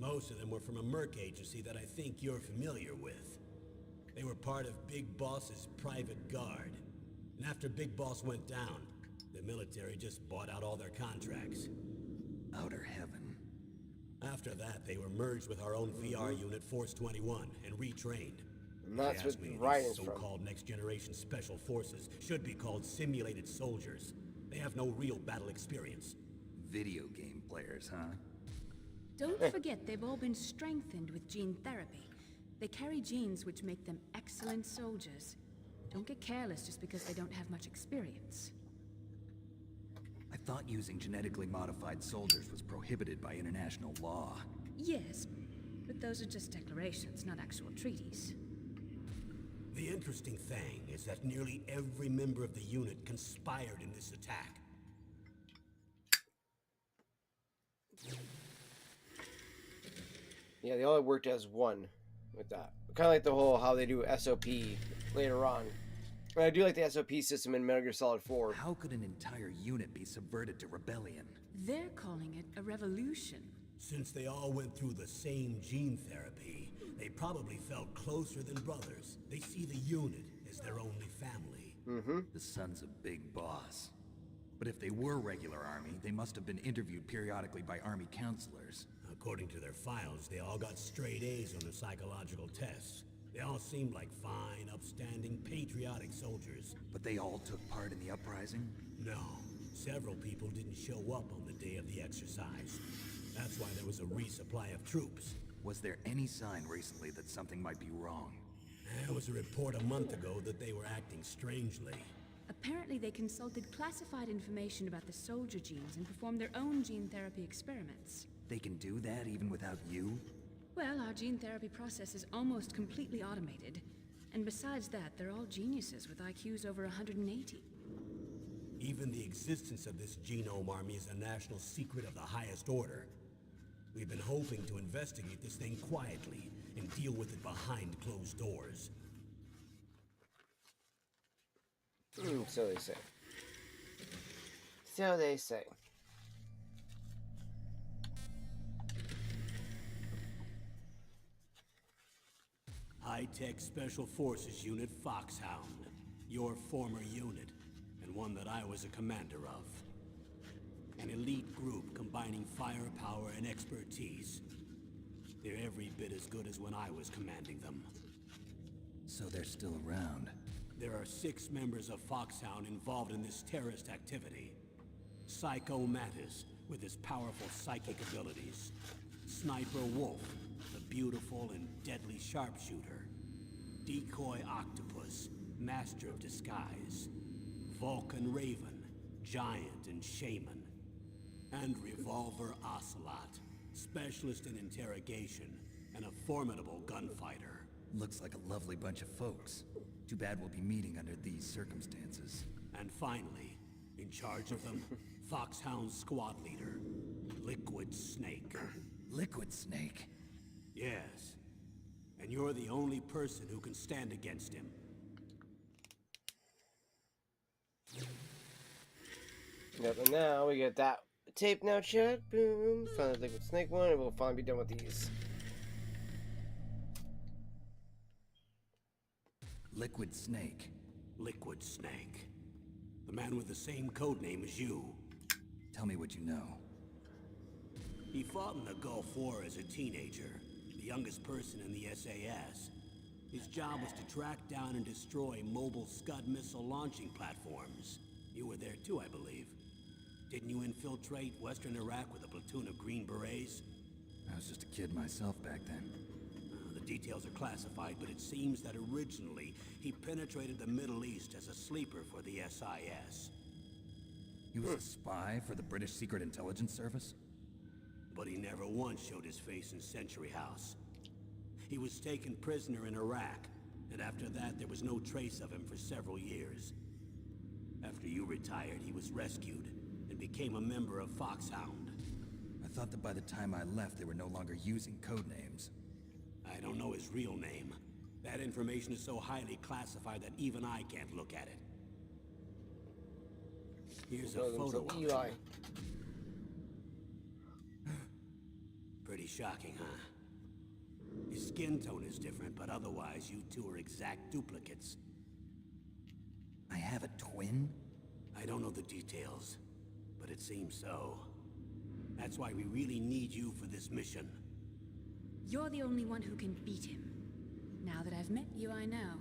D: Most of them were from a merc agency that I think you're familiar with. They were part of Big Boss's private guard. And after Big Boss went down, the military just bought out all their contracts.
E: Outer heaven.
D: After that, they were merged with our own VR unit, Force 21, and retrained.
A: And that's
D: If you ask
A: what
D: me,
A: Ryan's
D: these
A: from.
D: so-called next-generation special forces should be called simulated soldiers. They have no real battle experience.
E: Video game players, huh?
F: Don't forget they've all been strengthened with gene therapy. They carry genes which make them excellent soldiers. Don't get careless just because they don't have much experience.
E: I thought using genetically modified soldiers was prohibited by international law.
F: Yes, but those are just declarations, not actual treaties.
D: The interesting thing is that nearly every member of the unit conspired in this attack.
A: Yeah, they all worked as one with that. Kind of like the whole how they do SOP later on. But I do like the SOP system in Metal Gear Solid 4.
E: How could an entire unit be subverted to rebellion?
F: They're calling it a revolution.
D: Since they all went through the same gene therapy, they probably felt closer than brothers. They see the unit as their only family.
E: The Sons of Big Boss. But if they were regular army, they must have been interviewed periodically by army counselors.
D: According to their files, they all got straight A's on the psychological tests. They all seemed like fine, upstanding, patriotic soldiers.
E: But they all took part in the uprising?
D: No, Several people didn't show up on the day of the exercise. That's why there was a resupply of troops.
E: Was there any sign recently that something might be wrong?
D: There was a report a month ago that they were acting strangely.
F: Apparently they consulted classified information about the soldier genes and performed their own gene therapy experiments.
E: They can do that even without you?
F: Well, our gene therapy process is almost completely automated. And besides that, they're all geniuses with IQs over 180.
D: Even the existence of this genome army is a national secret of the highest order. We've been hoping to investigate this thing quietly and deal with it behind closed doors.
A: So they say. So they say.
D: High-Tech Special Forces Unit Foxhound. Your former unit, and one that I was a commander of. An elite group combining firepower and expertise. They're every bit as good as when I was commanding them.
E: So they're still around.
D: There are 6 members of Foxhound involved in this terrorist activity. Psycho Mantis, with his powerful psychic abilities. Sniper Wolf, the beautiful and deadly sharpshooter. Decoy Octopus, master of disguise. Vulcan Raven, giant and shaman. And Revolver Ocelot, specialist in interrogation and a formidable gunfighter.
E: Looks like a lovely bunch of folks. Too bad we'll be meeting under these circumstances.
D: And finally, in charge of them, Foxhound's squad leader, Liquid Snake.
E: Liquid Snake?
D: Yes. And you're the only person who can stand against him.
A: Yep, and now we get that tape now, chat. Boom. Find the Liquid Snake one, and we'll finally be done with these.
E: Liquid Snake.
D: Liquid Snake. The man with the same codename as you.
E: Tell me what you know.
D: He fought in the Gulf War as a teenager, the youngest person in the SAS. His job was to track down and destroy mobile Scud missile launching platforms. You were there too, I believe. Didn't you infiltrate Western Iraq with a platoon of Green Berets?
E: I was just a kid myself back then.
D: The details are classified, but it seems that originally he penetrated the Middle East as a sleeper for the SIS.
E: He was a spy for the British Secret Intelligence Service?
D: But he never once showed his face in Century House. He was taken prisoner in Iraq, and after that there was no trace of him for several years. After you retired, he was rescued and became a member of Foxhound.
E: I thought that by the time I left, they were no longer using code names.
D: I don't know his real name. That information is so highly classified that even I can't look at it. Here's a photo of him.
A: Eli.
D: Pretty shocking, huh? His skin tone is different, but otherwise you two are exact duplicates.
E: I have a twin?
D: I don't know the details, but it seems so. That's why we really need you for this mission.
F: You're the only one who can beat him. Now that I've met you, I know.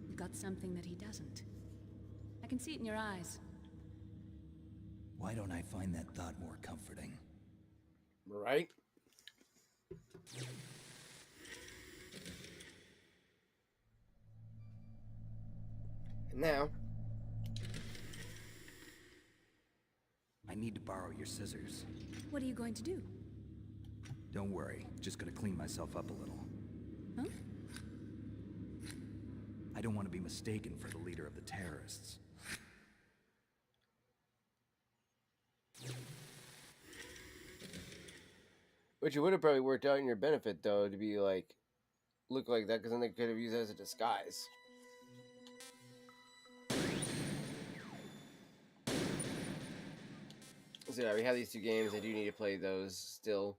F: You've got something that he doesn't. I can see it in your eyes.
E: Why don't I find that thought more comforting?
A: Right? And now,
E: I need to borrow your scissors.
F: What are you going to do?
E: Don't worry, just gonna clean myself up a little.
F: Huh?
E: I don't want to be mistaken for the leader of the terrorists.
A: which it would have probably worked out in your benefit, though, to be like, look like that, because then they could have used it as a disguise. So yeah, we have these two games. I do need to play those still.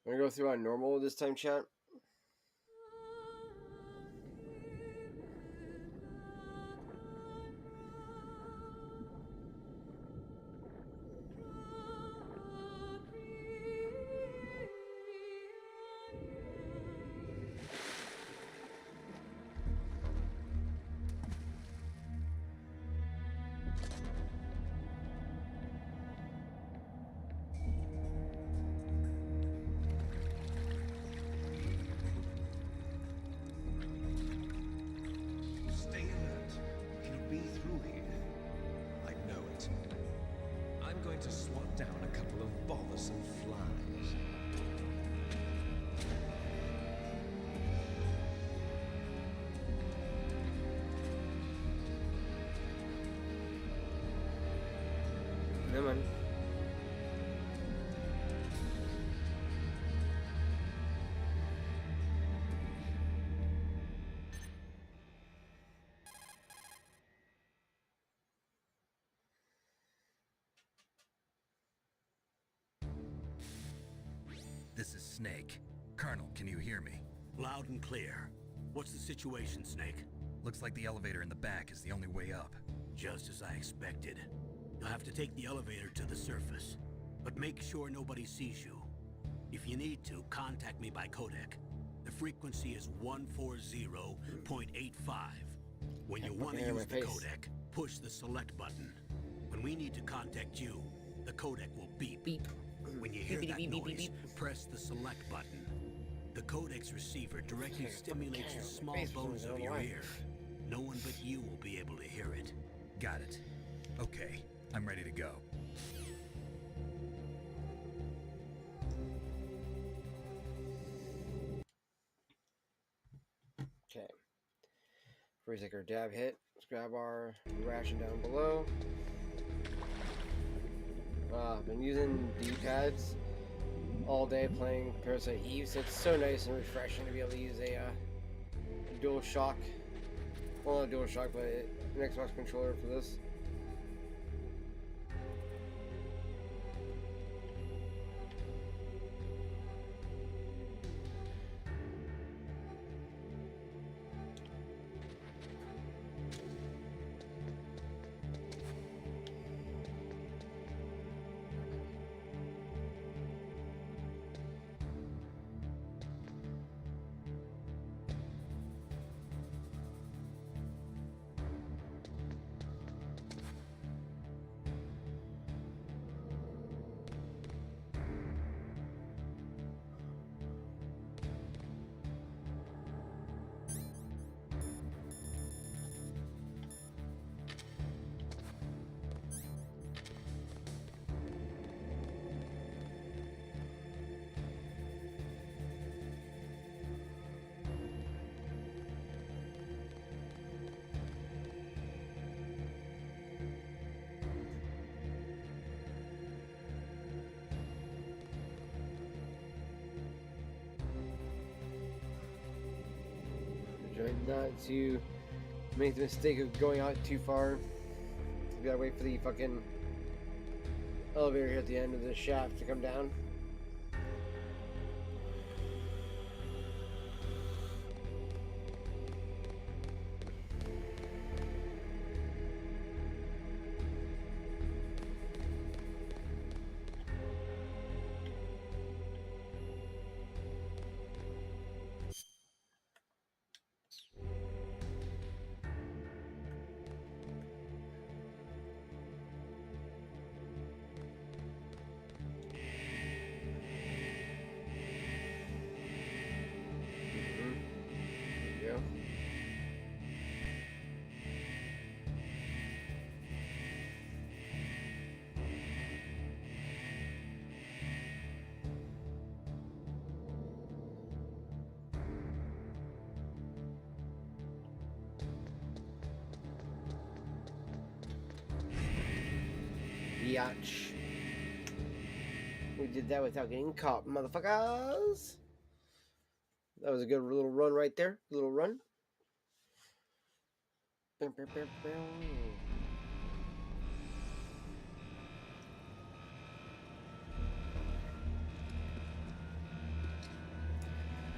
A: We're gonna go through on normal this time, chat.
G: to swat down a couple of bothersome flies.
A: Never mind.
E: This is Snake. Colonel, can you hear me?
D: Loud and clear. What's the situation, Snake?
E: Looks like the elevator in the back is the only way up.
D: Just as I expected. You'll have to take the elevator to the surface. But make sure nobody sees you. If you need to, contact me by codec. The frequency is 140.85. When you want to use the codec, push the select button. When we need to contact you, the codec will beep.
A: Beep.
D: When you hear
A: Beep,
D: that
A: beep, beep, beep,
D: noise,
A: beep.
D: press the select button. The codec's receiver directly stimulates the small
A: face
D: bones
A: was
D: of
A: on
D: your
A: the
D: ear. No one but you will be able to hear it.
E: Got it. Okay, I'm ready to go.
A: Okay. First, take our dab hit. Let's grab our ration down below. I've been using D-pads all day playing Parasite Eve, so it's so nice and refreshing to be able to use a DualShock. Well, not a DualShock, but an Xbox controller for this. Try not to make the mistake of going out too far. We gotta wait for the fucking elevator here at the end of the shaft to come down. Yeah. Biatch. We did that without getting caught, motherfuckers. That was a good little run right there. Little run. I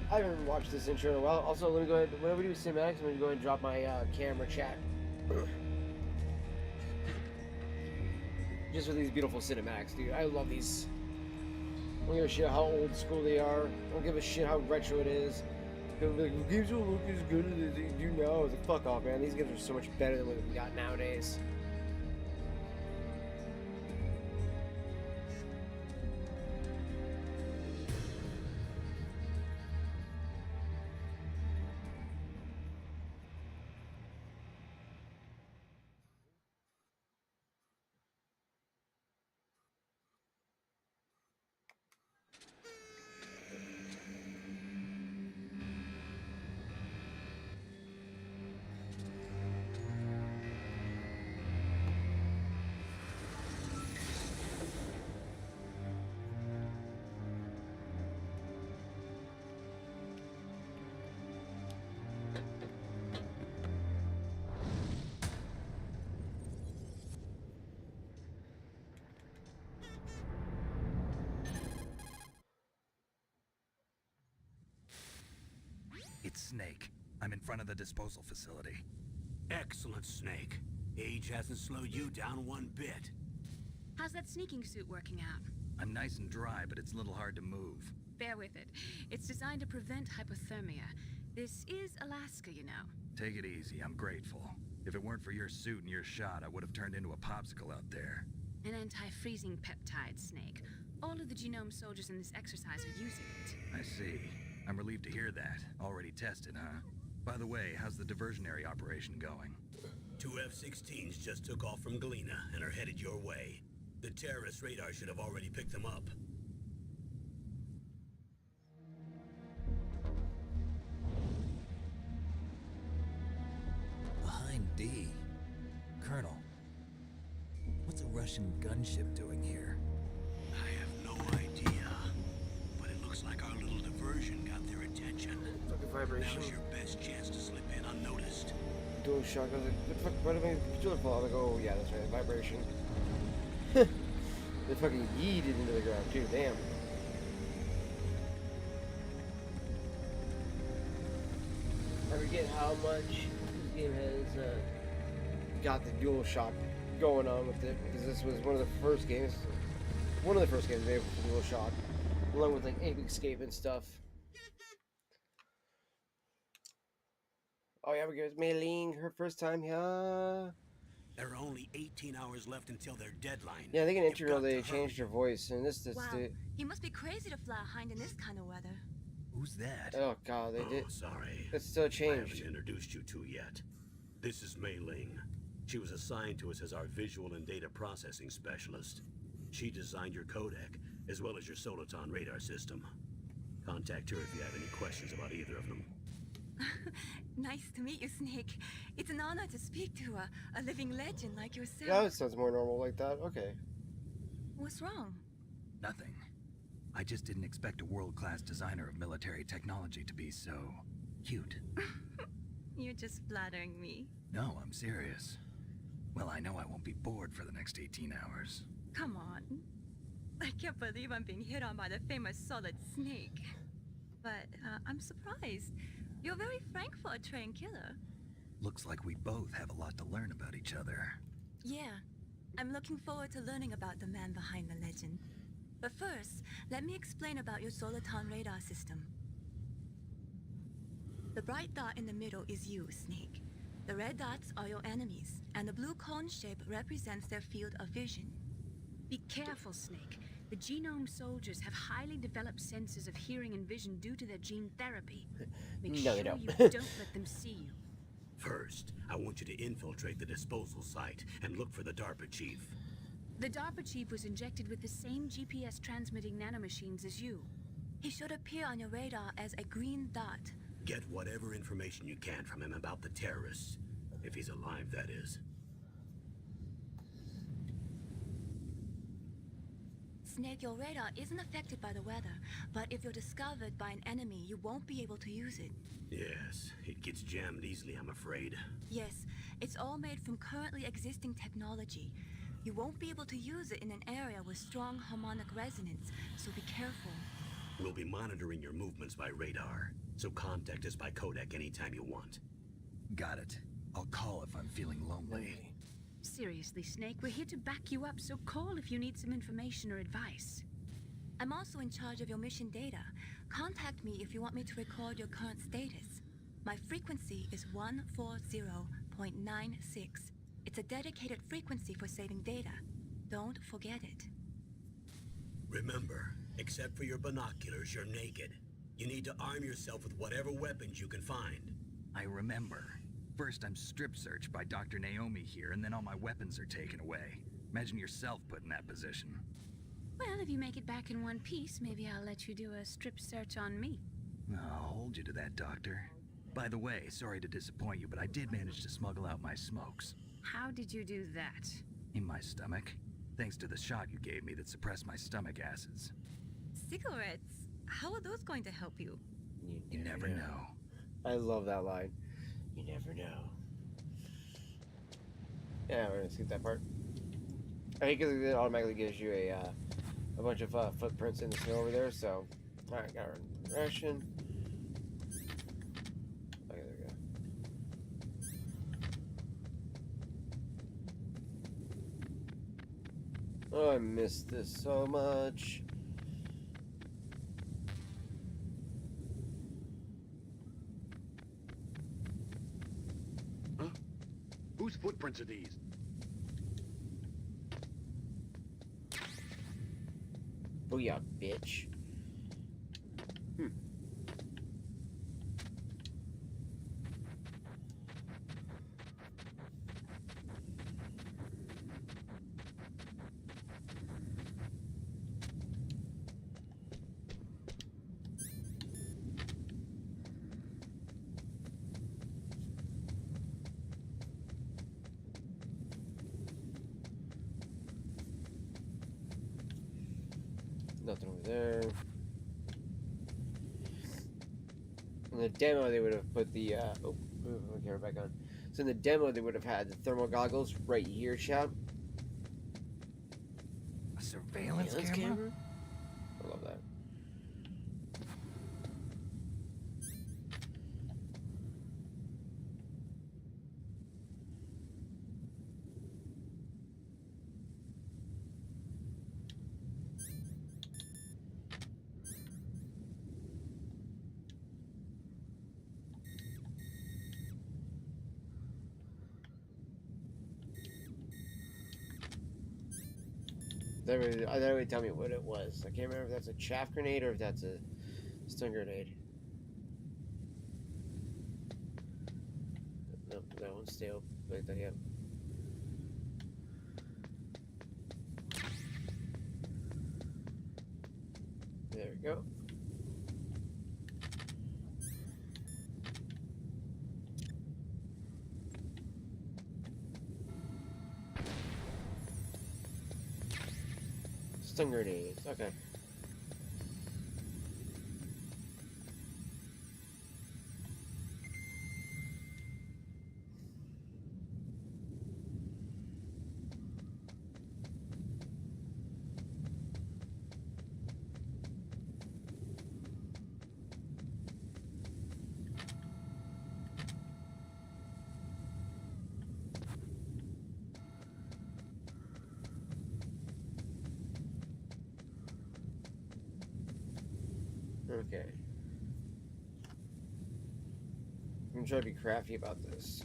A: haven't watched this intro in a while. Also, let me go ahead. Whenever we do cinematics, I'm going to go ahead and drop my camera chat. Just for these beautiful cinematics, dude. I love these. I don't give a shit how old school they are. I don't give a shit how retro it is. People be like, games don't look as good as they do now. It's like, fuck off, man. These games are so much better than what we got nowadays.
E: Snake. I'm in front of the disposal facility.
D: Excellent, Snake. Age hasn't slowed you down one bit.
F: How's that sneaking suit working out?
E: I'm nice and dry, but it's a little hard to move.
F: Bear with it. It's designed to prevent hypothermia. This is Alaska, you know.
E: Take it easy, I'm grateful. If it weren't for your suit and your shot, I would have turned into a popsicle out there.
F: An anti-freezing peptide, Snake. All of the genome soldiers in this exercise are using it.
E: I see. I'm relieved to hear that. Already tested, huh? By the way, how's the diversionary operation going?
D: 2 F-16s just took off from Galena and are headed your way. The terrorist radar should have already picked them up.
E: Behind D. Colonel, what's a Russian gunship doing here?
D: I have no idea, but it looks like our little diversion got their attention.
A: Fucking vibration.
D: Now's your best chance to slip in unnoticed.
A: Dual shock. I was like, what the fuck? Why did my controller fall? I'm like, oh yeah, that's right, vibration. They fucking yeeted into the ground too. Damn. I forget how much this game has got the dual shock going on with it, because this was one of the first games made with the dual shock, along with like Ape Escape and stuff. Oh yeah, we got Mei Ling, her first time here.
D: There are only 18 hours left until their deadline.
A: Yeah, I think in
D: You've
A: Intro
D: got
A: they
D: to
A: changed her
D: hurry.
A: voice, and this
H: Wow,
A: the
H: you must be crazy to fly hind in this kind of weather.
E: Who's that?
A: oh god, they did.
D: Oh, sorry.
A: It's still
D: I
A: changed.
D: haven't introduced you to yet. This is Mei Ling. She was assigned to us as our visual and data processing specialist. She designed your codec, as well as your Soliton radar system. Contact her if you have any questions about either of them.
H: Nice to meet you, Snake. It's an honor to speak to a living legend like yourself.
A: Yeah, that sounds more normal like that. Okay.
H: What's wrong?
E: Nothing. I just didn't expect a world-class designer of military technology to be so cute.
H: You're just flattering me.
E: No, I'm serious. Well, I know I won't be bored for the next 18 hours.
H: Come on. I can't believe I'm being hit on by the famous Solid Snake. But I'm surprised. You're very frank for a trained killer.
E: Looks like we both have a lot to learn about each other.
H: Yeah, I'm looking forward to learning about the man behind the legend. But first, let me explain about your Soliton radar system. The bright dot in the middle is you, Snake. The red dots are your enemies, and the blue cone shape represents their field of vision.
F: Be careful, Snake. The genome soldiers have highly developed senses of hearing and vision due to their gene therapy. Make
A: No,
F: sure
A: they don't.
F: you don't let them see you.
D: First, I want you to infiltrate the disposal site and look for the DARPA chief.
F: The DARPA chief was injected with the same GPS transmitting nanomachines as you.
H: He should appear on your radar as a green dot.
D: Get whatever information you can from him about the terrorists. If he's alive, that is.
H: Snake, your radar isn't affected by the weather, but if you're discovered by an enemy, you won't be able to use it.
D: Yes, it gets jammed easily, I'm afraid.
H: Yes, it's all made from currently existing technology. You won't be able to use it in an area with strong harmonic resonance, so be careful.
D: We'll be monitoring your movements by radar, so contact us by codec anytime you want.
E: Got it. I'll call if I'm feeling lonely.
F: Seriously, Snake, we're here to back you up, so call if you need some information or advice.
H: I'm also in charge of your mission data. Contact me if you want me to record your current status. My frequency is 140.96. It's a dedicated frequency for saving data. Don't forget it.
D: Remember, except for your binoculars, you're naked. You need to arm yourself with whatever weapons you can find.
E: I remember. First, I'm strip searched by Dr. Naomi here, and then all my weapons are taken away. Imagine yourself put in that position.
F: Well, if you make it back in one piece, maybe I'll let you do a strip search on me.
E: I'll hold you to that, Doctor. By the way, sorry to disappoint you, but I did manage to smuggle out my smokes.
F: How did you do that?
E: In my stomach. Thanks to the shot you gave me that suppressed my stomach acids.
H: Cigarettes? How are those going to help you?
E: You never know.
A: I love that line. You never know. Yeah, we're gonna skip that part. I think it automatically gives you a bunch of footprints in the snow over there. So, all right, got our ration. Oh, I missed this so much.
I: Huh? Whose footprints are these?
A: Booyah, bitch. Nothing over there. In the demo, they would have put the, oh, move my camera back on. So in the demo, they would have had the thermal goggles right here, chap.
E: A surveillance camera?
A: I love that. That would tell me what it was. I can't remember if that's a chaff grenade or if that's a stun grenade. Nope, that one's stale. Like that, yep. There we go. Stun grenades, okay. Okay. I'm gonna try to be crafty about this.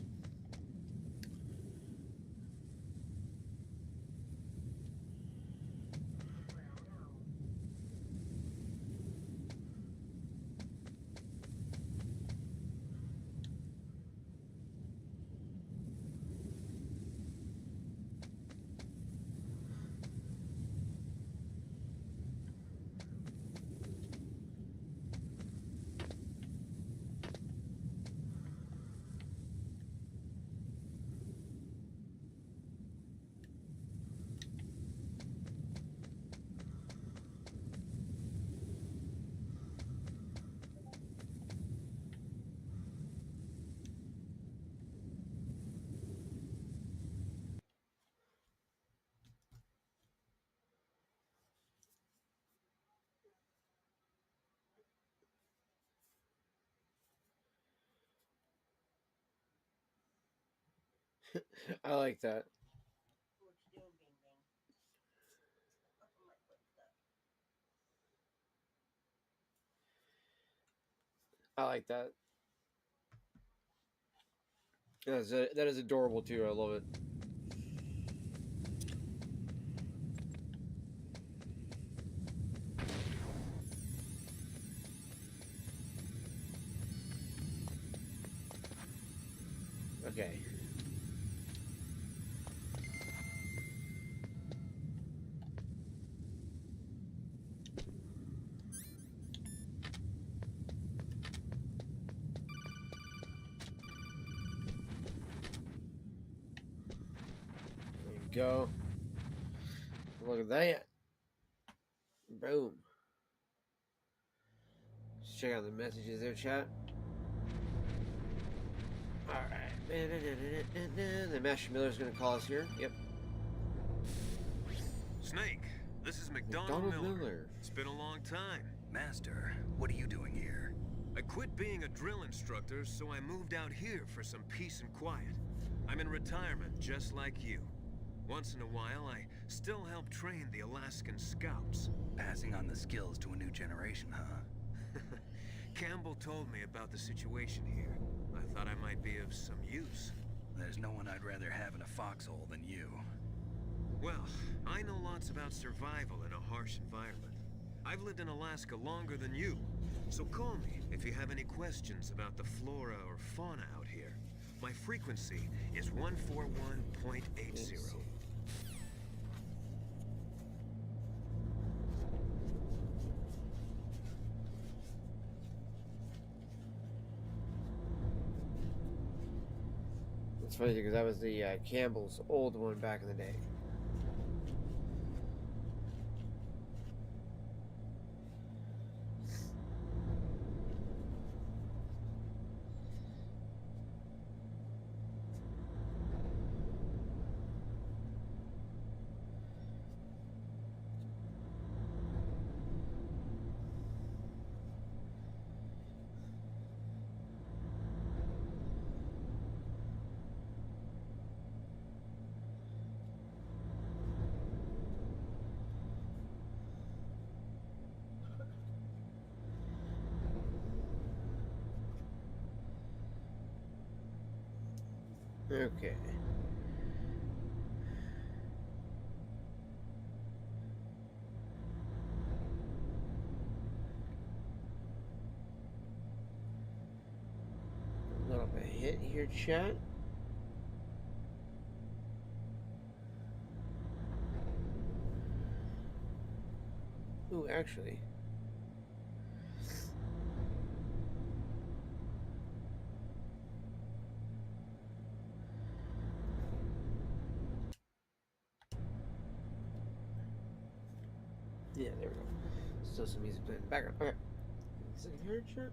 A: I like that.
B: What you doing, Bing Bing? Up on my foot stuff.
A: I like that. That is adorable too. I love it. Okay. There you go. Look at that. Boom. Let's check out the messages there, chat. Alright. The Master Miller's gonna call us here. Yep.
G: Snake, this is McDonald Miller. It's been a long time.
E: Master, what are you doing here?
G: I quit being a drill instructor, so I moved out here for some peace and quiet. I'm in retirement, just like you. Once in a while, I still help train the Alaskan Scouts.
E: Passing on the skills to a new generation, huh?
G: Campbell told me about the situation here. I thought I might be of some use.
E: There's no one I'd rather have in a foxhole than you.
G: Well, I know lots about survival in a harsh environment. I've lived in Alaska longer than you, so call me if you have any questions about the flora or fauna out here. My frequency is 141.80.
A: It's funny because that was the Campbell's old one back in the day. Okay. A little bit of hit here, chat. Ooh, actually. Yeah, there we go. Still some music playing in the background. Okay. Second here, chat.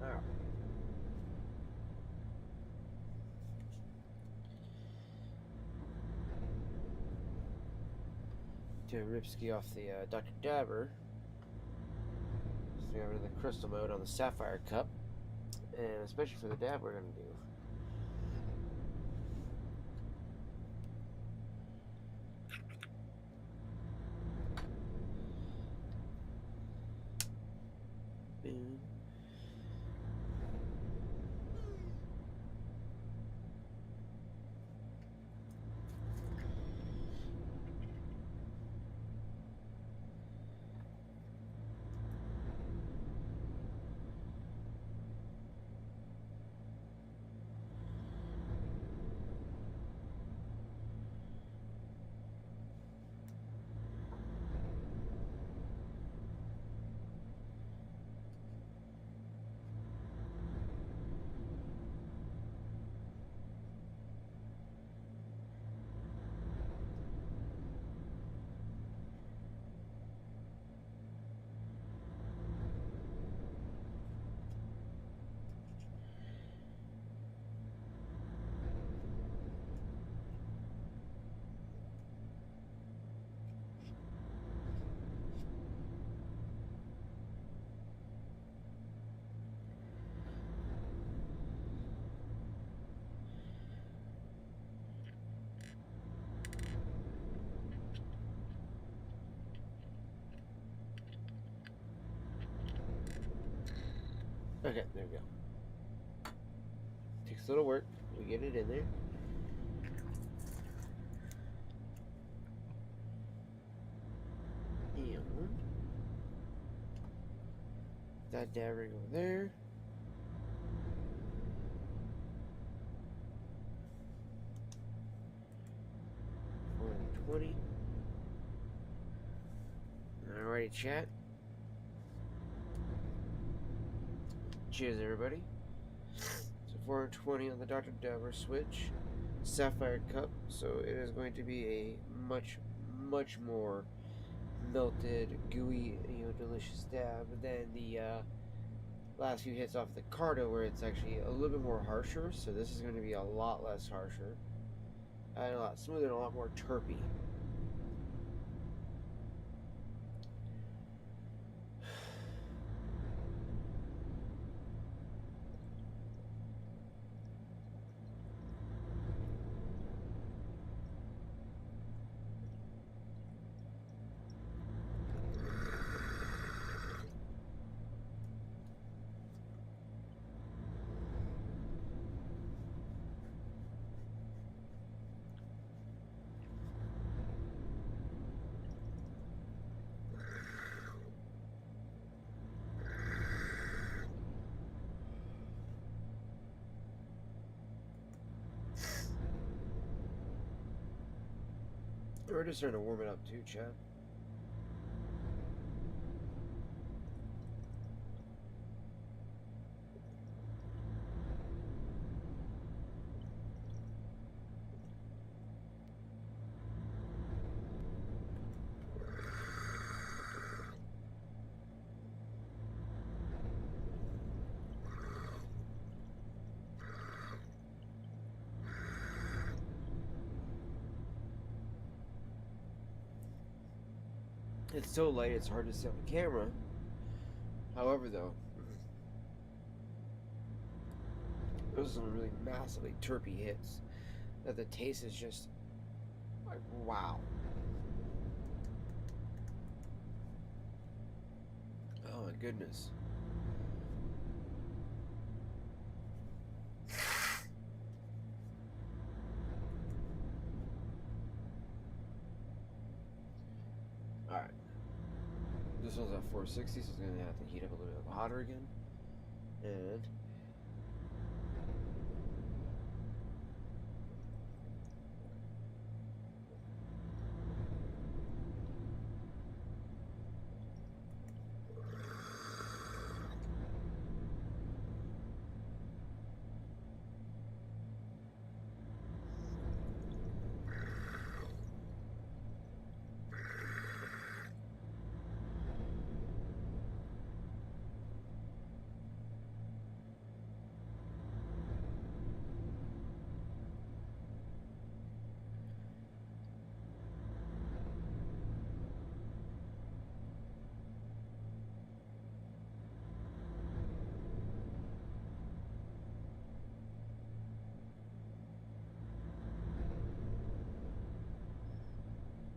A: Alright. Doing Ripsky off the Dr. Dabber. So we have the crystal mode on the Sapphire Cup. And especially for the dab we're going to do. Boom. Okay, there we go. Takes a little work. We get it in there. And that dabber go there. $420. Alrighty, chat. Cheers, everybody. So 420 on the Dr. Dabber switch. Sapphire Cup. So it is going to be a much more melted, gooey, delicious dab than the last few hits off the Cardo where it's actually a little bit more harsher, so this is going to be a lot less harsher. And a lot smoother and a lot more terpy. We're just starting to warm it up too, Chad. It's so light it's hard to see on the camera. However, though, those are some really massively terpy hits that the taste is just like, wow. Oh my goodness. Alright. This one's at 460, so it's going to have to heat up a little bit hotter again. And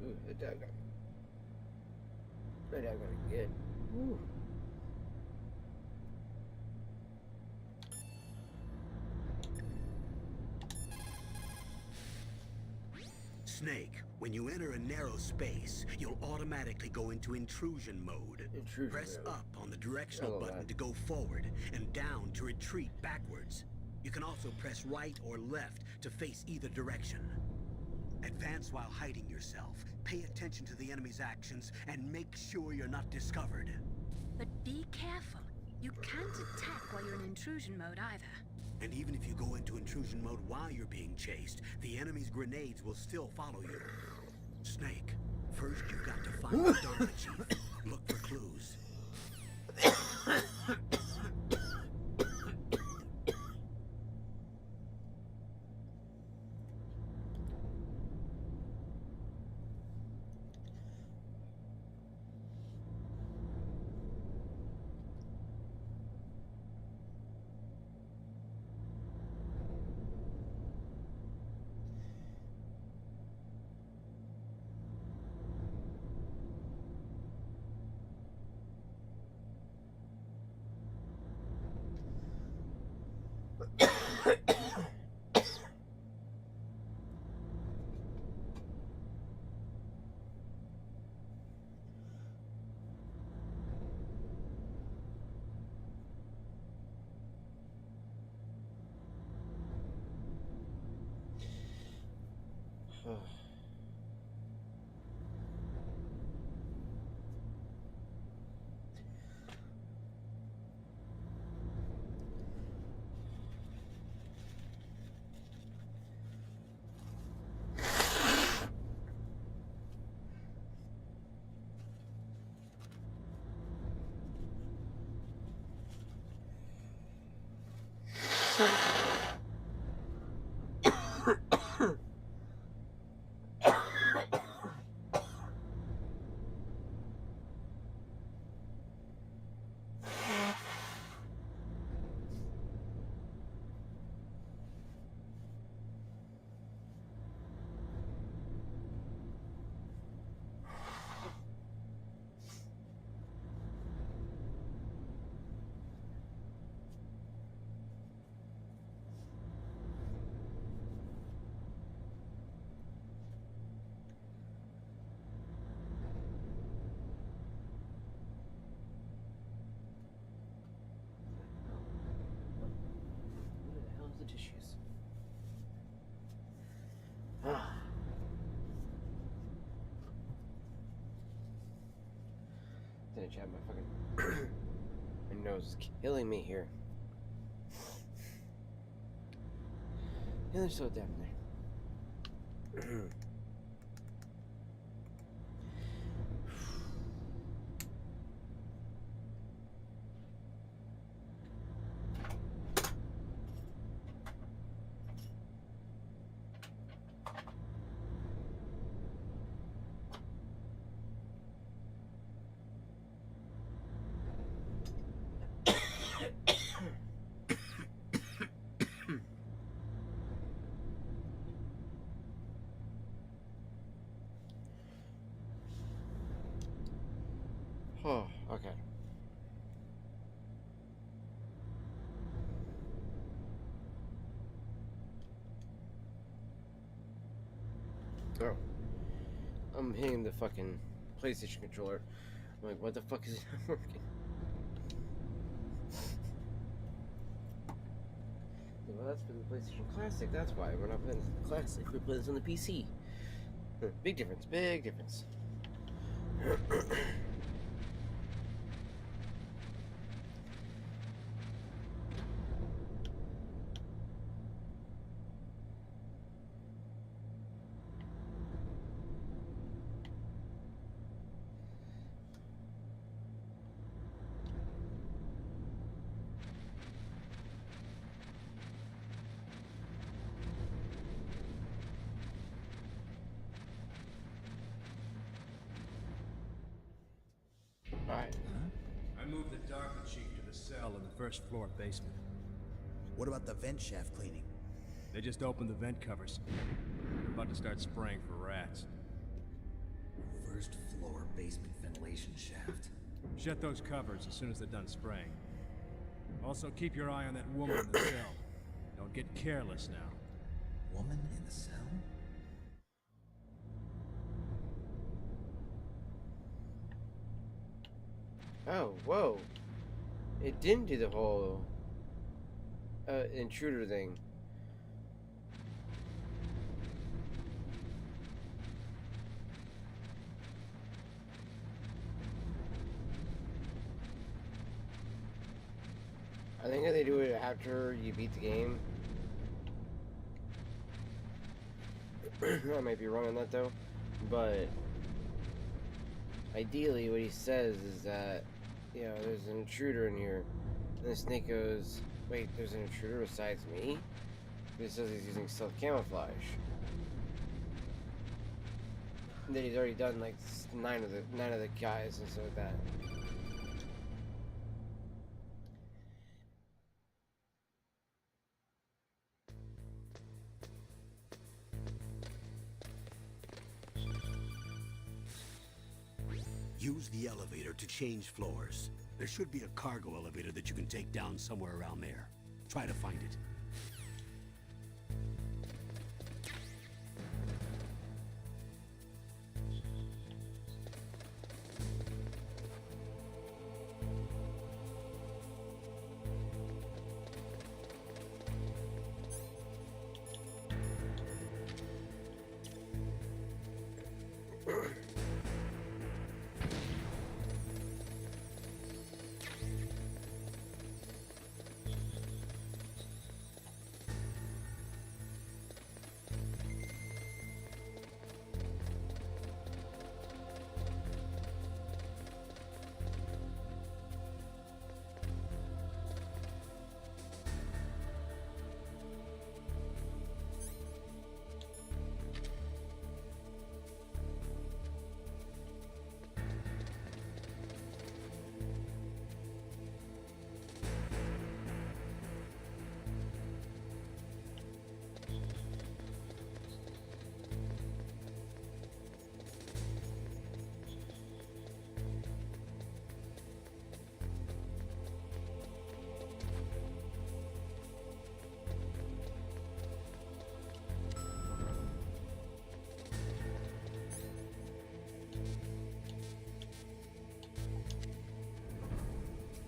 A: ooh, that got good. Ooh.
D: Snake, when you enter a narrow space, you'll automatically go into intrusion mode.
A: Intrusion
D: Press
A: mode.
D: up on the directional
A: Oh,
D: button
A: that.
D: to go forward and down to retreat backwards. You can also press right or left to face either direction. Advance while hiding yourself. Pay attention to the enemy's actions and make sure you're not discovered.
F: But be careful. You can't attack while you're in intrusion mode either.
D: And even if you go into intrusion mode while you're being chased, the enemy's grenades will still follow you. Snake, first you've got to find the Dharma Chief. Look for clues.
A: Where the hell's the tissues? Ah. Didn't chat my fucking my nose is killing me here. Yeah, they're so damn there. Oh, okay. Oh. I'm hitting the fucking PlayStation controller. I'm like, what the fuck is it not working? Well, that's for the PlayStation Classic. That's why we're not playing the Classic. We play this on the PC. Big difference. Big difference. Alright.
J: I moved the DARPA chief to the cell in the first floor basement.
K: What about the vent shaft cleaning?
J: They just opened the vent covers. They're about to start spraying for rats.
E: First floor basement ventilation shaft.
J: Shut those covers as soon as they're done spraying. Also, keep your eye on that woman in the cell. Don't get careless now.
E: Woman in the cell?
A: Oh, whoa. It didn't do the whole intruder thing. I think that they do it after you beat the game. I might be wrong on that though, but ideally what he says is that, you know, there's an intruder in here. And the snake goes, wait, there's an intruder besides me? He says he's using stealth camouflage. And then he's already done like nine of the guys and stuff like that.
D: Use the elevator to change floors. There should be a cargo elevator that you can take down somewhere around there. Try to find it.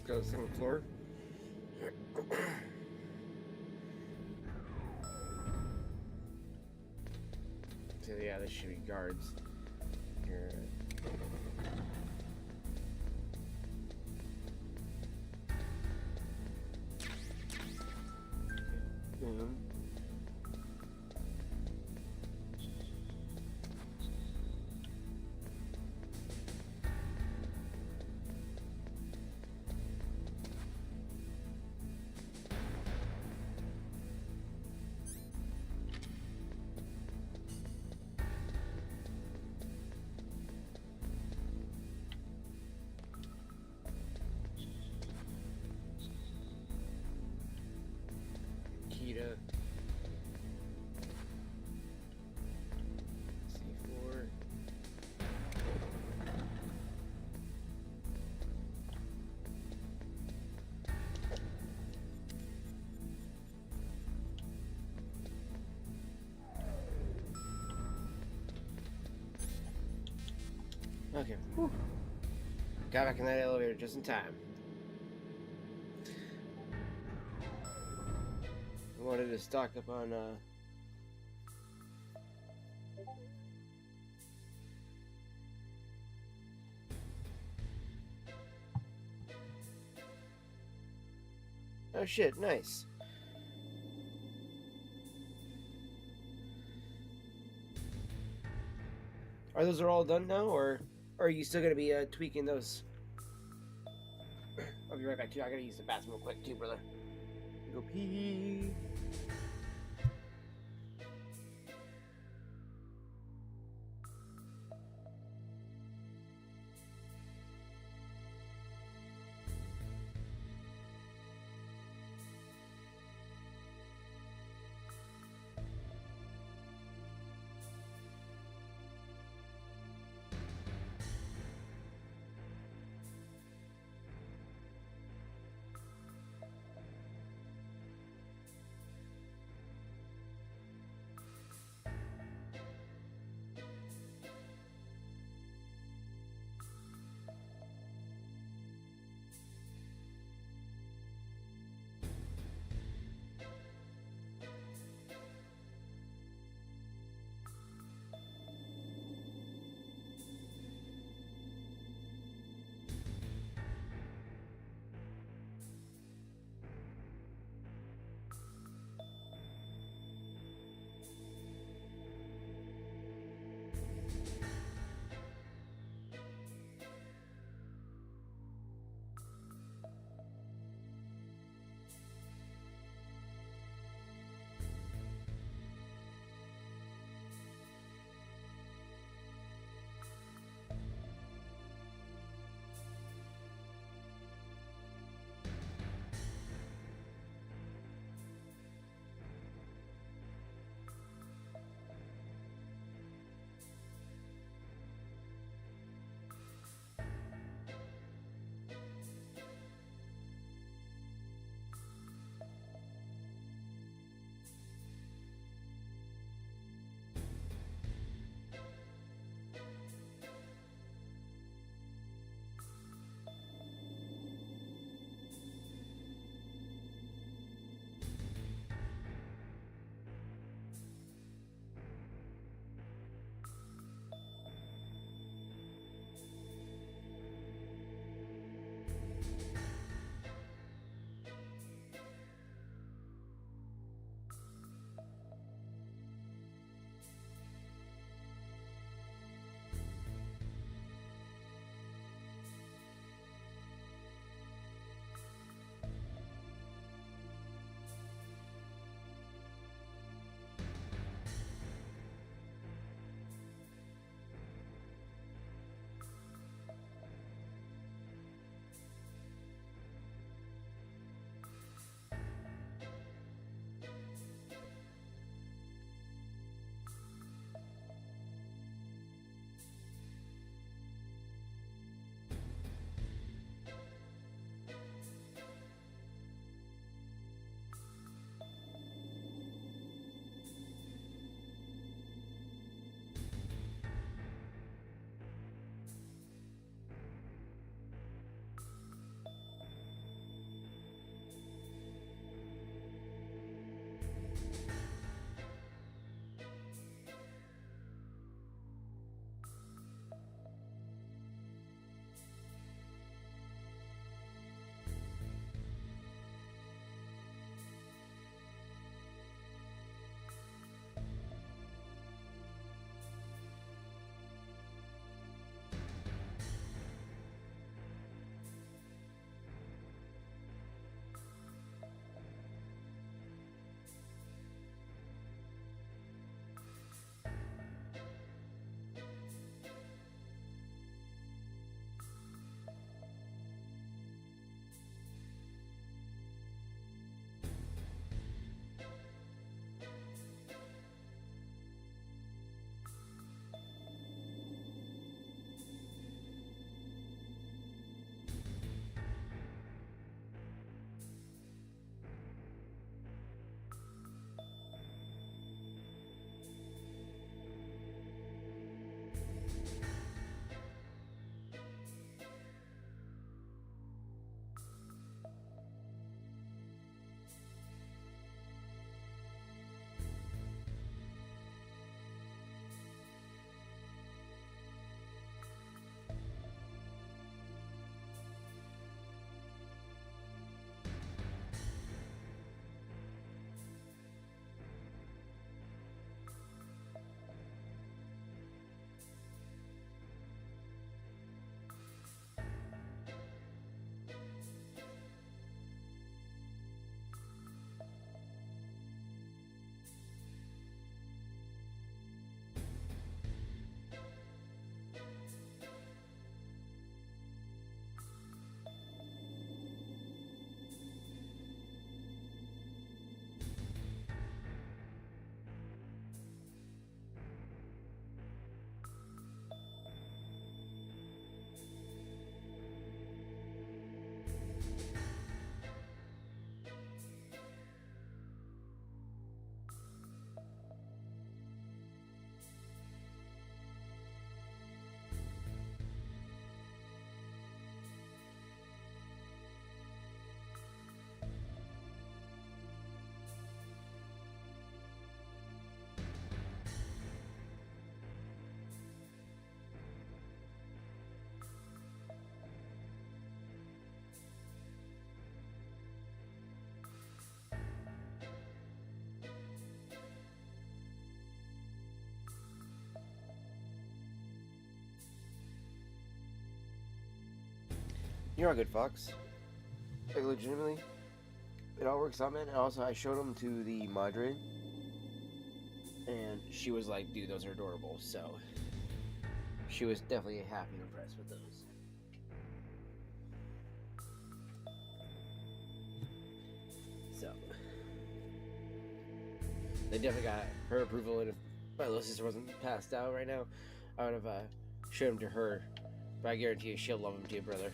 A: Go to the second floor. So yeah, there should be guards here. Kita. C4. Okay. Whew. Got back in that elevator just in time. I wanted to stock up on oh shit, nice. Are those all done now, or are you still gonna be tweaking those? I'll be right back too. I gotta use the bathroom real quick too, brother. Go pee. You're a good fox. Like, legitimately, it all works out, man. And also, I showed them to the Madre, and she was like, dude, those are adorable. So, she was definitely happy and impressed with those. So, they definitely got her approval, and if my little sister wasn't passed out right now, I would have showed them to her. But I guarantee you, she'll love them too, brother.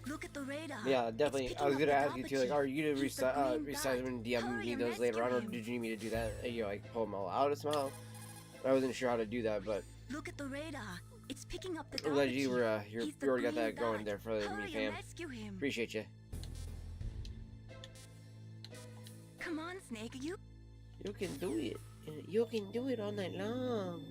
C: Look at the radar.
A: Yeah, definitely.
C: It's
A: I was
C: picking
A: gonna
C: up
A: ask
C: the
A: you too, like,
C: Dapper
A: are you gonna
C: Chief. He's the green
A: resize
C: dot.
A: them and DM
C: Hurry
A: me
C: and
A: those later on, or
C: rescue him.
A: did you need me to do that? You know, like pull them all out somehow? I wasn't sure how to do that, but
C: Look at the radar. It's picking up the
A: I'm glad
C: Dapper
A: you were
C: Chief.
A: you
C: He's the
A: already got
C: green
A: that going
C: dot.
A: there for me,
C: Hurry
A: fam.
C: and rescue him.
A: Appreciate you.
C: Come on, Snake. You
A: can do it. You can do it all night long.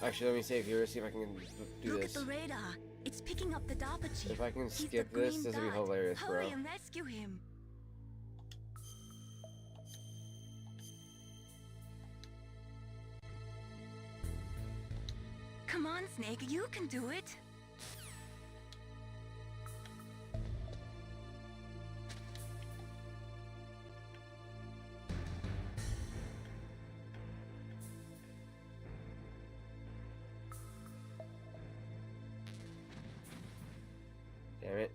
A: Actually, let me see if I can do
C: look
A: this.
C: at the radar. It's picking up the Dapper Chief.
A: If I can
C: He's the
A: skip this,
C: green
A: this would be
C: dot.
A: hilarious, bro.
C: Hurry and rescue him. Come on, Snake. You can do it.
A: Damn it.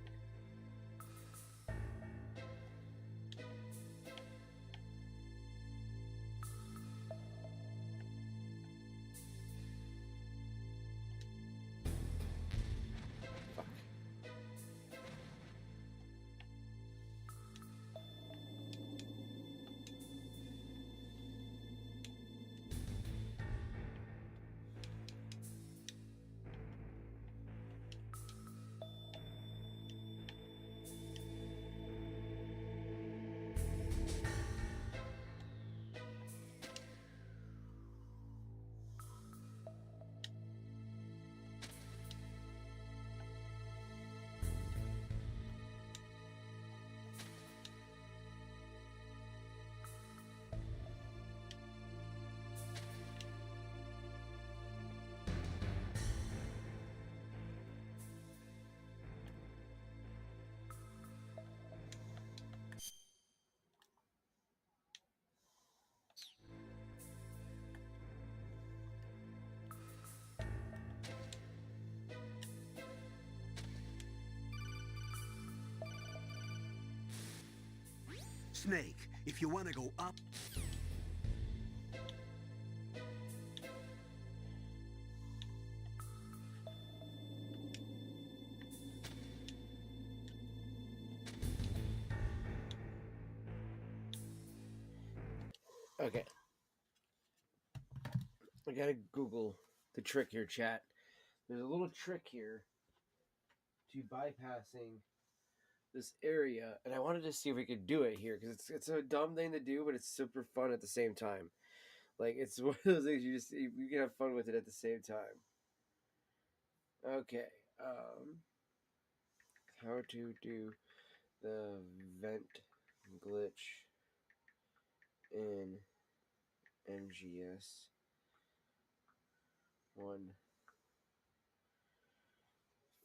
A: Fuck.
I: Snake, if you want to go up...
A: Okay. I gotta Google the trick here, chat. There's a little trick here to bypassing this area, and I wanted to see if we could do it here, because it's a dumb thing to do, but it's super fun at the same time. Like, it's one of those things you can have fun with it at the same time. Okay, how to do the vent glitch in MGS 1.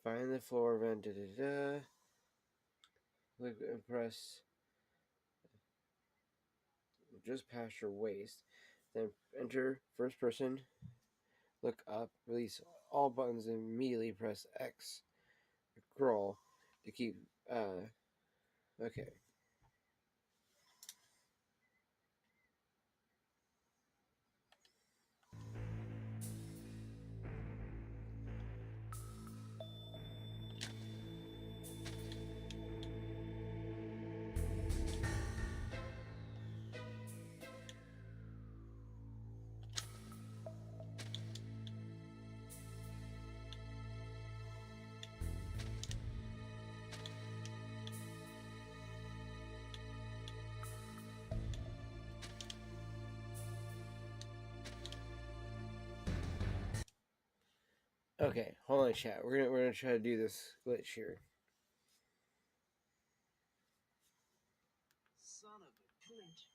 A: Find the floor vent, Click and press just past your waist. Then enter first person. Look up. Release all buttons and immediately press X. Scroll to keep. Okay. Okay, hold on, chat. We're gonna try to do this glitch here.
L: Son of a glitch.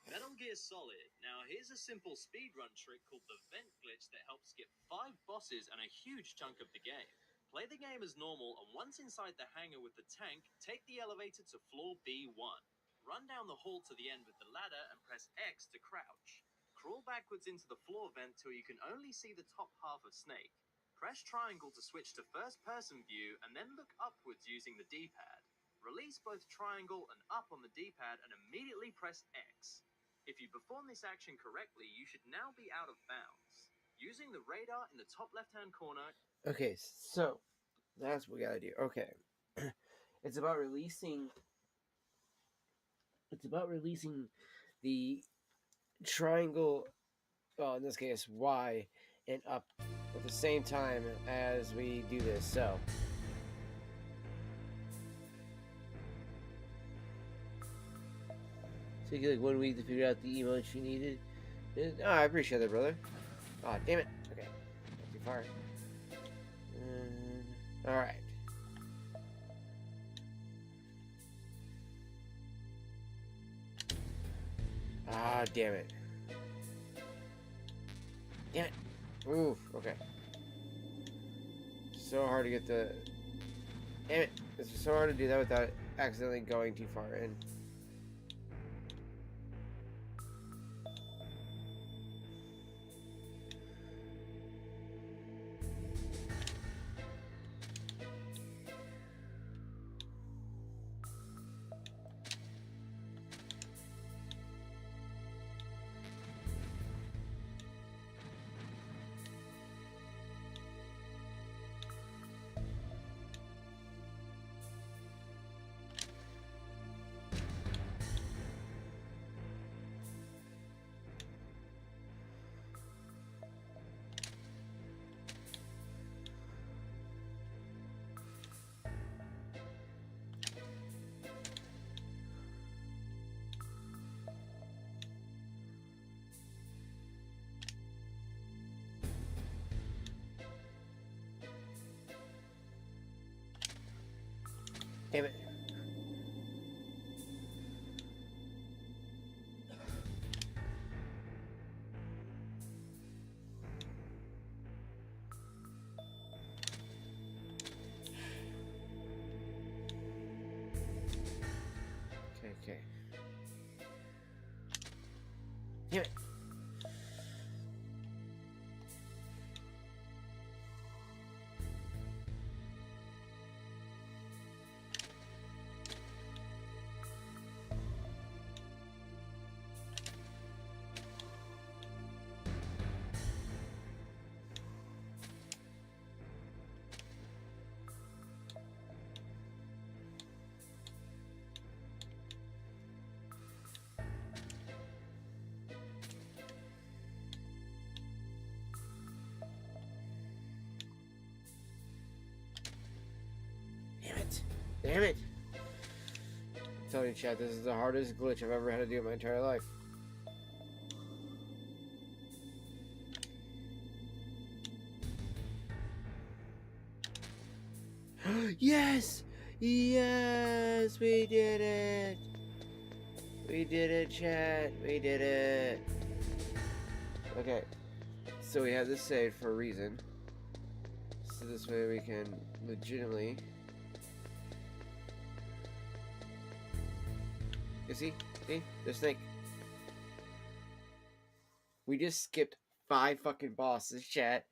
L: Metal Gear Solid. Now here's a simple speedrun trick called the vent glitch that helps skip 5 bosses and a huge chunk of the game. Play the game as normal, and once inside the hangar with the tank, take the elevator to floor B1. Run down the hall to the end with the ladder and press X to crouch. Crawl backwards into the floor vent till you can only see the top half of Snake. Press triangle to switch to first-person view and then look upwards using the D-pad. Release both triangle and up on the D-pad and immediately press X. If you perform this action correctly, you should now be out of bounds. Using the radar in the top left-hand corner...
A: Okay, so that's what we gotta do. Okay. It's about releasing the triangle, well, in this case Y, and up at the same time as we do this. So take like 1 week to figure out the emotes you needed. Oh, I appreciate that, brother. Oh, damn it. Okay, not too far. All right. Ah, damn it. Damn it. Oof, okay. So hard to get the... Damn it. It's so hard to do that without accidentally going too far in. Damn it. Okay. Damn it. Damn it. I'm telling you, chat, this is the hardest glitch I've ever had to do in my entire life. Yes! Yes! We did it! We did it, chat. We did it. Okay. So we have this saved for a reason. So this way we can legitimately... You see? See? The snake. We just skipped 5 fucking bosses, chat.